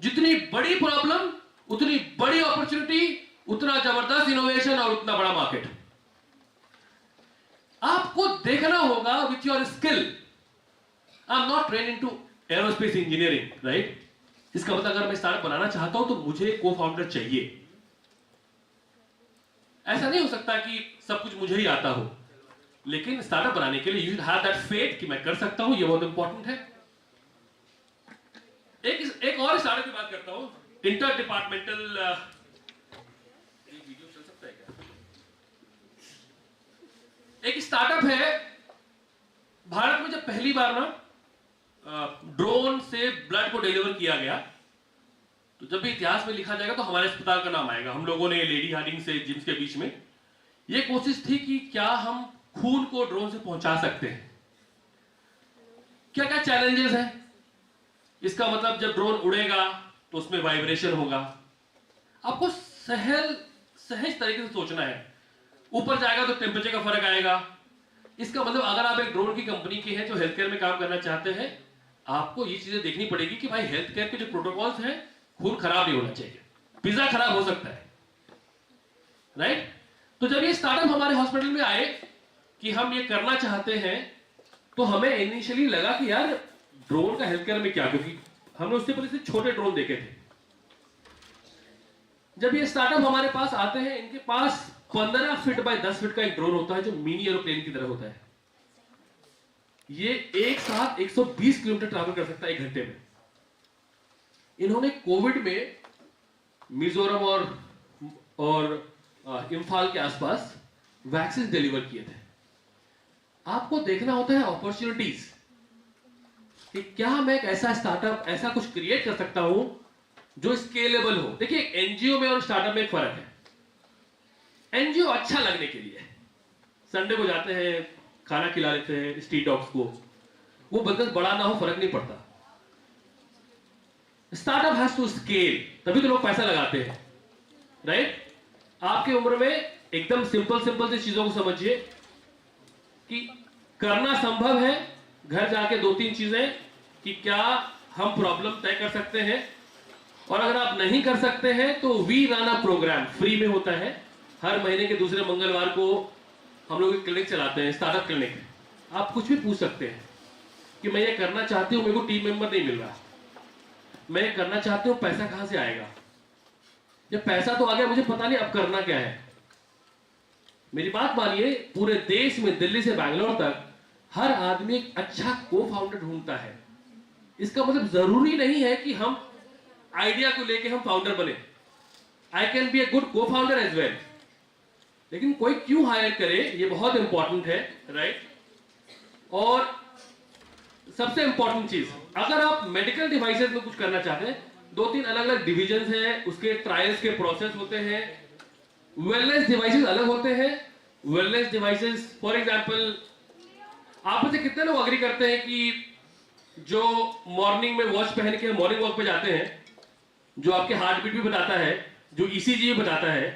जितनी बड़ी प्रॉब्लम उतनी बड़ी अपॉर्चुनिटी, उतना जबरदस्त इनोवेशन और उतना बड़ा मार्केट। आपको देखना होगा with your skill. I am not train into aerospace engineering, right? इसका मतलब अगर मैं स्टार्टअप बनाना चाहता हूं तो मुझे को फाउंडर चाहिए। ऐसा नहीं हो सकता कि सब कुछ मुझे ही आता हो, लेकिन स्टार्टअप बनाने के लिए you should have that faith कि मैं कर सकता हूं। ये बहुत इंपॉर्टेंट है। एक और स्टार्टअप की बात करता हूं, इंटर डिपार्टमेंटल। वीडियो चल सकता है क्या? एक स्टार्टअप है भारत में। जब पहली बार ना ड्रोन से ब्लड को डिलीवर किया गया, तो जब भी इतिहास में लिखा जाएगा तो हमारे अस्पताल का नाम आएगा। हम लोगों ने लेडी हार्डिंग से जिम्स के बीच में ये कोशिश थी कि क्या हम खून को ड्रोन से पहुंचा सकते हैं। क्या क्या चैलेंजेस हैं? इसका मतलब जब ड्रोन उड़ेगा तो उसमें वाइब्रेशन होगा। आपको सहज तरीके से सोचना है। ऊपर जाएगा तो टेम्परेचर का फर्क आएगा। इसका मतलब अगर आप एक ड्रोन की कंपनी के हैं जो हेल्थ केयर में काम करना चाहते हैं, आपको ये चीजें देखनी पड़ेगी कि भाई हेल्थ केयर के जो प्रोटोकॉल्स हैं, खून खराब नहीं होना चाहिए, पिज्जा खराब हो सकता है, राइट? तो जब ये स्टार्टअप हमारे हॉस्पिटल में आए कि हम ये करना चाहते हैं, तो हमें इनिशियली लगा कि यार ड्रोन का हेल्थ केयर में क्या, क्योंकि हमने उससे पहले से छोटे ड्रोन देखे थे। जब ये स्टार्टअप हमारे पास आते हैं, इनके पास 15 फीट बाय 10 फीट का एक ड्रोन होता है जो मिनी एरोप्लेन की तरह होता है। ये एक साथ 120 किलोमीटर ट्रैवल कर सकता है 1 घंटे में। इन्होंने कोविड में मिजोरम और इम्फाल के आसपास वैक्सीन डिलीवर किए थे। आपको देखना होता है अपॉर्चुनिटीज कि क्या मैं एक ऐसा स्टार्टअप, ऐसा कुछ क्रिएट कर सकता हूं जो स्केलेबल हो। देखिए एनजीओ में और स्टार्टअप में एक फर्क है। एनजीओ अच्छा लगने के लिए संडे को जाते हैं, खाना खिला लेते हैं स्ट्रीट डॉग्स को, वो बिजनेस बड़ा ना हो फर्क नहीं पड़ता। स्टार्टअप हैज टू स्केल, तभी तो लोग पैसा लगाते हैं, राइट? आपकी उम्र में एकदम सिंपल सी चीजों को समझिए कि करना संभव है। घर जाके 2-3 चीजें कि क्या हम प्रॉब्लम तय कर सकते हैं, और अगर आप नहीं कर सकते हैं तो we run a program, free में होता है। हर महीने के दूसरे मंगलवार को हम लोग एक क्लिनिक चलाते हैं, स्टार्टअप क्लिनिक। आप कुछ भी पूछ सकते हैं कि मैं ये करना चाहती हूँ, मेरे को टीम मेंबर नहीं मिल रहा, मैं ये करना चाहती हूँ, पैसा कहां से आएगा, जब पैसा तो आ गया मुझे पता नहीं अब करना क्या है। मेरी बात मानिए, पूरे देश में दिल्ली से बैंगलोर तक हर आदमी एक अच्छा को फाउंडर ढूंढता है। इसका मतलब जरूरी नहीं है कि हम आइडिया को लेके हम फाउंडर बने। I can be a good को फाउंडर एज वेल, लेकिन कोई क्यों हायर करे ये बहुत इंपॉर्टेंट है, राइट। और सबसे इंपॉर्टेंट चीज, अगर आप मेडिकल डिवाइसेस में कुछ करना चाहते हैं, 2-3 अलग अलग डिविजन्स हैं, उसके ट्रायल्स के प्रोसेस होते हैं। वेलनेस डिवाइसेस अलग होते हैं। वेलनेस डिवाइसेस फॉर एग्जांपल, आप में से कितने लोग अग्री करते हैं कि जो मॉर्निंग में वॉच पहन के मॉर्निंग वॉक पे जाते हैं, जो आपके हार्ट बीट भी बताता है, जो ईसीजी भी बताता है,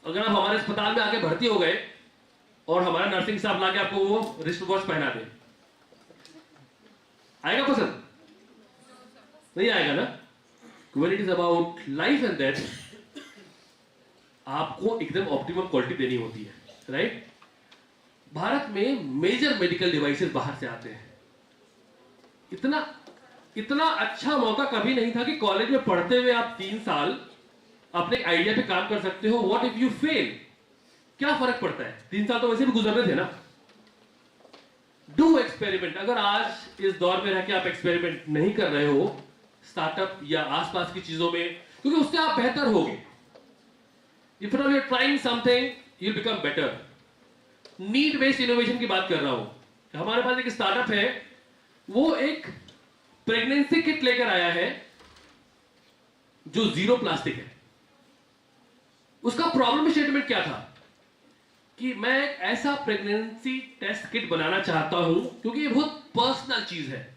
अगर आप हमारे अस्पताल में आके भर्ती हो गए और हमारा नर्सिंग स्टाफ लाके आपको वो रिस्ट वॉच पहना दे, आएगा पसंद? नहीं आएगा ना। When it is about life and death, आपको एकदम ऑप्टिमम क्वालिटी देनी होती है, राइट। भारत में मेजर मेडिकल डिवाइसेस बाहर से आते हैं। इतना अच्छा मौका कभी नहीं था कि कॉलेज में पढ़ते हुए आप 3 साल अपने आइडिया पे काम कर सकते हो। व्हाट इफ यू फेल, क्या फर्क पड़ता है? 3 साल तो वैसे भी गुजरने थे ना। Do experiment. अगर आज इस दौर में रह के आप एक्सपेरिमेंट नहीं कर रहे हो स्टार्टअप या आसपास की चीजों में, क्योंकि उससे आप बेहतर होगे। If you are trying something you become better. Need based innovation की बात कर रहा हूं। हमारे पास एक स्टार्टअप है, वो एक प्रेगनेंसी किट लेकर आया है जो 0 प्लास्टिक है। उसका प्रॉब्लम स्टेटमेंट क्या था कि मैं एक ऐसा प्रेगनेंसी टेस्ट किट बनाना चाहता हूं क्योंकि ये बहुत पर्सनल चीज है।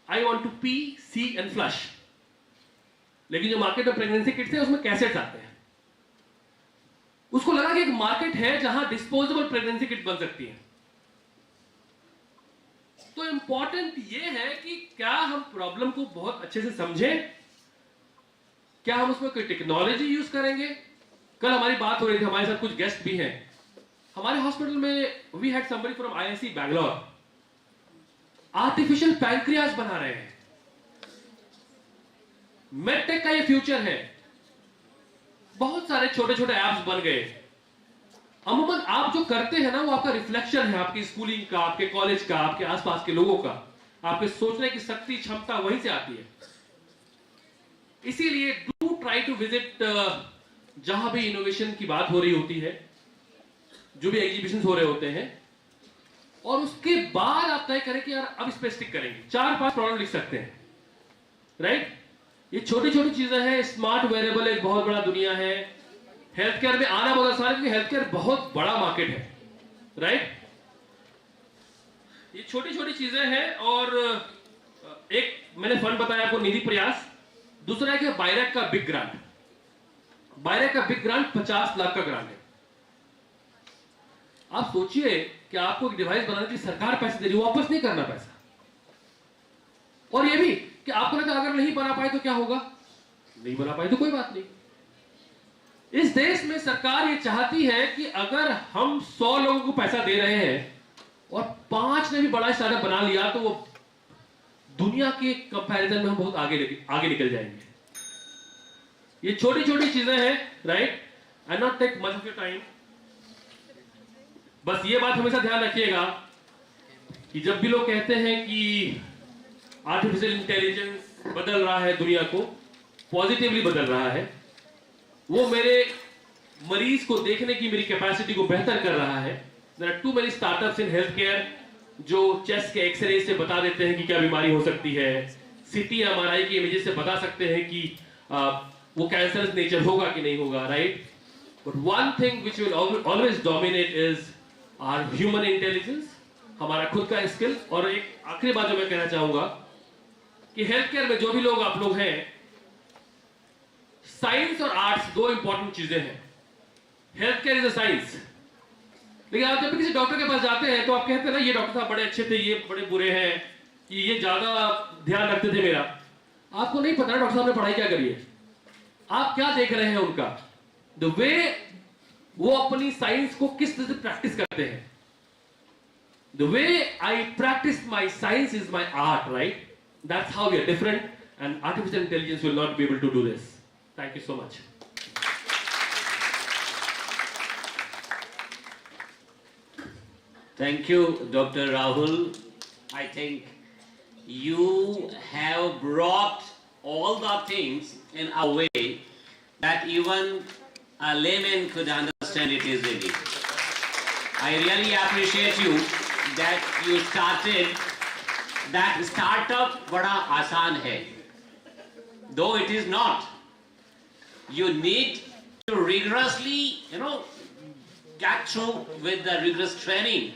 I want to pee, see and flush. लेकिन जो मार्केट में प्रेगनेंसी किट्स है उसमें कैसेट्स आते हैं। उसको लगा कि एक मार्केट है जहां डिस्पोजेबल प्रेगनेंसी किट बन सकती है। तो इंपॉर्टेंट ये है कि क्या हम प्रॉब्लम को बहुत अच्छे से समझें, क्या हम उसमें कोई टेक्नोलॉजी यूज करेंगे। कल हमारी बात हो रही थी, हमारे साथ कुछ गेस्ट भी हैं। हमारे हॉस्पिटल में we had somebody from IIC Bangalore, artificial pancreas बना रहे हैं। मेडटेक का ये फ्यूचर है। बहुत सारे छोटे छोटे एप्स बन गए। अमूमन आप जो करते हैं ना, वो आपका रिफ्लेक्शन है, आपकी स्कूलिंग का, आपके कॉलेज का, आपके आसपास के लोगों का। आपके सोचने की शक्ति, क्षमता वहीं से आती है। इसीलिए डू ट्राई टू विजिट जहां भी इनोवेशन की बात हो रही होती है, जो भी एग्जीबिशन हो रहे होते हैं, और उसके बाद आप तय करें कि यार अब इस पे स्टिक करेंगे। 4-5 प्रॉब्लम लिख सकते हैं, राइट। ये छोटी छोटी चीजें हैं। स्मार्ट वेरेबल एक बहुत बड़ा दुनिया है। हेल्थ केयर में आना बहुत आसान है क्योंकि हेल्थ केयर बहुत बड़ा मार्केट है, राइट। ये छोटी छोटी चीजें हैं। और एक मैंने फंड बताया आपको, निधि प्रयास। दूसरा है कि बायरेक का बिग ग्रांट। बायरेक का बिग ग्रांट 50 लाख का ग्रांट है। आप सोचिए कि आपको एक डिवाइस बनाने के लिए सरकार पैसे दे रही है, वापस नहीं करना पैसा। और ये भी कि आपको लगा अगर नहीं बना पाए तो क्या होगा, नहीं बना पाए तो कोई बात नहीं। इस देश में सरकार ये चाहती है कि अगर हम 100 लोगों को पैसा दे रहे हैं और 5 ने भी बड़ा स्टार्टअप बना लिया तो वो दुनिया के कंपैरिजन में हम बहुत आगे निकल जाएंगे। ये छोटी छोटी चीजें हैं, right. I not take much of your time. बस ये बात हमेशा ध्यान रखिएगा कि जब भी लोग कहते हैं कि आर्टिफिशियल इंटेलिजेंस बदल रहा है दुनिया को, पॉजिटिवली बदल रहा है, वो मेरे मरीज को देखने की मेरी कैपेसिटी को बेहतर कर रहा है। There are too many startups in health care जो चेस्ट के एक्सरे से बता देते हैं कि क्या बीमारी हो सकती है, सीटी एमआरआई की इमेजेस से बता सकते हैं कि वो कैंसरस नेचर होगा कि नहीं होगा, right. But one thing which will always dominate is our human intelligence, हमारा खुद का स्किल। और एक आखिरी बात जो मैं कहना चाहूंगा कि हेल्थ केयर में जो भी लोग आप लोग हैं, साइंस और आर्ट्स दो इंपॉर्टेंट चीजें हैं. Health care is a science. लेकिन आप जब भी किसी डॉक्टर के पास जाते हैं तो आप कहते हैं ना, ये डॉक्टर साहब बड़े अच्छे थे, ये बड़े बुरे हैं, ये ज्यादा ध्यान रखते थे मेरा. आपको नहीं पता डॉक्टर साहब ने पढ़ाई क्या करी है, आप क्या देख रहे हैं उनका, द वे वो अपनी साइंस को किस तरह से प्रैक्टिस करते हैं. The way I practice my science is my art, right? That's how we are different, and artificial intelligence will not be able to do this. Thank you so much. Thank you, Dr. Rahul. I think you have brought all the things in a way that even a layman could understand it easily. I really appreciate you that you started that startup. बड़ा आसान है, though it is not. You need to rigorously, get through with the rigorous training.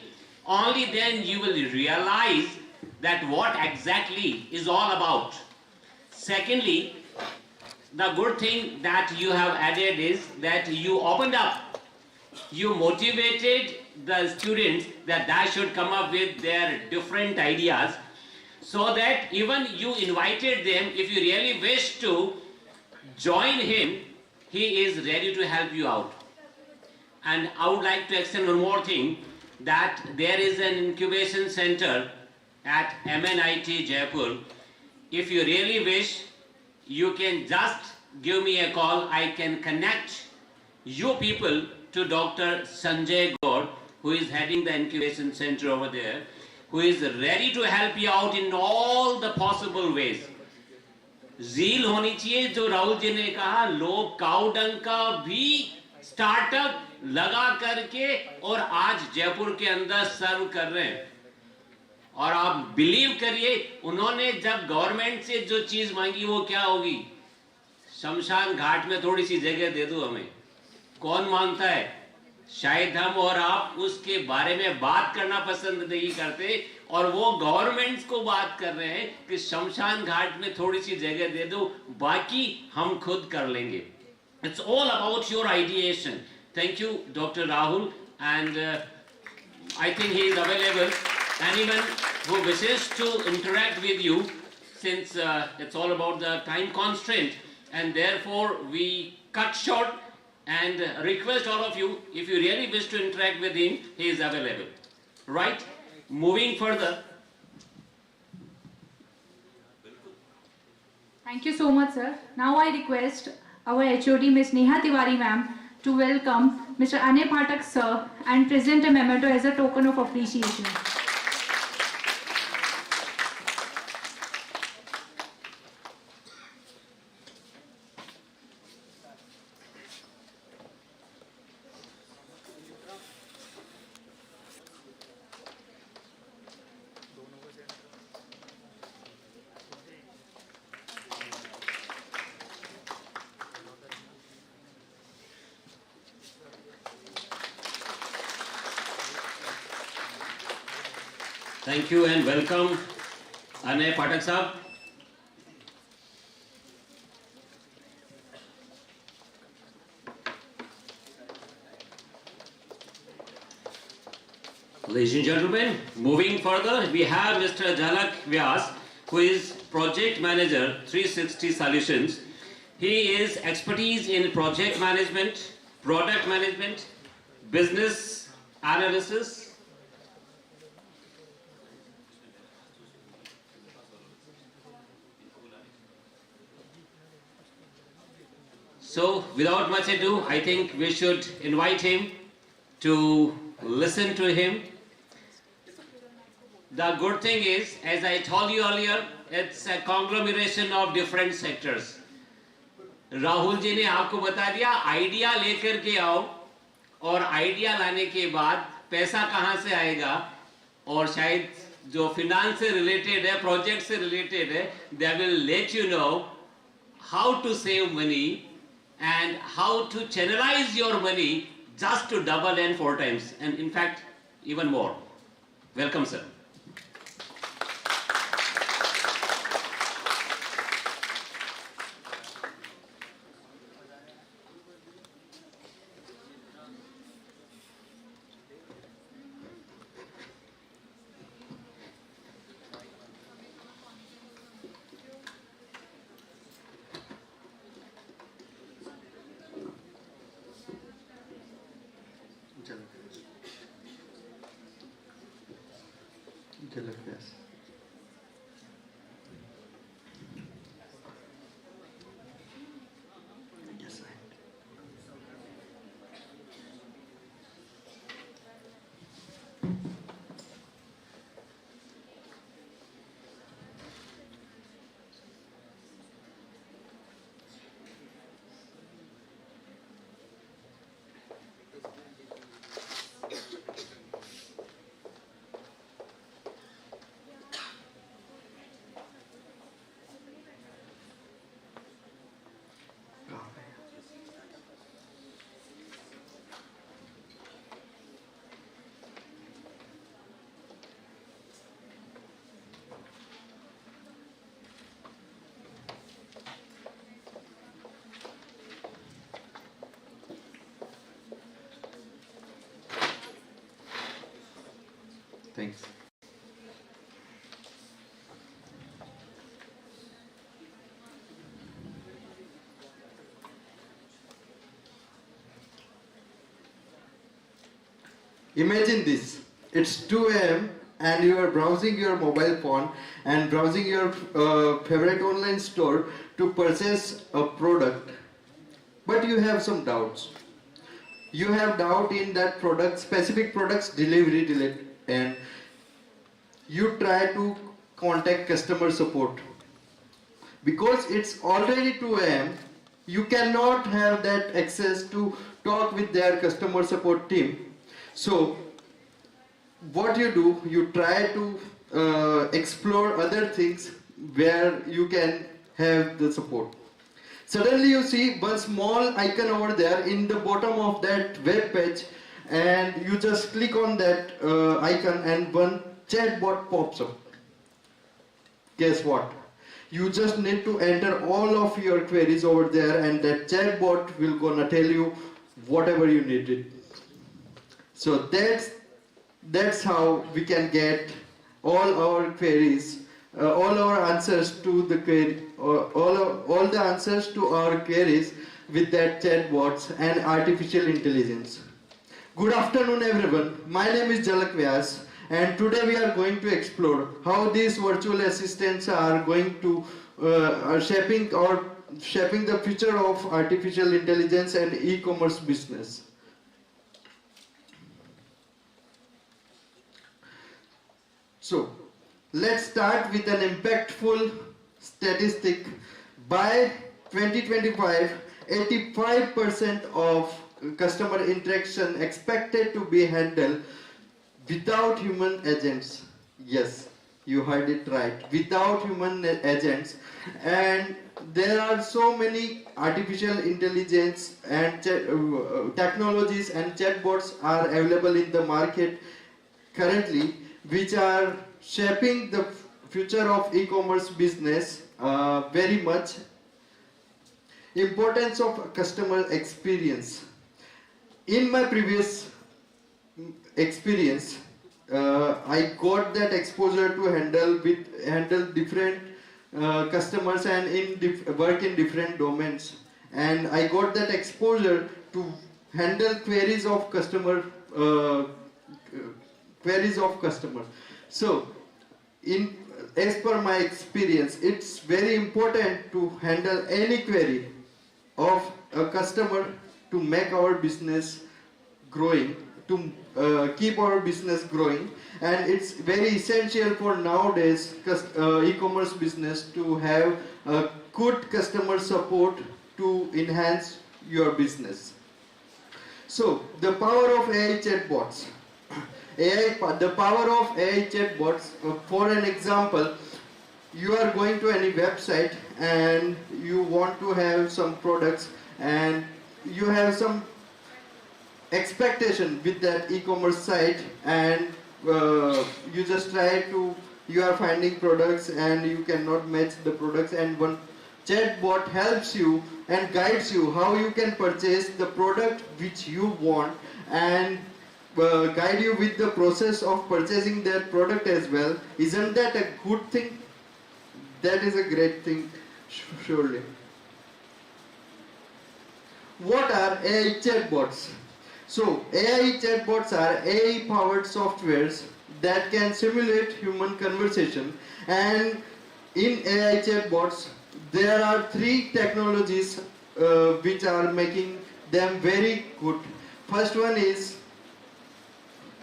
Only then you will realize that what exactly is all about. Secondly, the good thing that you have added is that you opened up, you motivated the students that they should come up with their different ideas, so that even you invited them, if you really wish to join him, he is ready to help you out. And I would like to extend one more thing, that there is an incubation center at MNIT Jaipur. If you really wish, you can just give me a call. I can connect you people to Dr. Sanjay Gaur, who is heading the incubation center over there, who is ready to help you out in all the possible ways. Zeal honi chahiye, jo Rahul ji ne kaha, log cow dung ka bhi startup लगा करके और आज जयपुर के अंदर सर्व कर रहे हैं. और आप बिलीव करिए, उन्होंने जब गवर्नमेंट से जो चीज मांगी वो क्या होगी, शमशान घाट में थोड़ी सी जगह दे दो हमें. कौन मांगता है? शायद हम और आप उसके बारे में बात करना पसंद नहीं करते, और वो गवर्नमेंट्स को बात कर रहे हैं कि शमशान घाट में थोड़ी सी जगह दे दो, बाकी हम खुद कर लेंगे. It's all about your ideation. Thank you, Dr. Rahul, and I think he is available. Anyone who wishes to interact with you, since it's all about the time constraint, and therefore we cut short and request all of you, if you really wish to interact with him, he is available. Right? Moving further. Thank you so much, sir. Now I request our HOD, Ms. Neha Tiwari ma'am, to welcome Mr. Ane Pathak sir and present a memento as a token of appreciation. Thank you and welcome, Ane Pathak Sahab. Ladies and gentlemen, moving further, we have Mr. Jhalak Vyas, who is Project Manager 360 Solutions. He is expertise in project management, product management, business analysis, so without much ado, I think we should invite him to listen to him. The good thing is, as I told you earlier, it's a conglomeration of different sectors. Rahul ji ने आपको बता दिया, idea लेकर के आओ, और idea लाने के बाद पैसा कहाँ से आएगा, और शायद जो फिनांस से रिलेटेड है, प्रोजेक्ट से रिलेटेड है, they will let you know how to save money and how to channelize your money just to double and 4 times, and in fact even more. Welcome, sir. Jalak Vyas. Yes, thanks. Imagine this. It's 2 a.m. and you are browsing your mobile phone and browsing your favorite online store to purchase a product. But you have some doubts. You have doubt in that product, specific product's delivery delay, and you try to contact customer support. Because it's already 2 a.m., you cannot have that access to talk with their customer support team. So what you do, you try to explore other things where you can have the support. Suddenly you see one small icon over there in the bottom of that web page, and you just click on that icon and one chatbot pops up. Guess what? You just need to enter all of your queries over there, and that chatbot will gonna tell you whatever you needed. So that's how we can get all our queries, all our answers to the query, all the answers to our queries with that chatbots and artificial intelligence. Good afternoon, everyone. My name is Jalak Vyas, and today we are going to explore how these virtual assistants are going to shaping the future of artificial intelligence and e-commerce business. So, let's start with an impactful statistic. By 2025, 85% of customer interaction expected to be handled without human agents. Yes, you heard it right, without human agents. And there are so many artificial intelligence and technologies and chatbots are available in the market currently, which are shaping the future of e-commerce business very much. Importance of customer experience. In my previous experience, I got that exposure to handle different customers and work in different domains, and I got that exposure to handle queries of customer. So, as per my experience, it's very important to handle any query of a customer to make our business growing, to keep our business growing, and it's very essential for nowadays e-commerce business to have a good customer support to enhance your business. So, the power of AI chatbots. The power of AI chatbots. For an example, you are going to any website and you want to have some products and you have some expectation with that e-commerce site, and you just you are finding products and you cannot match the products, and one chatbot helps you and guides you how you can purchase the product which you want, and guide you with the process of purchasing that product as well. Isn't that a good thing? That is a great thing, surely. What are AI chatbots? So AI chatbots are AI-powered softwares that can simulate human conversation, and in AI chatbots there are three technologies which are making them very good. First one is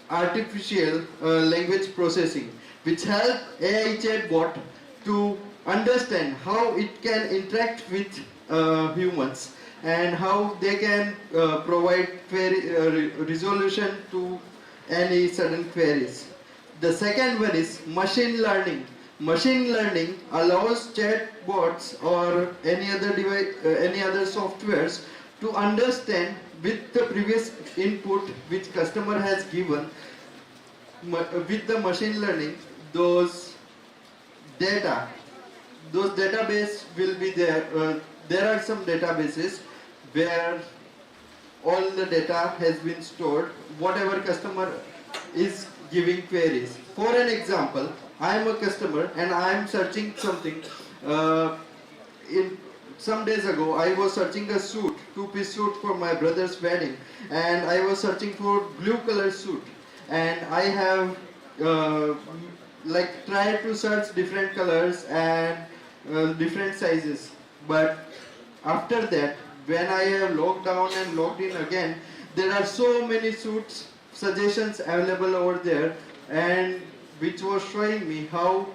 artificial language processing, which help AI chatbot to understand how it can interact with humans and how they can provide resolution to any sudden queries. The second one is machine learning. Machine learning allows chatbots or any other device, any other softwares to understand with the previous input which customer has given. With the machine learning, those database will be there. There are some databases where all the data has been stored, whatever customer is giving queries. For an example, I am a customer and I am searching something. In some days ago, I was searching a suit, two-piece suit for my brother's wedding, and I was searching for blue color suit, and I have like tried to search different colors and different sizes, but after that, when I have logged down and logged in again, there are so many suits suggestions available over there, and which was showing me how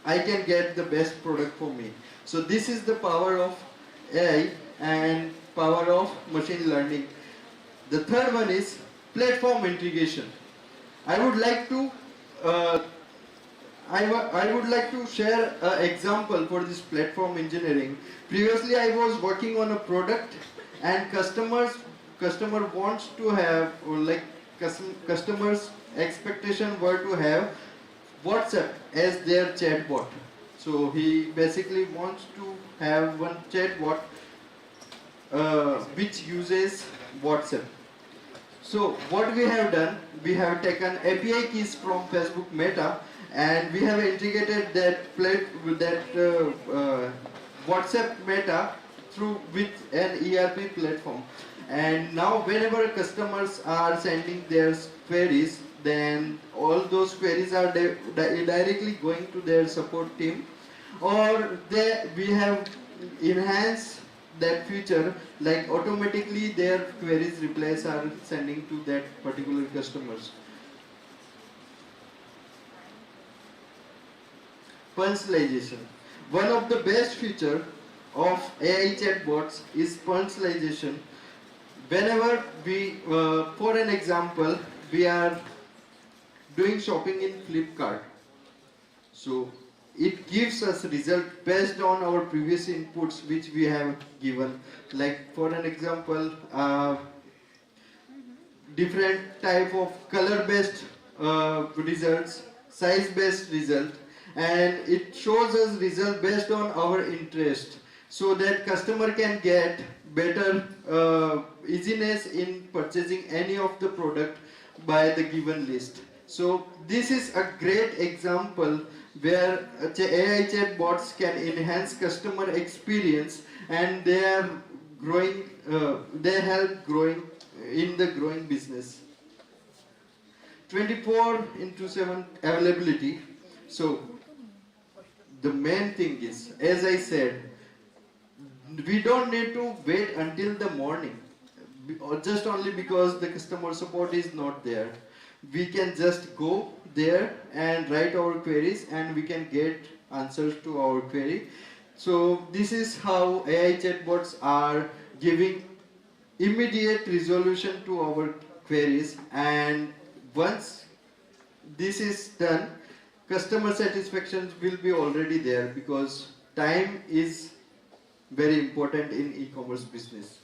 I can get the best product for me. So this is the power of AI and power of machine learning. The third one is platform integration. I would like to share an example for this platform engineering. Previously, I was working on a product, and customer wants to have, or like customers' expectation were to have WhatsApp as their chatbot. So he basically wants to have one chatbot which uses WhatsApp. So what we have done, we have taken API keys from Facebook Meta, and we have integrated that WhatsApp Meta through with an ERP platform. And now whenever customers are sending their queries, then all those queries are directly going to their support team, or we have enhanced that feature, like automatically their queries replies are sending to that particular customers. Personalization. One of the best feature of AI chatbots is personalization. Whenever we, for an example, we are doing shopping in Flipkart, so it gives us result based on our previous inputs which we have given. Like for an example, different type of color based results, size based result, and it shows us result based on our interest, so that customer can get better easiness in purchasing any of the product by the given list. So this is a great example where AI chatbots can enhance customer experience, and they are growing, they help growing in the growing business. 24/7 availability. So the main thing is, as I said, we don't need to wait until the morning, or just only because the customer support is not there. We can just go there and write our queries, and we can get answers to our query. So this is how AI chatbots are giving immediate resolution to our queries, and once this is done, customer satisfaction will be already there, because time is very important in e-commerce business.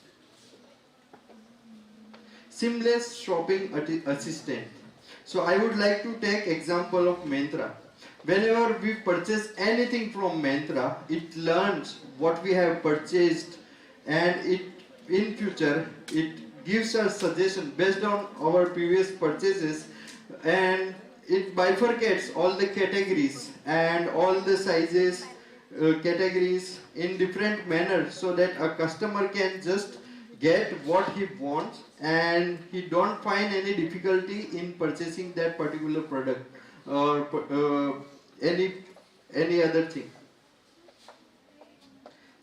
Seamless shopping assistant. So I would like to take example of Myntra. Whenever we purchase anything from Myntra, it learns what we have purchased, and in future it gives us suggestion based on our previous purchases, and it bifurcates all the categories and all the sizes categories in different manner, so that a customer can just get what he wants, and he don't find any difficulty in purchasing that particular product or any other thing.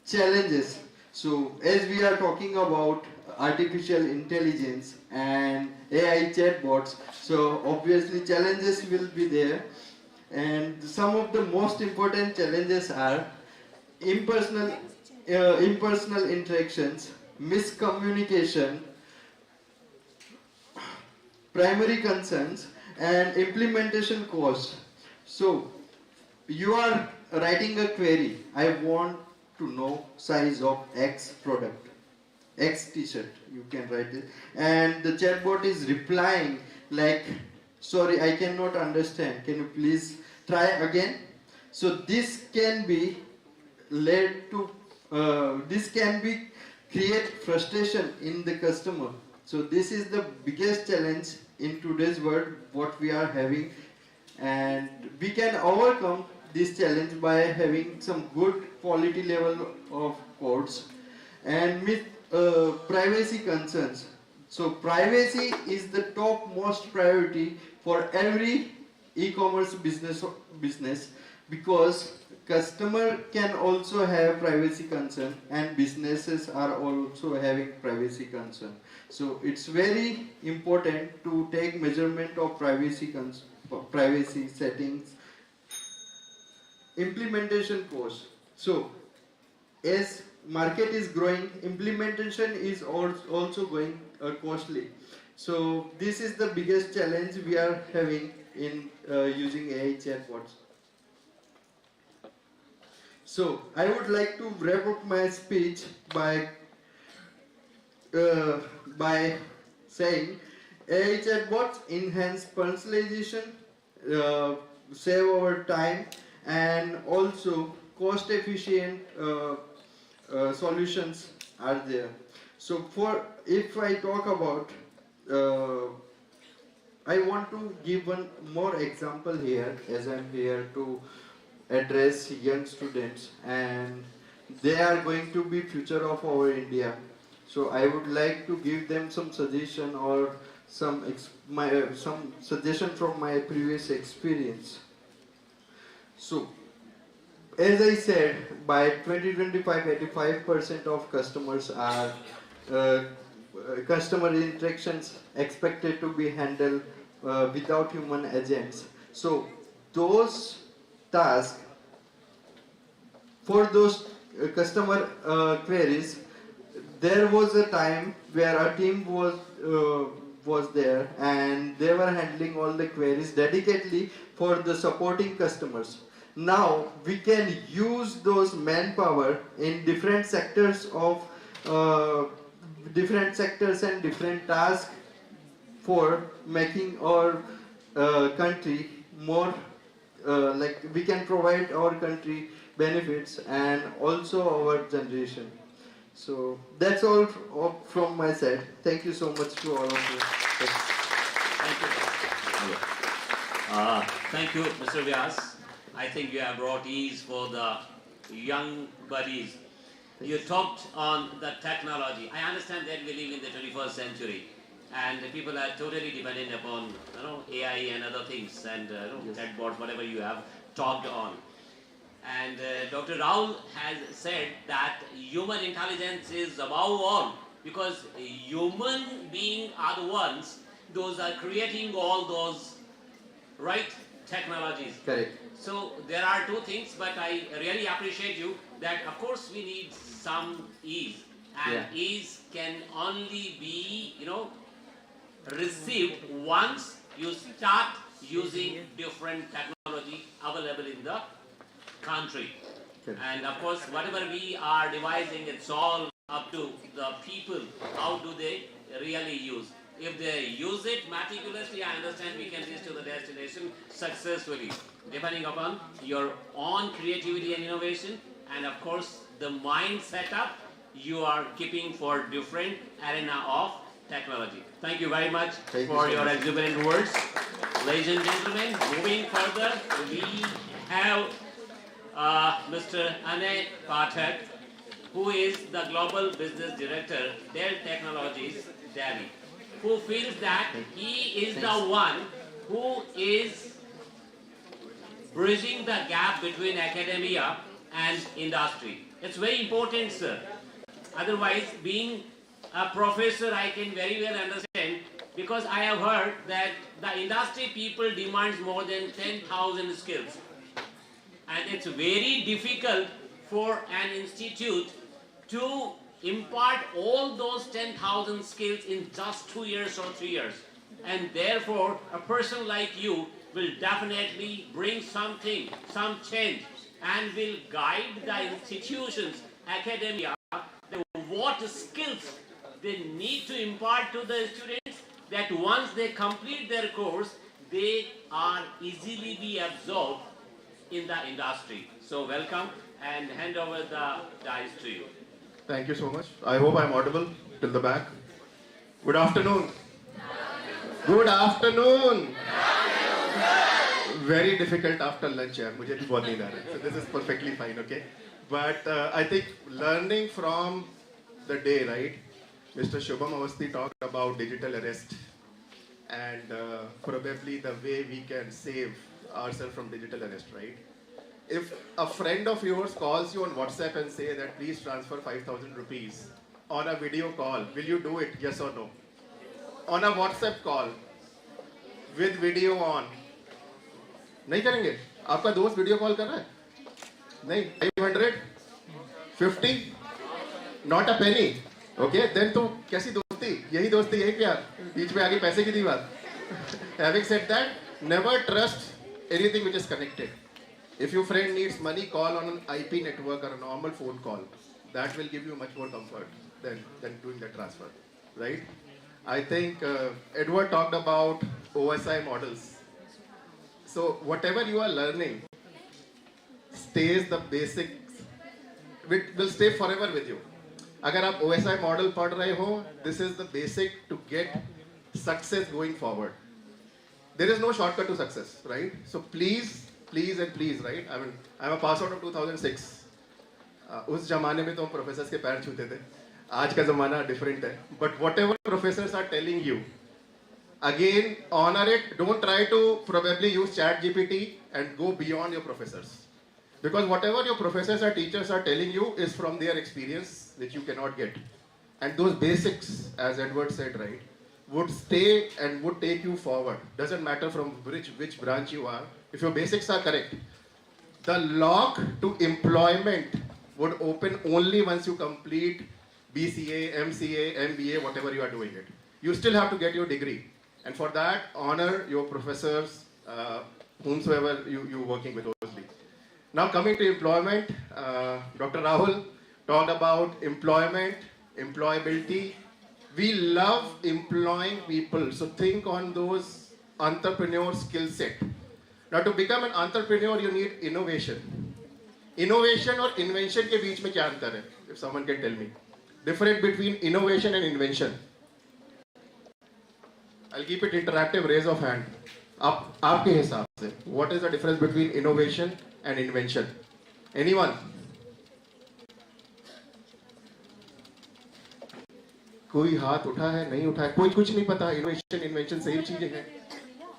Challenges. So as we are talking about artificial intelligence and AI chatbots, so obviously challenges will be there, and some of the most important challenges are impersonal interactions, miscommunication, primary concerns, and implementation costs. So you are writing a query, I want to know size of X product, X t-shirt, you can write it, and the chatbot is replying like, sorry, I cannot understand, can you please try again? So this can be led to create frustration in the customer. So this is the biggest challenge in today's world what we are having, and we can overcome this challenge by having some good quality level of codes and with privacy concerns. So privacy is the top most priority for every e-commerce business, because customer can also have privacy concern and businesses are also having privacy concern. So it's very important to take measurement of privacy settings. Implementation cost. So as market is growing, implementation is also going costly. So this is the biggest challenge we are having in using AI chatbots. So I would like to wrap up my speech by saying AI chatbots enhance personalization, save our time, and also cost efficient solutions are there. So if I talk about, I want to give one more example here, as I'm here to address young students, and they are going to be future of our India. So I would like to give them some suggestion or some suggestion from my previous experience. So as I said, by 2025, 85% of customers are customer interactions expected to be handled without human agents. So those tasks, for those customer queries, there was a time where a team was there and they were handling all the queries dedicatedly for the supporting customers. Now we can use those manpower in different sectors and different tasks for making our country more like we can provide our country benefits and also our generation. So that's all from my side. Thank you so much to all of you. Thank you, Mr. Vyas. I think you have brought ease for the young buddies. You talked on the technology. I understand that we live in the 21st century and people are totally dependent upon AI and other things and chatbots, whatever you have talked on. And Dr. Rahul has said that human intelligence is above all, because human beings are the ones, those are creating all those right technologies. Correct. So there are two things, but I really appreciate you that of course we need some ease, and ease can only be received once you start using different technology available in the country. And of course whatever we are devising, it's all up to the people. How do they really use? If they use it meticulously, I understand we can reach to the destination successfully, depending upon your own creativity and innovation, and of course the mind setup you are keeping for different arena of technology. Thank you very much for your exuberant words. Ladies and gentlemen, moving further, we have Mr. Ane Pathak, who is the Global Business Director, Dell Technologies, Delhi, who feels that he is the one who is bridging the gap between academia and industry. It's very important, sir. Otherwise, being a professor, I can very well understand, because I have heard that the industry people demands more than 10,000 skills. And it's very difficult for an institute to impart all those 10,000 skills in just 2 years or 3 years. And therefore, a person like you will definitely bring something, some change, and will guide the institutions, academia, what skills they need to impart to the students, that once they complete their course, they are easily be absorbed in the industry. So welcome, and hand over the dice to you. Thank you so much. I hope I'm audible till the back. Good afternoon. Good afternoon. Very difficult after lunch, yaar. मुझे भी बहुत नींद आ रहा है. So this is perfectly fine, okay? But I think learning from the day, right? Mr. Shubham Awasthi talked about digital arrest and probably the way we can save ourselves from digital arrest, right? If a friend of yours calls you on WhatsApp and say that please transfer 5,000 rupees on a video call, will you do it? Yes or no? On a WhatsApp call with video on, नहीं करेंगे? आपका दोस्त video call कर रहा है? नहीं, 500, 50, not a penny. Okay, then तो कैसी दोस्ती? यही दोस्ती, यही प्यार. बीच में आगे पैसे की दीवार. Having said that, never trust anything which is connected. If your friend needs money, call on an IP network or a normal phone call. That will give you much more comfort than doing the transfer, right? I think Edward talked about OSI models. So whatever you are learning stays the basics, will stay forever with you. अगर आप OSI model पढ़ रहे हो, this is the basic to get success going forward. There is no shortcut to success, right? So please, right? I mean, I'm a pass out of 2006. उस जमाने में तो हम professors के पैर छूते थे. आज का ज़माना different है. But whatever professors are telling you, again, honor it. Don't try to probably use ChatGPT and go beyond your professors. Because whatever your professors or teachers are telling you is from their experience, which you cannot get. And those basics, as Edward said, right, would stay and would take you forward. Doesn't matter from which branch you are. If your basics are correct, the lock to employment would open only once you complete BCA, MCA, MBA, whatever you are doing it. You still have to get your degree. And for that, honor your professors, whomsoever you're working with closely. Now coming to employment, Dr. Rahul talked about employment, employability. We love employing people, so think on those entrepreneur skill set. Now to become an entrepreneur, you need innovation. Innovation or invention के बीच में क्या अंतर है? If someone can tell me. Difference between innovation and invention. I'll keep it interactive, raise of hand. आपके हिसाब से, what is the difference between innovation and invention? Anyone? कोई हाथ उठा है, नहीं उठा है, कोई कुछ नहीं पता. Innovation, invention सेम चीजें हैं.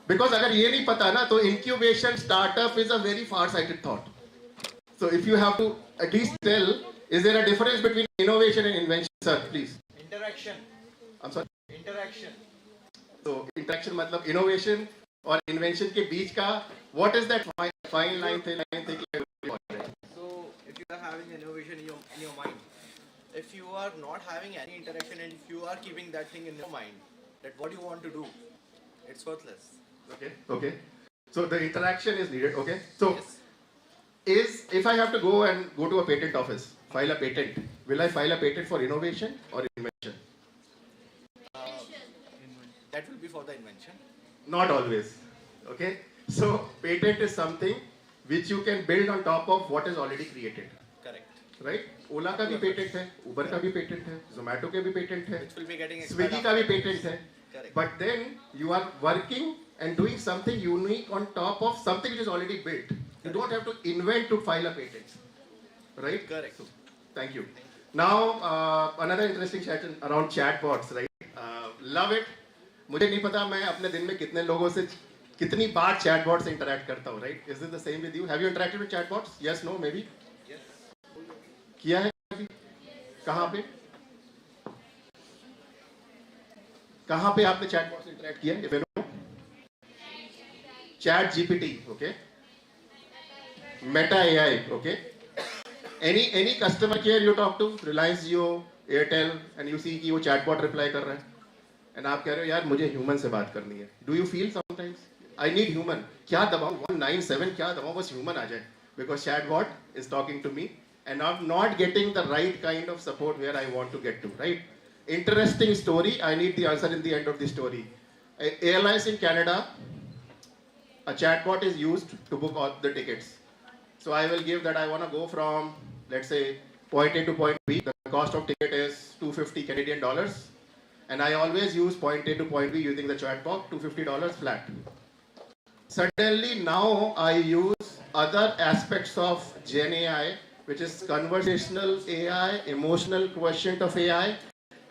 Because अगर ये नहीं पता ना, तो incubation startup is a very far-sighted thought. So if you have to at least tell, is there a difference between innovation and invention, sir? Please. Interaction. I'm sorry. Interaction. So interaction मतलब innovation और invention के बीच का, what is that fine line thing? So if you are having innovation in your mind, if you are not having any interaction and if you are keeping that thing in your mind, that what you want to do, it's worthless. Okay. So the interaction is needed. Okay. So if I have to go to a patent office, file a patent, will I file a patent for innovation or invention? That will be for the invention. Not always. Okay. So patent is something which you can build on top of what is already created. Correct. Right? Ola का भी patent है, Uber का भी patent है, Zomato के भी patent है, Which will be getting Swiggy का भी patent है. Correct. But then you are working and doing something unique on top of something which is already built. You don't have to invent to file a patent. Right? Correct. So, thank you. Now, another interesting session around chatbots, right? Love it. मुझे नहीं पता मैं अपने दिन में कितने लोगों से कितनी बार chatbot से interact करता हूँ, right? Is it the same with you? Have you interacted with chatbots? Yes, no, maybe? Yes. किया है कभी? कहाँ पे? कहाँ पे आपने chatbot से interact किया? If you know? Chat GPT, okay? Meta AI, okay? Any customer care you talk to, Reliance Jio, Airtel, and you see कि वो chatbot reply कर रहा है, and आप कह रहे हो यार मुझे human से बात करनी है. Do you feel sometimes I need human? क्या दबाऊँ 197 क्या दबाऊँ बस human आ जाए, because chatbot is talking to me and I'm not getting the right kind of support where I want to get to, right? Interesting story. I need the answer in the end of the story. Airlines in Canada, a chatbot is used to book all the tickets. So I will give that I want to go from, let's say, point A to point B. The cost of ticket is $250 Canadian dollars. And I always use point A to point B using the chatbot, $250 flat. Suddenly now I use other aspects of Gen AI, which is conversational AI, emotional quotient of AI.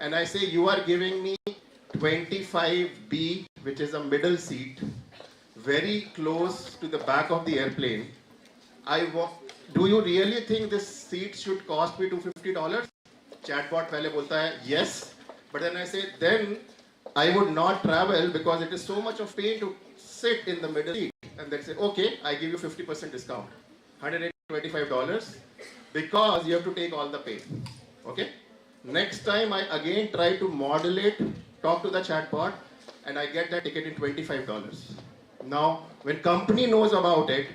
And I say, you are giving me 25B, which is a middle seat, very close to the back of the airplane. Do you really think this seat should cost me $250? Chatbot पहले बोलता है yes, but then I say then I would not travel because it is so much of pain to sit in the middle seat. And they say okay, I give you 50% discount, $125 because you have to take all the pain. Okay. Next time I again try to modulate, talk to the chatbot, and I get that ticket in $25. Now when company knows about it,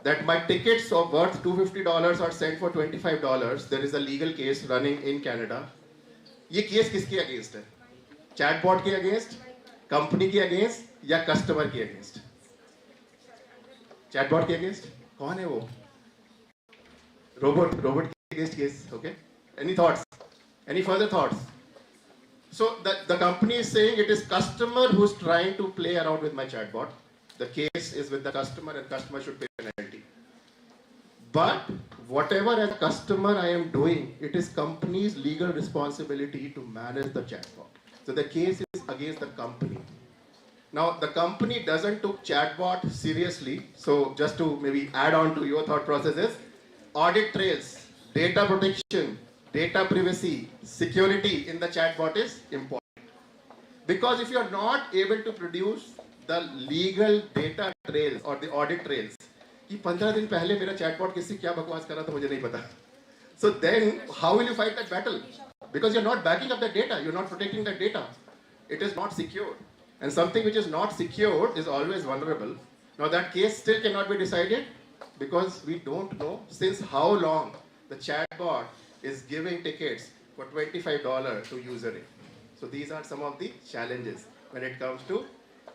that my tickets of worth $250 are sent for $25, there is a legal case running in Canada. ये case किसके against है? Chatbot के against, company के against या customer के against? Chatbot के against? कौन है वो? रोबोट के against case. Okay? Any thoughts? Any further thoughts? So the company is saying it is customer who's trying to play around with my chatbot. The case is with the customer and customer should pay penalty. But whatever as a customer I am doing, it is company's legal responsibility to manage the chatbot. So the case is against the company. Now the company doesn't take chatbot seriously. So just to maybe add on to your thought processes, audit trails, data protection, data privacy, security in the chatbot is important. Because if you are not able to produce the legal data trails or the audit trails, कि 15 दिन पहले मेरा chatbot किससे क्या बकवास कर रहा था मुझे नहीं पता. So then how will you fight that battle? Because you're not backing up the data, you're not protecting the data. It is not secure. And something which is not secured is always vulnerable. Now that case still cannot be decided because we don't know since how long the chatbot is giving tickets for $25 to user A. So these are some of the challenges when it comes to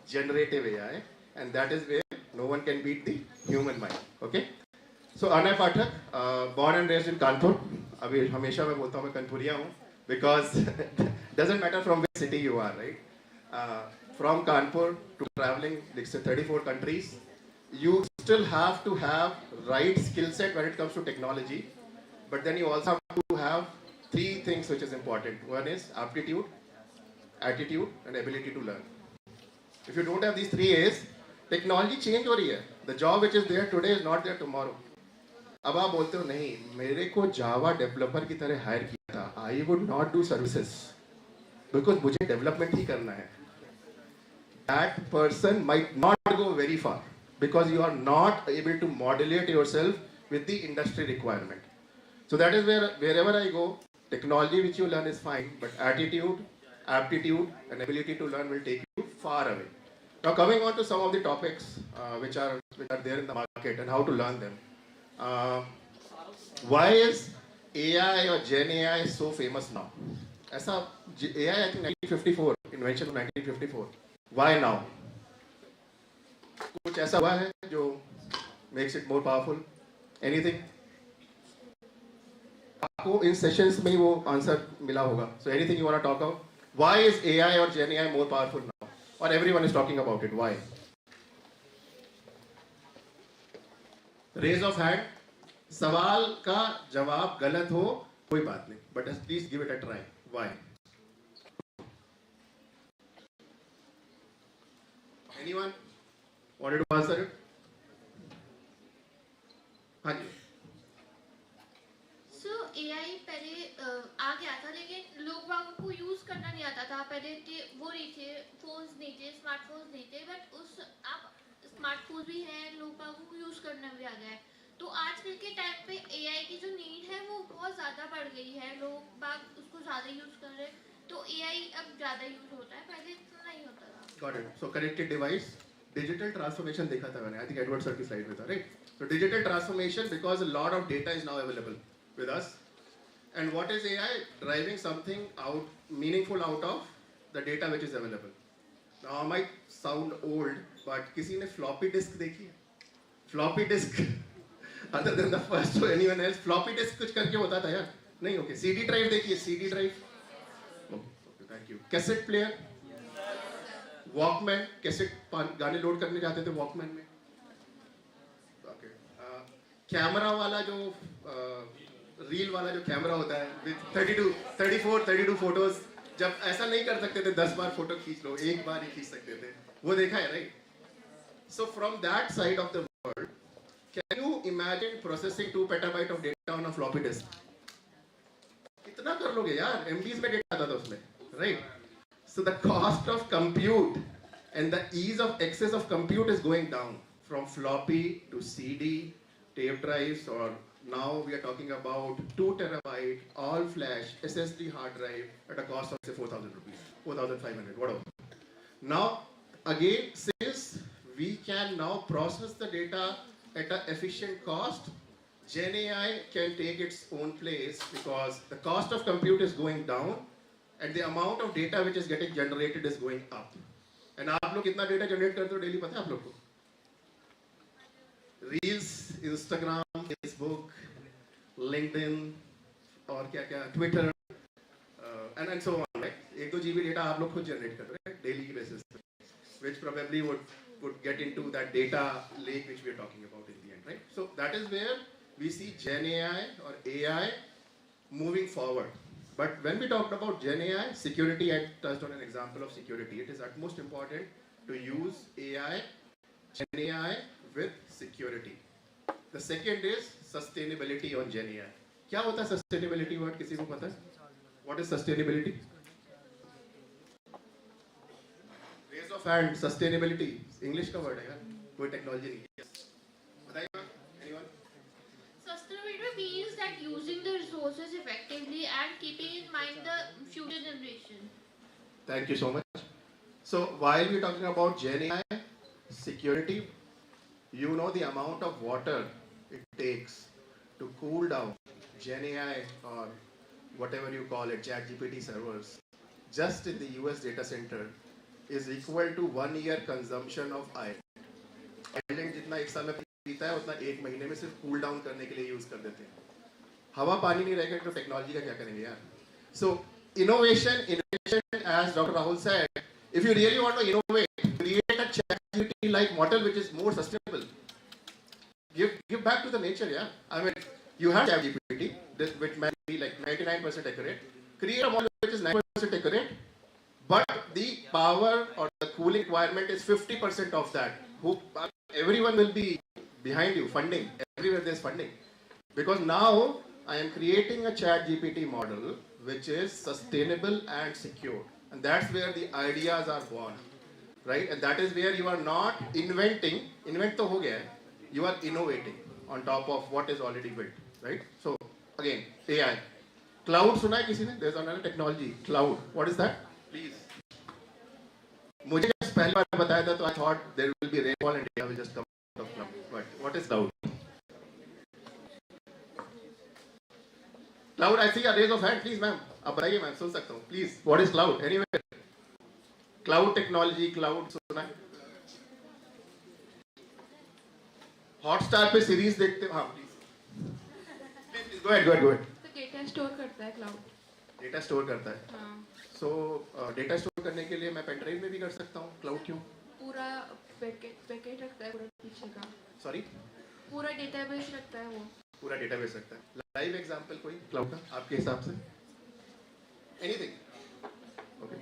generative AI, and that is where no one can beat the human mind. Okay? So Anay Pathak, born and raised in Kanpur. अभी हमेशा मैं बोलता हूँ मैं कानपुरिया हूँ because doesn't matter from which city you are, right? From Kanpur to traveling, let's say 34 countries, you still have to have right skill set when it comes to technology, but then you also have to have three things which is important. One is aptitude, attitude, and ability to learn. If you don't have these three A's, technology change हो रही है. The job which is there today is not there tomorrow. अब आप बोलते हो नहीं, मेरे को जावा डेवलपर की तरह हायर किया था. I would not do services because मुझे डेवलपमेंट ही करना है. That person might not go very far because you are not able to modulate yourself with the industry requirement. So that is where wherever I go, technology which you learn is fine, but attitude, aptitude, and ability to learn will take you far away. Now coming on to some of the topics which are there in the market and how to learn them. Why is AI or Gen AI so famous now? ऐसा AI I think 1954, invention of 1954. Why now? कुछ ऐसा हुआ है जो makes it more powerful? Anything? आपको इन sessions में ही वो answer मिला होगा. So anything you want to talk about? Why is AI or Gen AI more powerful now? Or everyone is talking about it. Why? Raise of hand. सवाल का जवाब गलत हो कोई बात नहीं, but at least give it a try. Why? Anyone wanted to answer it? हाँ जी. So AI पहले आ गया था, लेकिन लोग बागों को यूज करना नहीं आता था. पहले वो नहीं थे, फोन्स नहीं थे, स्मार्टफोन्स नहीं थे, बट अब स्मार्टफोन भी है, लोग बागों को यूज करना भी आ गया है. तो आजकल के टाइम पे AI की जो नीड है वो बहुत ज़्यादा बढ़ गई है, लोग बाग उसको ज़्यादा यूज कर रहे हैं, तो AI अब ज़्यादा यूज होता है, पहले इतना नहीं होता था. Got it. So connected device, digital transformation देखा था मैंने. I think Edward sir की slide में था, right? So digital transformation, because a lot of data is now available with us. And what is AI? Driving something out, meaningful out of the data which is available. Now I might sound old, but किसी ने floppy disk देखी है? Floppy disk. Other than the first or anyone else, floppy disk कुछ करके होता था यार? नहीं, okay. CD drive देखिए, CD drive. Okay, thank you. Cassette player. Walkman, cassette गाने लोड करने जाते थे Walkman में. Okay. कैमरा वाला जो रील वाला जो कैमरा होता है with 34 फोटोज, जब ऐसा नहीं कर सकते थे 10 बार फोटो खींच लो, एक बार ही खींच सकते थे, वो देखा है, right? So from that side of the world, can you imagine processing 2 petabyte of data on a floppy disk? कितना कर लोगे यार? MBs में डेटा आता था उसमें, right? So the cost of compute and the ease of access of compute is going down from floppy to CD, tape drives, or now we are talking about 2 terabyte all flash SSD hard drive at a cost of say 4,000 rupees, 4,500, whatever. Now again, since we can now process the data at an efficient cost, Gen AI can take its own place because the cost of compute is going down and the amount of data which is getting generated is going up. And आप लोग कितना data generate करते हो daily पता है आप लोग को? Reels, Instagram, Facebook, LinkedIn, और क्या क्या, Twitter, and so on, right? 1-2 GB data आप लोग खुद generate कर रहे हैं daily basis, which probably would get into that data lake which we are talking about in the end, right? So that is where we see Gen AI or AI moving forward. But when we talked about Gen AI, security, I touched on an example of security. It is utmost important to use AI, Gen AI with security. The second is sustainability on Gen AI. क्या होता है sustainability word? किसी को पता है? What is sustainability? Raise of hand. Sustainability. English का word है यार. कोई technology नहीं है. बताइए anyone? Sustainability means that using the resources effectively and keeping in mind the future generation. Thank you so much. So while we're talking about Gen AI, security, you know the amount of water it takes to cool down Gen AI or whatever you call it, ChatGPT servers, just in the US data center is equal to 1 year consumption of iron. Ireland जितना एक साल में पीता है उतना एक महीने में सिर्फ कूल डाउन करने के लिए यूज कर देते हैं. हवा पानी नहीं रहेगा तो टेक्नोलॉजी का क्या करेंगे यार? So innovation, as Dr. Rahul said, if you really want to innovate, create a ChatGPT like model which is more sustainable. Give back to the nature, yeah. I mean, you have ChatGPT, which might be like 99% accurate. Create a model which is 90% accurate, but the power or the cooling requirement is 50% of that. Everyone will be behind you, funding. Everywhere there's funding. Because now I am creating a ChatGPT model which is sustainable and secure. And that's where the ideas are born. Right? And that is where you are not inventing. Invent to ho gaya hai. You are innovating on top of what is already built. Right? So again, AI. Cloud suna hai kisi ne? There's another technology. Cloud. What is that? Please. मुझे पहली बार बताया था तो I thought there will be rainfall and data will just come out of cloud. But what is cloud? Cloud, I see a raise of hand, please ma'am. आप बताइए ma'am, सुन सकता हूँ. Please, what is cloud? Anyway, cloud technology, cloud सुना है? Hotstar पे series देखते हो? हाँ, please. Go ahead. तो डेटा स्टोर करता है क्लाउड. डेटा स्टोर करता है. हाँ. So डेटा स्टोर करने के लिए मैं पेन ड्राइव में भी कर सकता हूँ. क्लाउड क्यों? पूरा पैकेट रखता है पूरा पीछे का. Sorry? पूरा डेटाबेस रखता है वो. पूरा डेटाबेस रखता है. लाइव एग्जांपल कोई क्लाउड का आपके हिसाब से? एनीथिंग? ओके,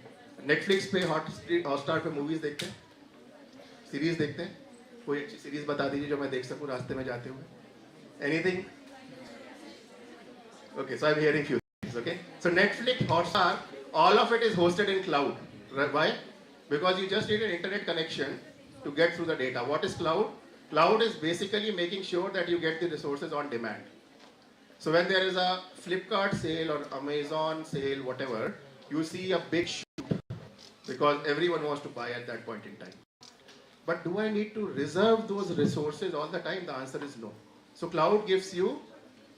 नेटफ्लिक्स पे हॉटस्टार पे मूवीज देखते हैं, सीरीज देखते हैं? कोई अच्छी सीरीज बता दीजिए जो मैं देख सकूं रास्ते में जाते हुए. Anything? Okay, so I'm hearing few things. Okay, so Netflix, Hotstar, all of it is hosted in cloud. Why? Because you just need an internet connection to get through the data. What is cloud? Cloud is basically making sure that you get the resources on demand. So when there is a Flipkart sale or Amazon sale, whatever, you see a big shoot because everyone wants to buy at that point in time. But do I need to reserve those resources all the time? The answer is no. So cloud gives you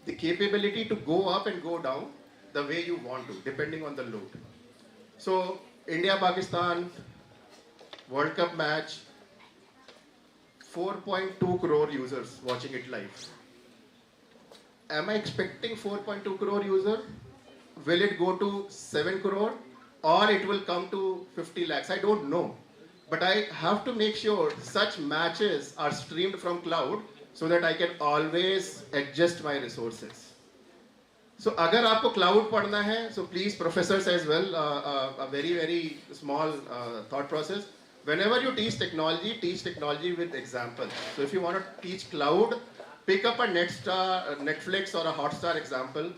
the capability to go up and go down the way you want to, depending on the load. So India-Pakistan World Cup match, 4.2 crore users watching it live. Am I expecting 4.2 crore user? Will it go to 7 crore or it will come to 50 lakhs? I don't know. But I have to make sure such matches are streamed from cloud so that I can always adjust my resources. So अगर आपको cloud पढ़ना है, so please professors as well, a very small thought process. Whenever you teach technology with examples. So if you want to teach cloud, pick up a Netflix or a Hotstar example.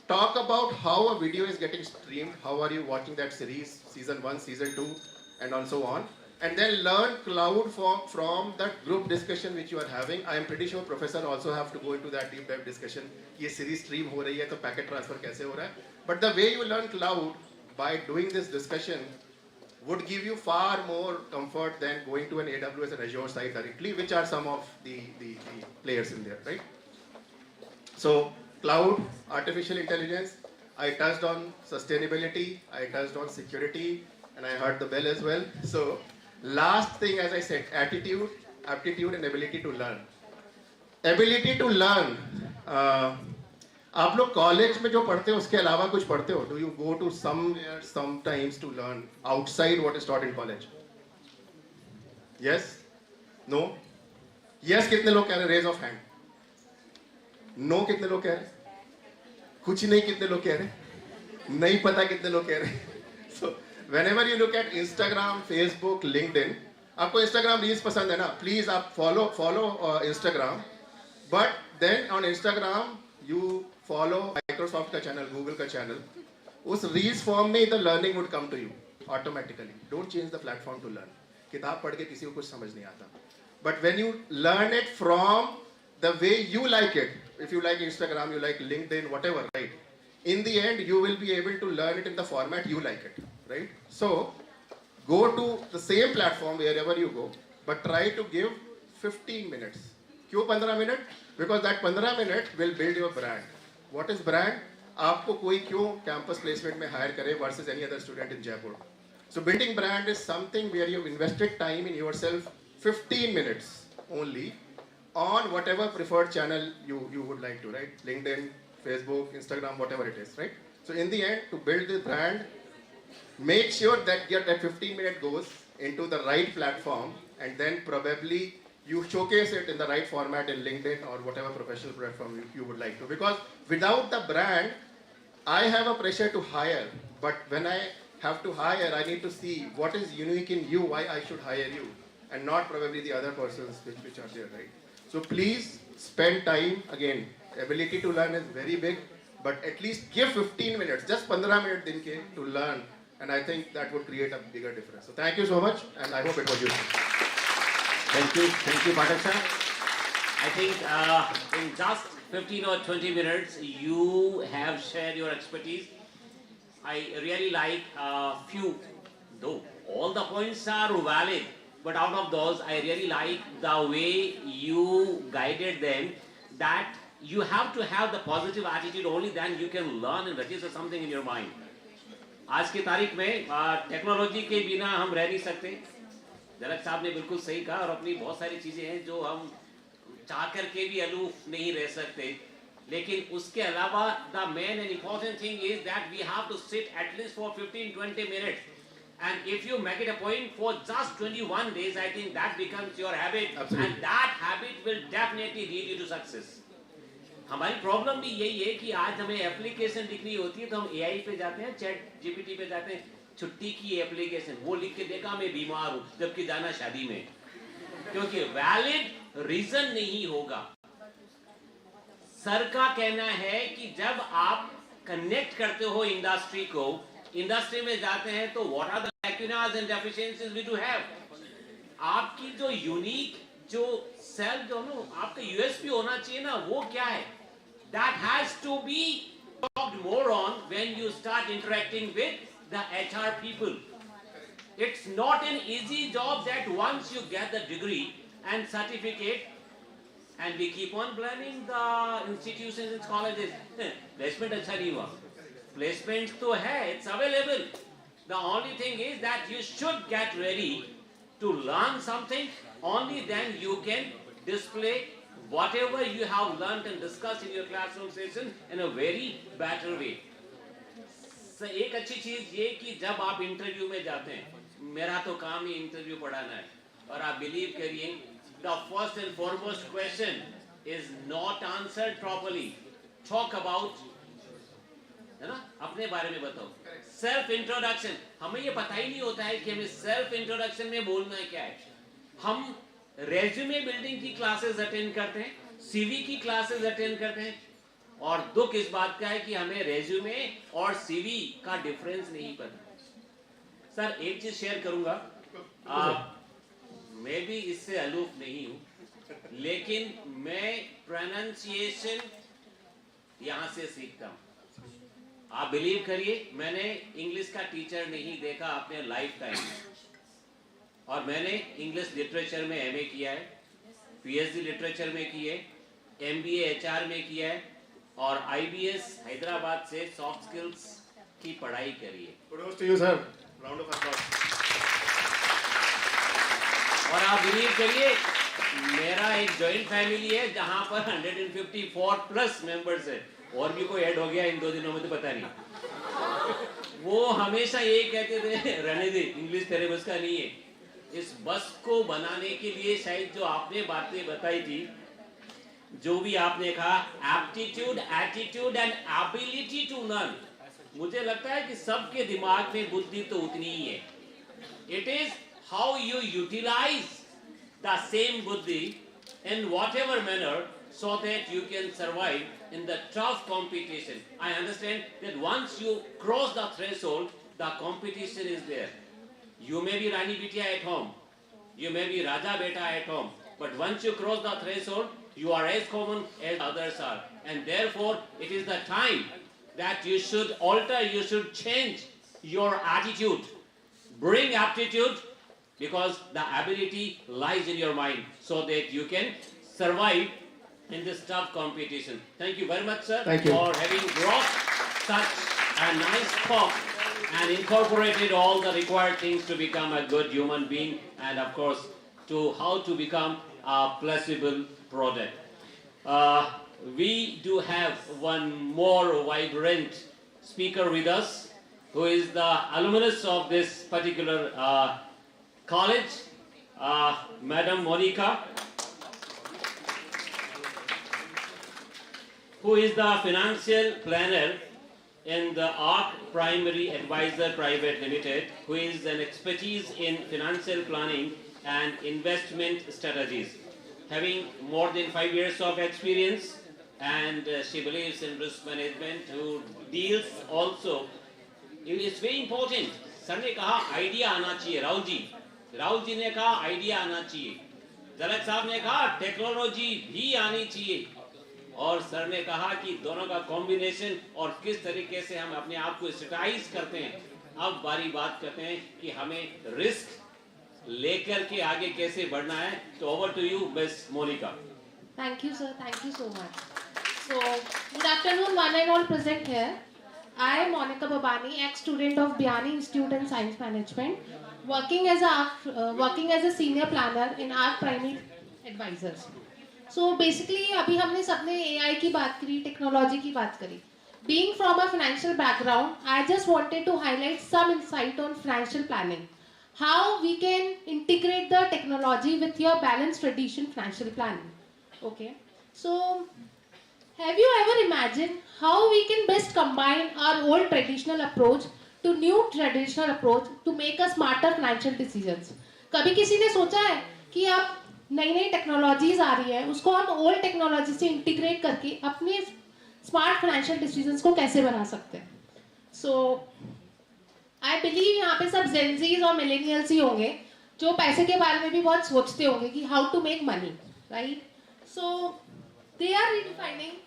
Talk about how a video is getting streamed, how are you watching that series, season 1, season 2, and so on. And then learn cloud from that group discussion which you are having. I am pretty sure professor also have to go into that deep dive discussion. ये series stream हो रही है तो packet transfer कैसे हो रहा है? But the way you learn cloud by doing this discussion would give you far more comfort than going to an AWS and Azure site directly, which are some of the players in there, right? So cloud, artificial intelligence. I touched on sustainability. I touched on security, and I heard the bell as well. So. Last thing, as I said, attitude, aptitude, and ability to learn. Ability to learn. आप लोग college में जो पढ़ते हो उसके अलावा कुछ पढ़ते हो? Do you go to somewhere sometimes to learn outside what is taught in college? Yes? No? Yes कितने लोग कह रहे हैं? Raise of hand. No कितने लोग कह रहे हैं? कुछ नहीं कितने लोग कह रहे हैं? नहीं पता कितने लोग कह रहे हैं? So whenever you look at Instagram, Facebook, LinkedIn, आपको Instagram reels पसंद है ना? Please आप follow Instagram. But then on Instagram you follow Microsoft का channel, Google का channel. उस reels form में the learning would come to you automatically. Don't change the platform to learn. किताब पढ़ के किसी को कुछ समझ नहीं आता. But when you learn it from the way you like it, if you like Instagram, you like LinkedIn, whatever, right? In the end, you will be able to learn it in the format you like it. Right? So, go to the same platform wherever you go, but try to give 15 minutes. क्यों 15 minutes? Because that 15 minutes will build your brand. What is brand? आपको कोई क्यों campus placement में hire करे versus any other student in Jaipur? So, building brand is something where you've invested time in yourself, 15 minutes only, on whatever preferred channel you would like to, right? LinkedIn, Facebook, Instagram, whatever it is, right? So, in the end, to build the brand, make sure that that 15-minute goes into the right platform, and then probably you showcase it in the right format in LinkedIn or whatever professional platform you would like to. Because without the brand, I have a pressure to hire, but when I have to hire, I need to see what is unique in you, why I should hire you, and not probably the other persons which are there, right? So please spend time. Again, ability to learn is very big, but at least give 15 minutes, just 15 minutes din ke to learn. And I think that would create a bigger difference. So thank you so much, and I hope it was useful. Thank you, Pathak sir. I think in just 15 or 20 minutes, you have shared your expertise. I really like few, though all the points are valid, but out of those, I really like the way you guided them, that you have to have the positive attitude, only then you can learn and register something in your mind. आज की तारीख में technology के बिना हम रह नहीं सकते. जरक साहब ने बिल्कुल सही कहा, और अपनी बहुत सारी चीजें हैं जो हम चाह कर के भी अलूफ नहीं रह सकते. लेकिन उसके अलावा the main and important thing is that we have to sit at least for 15-20 minutes. And if you make it a point for just 21 days, I think that becomes your habit. Absolutely. And that habit will definitely lead you to success. हमारी problem भी यही है कि आज हमें application लिखनी होती है तो हम एआई पे जाते हैं, चैट जीपीटी पे जाते हैं, छुट्टी की एप्लीकेशन, वो लिख के देखा मैं बीमार हूं, जबकि जाना शादी में, क्योंकि वैलिड रीजन नहीं होगा। सर का कहना है कि जब आप कनेक्ट करते हो इंडस्ट्री को, इंडस्ट्री में जाते हैं तो what are the lacunas and deficiencies we do have. आपकी जो यूनिक जो सेल्फ जो नो आपका यूएसपी होना चाहिए ना, वो क्या है, that has to be talked more on when you start interacting with the HR people. It's not an easy job that once you get the degree and certificate, and we keep on blaming the institutions and colleges. Placement अच्छा नहीं हुआ, placement तो है, it's available. The only thing is that you should get ready to learn something. Only then you can display whatever you have learned and discussed in your classroom session in a very better way. So, एक अच्छी चीज ये कि जब आप interview में जाते हैं, मेरा तो काम ही इंटरव्यू पढ़ाना है, और आप बिलीव करिए the first and foremost question is not answered properly. Talk about, है ना, अपने बारे में बताओ, सेल्फ इंट्रोडक्शन। हमें ये पता ही नहीं होता है कि हमें सेल्फ इंट्रोडक्शन में बोलना क्या है। हम रेज्यूमे बिल्डिंग की क्लासेस अटेंड करते हैं, सीवी की क्लासेस अटेंड करते हैं, और दुख इस बात का है कि हमें रेज्यूमे और सीवी का डिफरेंस नहीं पता। सर एक चीज शेयर करूंगा, मैं भी इससे अलूफ नहीं हूं, लेकिन मैं प्रोनाउंसिएशन यहां से सीखता हूं। आप बिलीव करिए, मैंने इंग्लिश का टीचर नहीं देखा अपने लाइफ टाइम में, और मैंने इंग्लिश लिटरेचर में एमए किया है, पीएचडी लिटरेचर में की है, एमबीए एचआर में किया है, और आईबीएस हैदराबाद से सॉफ्ट स्किल्स की पढ़ाई करी है। Kudos to you, sir. Round of applause. और आप बिलीव करिए, मेरा एक जॉइंट फैमिली है जहां पर 154 प्लस मेंबर्स है, और भी कोई ऐड हो गया इन 2 दिनों में तो पता नहीं। वो हमेशा ये कहते थे, रहने दे, इंग्लिश तेरे बस का नहीं है। इस बस को बनाने के लिए शायद जो आपने बातें बताई थी, जो भी आपने कहा, aptitude, attitude and ability to learn, मुझे लगता है कि सबके दिमाग में बुद्धि तो उतनी ही है। It is how you utilize the same बुद्धि in whatever manner so that you can survive in the tough competition. I understand that once you cross the threshold, the competition is there. You may be Rani Bitia at home, you may be Raja Beta at home, but once you cross the threshold, you are as common as others are, and therefore it is the time that you should alter, you should change your attitude, bring aptitude, because the ability lies in your mind, so that you can survive in this tough competition. Thank you very much, sir, for having brought such a nice talk and incorporated all the required things to become a good human being, and of course to how to become a placeable product. We do have one more vibrant speaker with us, who is the alumnus of this particular college, Madam Monica, who is the financial planner in the ARC Primary Advisor Private Limited, who is an expertise in financial planning and investment strategies, having more than 5 years of experience, and she believes in risk management, who deals also. It is very important. Sir ने कहा idea आना चाहिए, राहुल जी ने कहा idea आना चाहिए, जलक साहब ने कहा टेक्नोलॉजी भी आनी चाहिए, और सर ने कहा कि दोनों का कॉम्बिनेशन और किस तरीके से हम अपने आप को स्ट्रेटजाइज करते हैं। अब बारी बात करते हैं कि हमें रिस्क लेकर के आगे कैसे बढ़ना है। तो over to you Miss Monica. Thank you, sir. Thank you so much. So, good afternoon, one and all present here. I am Monica Babani, ex-student of Biani Institute in Science Management, working as a senior planner in ARC Primary Advisors. So basically, अभी हमने सबने AI की बात करी, technology की बात करी. Being from a financial background, I just wanted to highlight some insight on financial planning. How we can integrate the technology with your balanced tradition financial planning. Okay. So Have you ever imagined how we can best combine our old traditional approach to new traditional approach to make a smarter financial decisions? कभी किसी ने सोचा है कि आप नई नई technologies आ रही है उसको हम ओल्ड टेक्नोलॉजी से इंटीग्रेट करके अपने स्मार्ट फाइनेंशियल डिसीजंस को कैसे बना सकते हैं? सो आई बिलीव यहाँ पे सब जेनजीज और मिलेनियल्स ही होंगे जो पैसे के बारे में भी बहुत सोचते होंगे कि how to make money, right? So they are redefining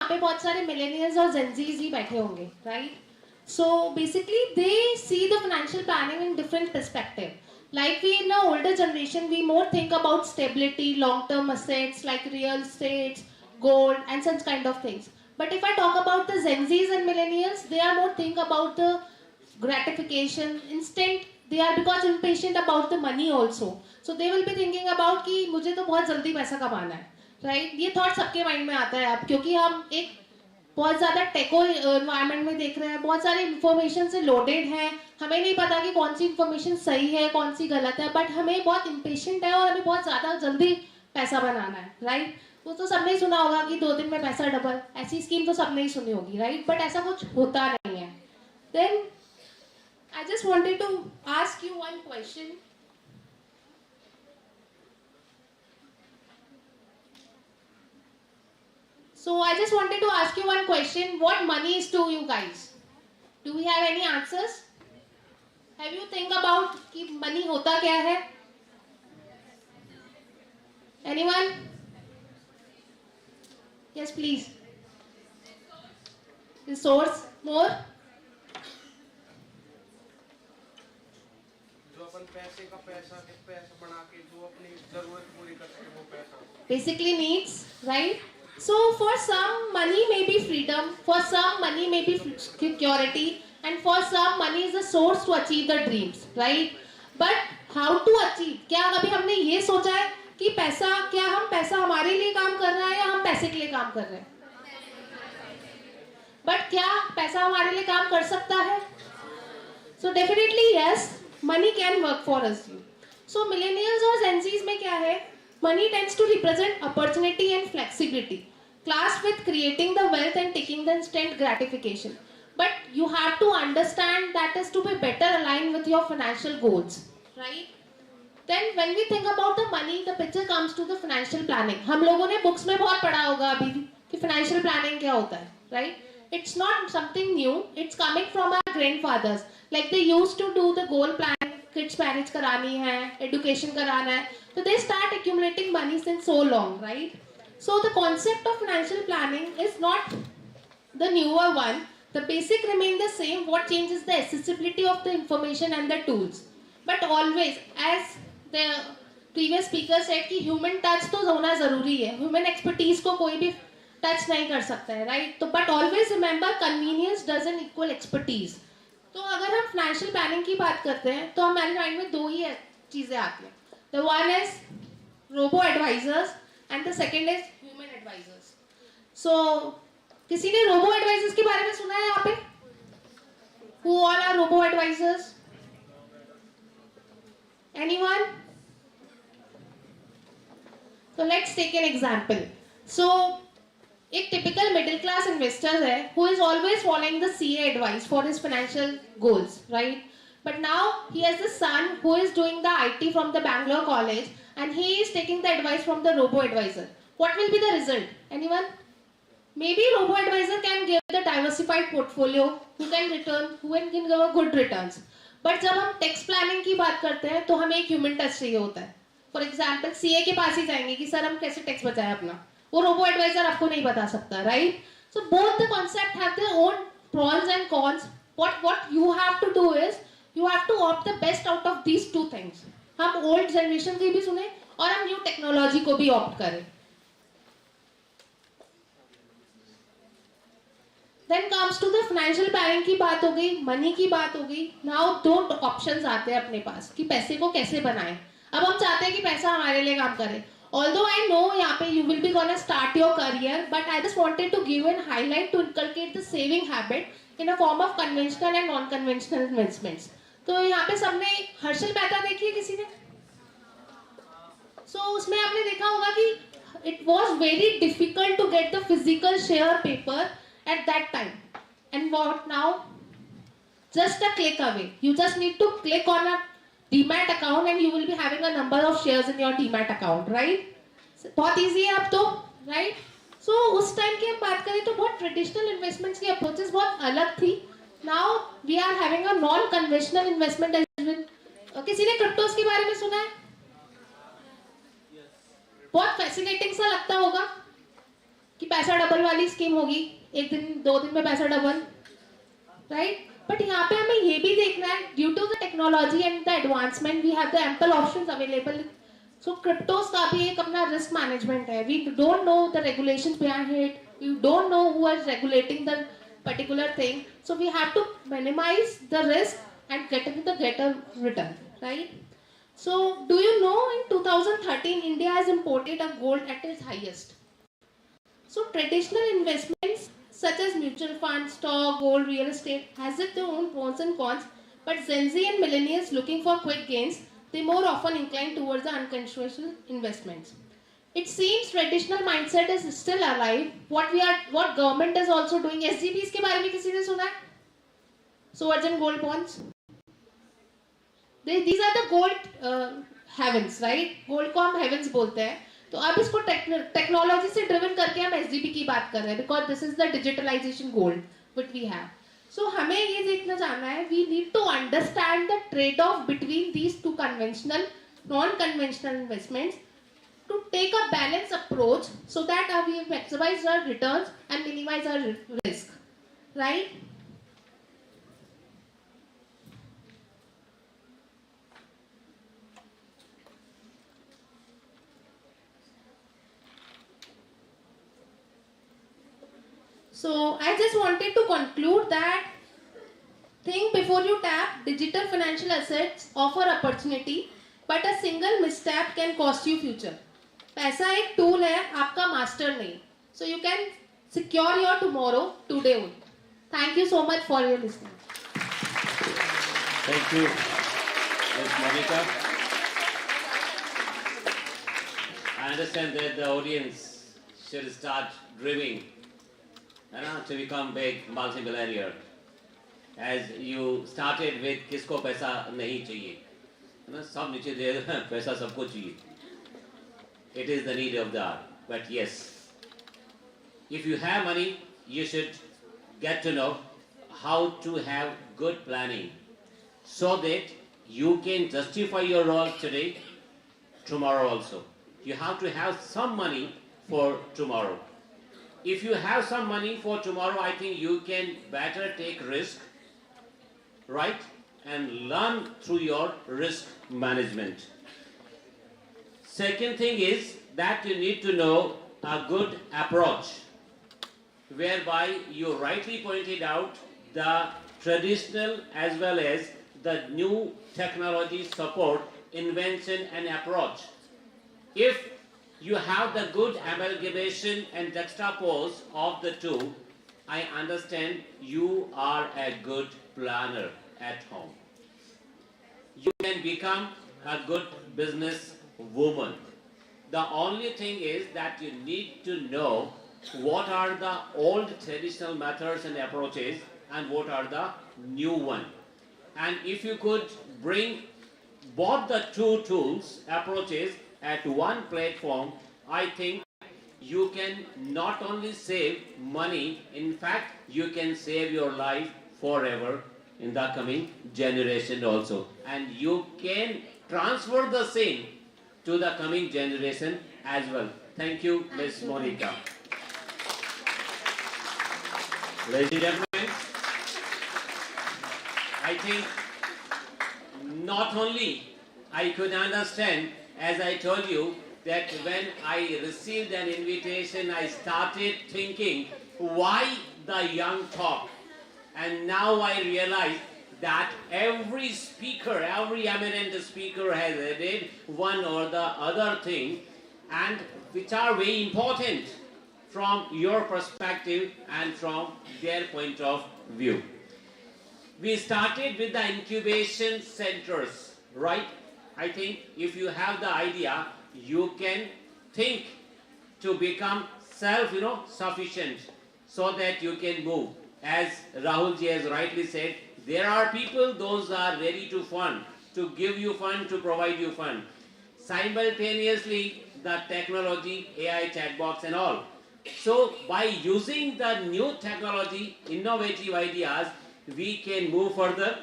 पे बहुत सारे मिलेनियल्स और जेनजीज ही बैठे होंगे, right? So basically they see the financial planning in different perspective. Like we in the older generation, we more think about stability, long-term assets like real estate, gold, and such kind of things. But if I talk about the Gen Zs and millennials, they are more think about the gratification, instant. They are because impatient about the money also. So they will be thinking about कि मुझे तो बहुत जल्दी पैसा कमाना है, right? ये thought सबके mind में आता है अब, क्योंकि हम एक बहुत ज़्यादा टेको एनवायरनमेंट में देख रहे हैं, बहुत सारे इन्फॉर्मेशन से लोडेड हैं, हमें नहीं पता कि कौन सी इन्फॉर्मेशन सही है कौन सी गलत है, बट हमें बहुत इम्पेशेंट है और हमें बहुत ज़्यादा जल्दी पैसा बनाना है, राइट? वो तो सबने ही सुना होगा कि 2 दिन में पैसा डबल, ऐसी स्कीम तो सबने ही सुनी होगी, राइट? बट ऐसा कुछ होता नहीं है. Then I just wanted to ask you one question. So I just wanted to ask you one question. What money is to you guys? Do we have any answers? Have you think about कि money होता क्या है? Anyone? Yes, please. Resource more? जो अपन पैसे का पैसा बना के जो अपनी जरूरत पूरी कर सके वो पैसा. Basically needs, right? So for some money may be freedom, for some money may be security, and for some money is a source to achieve the dreams, right? But how to achieve? क्या कभी हमने ये सोचा है कि पैसा, क्या हम पैसा हमारे लिए काम कर रहा है या हम पैसे के लिए काम कर रहे हैं? But क्या पैसा हमारे लिए काम कर सकता है? So definitely yes, money can work for us. So millennials और Gen Zs में क्या है? Money tends to represent opportunity and flexibility, classed with creating the wealth and taking the instant gratification. But you have to understand that is to be better aligned with your financial goals, right? Then when we think about the money, the picture comes to the financial planning. हम लोगों ने books में बहुत पढ़ा होगा अभी कि financial planning क्या होता है, right? It's not something new. It's coming from our grandfathers. Like they used to do the goal planning, kids marriage करानी है, एजुकेशन कराना है, तो they start accumulating money since so long, right? So the concept of financial planning is not the newer one. The basic remain the same. What changes the accessibility of the information and the tools. But always, as the previous speaker said कि human touch तो होना जरूरी है. Human expertise को कोई भी touch नहीं कर सकता है, right? तो but always remember convenience doesn't equal expertise. तो अगर हम financial planning की बात करते हैं तो हमारे माइंड में दो ही चीजें आती हैं. The one is robo advisors and the second is human advisors. So किसी ने robo advisors के बारे में सुना है यहाँ पे? Who all are robo advisors? Anyone? So let's take an example. So एक typical middle class investor है who is always following the CA advice for his financial goals, right? But now he has the son who is doing the IT from the Bangalore college and he is taking the advice from the robo advisor. What will be the result? Anyone? Maybe robo advisor can give the diversified portfolio, who can give a good returns. But जब हम tax planning की बात करते हैं तो हमें एक human touch चाहिए होता है. For example, CA के पास ही जाएंगे कि सर हम कैसे tax बचाएं अपना. वो robo advisor आपको नहीं बता सकता, right? So both the concept have their own pros and cons. What you have to do is you have to opt the best out of these two things. हम old generation की भी सुने और हम new technology को भी opt करें. Then comes to the financial planning की बात हो गई, money की बात हो गई. Now दो options आते हैं अपने पास कि पैसे को कैसे बनाएं. अब हम चाहते हैं कि पैसा हमारे लिए काम करे. Although I know यहाँ पे you will be gonna start your career, but I just wanted to give an highlight to inculcate the saving habit in a form of conventional and non-conventional investments. तो यहाँ पे सबने हर्षल मेहता देखी है किसी ने? So उसमें आपने देखा होगा कि it was very difficult to get the physical share paper at that time. And what now? Just a click away. You just need to click on a Demat account and you will be having a number of shares in your Demat account, right? बहुत easy है अब तो, right? So उस time की हम बात करें तो बहुत traditional investments की approaches बहुत अलग थी. Now we are having a non-conventional investment as well. किसी ने cryptos के बारे में सुना है? बहुत fascinating सा लगता होगा कि पैसा डबल वाली स्कीम होगी, एक दिन दो दिन में पैसा डबल, राइट? बट यहाँ पे हमें ये भी देखना है, due to the technology and the advancement we have the ample options available. So cryptos का भी एक अपना रिस्क मैनेजमेंट है. We don't know the regulations behind it, we don't know who is regulating the particular thing. So we have to minimize the risk and get a return, right? So do you know in 2013 India has imported a gold at its highest. So traditional investments such as mutual funds, stock, gold, real estate has its own pros and cons, but Gen Z and millennials looking for quick gains, they more often incline towards the unconventional investments. It seems traditional mindset is still alive. What government is also doing. SGBs के बारे में किसी ने सुना है? Sovereign gold bonds. These are the gold heavens, right? Gold को हम heavens बोलते हैं. तो अब इसको टेक्नोलॉजी से ड्रिवन करके हम SGB की बात कर रहे हैं, because this is the digitalization gold which we have. So हमें ये देखना जानना है, we need to understand the trade off between these two conventional non conventional investments to take a balance approach so that we maximize our returns and minimize our risk, right? So I just wanted to conclude that think before you tap. Digital financial assets offer opportunity, but a single misstep can cost you future. पैसा एक tool है, आपका master नहीं. So you can secure your tomorrow today only. Thank you so much for your listening. Thank you, Ms. Monica. I understand that the audience should start dreaming to become big multi-millionaire. As you started with किसको पैसा नहीं चाहिए, सब नीचे दे पैसा सबको चाहिए. It is the need of the hour. But yes, if you have money, you should get to know how to have good planning, so that you can justify your role today, tomorrow also. You have to have some money for tomorrow. If you have some money for tomorrow, I think you can better take risk, right? And learn through your risk management. Second thing is that you need to know a good approach, whereby you rightly pointed out the traditional as well as the new technology support, invention and approach. If you have the good amalgamation and juxtapose of the two, I understand you are a good planner at home. You can become a good business woman. The only thing is that you need to know what are the old traditional methods and approaches and what are the new one. And if you could bring both the two tools, approaches at one platform, I think you can not only save money, in fact, you can save your life forever in the coming generation also. And you can transfer the same to the coming generation as well. Thank you, Ms. Monica. Ladies and gentlemen, I think not only I could understand, as I told you, that when I received an invitation, I started thinking, why the young talk? And now I realize that every speaker, every eminent speaker has added one or the other thing, and which are very important from your perspective and from their point of view. We started with the incubation centers, right? I think if you have the idea, you can think to become self-sufficient so that you can move. As Rahul ji has rightly said, there are people, those are ready to fund, to give you fund, to provide you fund. Simultaneously, the technology, AI chatbots and all. So by using the new technology, innovative ideas, we can move further.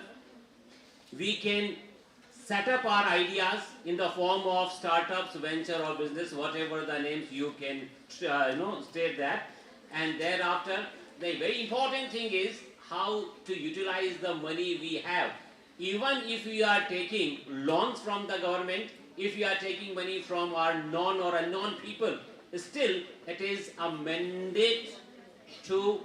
We can set up our ideas in the form of startups, venture or business, whatever the names you can state that. And thereafter, the very important thing is how to utilize the money we have. Even if we are taking loans from the government, if we are taking money from our known or unknown people, still it is a mandate to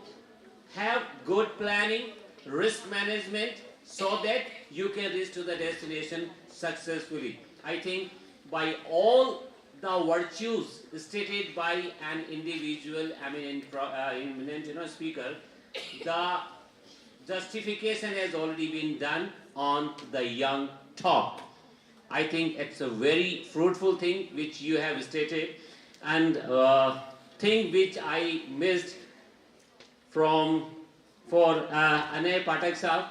have good planning, risk management, so that you can reach to the destination successfully. I think by all the virtues stated by an individual eminent speaker, the justification has already been done on the young talk. I think it's a very fruitful thing which you have stated, and thing which I missed for Anay Patak Sahab.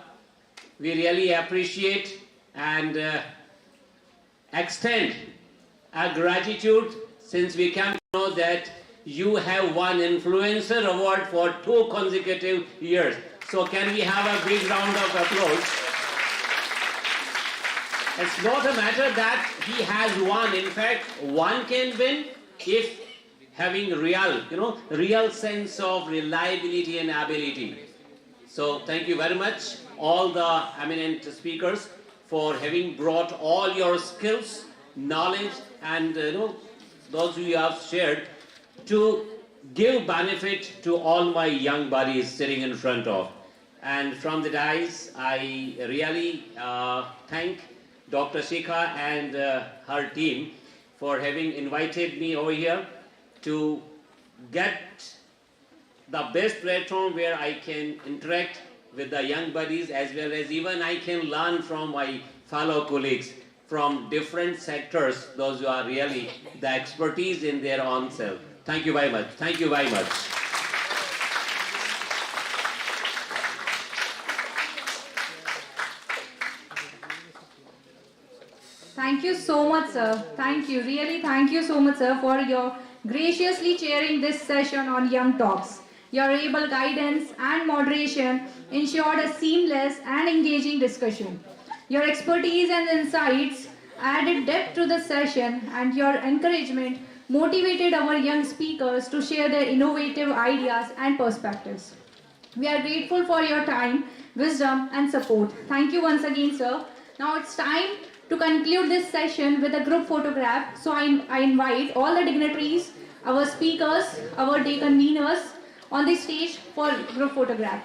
We really appreciate and extend our gratitude, since we can know that you have won Influencer Award for 2 consecutive years. So can we have a big round of applause? It's not a matter that he has won. In fact, one can win if having real sense of reliability and ability. So thank you very much, all the eminent speakers, for having brought all your skills, knowledge, and those who you have shared to give benefit to all my young buddies sitting in front of. And from the dais, I really thank Dr. Shikha and her team for having invited me over here to get the best platform where I can interact with the young buddies, as well as even I can learn from my fellow colleagues from different sectors, those who are really the expertise in their own self. Thank you very much. Thank you very much. Thank you so much, sir. Thank you. Really, thank you so much, sir, for your graciously chairing this session on Young Talks. Your able guidance and moderation ensured a seamless and engaging discussion. Your expertise and insights added depth to the session, and your encouragement motivated our young speakers to share their innovative ideas and perspectives. We are grateful for your time, wisdom, and support. Thank you once again, sir. Now it's time to conclude this session with a group photograph. So I invite all the dignitaries, our speakers, our day conveners on the stage for group photograph.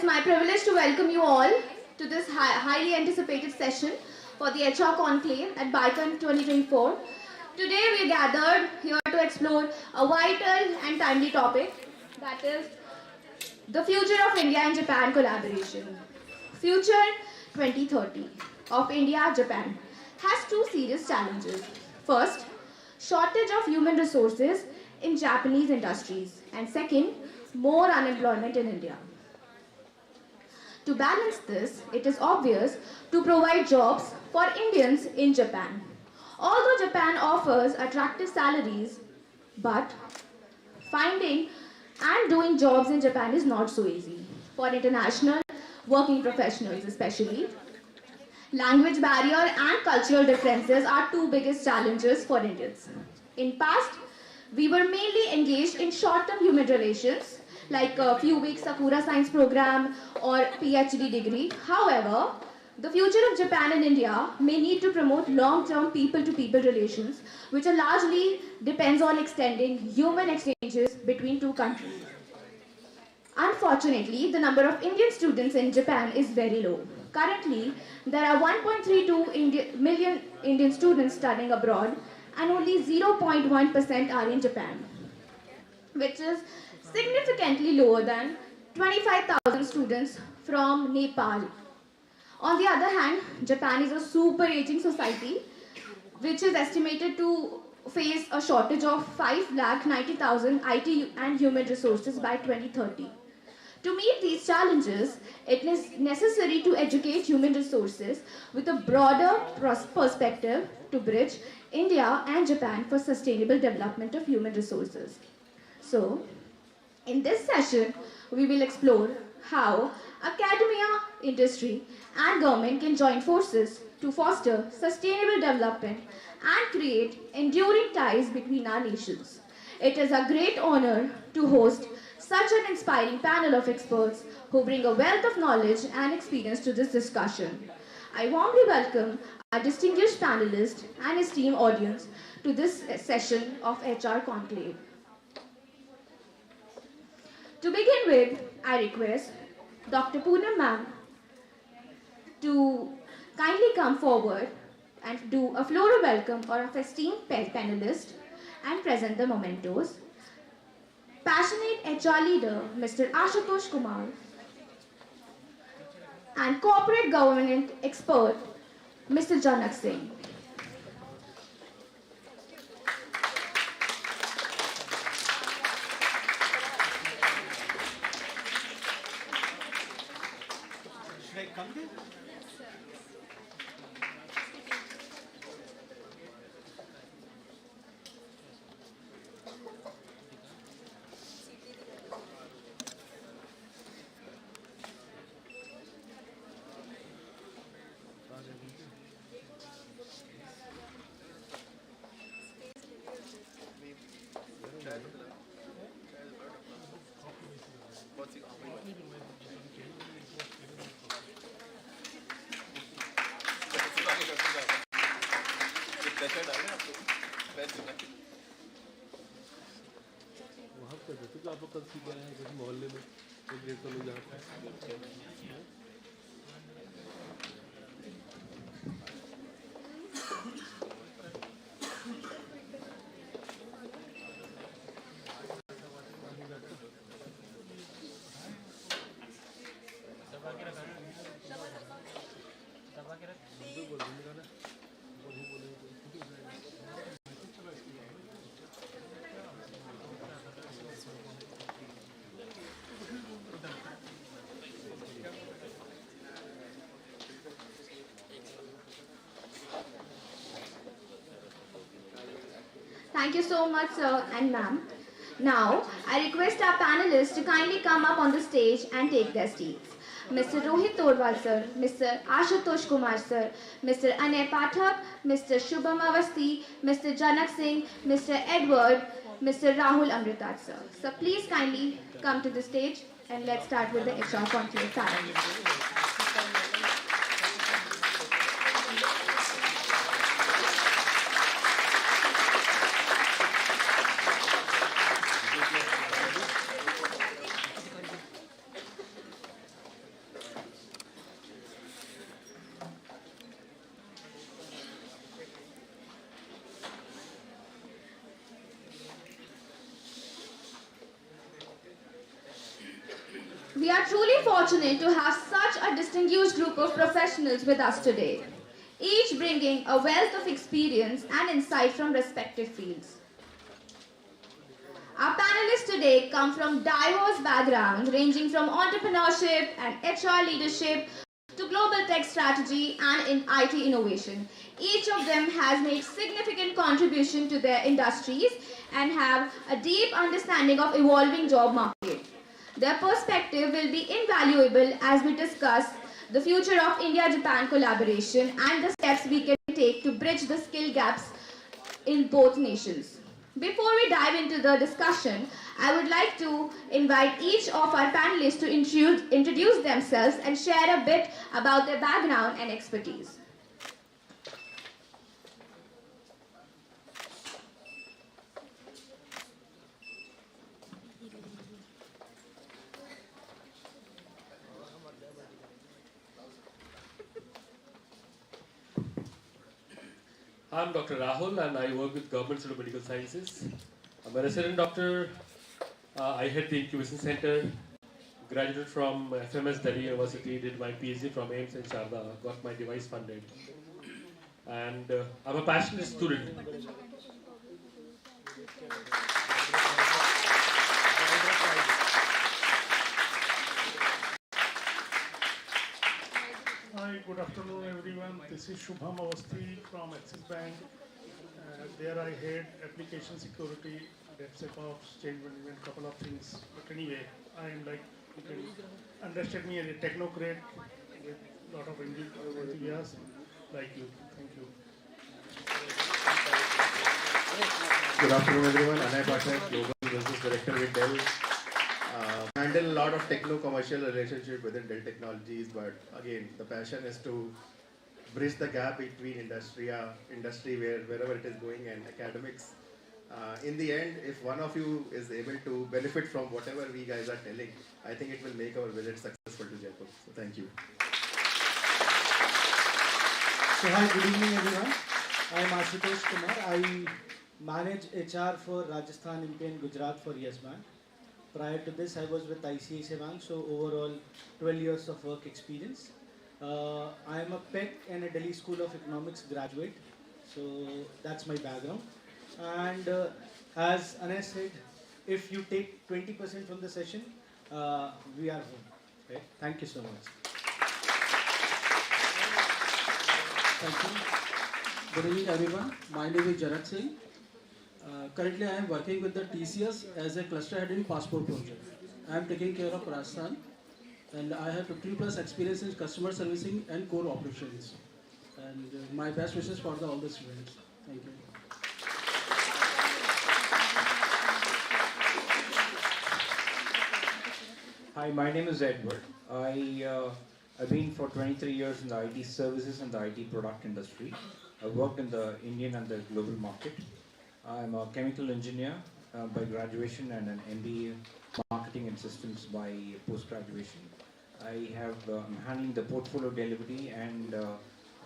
my privilege to welcome you all to this highly anticipated session for the HR Conclave at BICON 2024. Today we are gathered here to explore a vital and timely topic, that is the future of India and Japan collaboration. Future 2030 of India-Japan has two serious challenges. First, shortage of human resources in Japanese industries, and second, more unemployment in India. To balance this, it is obvious to provide jobs for Indians in Japan. Although Japan offers attractive salaries, but finding and doing jobs in Japan is not so easy. For international working professionals especially, language barrier and cultural differences are two biggest challenges for Indians. In past, we were mainly engaged in short-term human relations, like a few weeks Sakura Science program or PhD degree. However, the future of Japan and India may need to promote long-term people-to-people relations, which are largely depends on extending human exchanges between two countries. Unfortunately, the number of Indian students in Japan is very low. Currently, there are 1.32 million Indian students studying abroad, and only 0.1% are in Japan, which is significantly lower than 25,000 students from Nepal. On the other hand, Japan is a super aging society, which is estimated to face a shortage of 5,90,000 IT and human resources by 2030. To meet these challenges, it is necessary to educate human resources with a broader perspective to bridge India and Japan for sustainable development of human resources. So, in this session, we will explore how academia, industry, and government can join forces to foster sustainable development and create enduring ties between our nations. It is a great honor to host such an inspiring panel of experts who bring a wealth of knowledge and experience to this discussion. I warmly welcome our distinguished panelists and esteemed audience to this session of HR Conclave. To begin with, I request Dr. Poonam ma'am to kindly come forward and do a floral welcome for our esteemed panelists and present the mementos. Passionate HR leader, Mr. Ashutosh Kumar, and corporate government expert, Mr. Janak Singh. Should I come there? वहाँ पे रहते तो आप लोग कल सीधे आए हैं मोहल्ले में एक डेढ़ सौ लोग जहाँ पे Thank you so much, sir and ma'am. Now, I request our panelists to kindly come up on the stage and take their seats. Mr. Rohit Torwal, sir, Mr. Ashutosh Kumar, sir, Mr. Anay Pathak, Mr. Shubham Avasti, Mr. Janak Singh, Mr. Edward, Mr. Rahul Amritat, sir. So please kindly come to the stage and let's start with the HR Conclave panel. We are truly fortunate to have such a distinguished group of professionals with us today, each bringing a wealth of experience and insight from respective fields. Our panelists today come from diverse backgrounds ranging from entrepreneurship and HR leadership to global tech strategy and in IT innovation. Each of them has made significant contribution to their industries and have a deep understanding of evolving job market. Their perspective will be invaluable as we discuss the future of India-Japan collaboration and the steps we can take to bridge the skill gaps in both nations. Before we dive into the discussion, I would like to invite each of our panelists to introduce themselves and share a bit about their background and expertise. I'm Dr. Rahul and I work with Government Institute of Medical Sciences. I'm a resident doctor. I head the incubation center. Graduated from FMS Delhi University, did my PhD from AIMS in Sharda, got my device funded. And I'm a passionate student. Hi, good afternoon everyone. This is Shubham Awasthi from Axis Bank. There I had application security, DevSecOps, change management, couple of things. But anyway, I am like, you can understand me as a technocrat with a lot of enthusiasm like you. Thank you. Good afternoon, everyone. Anay Pathak, Global Business Director with Dell. Handle a lot of techno-commercial relationship within Dell Technologies, but again, the passion is to bridge the gap between industry wherever it is going and academics. In the end, if one of you is able to benefit from whatever we guys are telling, I think it will make our visit successful to Jaipur. So thank you. So hi, good evening everyone. I am Ashutosh Kumar. I manage HR for Rajasthan, MP and Gujarat for Yes Bank. Prior to this, I was with ICICI Bank, so overall 12 years of work experience. I am a PEC and a Delhi School of Economics graduate, so that's my background. And as Anay said, if you take 20% from the session, we are home. Right? Thank you so much. Thank you. Good evening, everyone. My name is Jarat Singh. Currently, I am working with the TCS as a cluster head in passport project. I am taking care of Rajasthan, and I have 15+ experience in customer servicing and core operations. And my best wishes for all the students. Thank you. Hi, my name is Edward. I've been for 23 years in the IT services and the IT product industry. I've worked in the Indian and the global market. I'm a chemical engineer by graduation and an MBA marketing and systems by post-graduation. I'm handling the portfolio delivery and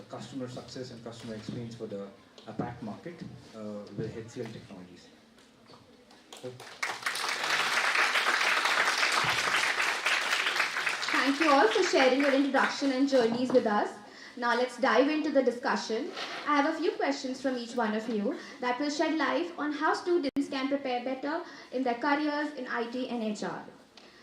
customer success and customer experience for the APAC market with HCL Technologies. Thank you all for sharing your introduction and journeys with us. Now let's dive into the discussion. I have a few questions from each one of you that will shed light on how students can prepare better in their careers in IT and HR.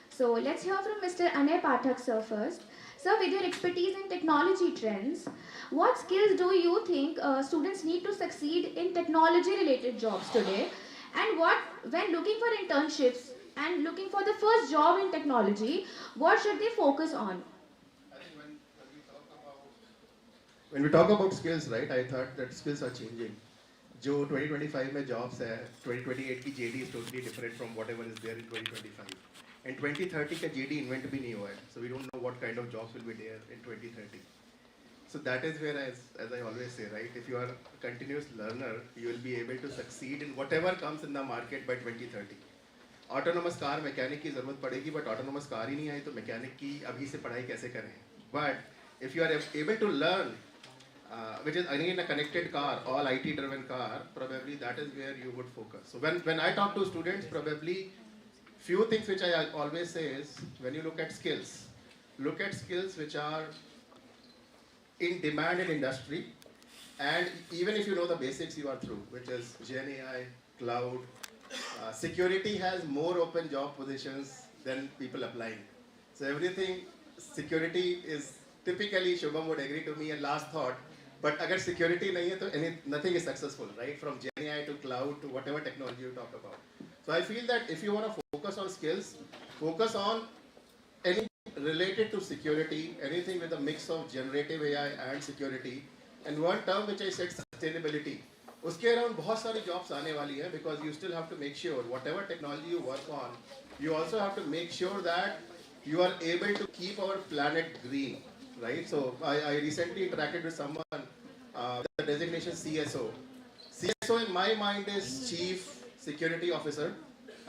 So let's hear from Mr. Anay Pathak sir first. Sir, with your expertise in technology trends, what skills do you think students need to succeed in technology related jobs today? And when looking for internships and looking for the first job in technology, what should they focus on? When we talk about skills, right, I thought that skills are changing. जो 2025 में jobs है, 2028 की JD is totally different from whatever is there in 2025. And 2030 का JD invent भी नहीं हुआ है, so we don't know what kind of jobs will be there in 2030. So that is where, as I always say, right, if you are a continuous learner, you will be able to succeed in whatever comes in the market by 2030. Autonomous car mechanic की ज़रूरत पड़ेगी, but autonomous car ही नहीं आई तो mechanic की अभी से पढ़ाई कैसे करें? But if you are able to learn, which is again a connected car, all IT driven car, probably that is where you would focus. So when I talk to students, probably few things which I always say is, when you look at skills which are in demand in industry, and even if you know the basics, you are through, which is Gen AI, cloud, security has more open job positions than people applying. So everything, security is typically, Shubham would agree to me, and last thought, but agar security nahi hai, to nothing is successful, right? From Gen AI to cloud to whatever technology you talk about. So I feel that if you want to focus on skills, focus on anything related to security, anything with a mix of generative AI and security. And one term which I said, sustainability. Uske around बहुत सारी jobs आने वाली हैं, because you still have to make sure whatever technology you work on, you also have to make sure that you are able to keep our planet green, right? So I recently interacted with someone, the designation CSO. CSO in my mind is Chief Security Officer.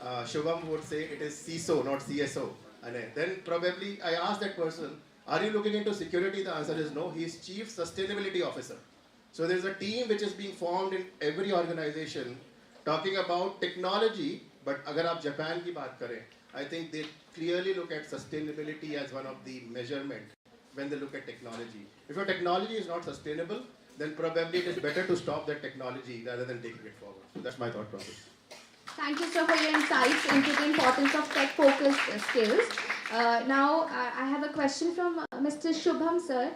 Shubham would say it is CISO, not CSO. And then probably I asked that person, are you looking into security? The answer is no. He is Chief Sustainability Officer. So there is a team which is being formed in every organization talking about technology. But agar aap Japan ki baat kare, I think they clearly look at sustainability as one of the measurement when they look at technology. If your technology is not sustainable, then probably it is better to stop that technology rather than taking it forward. So that's my thought process. Thank you, sir, for your insights into the importance of tech-focused skills. Now, I have a question from Mr. Shubham, sir.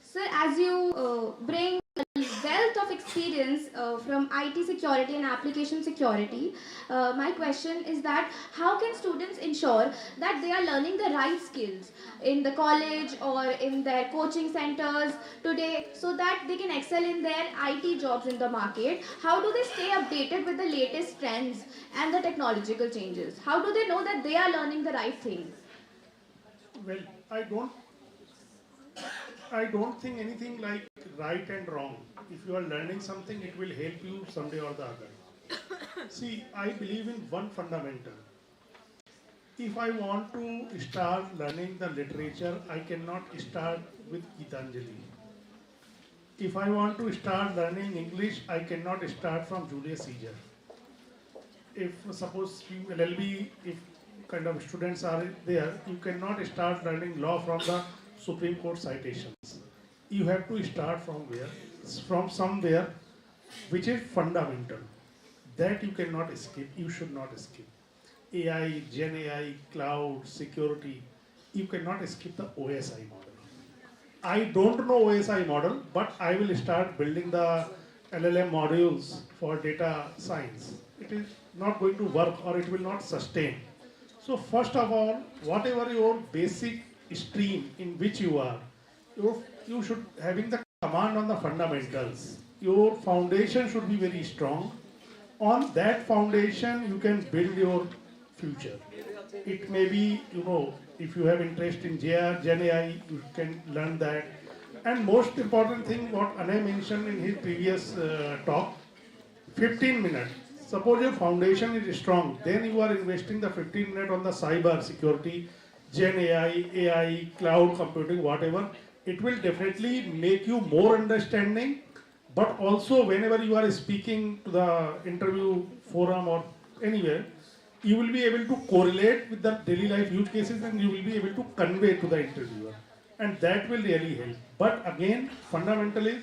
Sir, as you bring a wealth of experience from IT security and application security, my question is that how can students ensure that they are learning the right skills in the college or in their coaching centers today so that they can excel in their IT jobs in the market? How do they stay updated with the latest trends and the technological changes? How do they know that they are learning the right things? Well, I don't think anything like right and wrong. If you are learning something, it will help you someday or the other. See, I believe in one fundamental. If I want to start learning the literature, I cannot start with Gitanjali. If I want to start learning English, I cannot start from Julius Caesar. If suppose you LLB, if kind of students are there, you cannot start learning law from the Supreme Court citations. You have to start from where? From somewhere which is fundamental. That you cannot skip, you should not skip. AI, Gen AI, cloud, security, you cannot skip the OSI model. I don't know OSI model, but I will start building the LLM modules for data science. It is not going to work or it will not sustain. So first of all, whatever your basic stream in which you are, you should having the command on the fundamentals. Your foundation should be very strong. On that foundation, you can build your future. It may be, if you have interest in Gen AI, you can learn that. And most important thing, what Anay mentioned in his previous talk, 15 minutes. Suppose your foundation is strong, then you are investing the 15 minutes on the cyber security, Gen AI, cloud computing, whatever. It will definitely make you more understanding, but also whenever you are speaking to the interview forum or anywhere, you will be able to correlate with the daily life use cases and you will be able to convey to the interviewer. And that will really help. But again, fundamentally,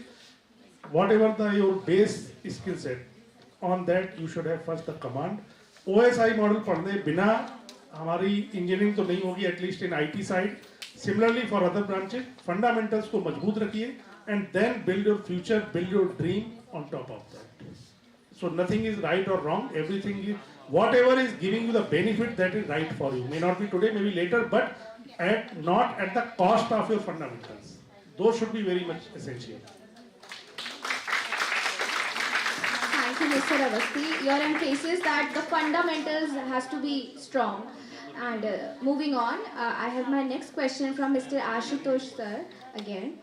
whatever your base skill set, on that you should have first the command. OSI model पढ़ने बिना हमारी engineering तो नहीं होगी, at least in IT side. Similarly for other branches, fundamentals को मजबूत रखिए and then build your future, build your dream on top of that. So nothing is right or wrong. Everything is, whatever is giving you the benefit, that is right for you. May not be today, maybe later, but not at the cost of your fundamentals. Those should be very much essential. Thank you, Mr. Avasti. Your emphasis that the fundamentals has to be strong. And moving on, I have my next question from Mr. Ashutosh, sir, again.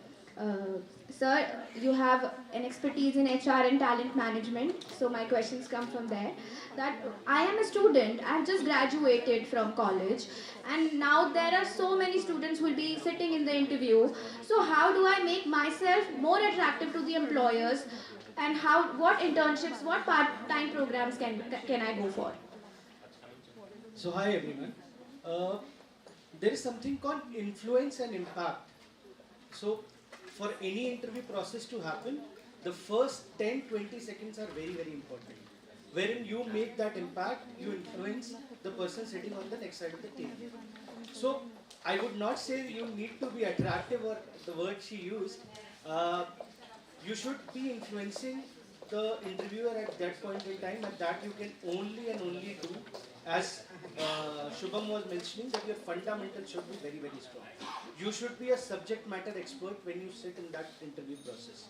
Sir, you have an expertise in HR and talent management, so my questions come from there. That I am a student, I have just graduated from college, and now there are so many students who will be sitting in the interview. So how do I make myself more attractive to the employers, and what internships, what part-time programs can I go for? So hi everyone. There is something called influence and impact. So for any interview process to happen, the first 10-20 seconds are very, very important. Wherein you make that impact, you influence the person sitting on the next side of the table. So I would not say you need to be attractive or the word she used. You should be influencing the interviewer at that point in time, and that you can only and only do as Shubham was mentioning, that your fundamentals should be very, very strong. You should be a subject matter expert when you sit in that interview process.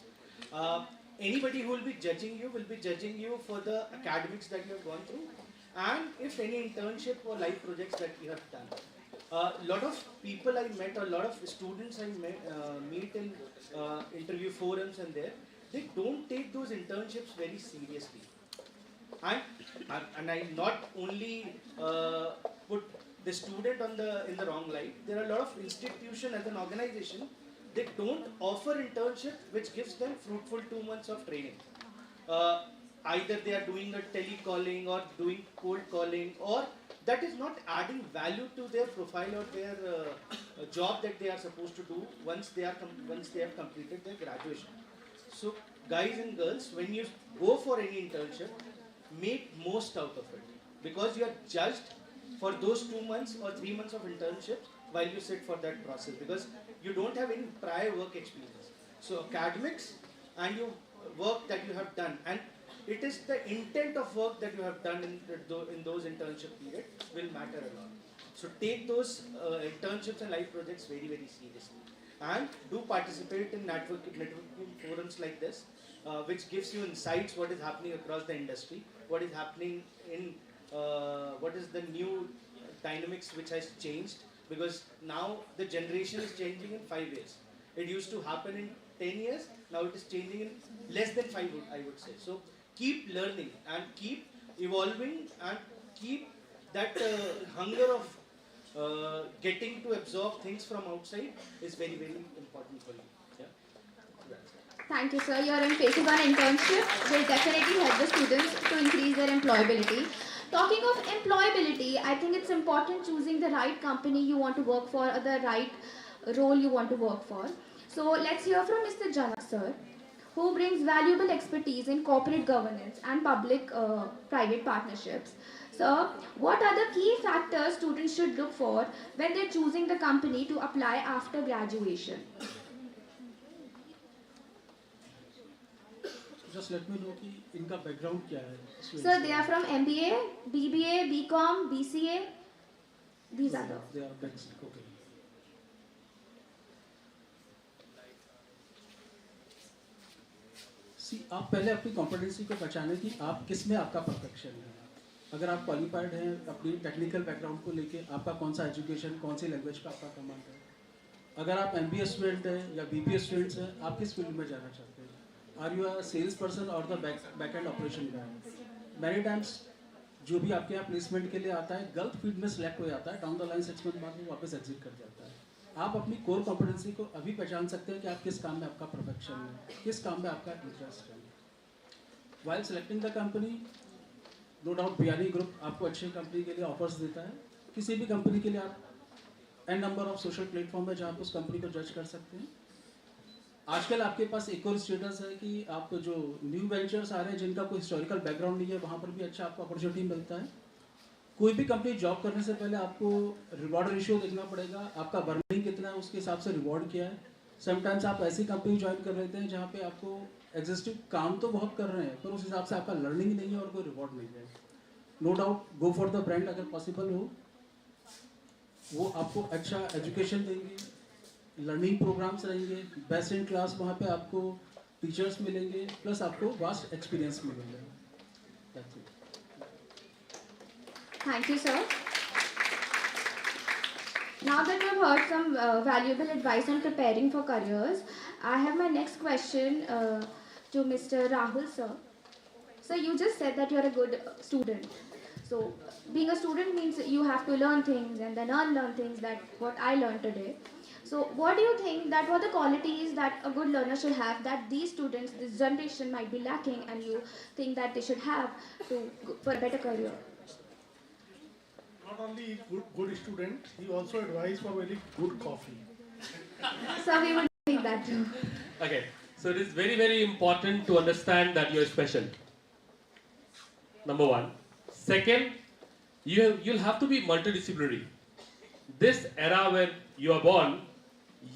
Anybody who will be judging you for the academics that you have gone through, and if any internship or life projects that you have done. A lot of people I met, a lot of students I meet in interview forums and there, they don't take those internships very seriously. And I not only put the student in the wrong light. There are a lot of institutions as an organization, they don't offer internship which gives them fruitful 2 months of training. Either they are doing a telecalling or doing cold calling, or that is not adding value to their profile or their job that they are supposed to do once they have completed their graduation. So guys and girls, when you go for any internship, make most out of it, because you are judged for those 2 months or 3 months of internship while you sit for that process, because you don't have any prior work experience. So academics and your work that you have done, and it is the intent of work that you have done in those internship period will matter a lot. So take those internships and life projects very, very seriously, and do participate in networking forums like this, which gives you insights what is happening across the industry, what is happening in what is the new dynamics which has changed, because now the generation is changing in 5 years. It used to happen in 10 years, now it is changing in less than 5, I would say. So keep learning and keep evolving and keep that hunger of getting to absorb things from outside is very, very important for you. Yeah. Thank you, sir. Your emphasis on internship will definitely help the students to increase their employability. Talking of employability, I think it's important choosing the right company you want to work for or the right role you want to work for. So let's hear from Mr. Janak, sir, who brings valuable expertise in corporate governance and public-private partnerships. Sir, what are the key factors students should look for when they're choosing the company to apply after graduation? Just let me know कि इनका background क्या है. Sir, they are from MBA, BBA, BCom, BCA. These are the. They are best. Okay. See, आप पहले अपनी competency को पहचानें कि आप किस में आपका परफेक्शन है. अगर आप क्वालिफाइड हैं अपनी टेक्निकल बैकग्राउंड को लेके, आपका कौन सा एजुकेशन, कौन सी लैंग्वेज का आपका कमांड है. अगर आप MBA स्टूडेंट हैं या BBA स्टूडेंट्स हैं, आप किस फील्ड में जाना चाहते हैं. Are you a sales person और the back end operation guy. Many times जो भी आपके यहाँ प्लेसमेंट के लिए आता है गलत फील्ड में सिलेक्ट हो जाता है, डाउन द लाइन 6 मंथ बाद वो वापस एग्जिट कर जाता है. आप अपनी कोर कॉम्पिटेंसी को अभी पहचान सकते हैं कि आप किस काम में आपका प्रोफेक्शन है, किस काम में आपका इंटरेस्ट है. While selecting the company, no doubt Biyani group आपको अच्छी कंपनी के लिए ऑफर्स देता है. किसी भी कंपनी के लिए आप an number of social platform है जहाँ आप उस कंपनी को जज कर सकते हैं. आजकल आपके पास एक और स्टेटस है कि आप जो न्यू वेंचर्स आ रहे हैं जिनका कोई हिस्टोरिकल बैकग्राउंड नहीं है, वहाँ पर भी अच्छा आपको अपॉर्चुनिटी मिलता है. कोई भी कंपनी जॉब करने से पहले आपको रिवॉर्ड रेशियो देखना पड़ेगा, आपका बर्निंग कितना है उसके हिसाब से रिवॉर्ड क्या है. समटाइम्स आप ऐसी कंपनी ज्वाइन कर लेते हैं जहाँ पे आपको एग्जिस्टिंग काम तो बहुत कर रहे हैं पर उस हिसाब से आपका लर्निंग नहीं है और कोई रिवॉर्ड नहीं है. No doubt go for the brand अगर पॉसिबल हो. वो आपको अच्छा एजुकेशन देंगे, लर्निंग प्रोग्राम्स रहेंगे, बेस्ट इन क्लास वहाँ पे आपको टीचर्स मिलेंगे, प्लस आपको वास्ट एक्सपीरियंस मिलेंगे. Thank you, sir. Now that we've heard some valuable advice on preparing for careers, I have my next question to Mr. Rahul, sir. So you just said that you're a good student. So being a student means you have to learn things and then unlearn things, that what I learned today. So what do you think that were the qualities that a good learner should have that these students, this generation might be lacking, and you think that they should have for a better career? Not only good student, he also advised for very good coffee. So we would need that too. Okay, so it is very, very important to understand that you are special. Number one. Second, you'll have to be multidisciplinary. This era where you are born,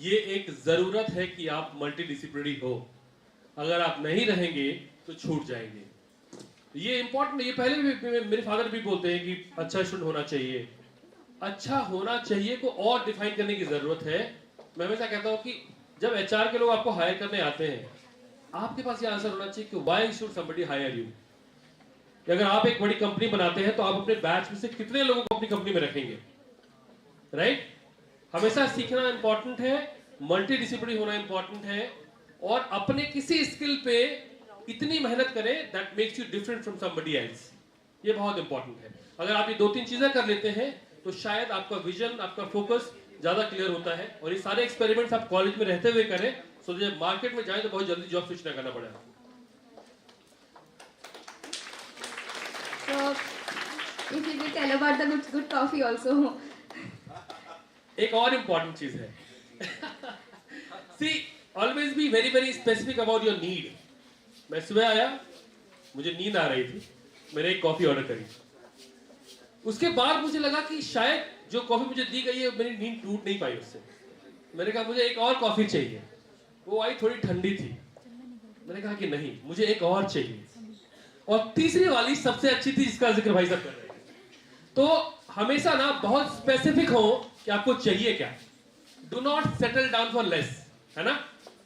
ये एक ज़रूरत है कि आप multidisciplinary हो. अगर आप नहीं रहेंगे तो छूट जाएंगे. ये इम्पोर्टेंट है. ये पहले भी मेरे फादर भी बोलते हैं कि अच्छा स्टूडेंट होना चाहिए. अच्छा होना चाहिए को और डिफाइन करने की ज़रूरत है. मैं हमेशा कहता हूँ कि जब एचआर के लोग आपको हायर करने आते हैं, आपके पास ये आंसर होना चाहिए कि why should somebody hire you. अगर आप एक बड़ी कंपनी बनाते हैं तो आप अपने बैच में से कितने लोगों को अपनी कंपनी में रखेंगे, राइट? हमेशा सीखना इंपॉर्टेंट है, मल्टीडिसिप्लिनरी होना इंपॉर्टेंट है, और अपने किसी स्किल पे इतनी मेहनत करें that makes you different from somebody else. ये बहुत इंपॉर्टेंट है. अगर आप ये 2-3 चीजें कर लेते हैं तो शायद आपका विजन, आपका फोकस ज्यादा क्लियर होता है. और ये सारे एक्सपेरिमेंट्स आप कॉलेज में रहते हुए करें, सो जब मार्केट में जाए तो बहुत जल्दी जॉब स्विच ना करना पड़े. So, if you will tell about the good coffee also. एक और इम्पॉर्टेंट चीज है. See, always be very very specific about your need. मैं सुबह आया, मुझे नींद आ रही थी, मैंने एक कॉफी ऑर्डर करी. उसके बाद मुझे लगा कि शायद जो कॉफी मुझे दी गई है मेरी नींद टूट नहीं पाई उससे. मैंने कहा मुझे एक और कॉफी चाहिए. वो आई थोड़ी ठंडी थी. मैंने कहा कि नहीं, मुझे एक और चाहिए. और तीसरी वाली सबसे अच्छी थी जिसका जिक्र भाई साहब कर रहे हैं. तो हमेशा ना बहुत स्पेसिफिक हो कि आपको चाहिए क्या. Do not settle down for less, है ना,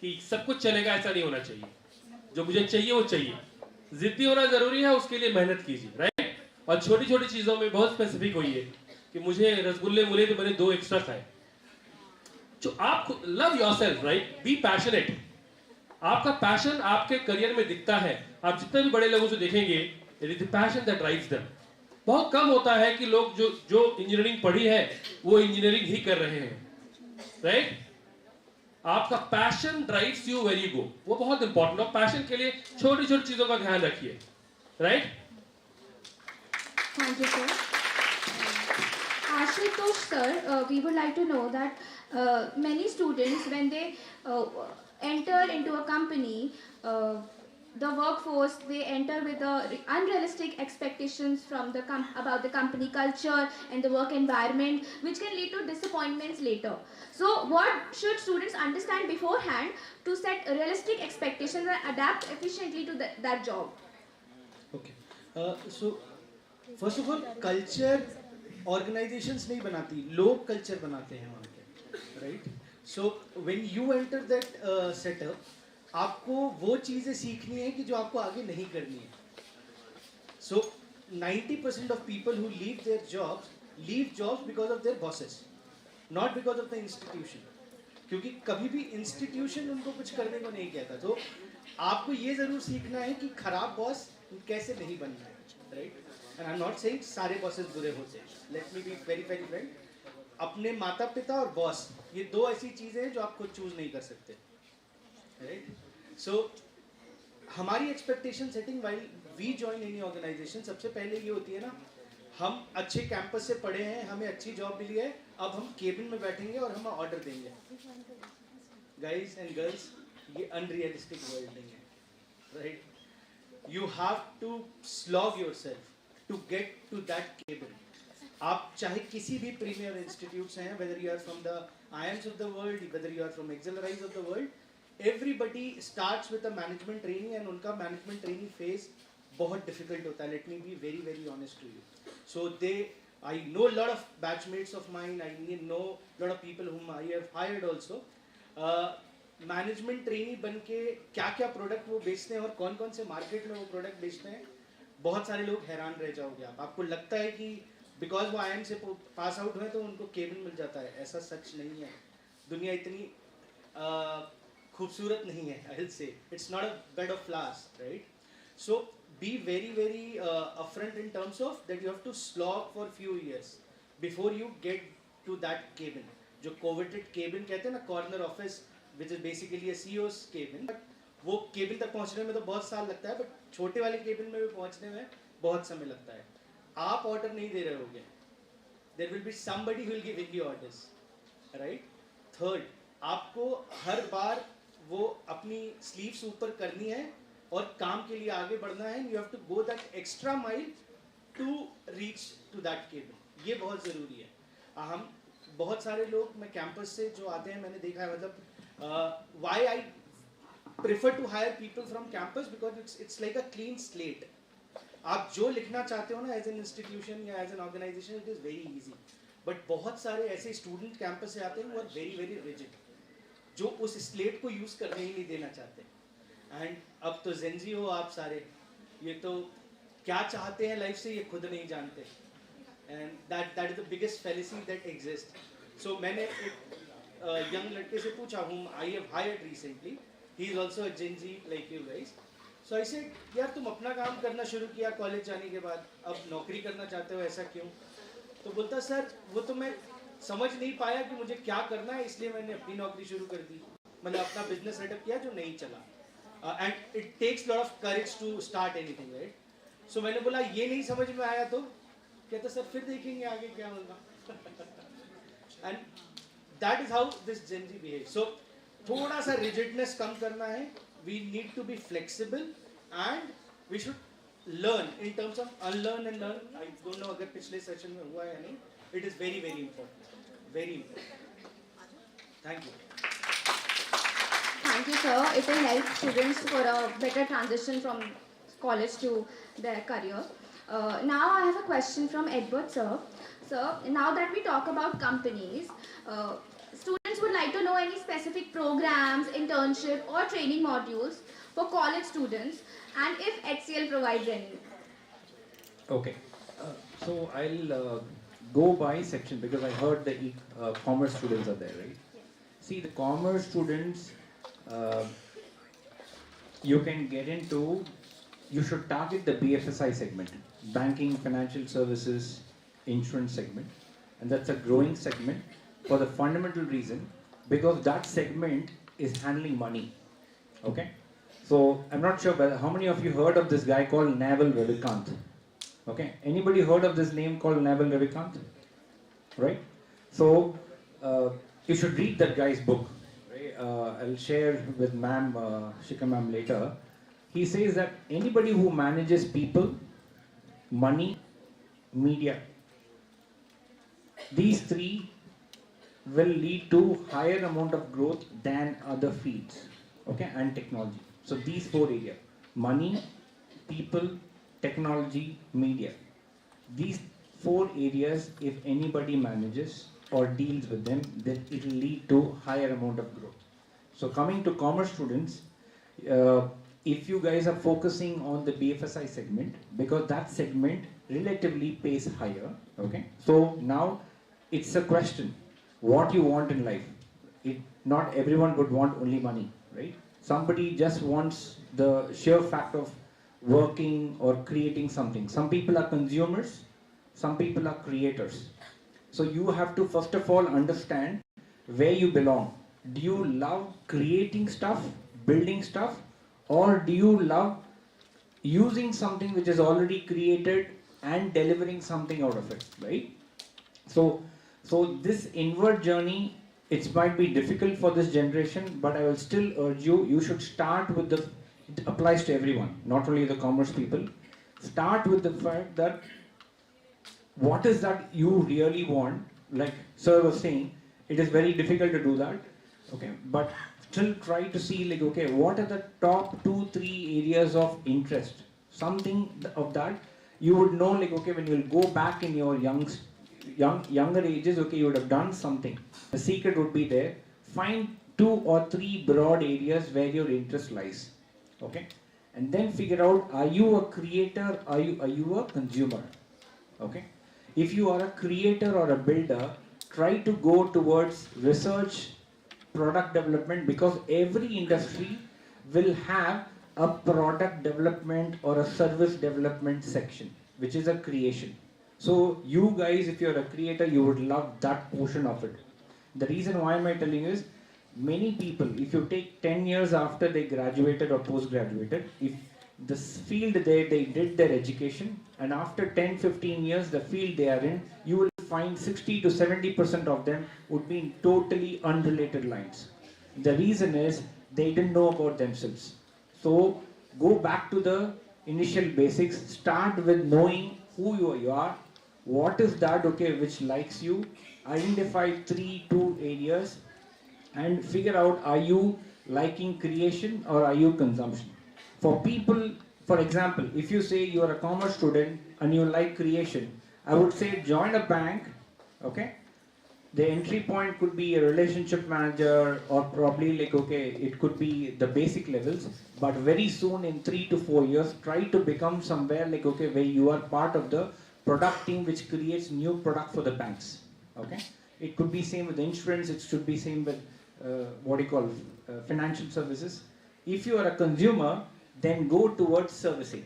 कि सब कुछ चलेगा ऐसा नहीं होना चाहिए. जो मुझे चाहिए वो चाहिए. जिद्दी होना जरूरी है, उसके लिए मेहनत कीजिए, राइट. और छोटी छोटी चीजों में बहुत स्पेसिफिक होइए कि मुझे रसगुल्ले मिले तो मैंने 2 एक्स्ट्रा खाए. जो आप love yourself, right, be passionate. आपका पैशन आपके करियर में दिखता है. आप जितने भी बड़े लोगों से देखेंगे, it is the passion that drives them. बहुत कम होता है कि लोग जो इंजीनियरिंग पढ़ी है वो इंजीनियरिंग ही कर रहे हैं, राइट. आपका passion drives you where you go. वो बहुत इंपॉर्टेंट है. पैशन के लिए छोटी छोटी चीजों का ध्यान रखिए, right. Thank you, sir. Ashutosh sir, we would like to know that many students, when they enter into a company, the workforce, they enter with the unrealistic expectations from about the company culture and the work environment, which can lead to disappointments later. So what should students understand beforehand to set realistic expectations and adapt efficiently to that job? Okay. So first of all, culture organizations नहीं बनाती, लोग culture बनाते हैं वहाँ के, right? So when you enter that setup, आपको वो चीज़ें सीखनी है कि जो आपको आगे नहीं करनी है. So 90% of people who leave jobs because of their bosses, not because of the institution. क्योंकि कभी भी institution उनको कुछ करने को नहीं कहता. तो आपको ये ज़रूर सीखना है कि खराब बॉस कैसे नहीं बनना है, right? And I'm not saying सारे bosses बुरे होते हैं. Let me be very very frank. अपने माता पिता और बॉस, ये 2 ऐसी चीज़ें हैं जो आप खुद चूज नहीं कर सकते, राइट. सो हमारी expectation setting while we join any organization, सबसे पहले ये होती है ना, हम अच्छे कैंपस से पढ़े हैं, हमें अच्छी जॉब मिली है, अब हम केबिन में बैठेंगे और हम ऑर्डर देंगे. गाइज एंड गर्ल्स, ये अनरियलिस्टिक वर्ल्ड नहीं है, right. You have to slog yourself to get to that cabin. आप चाहे किसी भी प्रीमियर इंस्टीट्यूट्स हैं, whether you are from the IIMs of the world, whether you are from Excellerise of the world, everybody starts with a management training and उनका management training phase बहुत difficult होता है. Let me be very very honest to you. So I know a lot of batchmates of mine, I know a lot of people whom I have hired also. Management trainee बन के क्या क्या product वो बेचते हैं और कौन कौन से मार्केट में वो प्रोडक्ट बेचते हैं, बहुत सारे लोग हैरान रह जाओगे आप. आपको लगता है कि बिकॉज वो IIM से पास आउट हुए तो उनको केबिन मिल जाता है. ऐसा सच नहीं है. दुनिया इतनी खूबसूरत नहीं है. I will say it's not a bed of flowers, right. So be very very upfront in terms of that you have to slog for few years before you get to that cabin. जो coveted cabin कहते हैं ना, corner office which is basically a CEO's cabin. बट वो cabin तक पहुंचने में तो बहुत साल लगता है, बट छोटे वाले केबिन में भी पहुंचने में बहुत समय लगता है. आप ऑर्डर नहीं दे रहे होगे, there will be somebody who will give the orders, right? Third, आपको हर बार वो अपनी sleeves ऊपर करनी है और काम के लिए आगे बढ़ना है. You have to go that extra mile to reach to that cable. ये बहुत ज़रूरी है. हम बहुत सारे लोग मैं कैंपस से जो आते हैं मैंने देखा है मतलब why I prefer to hire people from campus because it's like a clean slate. आप जो लिखना चाहते हो ना as an institution या as an organization it is very easy. But बहुत सारे ऐसे स्टूडेंट कैंपस से आते हैं वो very very rigid, जो उस स्लेट को यूज़ करने ही नहीं देना चाहते. एंड अब तो जेंजी हो आप सारे, ये तो क्या चाहते हैं लाइफ से ये खुद नहीं जानते. And that is the biggest fallacy that exist. So मैंने एक यंग लड़के से पूछा whom I have hired recently, he is also a Gen Z like you guys. So I said, यार तुम अपना काम करना शुरू किया कॉलेज जाने के बाद, अब नौकरी करना चाहते हो, ऐसा क्यों? तो बोलता सर वो तो मैं समझ नहीं पाया कि मुझे क्या करना है, इसलिए मैंने अपनी नौकरी शुरू कर दी, मतलब अपना बिजनेस सेटअप किया जो नहीं चला. And it takes lot of courage to start anything, right? So मैंने बोला ये नहीं समझ में आया तो कहता सर फिर देखेंगे आगे क्या होगा. And that is how this Gen Z behave. So थोड़ा सा रिजिडनेस कम करना है. We need to be flexible and we should learn in terms of unlearn and learn. I don't know अगर पिछले सेशन में हुआ है या नहीं. It is very very important, very important. Thank you. Thank you, sir. It will help students for a better transition from college to their career. Now I have a question from Edward, sir. Sir, now that we talk about companies, students would like to know any specific programs, internship or training modules for college students, and if HCL provides any. Okay, so I'll go by section because I heard the commerce students are there, right? Yes. See, the commerce students, you can get into, you should target the BFSI segment, banking, financial services, insurance segment, and that's a growing segment for the fundamental reason because that segment is handling money, okay? So I'm not sure, but how many of you heard of this guy called Naval Ravikant? Okay, anybody heard of this name called Naval Ravikant? Right? So you should read that guy's book. Right? I'll share with ma'am, Shikha ma'am later. He says that anybody who manages people, money, media, these three will lead to higher amount of growth than other fields, okay, and technology. So these four areas, money, people, technology, media. These four areas, if anybody manages or deals with them, then it will lead to higher amount of growth. So coming to commerce students, if you guys are focusing on the BFSI segment, because that segment relatively pays higher, okay? So now it's a question, what you want in life. Not everyone would want only money, right? Somebody just wants the sheer fact of working or creating something. Some people are consumers, some people are creators. So you have to first of all understand where you belong. Do you love creating stuff, building stuff, or do you love using something which is already created and delivering something out of it, right? So this inward journey, it might be difficult for this generation, but I will still urge you, you should start with the, it applies to everyone, not only the commerce people. Start with the fact that what is that you really want. Like sir was saying, it is very difficult to do that, okay, but still try to see like, okay, what are the top 2-3 areas of interest, something of that you would know, like, okay, when you'll go back in your younger ages, okay, you would have done something. The secret would be there. Find 2 or 3 broad areas where your interest lies, okay, and then figure out, are you a creator, are you a consumer, okay? If you are a creator or a builder, try to go towards research, product development, because every industry will have a product development or a service development section, which is a creation. So you guys, if you're a creator, you would love that portion of it. The reason why am I telling you is, many people, if you take 10 years after they graduated or post-graduated, if this field they did their education and after 10-15 years, the field they are in, you will find 60 to 70% of them would be in totally unrelated lines. The reason is they didn't know about themselves. So go back to the initial basics, start with knowing who you are, what is that which likes you, identify 3-2 areas, and figure out, are you liking creation or are you consumption? For people, for example, if you say you are a commerce student and you like creation, I would say join a bank, okay? The entry point could be a relationship manager, or probably it could be the basic levels, but very soon in 3 to 4 years, try to become somewhere where you are part of the product team which creates new product for the banks, okay? It could be same with insurance, it should be same with financial services. If you are a consumer, then go towards servicing,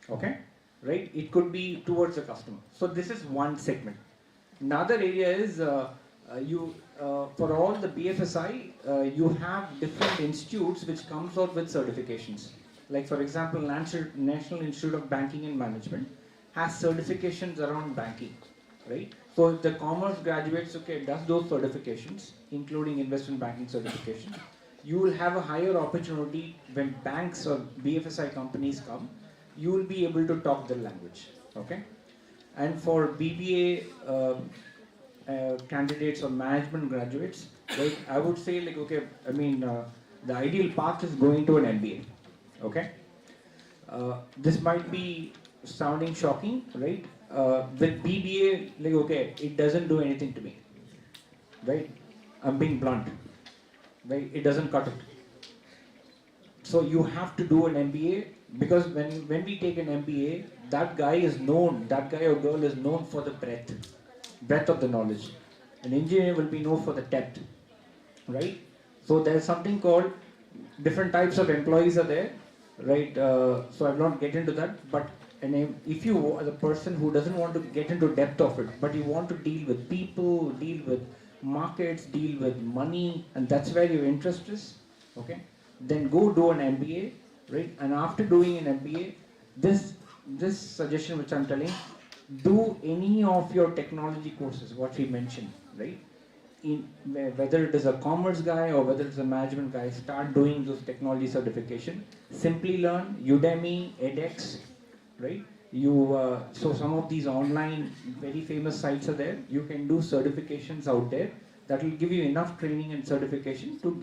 okay? Right? It could be towards the customer. So this is one segment. Another area is for all the BFSI, you have different institutes which comes out with certifications. Like for example, National Institute of Banking and Management has certifications around banking, right? So if the commerce graduates, does those certifications, including investment banking certification, you will have a higher opportunity when banks or BFSI companies come, you will be able to talk their language, okay? And for BBA candidates or management graduates, right, I would say the ideal path is going to an MBA, okay? This might be sounding shocking, right? With BBA, it doesn't do anything to me, right? I'm being blunt, right? It doesn't cut it. So you have to do an MBA, because when we take an MBA, that guy or girl is known for the breadth of the knowledge. An engineer will be known for the depth, right? So there's something called, different types of employees are there, right? So I'll not get into that, but if you are the person who doesn't want to get into depth of it, but you want to deal with people, deal with markets, deal with money, and that's where your interest is, okay? Then go do an MBA, right? And after doing an MBA, this suggestion which I'm telling, do any of your technology courses, what we mentioned, right? Whether it is a commerce guy or whether it's a management guy, start doing those technology certification. Simply Learn, Udemy, edX, right? So some of these online very famous sites are there. You can do certifications out there that will give you enough training and certification to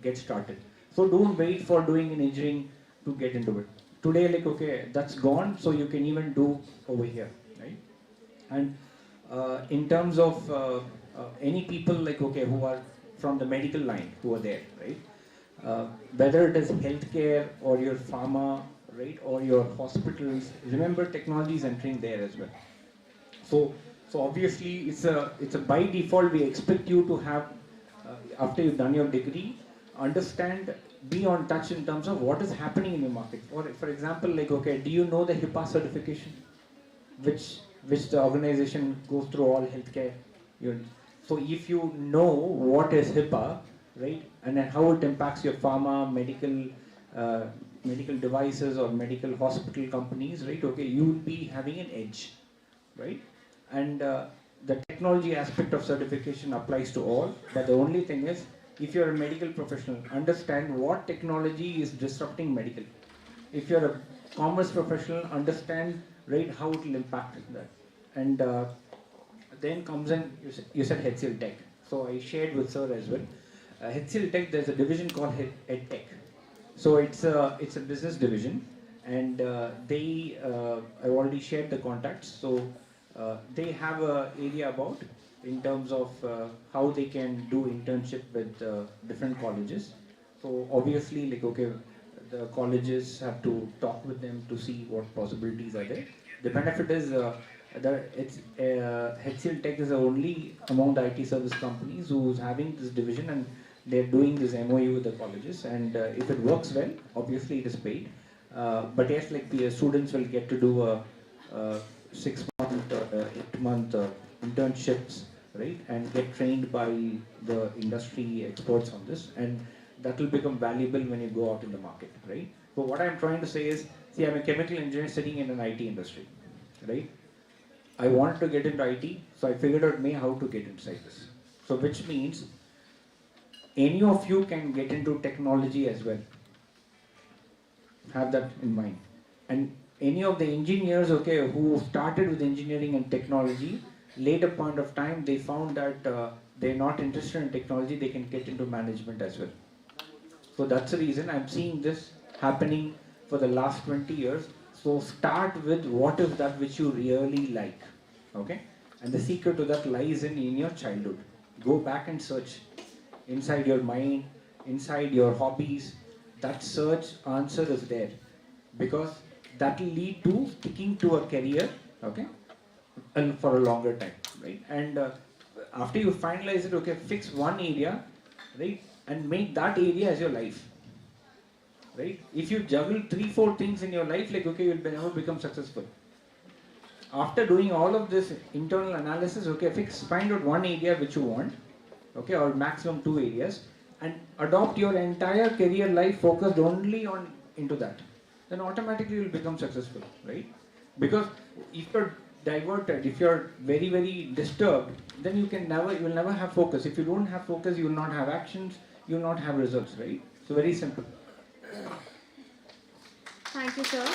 get started. So don't wait for doing an engineering to get into it. Today, that's gone, so you can even do over here, right? And in terms of any people who are from the medical line who are there, right? Whether it is healthcare or your pharma, right, or your hospitals, remember technology is entering there as well. So obviously it's a by default we expect you to have after you've done your degree, understand, be on touch in terms of what is happening in your market. For example, do you know the HIPAA certification, which the organization goes through all healthcare units? So if you know what is HIPAA, right, and then how it impacts your pharma, medical devices or medical hospital companies, right, you will be having an edge, right? And the technology aspect of certification applies to all, but the only thing is, if you're a medical professional, understand what technology is disrupting medical. If you're a commerce professional, understand, right, how it will impact that. And then comes in, you said HCL Tech. So I shared with sir as well. HCL Tech, there's a division called EdTech. So it's a business division, and I already shared the contacts. So they have an area about in terms of how they can do internship with different colleges. So obviously, the colleges have to talk with them to see what possibilities are there. The benefit is HCL Tech is the only among the IT service companies who's having this division, and they're doing this MOU with the colleges. And if it works well, obviously it is paid. But yes, the students will get to do a 6-month, 8-month internships, right, and get trained by the industry experts on this, and that will become valuable when you go out in the market, right? So what I'm trying to say is, see, I'm a chemical engineer sitting in an IT industry, right? I wanted to get into IT, so I figured out how to get inside this. So which means any of you can get into technology as well. Have that in mind. And any of the engineers, okay, who started with engineering and technology, later point of time they found that they're not interested in technology, they can get into management as well. So that's the reason I'm seeing this happening for the last 20 years. So start with what is that which you really like, okay? And the secret to that lies in your childhood. Go back and search inside your mind, inside your hobbies. That search answer is there, because that will lead to sticking to a career, okay, and for a longer time, right? And after you finalize it, okay, fix one area, right, and make that area as your life, right? If you juggle 3-4 things in your life, like, okay, you'll never become successful. After doing all of this internal analysis, okay, find out one area which you want, okay, or maximum 2 areas, and adopt your entire career life focused only on into that. Then automatically you will become successful, right? Because if you're diverted, if you're very, very disturbed, then you will never have focus. If you don't have focus, you will not have actions, you will not have results, right? So very simple. Thank you, sir.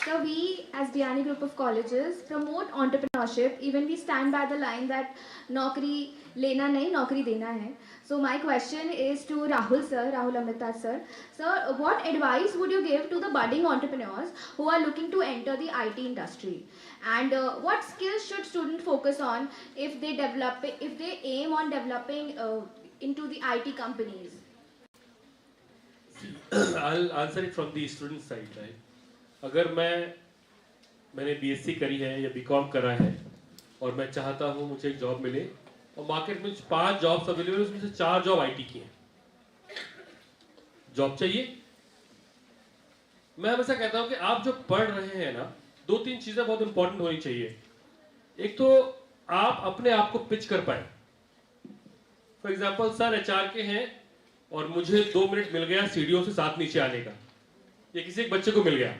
So we, as Biani Group of Colleges, promote entrepreneurship. Even we stand by the line that naukri lena nahi, naukri dena hai. So my question is to Rahul sir, Rahul Amritas sir. Sir, what advice would you give to the budding entrepreneurs who are looking to enter the IT industry? And what skills should students focus on if they aim on developing into the IT companies? I'll answer it from the student side, right? अगर मैंने BSc करी है या BCom करा है और मैं चाहता हूँ मुझे एक जॉब मिले और मार्केट में 5 जॉब्स अवेलेबल उसमें से 4 जॉब IT की हैं, जॉब चाहिए। मैं हमेशा कहता हूँ कि आप जो पढ़ रहे हैं ना, 2-3 चीजें बहुत इंपॉर्टेंट होनी चाहिए। एक तो आप अपने आप को पिच कर पाए। फॉर एग्जाम्पल सर HR के हैं और मुझे 2 मिनट मिल गया सीढ़ियों से 7 नीचे आने का, या किसी एक बच्चे को मिल गया,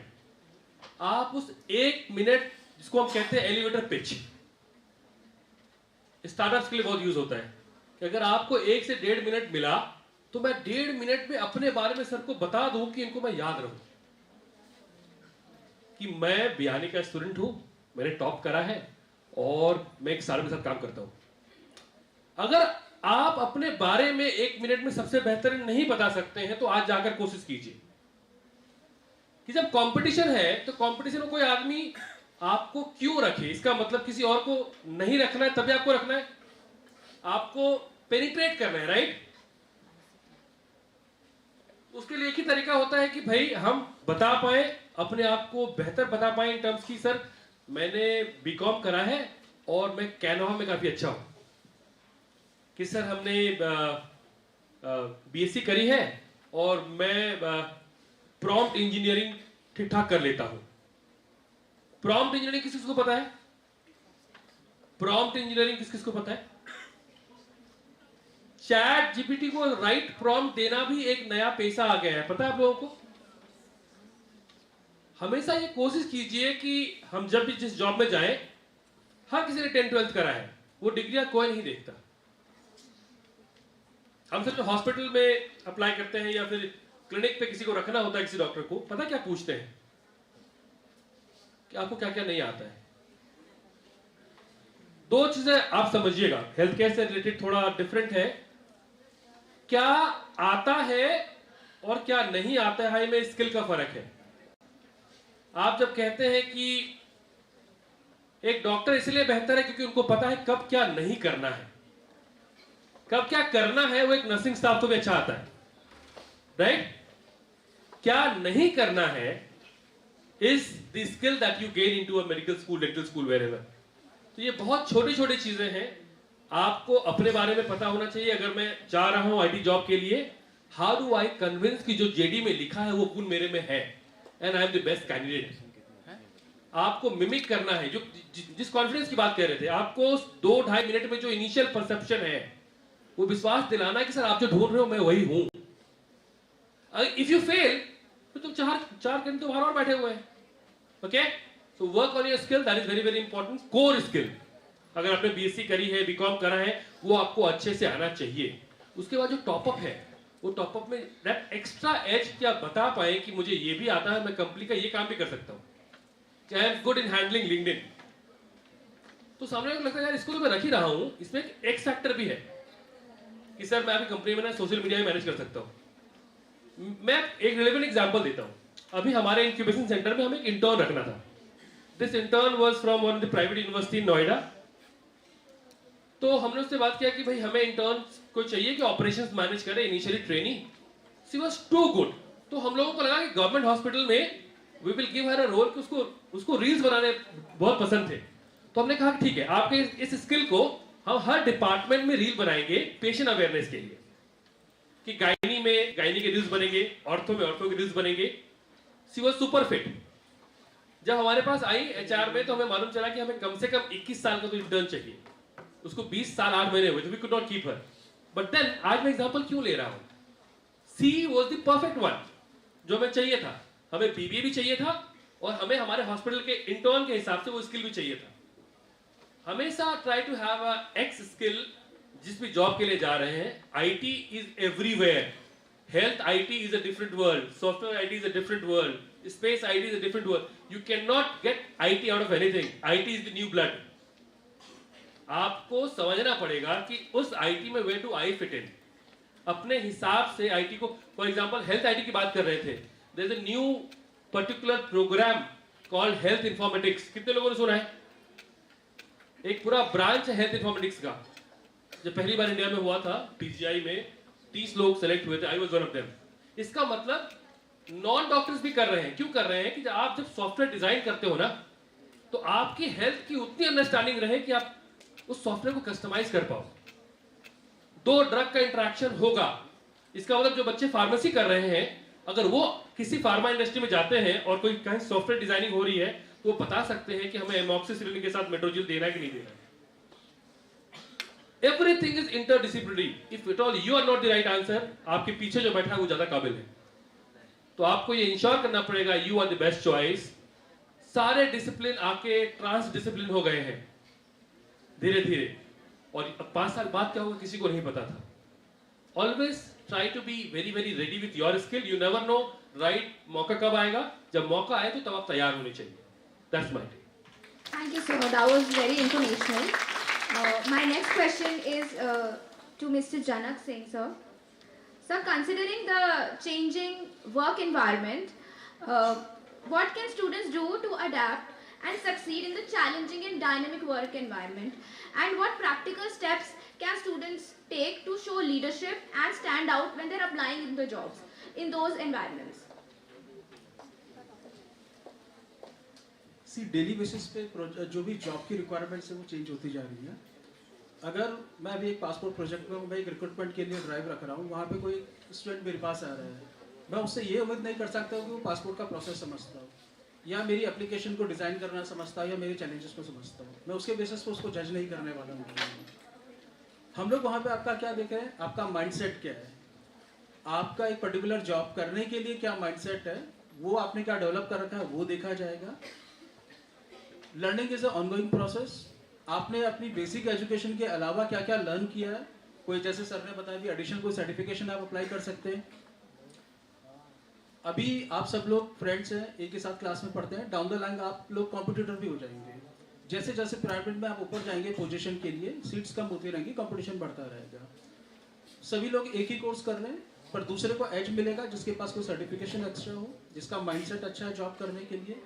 आप उस 1 मिनट जिसको हम कहते हैं एलिवेटर पिच, स्टार्टअप्स के लिए बहुत यूज होता है कि अगर आपको 1 से 1.5 मिनट मिला तो मैं 1.5 मिनट में अपने बारे में सर को बता दूं कि इनको मैं याद रहूं कि मैं बियानी का स्टूडेंट हूं, मैंने टॉप करा है और मैं एक साल के साथ काम करता हूं। अगर आप अपने बारे में 1 मिनट में सबसे बेहतरीन नहीं बता सकते हैं तो आज जाकर कोशिश कीजिए कि जब कंपटीशन है तो कंपटीशन में कोई आदमी आपको क्यों रखे, इसका मतलब किसी और को नहीं रखना है, तभी आपको रखना है, आपको पेनिट्रेट करना है, राइट? उसके लिए एक ही तरीका होता है कि भाई हम बता पाए, अपने आप को बेहतर बता पाए इन टर्म्स की सर मैंने बीकॉम करा है और मैं कैनवा में काफी अच्छा हूं, कि सर हमने बीएससी करी है और मैं प्रॉम्प्ट इंजीनियरिंग ठीक ठाक कर लेता हूं। प्रॉम्प्ट इंजीनियरिंग किस किसको पता है? प्रॉम्प्ट इंजीनियरिंग किस किसको पता है? चैट जीपीटी को राइट प्रॉम्प्ट देना भी एक नया पैसा आ गया है, पता है आप लोगों को? हमेशा ये कोशिश कीजिए कि हम जब भी जिस जॉब में जाएं, हर किसी ने 10th-12th करा है, वो डिग्रियां कोई नहीं देखता। हम सिर्फ हॉस्पिटल में अप्लाई करते हैं या फिर क्लिनिक पे किसी को रखना होता है, किसी डॉक्टर को, पता क्या पूछते हैं कि आपको क्या क्या नहीं आता है। 2 चीजें आप समझिएगा, हेल्थ केयर से रिलेटेड थोड़ा डिफरेंट है, क्या आता है और क्या नहीं आता है में स्किल का फर्क है। आप जब कहते हैं कि एक डॉक्टर इसलिए बेहतर है क्योंकि उनको पता है कब क्या नहीं करना है, कब क्या करना है, वो एक नर्सिंग स्टाफ तो भी अच्छा आता है, राइट? क्या नहीं करना है is the skill that you gain into a medical school, dental school, wherever. तो ये बहुत छोटी छोटी चीजें हैं, आपको अपने बारे में पता होना चाहिए। अगर मैं जा रहा हूं आईटी जॉब के लिए, हाउ डू आई कन्विंस कि जो जेडी में लिखा है वो गुण मेरे में है and I am the best candidate. आपको मिमिक करना है, जो जिस कॉन्फिडेंस की बात कह रहे थे, आपको 2-2.5 मिनट में जो इनिशियल परसेप्शन है वो विश्वास दिलाना है कि सर आप जो ढूंढ रहे हो मैं वही हूं। इफ यू फेल तो तुम चार घंटे तो बाहर और बैठे हुए हैं. Okay, so work on your skill, that is very very important. Core skill, अगर आपने बीएससी करी है, बीकॉम करा है, वो आपको अच्छे से आना चाहिए. उसके बाद जो टॉपअप है, वो टॉपअप में दैट एक्स्ट्रा एज क्या बता पाए कि मुझे ये भी आता है, मैं कंपनी का ये काम भी कर सकता हूँ, I am good in handling LinkedIn. तो सामने वाले को लगता है यार इसको तो मैं रख ही रहा हूँ, इसमें एक एक्स फैक्टर भी है कि सर मैं आपकी कंपनी में ना सोशल मीडिया में मैनेज कर सकता हूँ. मैं एक रिलेवेंट एग्जांपल देता हूँ. अभी हमारे इंक्यूबेशन सेंटर में हमें एक इंटर्न रखना था. This intern was from one of the private university in Noida. तो हमने उससे बात किया कि भाई हमें इंटर्न को चाहिए कि ऑपरेशंस मैनेज करे, initially training. She was too good. तो हम लोगों को लगा कि गवर्नमेंट हॉस्पिटल में we will give her a role कि उसको रील्स बनाने बहुत पसंद थे. तो हमने कहा ठीक है, आपके इस स्किल को हम हर डिपार्टमेंट में रील बनाएंगे पेशेंट अवेयरनेस के लिए, कि गायनी में गायनी के रील्स बनेंगे, ऑर्थो में ऑर्थो के रील्स बनेंगे. She was super fit. जब हमारे पास आई एचआर में तो हमें मालूम चला कि हमें कम से कम 21 साल का तो इंटर्न चाहिए. उसको 20 साल 8 महीने हुए, तो we could not keep her. But then आज मैं एग्जांपल क्यों ले रहा हूं, she was the perfect one जो हमें चाहिए था. हमें बीबीए भी चाहिए था और हमें हमारे हॉस्पिटल के इंटर्न के हिसाब से वो स्किल भी चाहिए था. हमेशा try to have a X skill जिस भी जॉब के लिए जा रहे हैं. IT is everywhere. Health IT is a different world, software IT is a different world, space IT is a different world. You can not get IT out of anything. IT is the new blood. आपको समझना पड़ेगा कि उस IT में where to I fit in. अपने हिसाब से IT को, फॉर एग्जांपल हेल्थ आईटी की बात कर रहे थे, there is a new particular program called health informatics. कितने लोगों ने सुना है? एक पूरा ब्रांच है हेल्थ इंफॉर्मेटिक्स का. जब पहली बार इंडिया में हुआ था पीजीआई में 30 लोग सेलेक्ट हुए थे. I was one of them. इसका मतलब नॉन डॉक्टर्स भी कर रहे हैं. क्यों कर रहे हैं? कि आप जब सॉफ्टवेयर डिजाइन करते हो ना, तो आपकी हेल्थ की उतनी अंडरस्टैंडिंग रहे कि आप उस सॉफ्टवेयर को कस्टमाइज कर पाओ. 2 ड्रग का इंटरेक्शन होगा. इसका मतलब जो बच्चे फार्मेसी कर रहे हैं, अगर वो किसी फार्मा इंडस्ट्री में जाते हैं और कोई कहीं सॉफ्टवेयर डिजाइनिंग हो रही है, तो वो बता सकते हैं कि हमें एमॉक्सिसिलिन के साथ मेट्रोजिल देना है कि नहीं देना है. Everything is interdisciplinary. If at all you are not the right answer, आपके पीछे जो बैठा है वो ज्यादा काबिल है. तो आपको ये इंश्योर करना पड़ेगा you are the best choice. सारे डिसिप्लिन आके ट्रांस डिसिप्लिन हो गए हैं धीरे धीरे, और 5 साल बाद क्या होगा किसी को नहीं पता था. Always try to be very very ready with your skill. You never know right मौका कब आएगा. जब मौका आए तो तब आप तैयार होने चाहिए. That's my take. Thank you, sir. That was very informational. My next question is to Mr. Janak Singh, sir. Sir, considering the changing work environment, what can students do to adapt and succeed in the challenging and dynamic work environment? And what practical steps can students take to show leadership and stand out when they're applying in the jobs in those environments? See daily basis पे जो भी job की requirements है वो change होती जा रही है. अगर मैं अभी एक पासपोर्ट प्रोजेक्ट में मैं एक रिक्रूटमेंट के लिए ड्राइव रख रहा हूँ, वहाँ पे कोई स्टूडेंट मेरे पास आ रहा है, मैं उससे ये उम्मीद नहीं कर सकता हूँ कि वो पासपोर्ट का प्रोसेस समझता हो, या मेरी एप्लीकेशन को डिज़ाइन करना समझता हो, या मेरे चैलेंजेस को समझता हो. मैं उसके बेसिस पे उसको जज नहीं करने वाला हूँ. हम लोग वहाँ पे आपका क्या देख रहे हैं, आपका माइंडसेट क्या है, आपका एक पर्टिकुलर जॉब करने के लिए क्या माइंडसेट है, वो आपने क्या डेवलप कर रखा है, वो देखा जाएगा. Learning is a ongoing process. आपने अपनी बेसिक एजुकेशन के अलावा क्या क्या लर्न किया है. कोई जैसे सर ने बताया भी एडिशनल कोई सर्टिफिकेशन आप अप्लाई कर सकते हैं. अभी आप सब लोग फ्रेंड्स हैं, एक के साथ क्लास में पढ़ते हैं, डाउन द लाइन आप लोग कॉम्पिटिटर भी हो जाएंगे. जैसे जैसे प्राइवेट में आप ऊपर जाएंगे पोजीशन के लिए, सीट्स कम होती रहेंगी, कंपटीशन बढ़ता रहेगा. सभी लोग एक ही कोर्स कर रहे हैं, पर दूसरे को एज मिलेगा जिसके पास कोई सर्टिफिकेशन एक्स्ट्रा हो, जिसका माइंडसेट अच्छा है जॉब करने के लिए.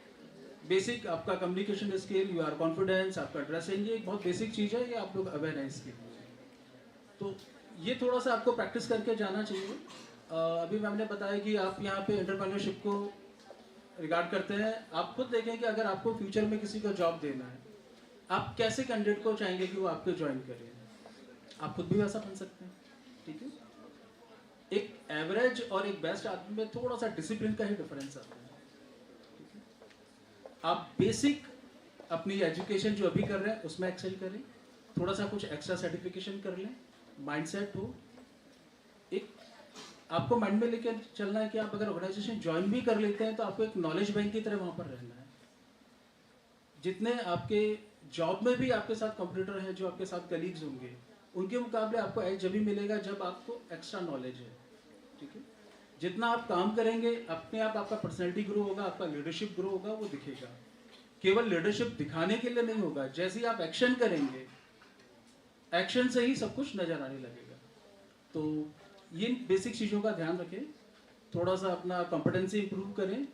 बेसिक आपका communication skill, you are confidence, आपका ड्रेसिंग, ये एक बहुत बेसिक चीज़ है, ये आप लोग अवेयर हैं इसके लिए. तो ये थोड़ा सा आपको प्रैक्टिस करके जाना चाहिए. अभी मैम ने बताया कि आप यहाँ पे एंटरप्रेन्योरशिप को रिगार्ड करते हैं. आप खुद देखें कि अगर आपको फ्यूचर में किसी को जॉब देना है, आप कैसे कैंडिडेट को चाहेंगे कि वो आपको ज्वाइन करे. आप खुद भी वैसा बन सकते हैं. ठीक है. एक एवरेज और एक बेस्ट आदमी में थोड़ा सा डिसिप्लिन का ही डिफरेंस आता है. आप बेसिक अपनी एजुकेशन जो अभी कर रहे हैं उसमें एक्सेल करें, थोड़ा सा कुछ एक्स्ट्रा सर्टिफिकेशन कर लें, माइंडसेट हो, एक आपको माइंड में लेकर चलना है कि आप अगर ऑर्गेनाइजेशन ज्वाइन भी कर लेते हैं तो आपको एक नॉलेज बैंक की तरह वहाँ पर रहना है। जितने आपके जॉब में भी आपके साथ कंप्यूटर हैं, जो आपके साथ कलीग्स होंगे, उनके मुकाबले आपको एज जब भी मिलेगा जब आपको एक्स्ट्रा नॉलेज है। ठीक है, जितना आप काम करेंगे अपने आप आपका पर्सनैलिटी ग्रो होगा, आपका लीडरशिप ग्रो होगा, वो दिखेगा। केवल लीडरशिप दिखाने के लिए नहीं होगा, जैसे ही आप एक्शन करेंगे, एक्शन से ही सब कुछ नजर आने लगेगा। तो ये बेसिक चीज़ों का ध्यान रखें, थोड़ा सा अपना कॉम्पिटेंसी इंप्रूव करें,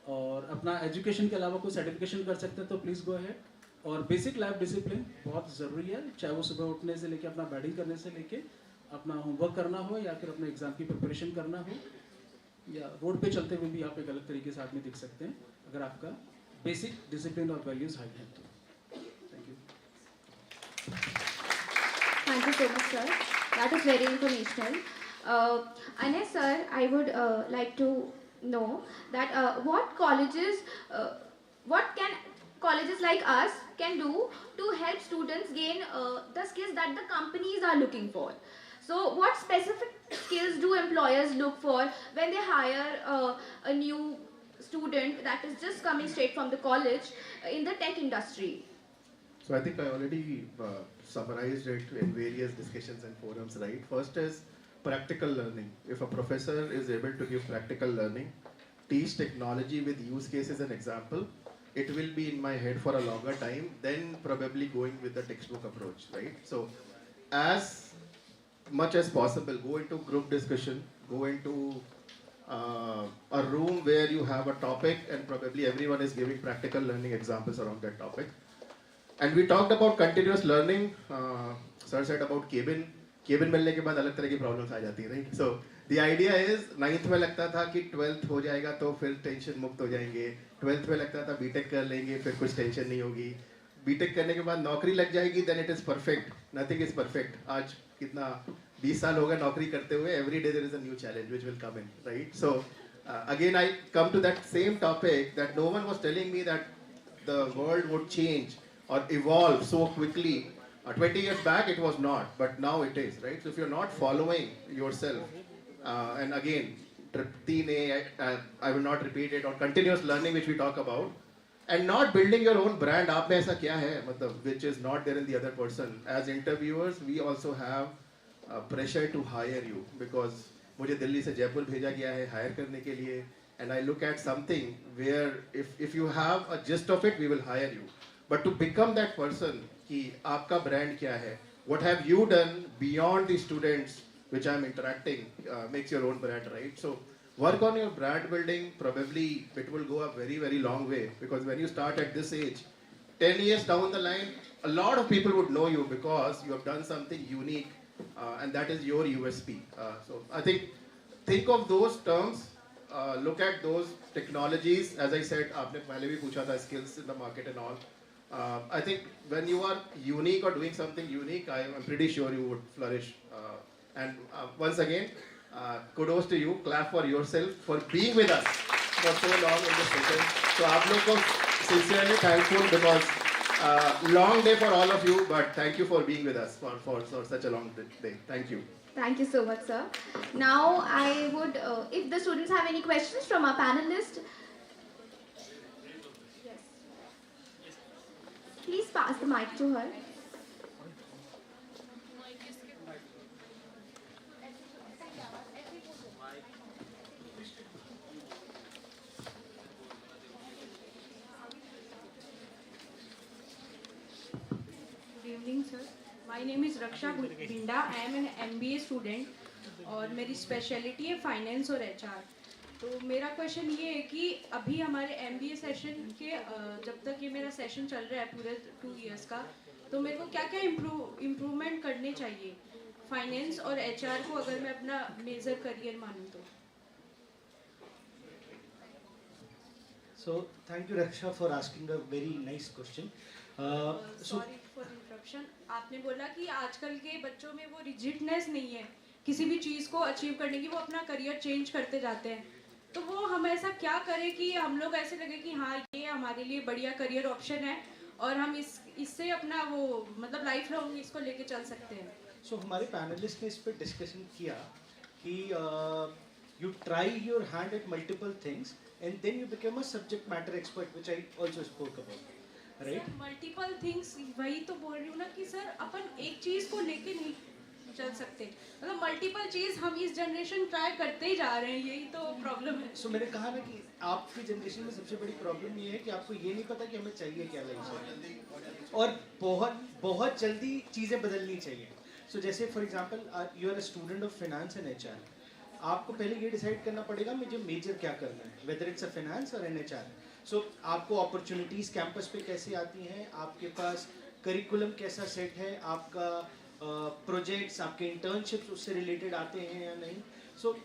और अपना एजुकेशन के अलावा कोई सर्टिफिकेशन कर सकते हैं तो प्लीज़ गो अहेड। और बेसिक लाइफ डिसिप्लिन बहुत ज़रूरी है, चाहे वो सुबह उठने से लेके अपना बैटिंग करने से लेके अपना होमवर्क करना हो, या फिर अपने एग्जाम की प्रिपरेशन करना हो, या रोड पे चलते हुए भी आप एक अलग तरीके से आदमी दिख सकते हैं अगर आपका बेसिक डिसिप्लिन और वैल्यूज हाई हैं तो। Thank you. Thank you so much, sir. That is very informational. Anes, sir, I would like to know that what can colleges like us can do to help students gain the skills that the companies are looking for. So, what specific skills do employers look for when they hire a new student that is just coming straight from the college in the tech industry? So I think I already summarized it in various discussions and forums, right? First is practical learning. If a professor is able to give practical learning, teach technology with use cases and example, it will be in my head for a longer time than probably going with the textbook approach, right? So as much as possible, go into group discussion, go into a room where you have a topic and probably everyone is giving practical learning examples around that topic. And we talked about continuous learning. Sir said about cabin. Cabin मिलने के बाद अलग तरह की problems आ जाती है, right? So the idea is 9th में लगता था कि 12th हो जाएगा तो फिर टेंशन मुक्त हो जाएंगे, 12th में लगता था बीटेक कर लेंगे फिर कुछ टेंशन नहीं होगी, बीटेक करने के बाद नौकरी लग जाएगी, then it is perfect. Nothing is perfect. आज कितना 20 साल हो गए नौकरी करते हुए, every day there is a new challenge which will come in, right? So again I come to that same topic that no one was telling me that the world would change or evolve so quickly. 20 years back it was not, but now it is, right? So if you're not following yourself, and again, I will not repeat it, or continuous learning which we talk about, and not building your own brand, आप में ऐसा क्या है, मतलब which is not there in the other person. As interviewers, we also have pressure to hire you, because मुझे दिल्ली से जयपुर भेजा गया है hire करने के लिए, and I look at something where if you have a gist of it, we will hire you. But to become that person, कि आपका brand क्या है, what have you done beyond the students which I'm interacting, makes your own brand, right? So work on your brand building. Probably it will go a very, very long way, because when you start at this age, 10 years down the line, a lot of people would know you because you have done something unique, and that is your USP. So I think of those terms, look at those technologies. As I said, आपने पहले भी पूछा था skills in the market and all. I think when you are unique or doing something unique, I am pretty sure you would flourish. And once again, kudos to you. Clap for yourself for being with us for so long in this session. So आप लोग को sincerely thankful, because long day for all of you, but thank you for being with us for such a long day. Thank you. Thank you so much, sir. Now I would, if the students have any questions from our panelists, please pass the mic to her. Good evening, sir. My name is Raksha Binda. I am an MBA student और मेरी speciality है finance और HR। तो मेरा question ये है कि अभी हमारे MBA सेशन के जब तक ये मेरा सेशन चल रहा है पूरे 2 इयर्स का, तो मेरे को क्या क्या इम्प्रूवमेंट करने चाहिए फाइनेंस और HR को अगर मैं अपना मेजर करियर मानूँ तो। So thank you Raksha for asking a very nice question. Sorry for interruption. आपने बोला कि आजकल के बच्चों में वो रिजिडनेस नहीं है किसी भी चीज़ को अचीव करने की, वो अपना करियर चेंज करते जाते हैं। तो वो हम ऐसा क्या करें कि हम लोग ऐसे लगे कि हाँ ये हमारे लिए बढ़िया करियर ऑप्शन है और हम इससे अपना वो मतलब लाइफ लॉन्ग इसको लेके चल सकते हैं। So हमारे पैनलिस्ट ने इस पर डिस्कशन किया कि you try your hand at multiple things and then you become a subject matter expert, which I also spoke about, right? Multiple things, वही तो बोल रही हूँ ना कि सर अपन एक चीज को लेके नहीं चल सकते, मतलब मल्टीपल चीज हम इस जनरेशन ट्राई करते ही जा रहे हैं, यही तो प्रॉब्लम है। So मैंने कहा ना कि आपकी जनरेशन में सबसे बड़ी प्रॉब्लम ये है कि आपको ये नहीं पता कि हमें चाहिए क्या लाइफ में, और बहुत जल्दी चीज़ें बदलनी चाहिए। So जैसे for example you are a student of finance and HR, आपको पहले ये डिसाइड करना पड़ेगा मुझे मेजर क्या करना है, वेदर इट्स अ फाइनेंस और एनएचआर। सो आपको अपॉर्चुनिटीज़ कैंपस पे कैसे आती हैं, आपके पास करिकुलम कैसा सेट है, आपका प्रोजेक्ट्स आपके इंटर्नशिप्स उससे रिलेटेड आते हैं या नहीं। सो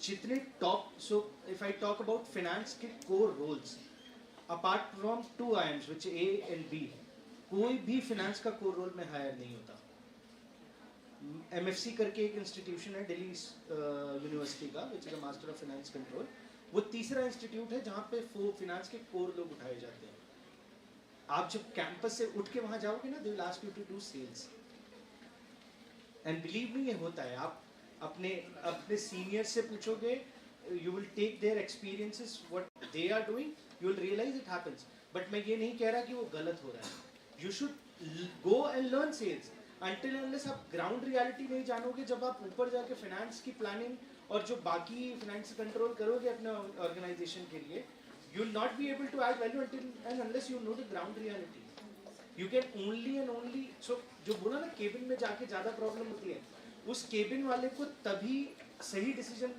जितने top, so if I talk about finance के core roles apart from 2 IIMs which A and B, कोई भी फाइनेंस का कोर रोल में हायर नहीं होता। MFC करके एक इंस्टीट्यूशन है दिल्ली यूनिवर्सिटी का, which is a master of finance control, वो तीसरा इंस्टीट्यूट है जहाँ पे फाइनेंस के कोर लोग उठाए जाते हैं। आप जब कैंपस से उठ के वहाँ जाओगे ना, they will ask you to do sales, and believe me ये होता है। आप अपने सीनियर से पूछोगे, you will take their experiences what they are doing, you will realize it happens. But मैं ये नहीं कह रहा कि वो गलत हो रहा है। You should go and learn sales until unless आप ग्राउंड रियलिटी नहीं जानोगे, जब आप ऊपर जाके फाइनेंस की प्लानिंग और जो बाकी फाइनेंस कंट्रोल करोगे अपने ऑर्गेनाइजेशन के लिए, you will not be able to add value until and unless you know the ground reality. You can only and only, so जो बोला ना केबिन में जाके ज़्यादा प्रॉब्लम होती है, उस केबिन वाले को तभी सही डिसीजन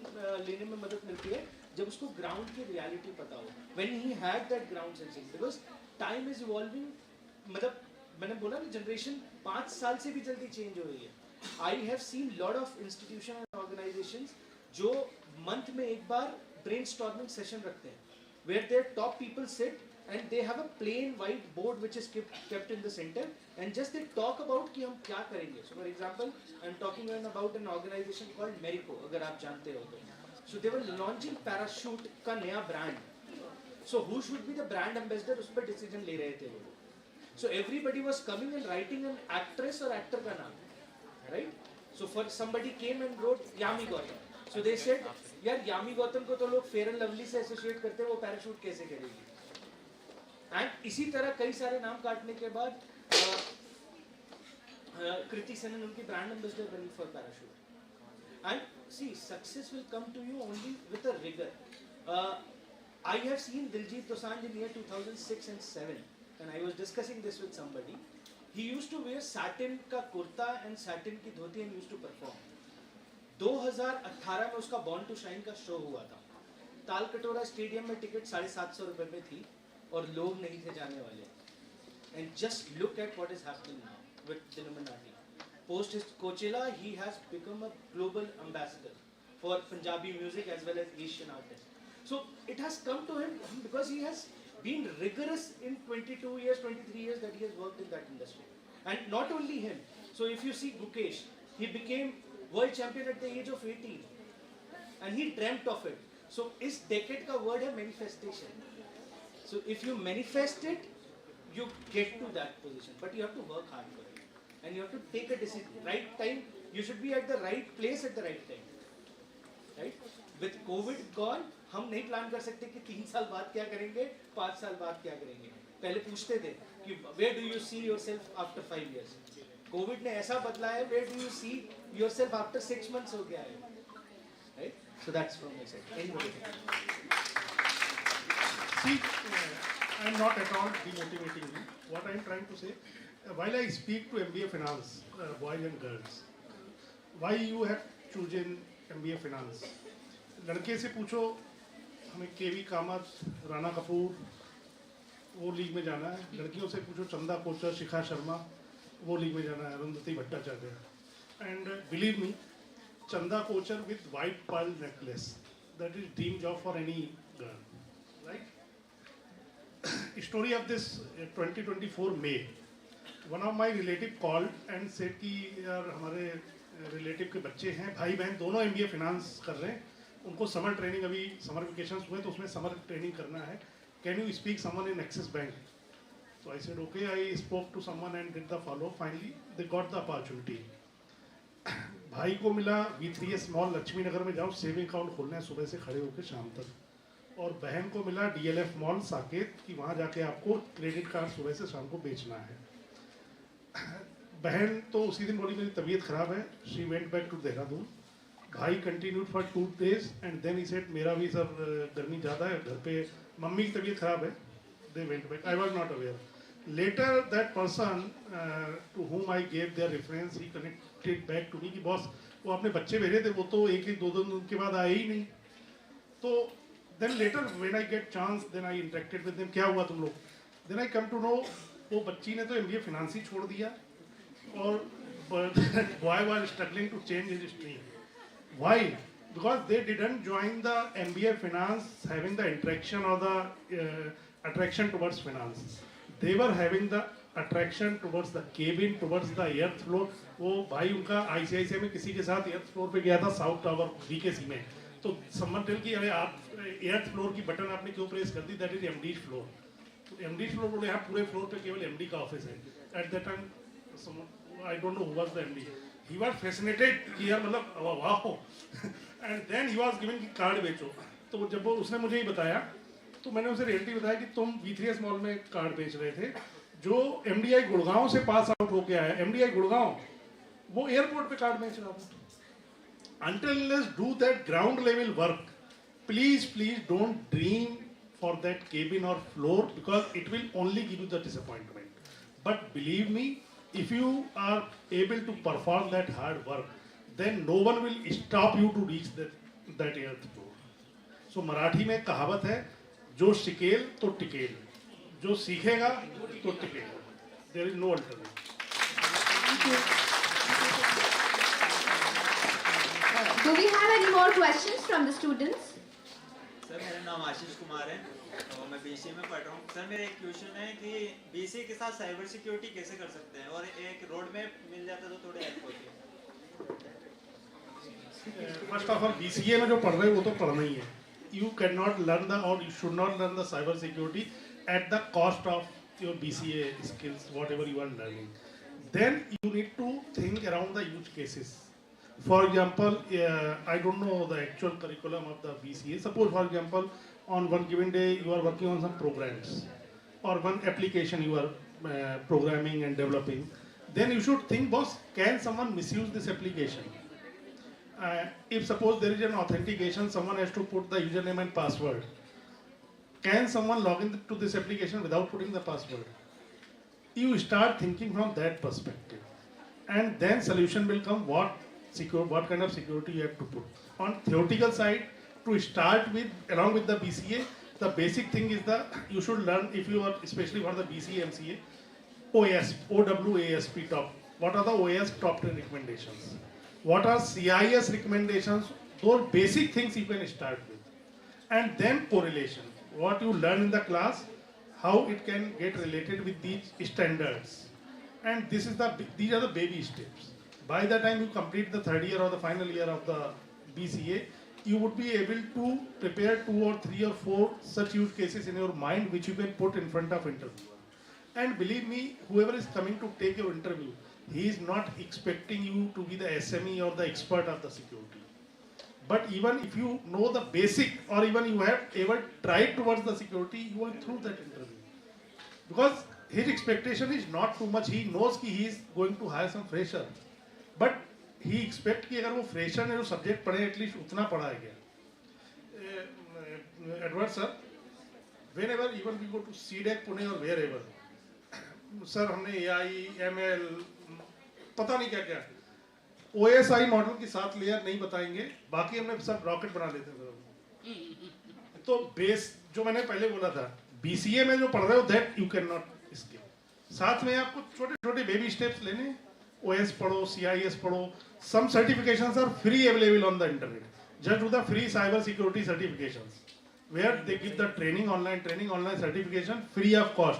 लेने में मदद मिलती है जब उसको ग्राउंड की रियलिटी पता हो, when he had that ground sensing, because time is evolving। मतलब मैंने बोला ना जनरेशन 5 साल से भी जल्दी चेंज हो रही है। आई have seen lot of institution and organisations जो मंथ में एक बार ब्रेनस्टॉर्मिंग सेशन रखते हैं, where their top people sit and they have a plain white board which is kept in the center and just they talk about कि हम क्या करेंगे। So for example, I'm talking about an organization called Merico, अगर आप जानते हो तो। So they were launching parachute का नया brand. So who should be the brand ambassador, उस पर decision ले रहे थे वो। So everybody was coming and writing an actress or actor का नाम, right? So for somebody came and wrote Yami Gautam. So they said, यार यामी गौतम को तो लोग फेयर एंड लवली से एसोसिएट करते हैं, वो पैराशूट कैसे करेगी? एंड इसी तरह कई सारे नाम काटने के बाद कृति सेनन उनकी ब्रांड एम्बेसडर बनी for Parachute. And she success will come to you only with a rigour. I have seen Diljit Dosanjh in year 2006 and 7 and I was discussing this with somebody. He used to wear satin का kurta and satin की धोती and used to perform. 2018 में उसका born to shine का show हुआ था। ताल कटोरा stadium में टिकट 750 रुपए में थी और लोग नहीं थे जाने वाले। And just look at what is happening now with दिलमनाटी। Post his Coachella he has become a global ambassador for Punjabi music as well as Asian artist. So it has come to him because he has been rigorous in 22 years, 23 years that he has worked in that industry. And not only him. So if you see Gukesh, he became world champion at the age of 18. And he dreamt of it. So इस decade का word है manifestation. So if you manifest it, you get to that position. But you have to work hard for it. And you have to take a decision. Right time, you should be at the right place at the right time. Right? With COVID gone, हम नहीं plan कर सकते कि 3 साल बाद क्या करेंगे, 5 साल बाद क्या करेंगे। पहले पूछते थे कि where do you see yourself after 5 years? Covid ने ऐसा बदला है, where do you see yourself after 6 months हो गया है, right? So that's from my side. See, I'm not at all demotivating you. What I'm trying to say, while I speak to MBA Finance, boys and girls, why you have chosen MBA Finance? लड़के से पूछो हमें केवी कामत, राणा कपूर वो league में जाना है। लड़कियों से पूछो चंदा कोचर, शिखा शर्मा वो लीग में जाना है, Arundhati Bhattacharya. And believe me, Chanda Kochhar with white pearl necklace, that is dream job for any girl, right? Story of this 2024 May, one of my relative called and said कि यार हमारे रिलेटिव के बच्चे हैं, भाई बहन दोनों MBA फिनांस कर रहे हैं, उनको समर ट्रेनिंग, अभी समर वेकेशंस हुए तो उसमें समर ट्रेनिंग करना है, can you speak someone in axis bank? So I said okay, I spoke to someone and did the follow. Finally they got the opportunity. भाई को मिला V3S मॉल लक्ष्मी नगर में जाओ सेविंग अकाउंट खोलना है सुबह से खड़े होकर शाम तक, और बहन को मिला DLF मॉल साकेत कि वहाँ जाके आपको क्रेडिट कार्ड सुबह से शाम को बेचना है। बहन तो उसी दिन बोली मेरी तबीयत खराब है, she went back to Dehradun. भाई continued for 2 days and then he said मेरा भी सर गर्मी ज़्यादा है, घर पे मम्मी की तबीयत खराब है, they went back, I was not aware. Later that person to whom I gave their reference, he connected back to me कि बॉस वो अपने बच्चे भेजे थे, वो तो एक दो दिन के बाद आए ही नहीं। तो then later when I get chance then I interacted with them, क्या हुआ तुम लोग, then I come to know वो बच्ची ने तो MBA finance ही छोड़ दिया और boy was struggling to change his stream. Why? Because they didn't join the MBA finance having the interaction or the attraction towards finance. They were having the attraction towards the cabin, towards the earth floor. वो भाई उनका ICICI में किसी के साथ earth floor पे गया था साउथ टावर BKC में, तो someone tell कि अरे आप earth floor की बटन आपने क्यों प्रेस कर दी, that is MD floor. तो MD floor बोले यहाँ पूरे फ्लोर पे केवल MD का ऑफिस है। At that time, I don't know who was the MD. He was fascinated कि यार मतलब वाह, and then he was giving card बेचो। तो जब वो उसने मुझे ही बताया तो मैंने उसे रियलिटी बताया कि तुम V3S मॉल में कार्ड बेच रहे थे, जो MDI गुड़गांव से पास आउट होके आया, MDI गुड़गांव, वो एयरपोर्ट पे कार्ड बेच रहा था। Until unless do that ground level work, please don't dream for that cabin or floor because it will only give you the disappointment. But believe me, if you are able to perform that hard work, then no one will stop you to reach that earth floor. So Marathi में कहावत है, जो शिकेल तो टिकेल, जो सीखेगा तो टिकेगा। There is no alternative. Do we have any more questions from the students? Sir मेरा नाम आशीष कुमार है और मैं BCA में पढ़ रहा हूँ। सर मेरा एक क्वेश्चन है कि BCA के साथ साइबर सिक्योरिटी कैसे कर सकते हैं, और एक रोड मैप मिल जाता तो थोड़ी हेल्प होती है। फर्स्ट ऑफ ऑल BCA में जो पढ़ रहे हो वो तो पढ़ना ही है। You cannot learn or you should not learn the cyber security at the cost of your BCA skills, whatever you are learning. Then you need to think around the use cases. For example, I don't know the actual curriculum of the BCA. Suppose, for example, on one given day you are working on some programs or one application you are programming and developing. Then you should think, boss, can someone misuse this application? If suppose there is an authentication, someone has to put the username and password. Can someone log in to this application without putting the password? You start thinking from that perspective, and then solution will come. What kind of security you have to put. On theoretical side, to start with, along with the BCA, the basic thing is you should learn, if you are especially for the BCA MCA, OWASP top. What are the OAS top 10 recommendations? What are CIS recommendations? Those basic things you can start with. And then correlation. What you learn in the class, how it can get related with these standards. And these are the baby steps. By the time you complete the third year or the final year of the BCA, you would be able to prepare 2 or 3 or 4 such use cases in your mind which you can put in front of interviewer. And believe me, whoever is coming to take your interview, he is not expecting you to be the SME or the expert of the security. But even if you know the basic, or even you have ever tried towards the security, you are through that interview. Because his expectation is not too much. He knows that he is going to hire some fresher. But he expects कि अगर वो fresher ने जो subject पढ़े at least उतना पढ़ा है क्या? Edward sir, whenever even we go to CDEC Pune or wherever, sir हमने AI, ML, पता नहीं क्या क्या, OSI मॉडल की 7 लेयर नहीं बताएंगे, बाकी हमने सब रॉकेट बना लेते हैं। तो बेस जो मैंने पहले बोला था, BCA में जो पढ़ रहे हो that you cannot escape. साथ में आपको छोटे-छोटे baby steps लेने, OS पढ़ो, CIS पढ़ो, some certifications are free available on the internet. Just do the free cyber security certifications, where they give the training online certification free of cost.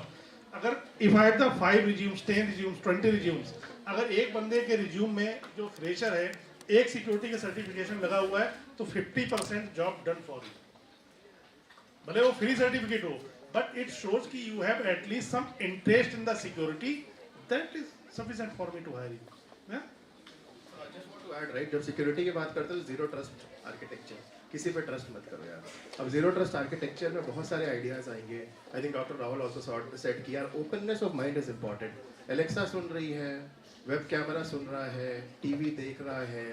अगर if I have the 5 resumes, 10 resumes, 20 resumes, अगर एक बंदे के resume में जो fresher है एक security का सर्टिफिकेशन लगा हुआ है तो 50% जॉब डन फॉर यू, भले वो फ्री सर्टिफिकेट हो, बट इट शोज कि you have at least some interest in the security, that is sufficient for me to hire you. just want to add, right, जब security की बात करते हैं तो जीरो ट्रस्ट आर्किटेक्चर, किसी पे ट्रस्ट मत करो यार. अब जीरो ट्रस्ट आर्किटेक्चर में बहुत सारे आइडियाज आएंगे. I think doctor Rahul also said कि यार openness of mind is important. Alexa सुन रही है, वेब कैमरा सुन रहा है, टीवी देख रहा है,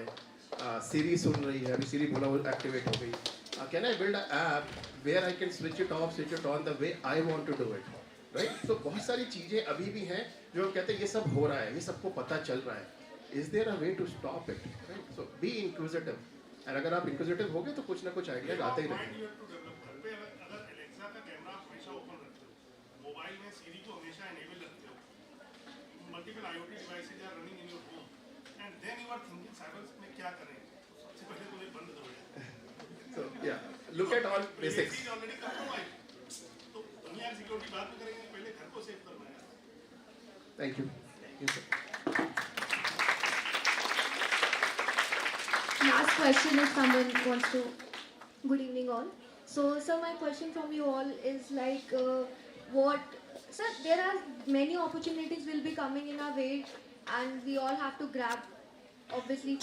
सीरी सुन रही है, अभी सीरी बोला वो एक्टिवेट हो गई. Can I build a app where I can switch it off, switch it on the way I want to do it, right? तो बहुत सारी चीज़ें अभी भी हैं जो हम कहते हैं ये सब हो रहा है, ये सबको पता चल रहा है. Is there a way to stop it, right? So be inclusive. और अगर आप इंक्लूसिव होगे तो कुछ ना कुछ आइडियाज आते ही रहेंगे. अगर एलेक्सा का कैमरा आप हमेशा ओपन रखते हो, मोबाइल में सीरी को हमेशा इनेबल रखते हो, multiple IoT devices are running in your home, and then you are thinking cyber में क्या करें, तो सबसे पहले तो ये बंद करो. So yeah, look at all basics. Already compromise, तो दुनिया की सिक्योरिटी बाद में करेंगे, पहले घर को सेव करना है. Thank you. Yes, sir. Last question if someone wants to. Good evening all. So sir, my question from you all is like sir, there are many opportunities will be coming in our way and we all have to grab obviously.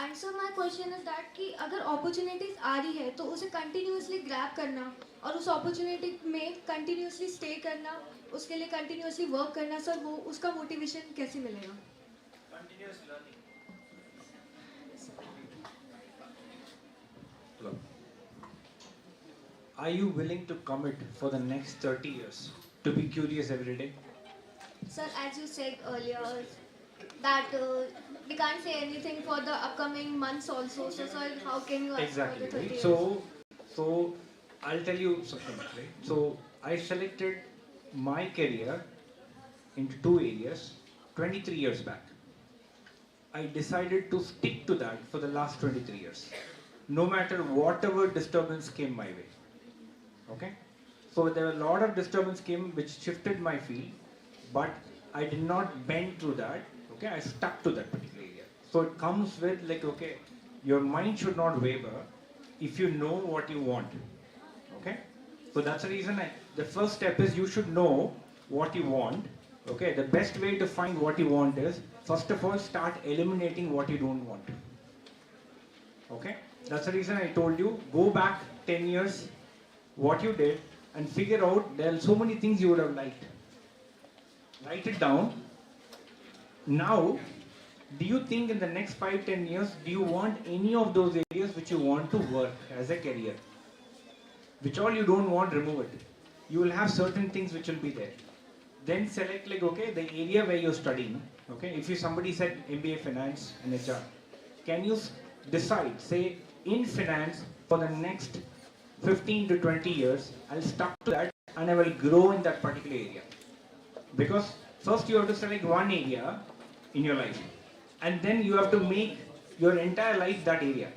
And so my question is that कि अगर opportunities आ रही है तो उसे continuously grab करना और उस opportunity में continuously stay करना, उसके लिए continuously work करना, सर वो उसका motivation कैसे मिलेगा? Continuous learning. Hello. Are you willing to commit for the next 30 years to be curious every day? Sir, as you said earlier that we can't say anything for the upcoming months also. So sir, how can you ask Exactly, for the 30 right? years? So I'll tell you something, right? So I selected my career into two areas 23 years back. I decided to stick to that for the last 23 years, no matter whatever disturbance came my way. Okay? So there were a lot of disturbance came which shifted my field, but I did not bend through that. Okay, I stuck to that particular area. So it comes with like, okay, your mind should not waver if you know what you want. Okay, so that's the reason the first step is you should know what you want. Okay, the best way to find what you want is first of all start eliminating what you don't want. Okay, that's the reason I told you go back 10 years what you did and figure out there are so many things you would have liked. Write it down. Now, do you think in the next 5-10 years, do you want any of those areas which you want to work as a career? Which all you don't want, remove it. You will have certain things which will be there. Then select like, okay, the area where you're studying. Okay, if you somebody said MBA Finance and HR, can you decide, say, in finance for the next 15 to 20 years, I'll stuck to that and I will grow in that particular area. Because first you have to select one area in your life and then you have to make your entire life that area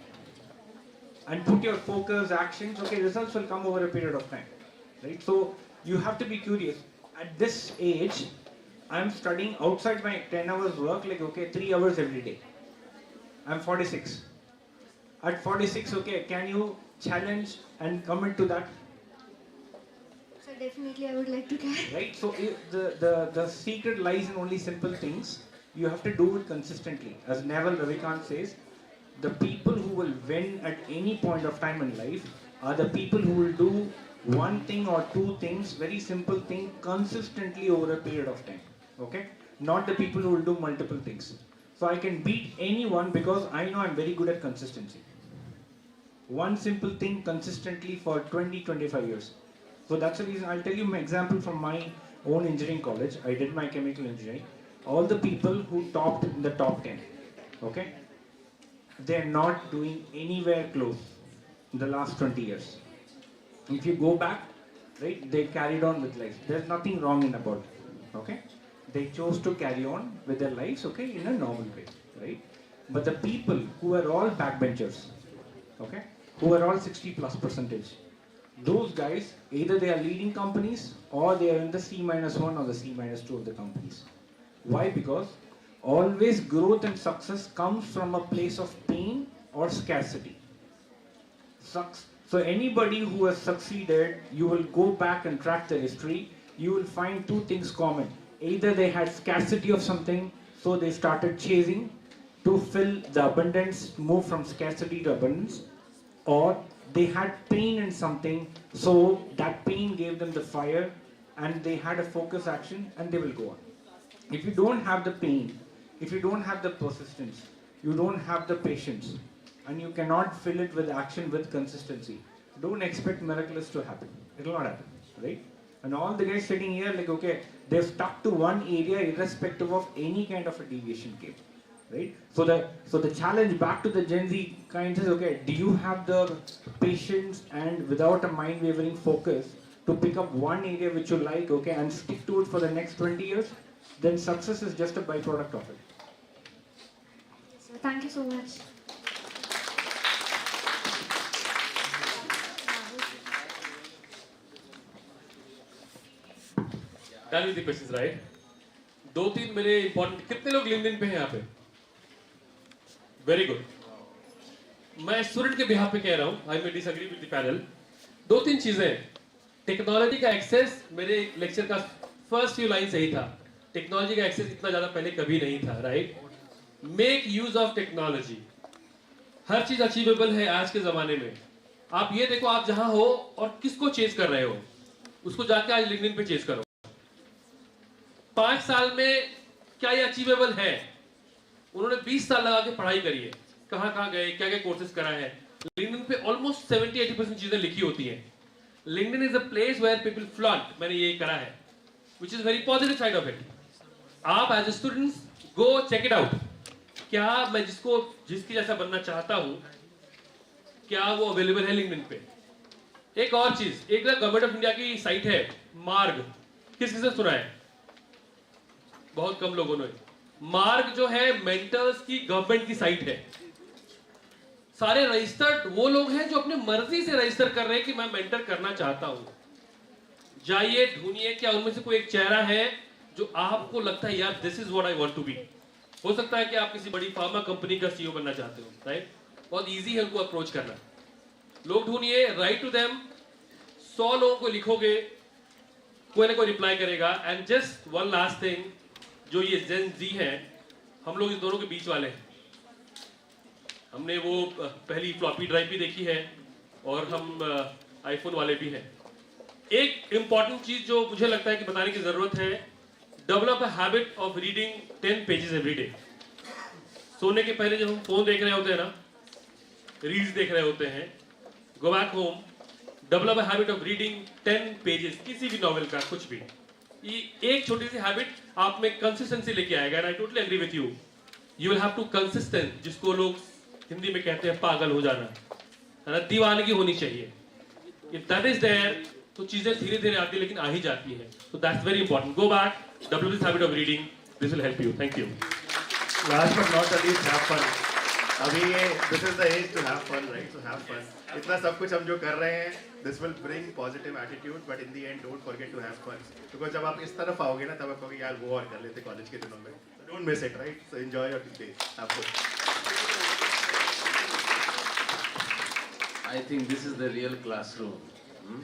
and put your focus, actions, okay, results will come over a period of time, right? So you have to be curious. At this age, I'm studying outside my 10 hours work, like okay, 3 hours every day. I'm 46. At 46, okay, can you challenge and commit to that? Sir, definitely I would like to try. Right, so the secret lies in only simple things. You have to do it consistently. As Naval Ravikant says, the people who will win at any point of time in life are the people who will do one thing or two things, very simple thing, consistently over a period of time. Okay? Not the people who will do multiple things. So I can beat anyone because I know I'm very good at consistency. One simple thing consistently for 20-25 years. So that's the reason I'll tell you my example from my own engineering college. I did my chemical engineering. All the people who topped in the top 10, okay, they're not doing anywhere close in the last 20 years. If you go back, right, they carried on with life. There's nothing wrong in about it, okay. They chose to carry on with their lives, okay, in a normal way, right. But the people who are all backbenchers, okay, who are all 60+%, those guys, either they are leading companies or they are in the C-1 or the C-2 of the companies. Why? Because always growth and success comes from a place of pain or scarcity. So anybody who has succeeded, you will go back and track the history, you will find two things common. Either they had scarcity of something, so they started chasing, to fill the abundance, move from scarcity to abundance, or they had pain in something, so that pain gave them the fire and they had a focus action and they will go on. If you don't have the pain, if you don't have the persistence, you don't have the patience, and you cannot fill it with action with consistency, don't expect miracles to happen. It will not happen, right? And all the guys sitting here, like, okay, they've stuck to one area irrespective of any kind of a deviation came, right? So the challenge back to the Gen Z kind is, okay, do you have the patience and without a mind wavering focus to pick up one area which you like, okay, and stick to it for the next 20 years? Then success is just a byproduct of it. So thank you so much. Done with the questions, right? दो तीन मेरे important, कितने लोग LinkedIn पे हैं यहाँ पे? Very good. मैं स्टूडेंट के बिहाफ पे कह रहा हूँ, I may disagree with the panel. दो तीन चीजें, टेक्नोलॉजी का एक्सेस, मेरे लेक्चर का फर्स्ट फ्यू लाइन सही था. टेक्नोलॉजी का एक्सेस इतना ज्यादा पहले कभी नहीं था, right? Make use of technology. हर चीज अचीवेबल है आज के जमाने में. आप ये देखो, आप जहां हो और किसको चेज कर रहे हो, उसको जाके आज लिंक्डइन पे चेज करो. 5 साल में क्या ये अचीवेबल है? उन्होंने 20 साल लगा के पढ़ाई करी है, कहां गए, क्या क्या कोर्सेज करा है. लिंक्डइन पे ऑलमोस्ट 70-80% चीजें लिखी होती हैं. LinkedIn is a place where people flaunt, मैंने ये करा है, which is very positive side of it. आप as a students go check it out. क्या मैं जिसकी जैसा बनना चाहता हूं, क्या वो अवेलेबल है लिंक्डइन पे? एक और चीज, एक गवर्नमेंट ऑफ इंडिया की साइट है मार्ग, किसने सुना है? बहुत कम लोगों ने. मार्ग जो है मेंटर्स की गवर्नमेंट की साइट है. सारे रजिस्टर्ड वो लोग हैं जो अपने मर्जी से रजिस्टर कर रहे हैं कि मैं मेंटर करना चाहता हूं. जाइए, ढूंढिए, क्या उनमें से कोई एक चेहरा है जो आपको लगता है यार this is what I want to be. हो सकता है कि आप किसी बड़ी फार्मा कंपनी का सीईओ बनना चाहते हो, राइट? बहुत इजी है उनको अप्रोच करना. लोग ढूंढिए, राइट टू देम. 100 लोगों को लिखोगे, कोई ना कोई रिप्लाई करेगा. And just one last thing, जो ये जेन जी है, हम लोग इस दोनों के बीच वाले हैं. हमने वो पहली फ्लॉपी ड्राइव भी देखी है और हम आईफोन वाले भी हैं. एक इंपॉर्टेंट चीज जो मुझे लगता है कि बताने की जरूरत है, develop a habit of reading 10 pages every day. सोने के पहले जब हम फोन देख रहे होते हैं ना, रील्स देख रहे होते हैं, go back home, develop a habit of reading 10 pages, किसी भी नॉवेल का, कुछ भी. ये एक छोटी सी हैबिट आप में कंसिस्टेंसी लेके आएगा. And I totally agree with you. You will have to consistent, जिसको लोग हिंदी में कहते हैं पागल हो जाना, है ना, दीवानगी होनी चाहिए. इफ दैट इज देयर, तो चीजें धीरे धीरे आती है, लेकिन आ ही जाती है. So that's very important. Go back, develop this habit of reading. This will help you. Thank you. Last but not the least, have fun. अभी ये this is the age to have fun, right? So have fun. इतना सब कुछ हम जो कर रहे हैं, this will bring positive attitude, but in the end, don't forget to have fun. Because जब आप इस तरफ आओगे ना, तब आप कहोगे यार वो और कर लेते कॉलेज के दिनों में. So don't miss it, right? So enjoy your days. Have fun. I think this is the real classroom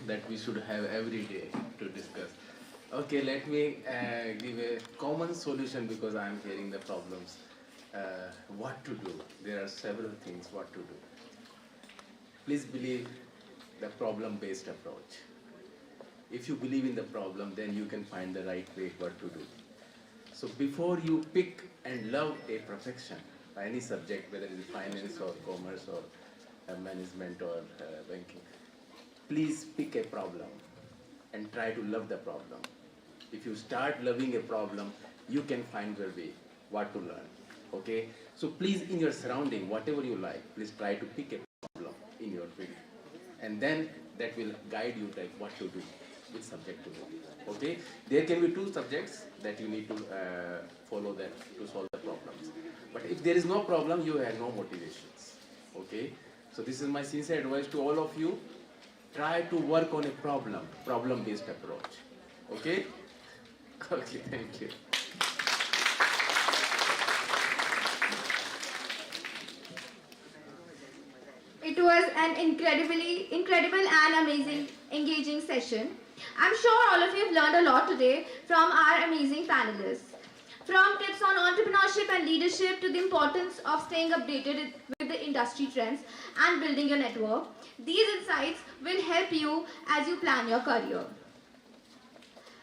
that we should have every day to discuss. Okay, let me give a common solution because I am hearing the problems. What to do? There are several things what to do. Please believe the problem-based approach. If you believe in the problem, then you can find the right way what to do. So before you pick and love a profession, any subject, whether it is finance or commerce or management or banking, please pick a problem and try to love the problem. If you start loving a problem, you can find your way, what to learn. Okay? So please, in your surrounding, whatever you like, please try to pick a problem in your field. And then that will guide you like what to do, which subject to do. Okay? There can be 2 subjects that you need to follow them to solve the problems. But if there is no problem, you have no motivations. Okay? So this is my sincere advice to all of you. Try to work on a problem-based approach. Okay? Okay, thank you. It was an incredible and amazing, engaging session. I'm sure all of you have learned a lot today from our amazing panelists. From tips on entrepreneurship and leadership to the importance of staying updated with the industry trends and building your network, these insights will help you as you plan your career.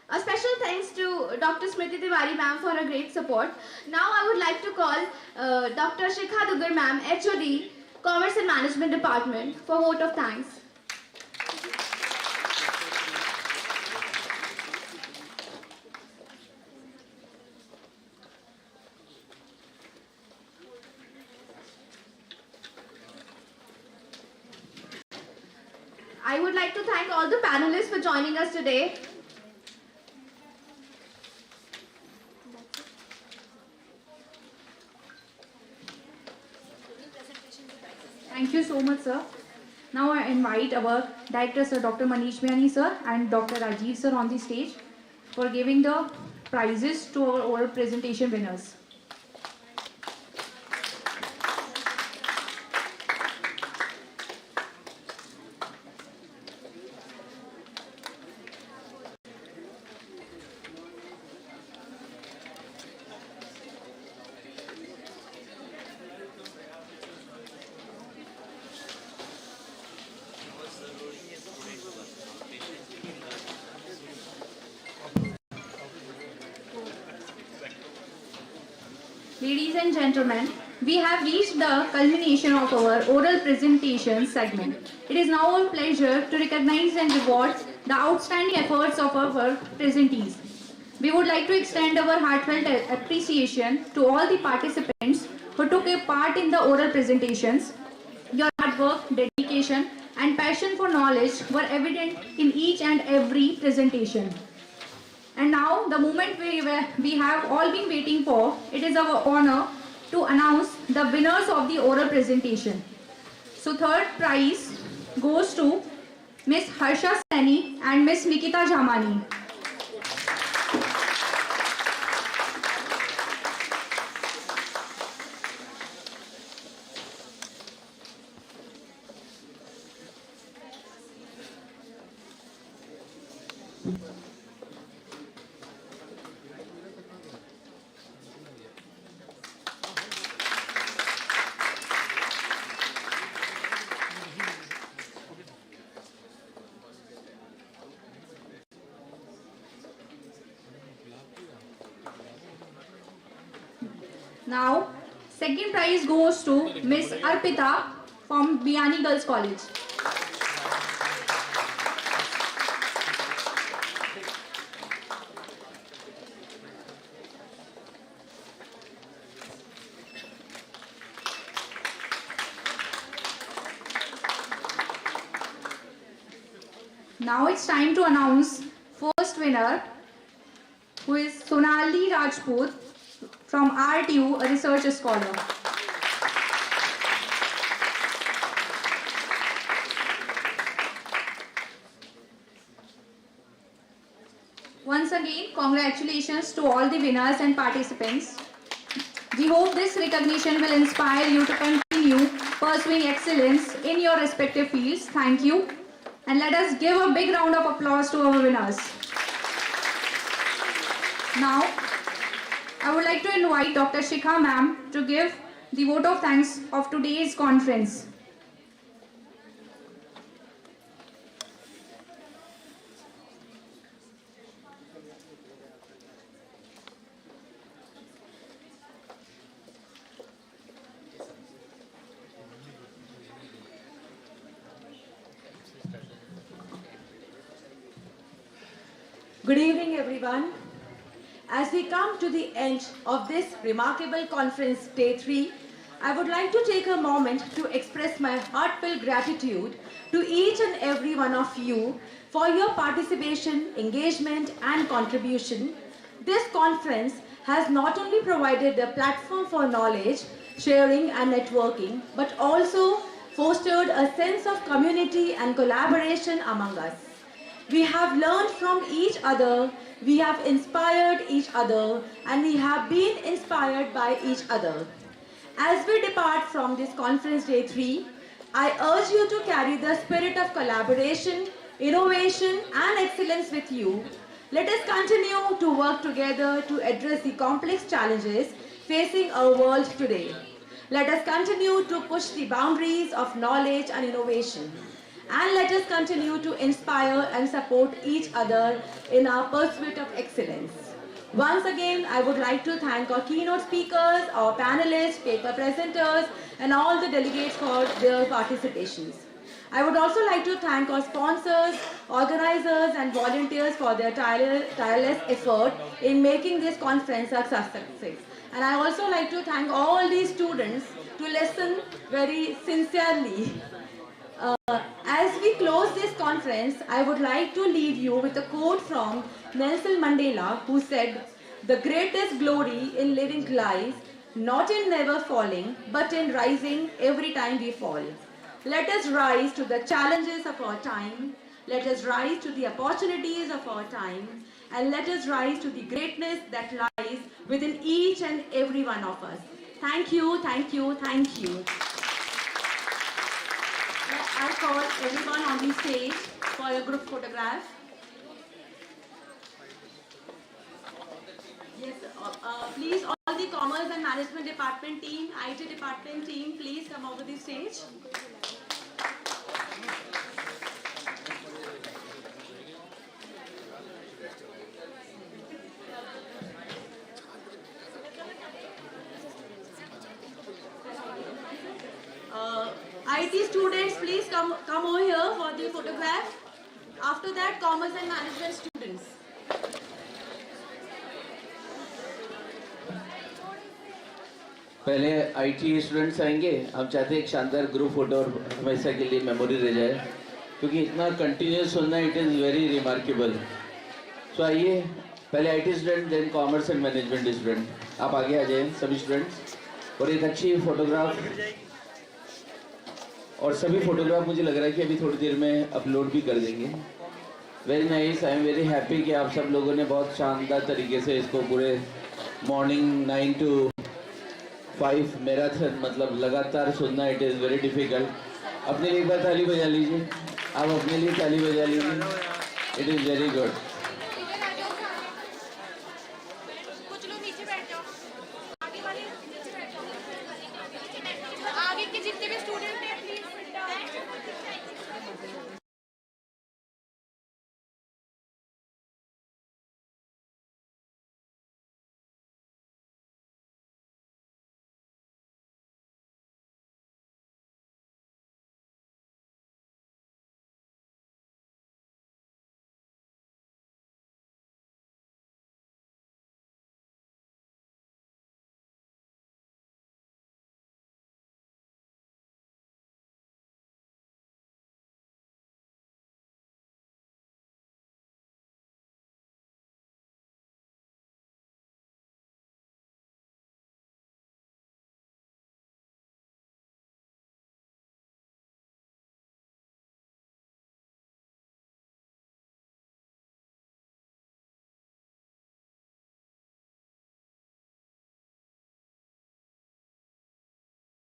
A special thanks to Dr. Smriti Tiwari ma'am for her great support. Now I would like to call Dr. Shikha Dugar ma'am, HOD, Commerce and Management Department, for vote of thanks. I would like to thank all the panelists for joining us today. Thank you so much, sir. Now I invite our director, Sir Dr. Manish Biani, sir, and Dr. Rajiv, sir, on the stage for giving the prizes to our oral presentation winners. Ladies and gentlemen, we have reached the culmination of our oral presentation segment. It is now our pleasure to recognize and reward the outstanding efforts of our presentees. We would like to extend our heartfelt appreciation to all the participants who took a part in the oral presentations. Your hard work, dedication, and passion for knowledge were evident in each and every presentation. And now, the moment we have all been waiting for, it is our honor to announce the winners of the oral presentation. So, third prize goes to Miss Harsha Saini and Miss Nikita Jamani. Now, second prize goes to Miss Arpita from Biani Girls College. Now it's time to announce first winner, who is Sonali Rajput from RTU, a research scholar. Once again, congratulations to all the winners and participants. We hope this recognition will inspire you to continue pursuing excellence in your respective fields. Thank you. And let us give a big round of applause to our winners. Now, I would like to invite Dr. Shikha ma'am to give the vote of thanks of today's conference. Good evening, everyone. As we come to the end of this remarkable conference, Day 3, I would like to take a moment to express my heartfelt gratitude to each and every one of you for your participation, engagement, and contribution. This conference has not only provided a platform for knowledge, sharing, and networking, but also fostered a sense of community and collaboration among us. We have learned from each other, we have inspired each other, and we have been inspired by each other. As we depart from this conference Day 3, I urge you to carry the spirit of collaboration, innovation, and excellence with you. Let us continue to work together to address the complex challenges facing our world today. Let us continue to push the boundaries of knowledge and innovation. And let us continue to inspire and support each other in our pursuit of excellence. Once again, I would like to thank our keynote speakers, our panelists, paper presenters, and all the delegates for their participations. I would also like to thank our sponsors, organizers, and volunteers for their tireless effort in making this conference a success. And I also like to thank all these students to listen very sincerely. As we close this conference, I would like to leave you with a quote from Nelson Mandela, who said, "The greatest glory in living lies not in never falling, but in rising every time we fall." Let us rise to the challenges of our time. Let us rise to the opportunities of our time. And let us rise to the greatness that lies within each and every one of us. Thank you, thank you, thank you. I call everyone on the stage for a group photograph. Yes, please, all the Commerce and Management Department team, IT Department team, please come over the stage. IT students, please come over here for the photograph. After that, Commerce and Management students. पहले IT students आएंगे. हम चाहते हैं एक शानदार group photo और हमेशा के लिए मेमोरी रह जाए, क्योंकि इतना कंटिन्यूस सुनना it is very remarkable. So आइए, पहले IT student, then commerce and management student. आप आगे आ जाएं सभी स्टूडेंट्स, और एक अच्छी फोटोग्राफ. और सभी फोटोग्राफ मुझे लग रहा है कि अभी थोड़ी देर में अपलोड भी कर देंगे. Very nice. I am very happy कि आप सब लोगों ने बहुत शानदार तरीके से इसको पूरे मॉर्निंग 9 to 5 मैराथन, मतलब लगातार सुनना, इट इज़ वेरी डिफिकल्ट. अपने लिए एक बार ताली बजा लीजिए. आप अपने लिए ताली बजा लीजिए. It is very good.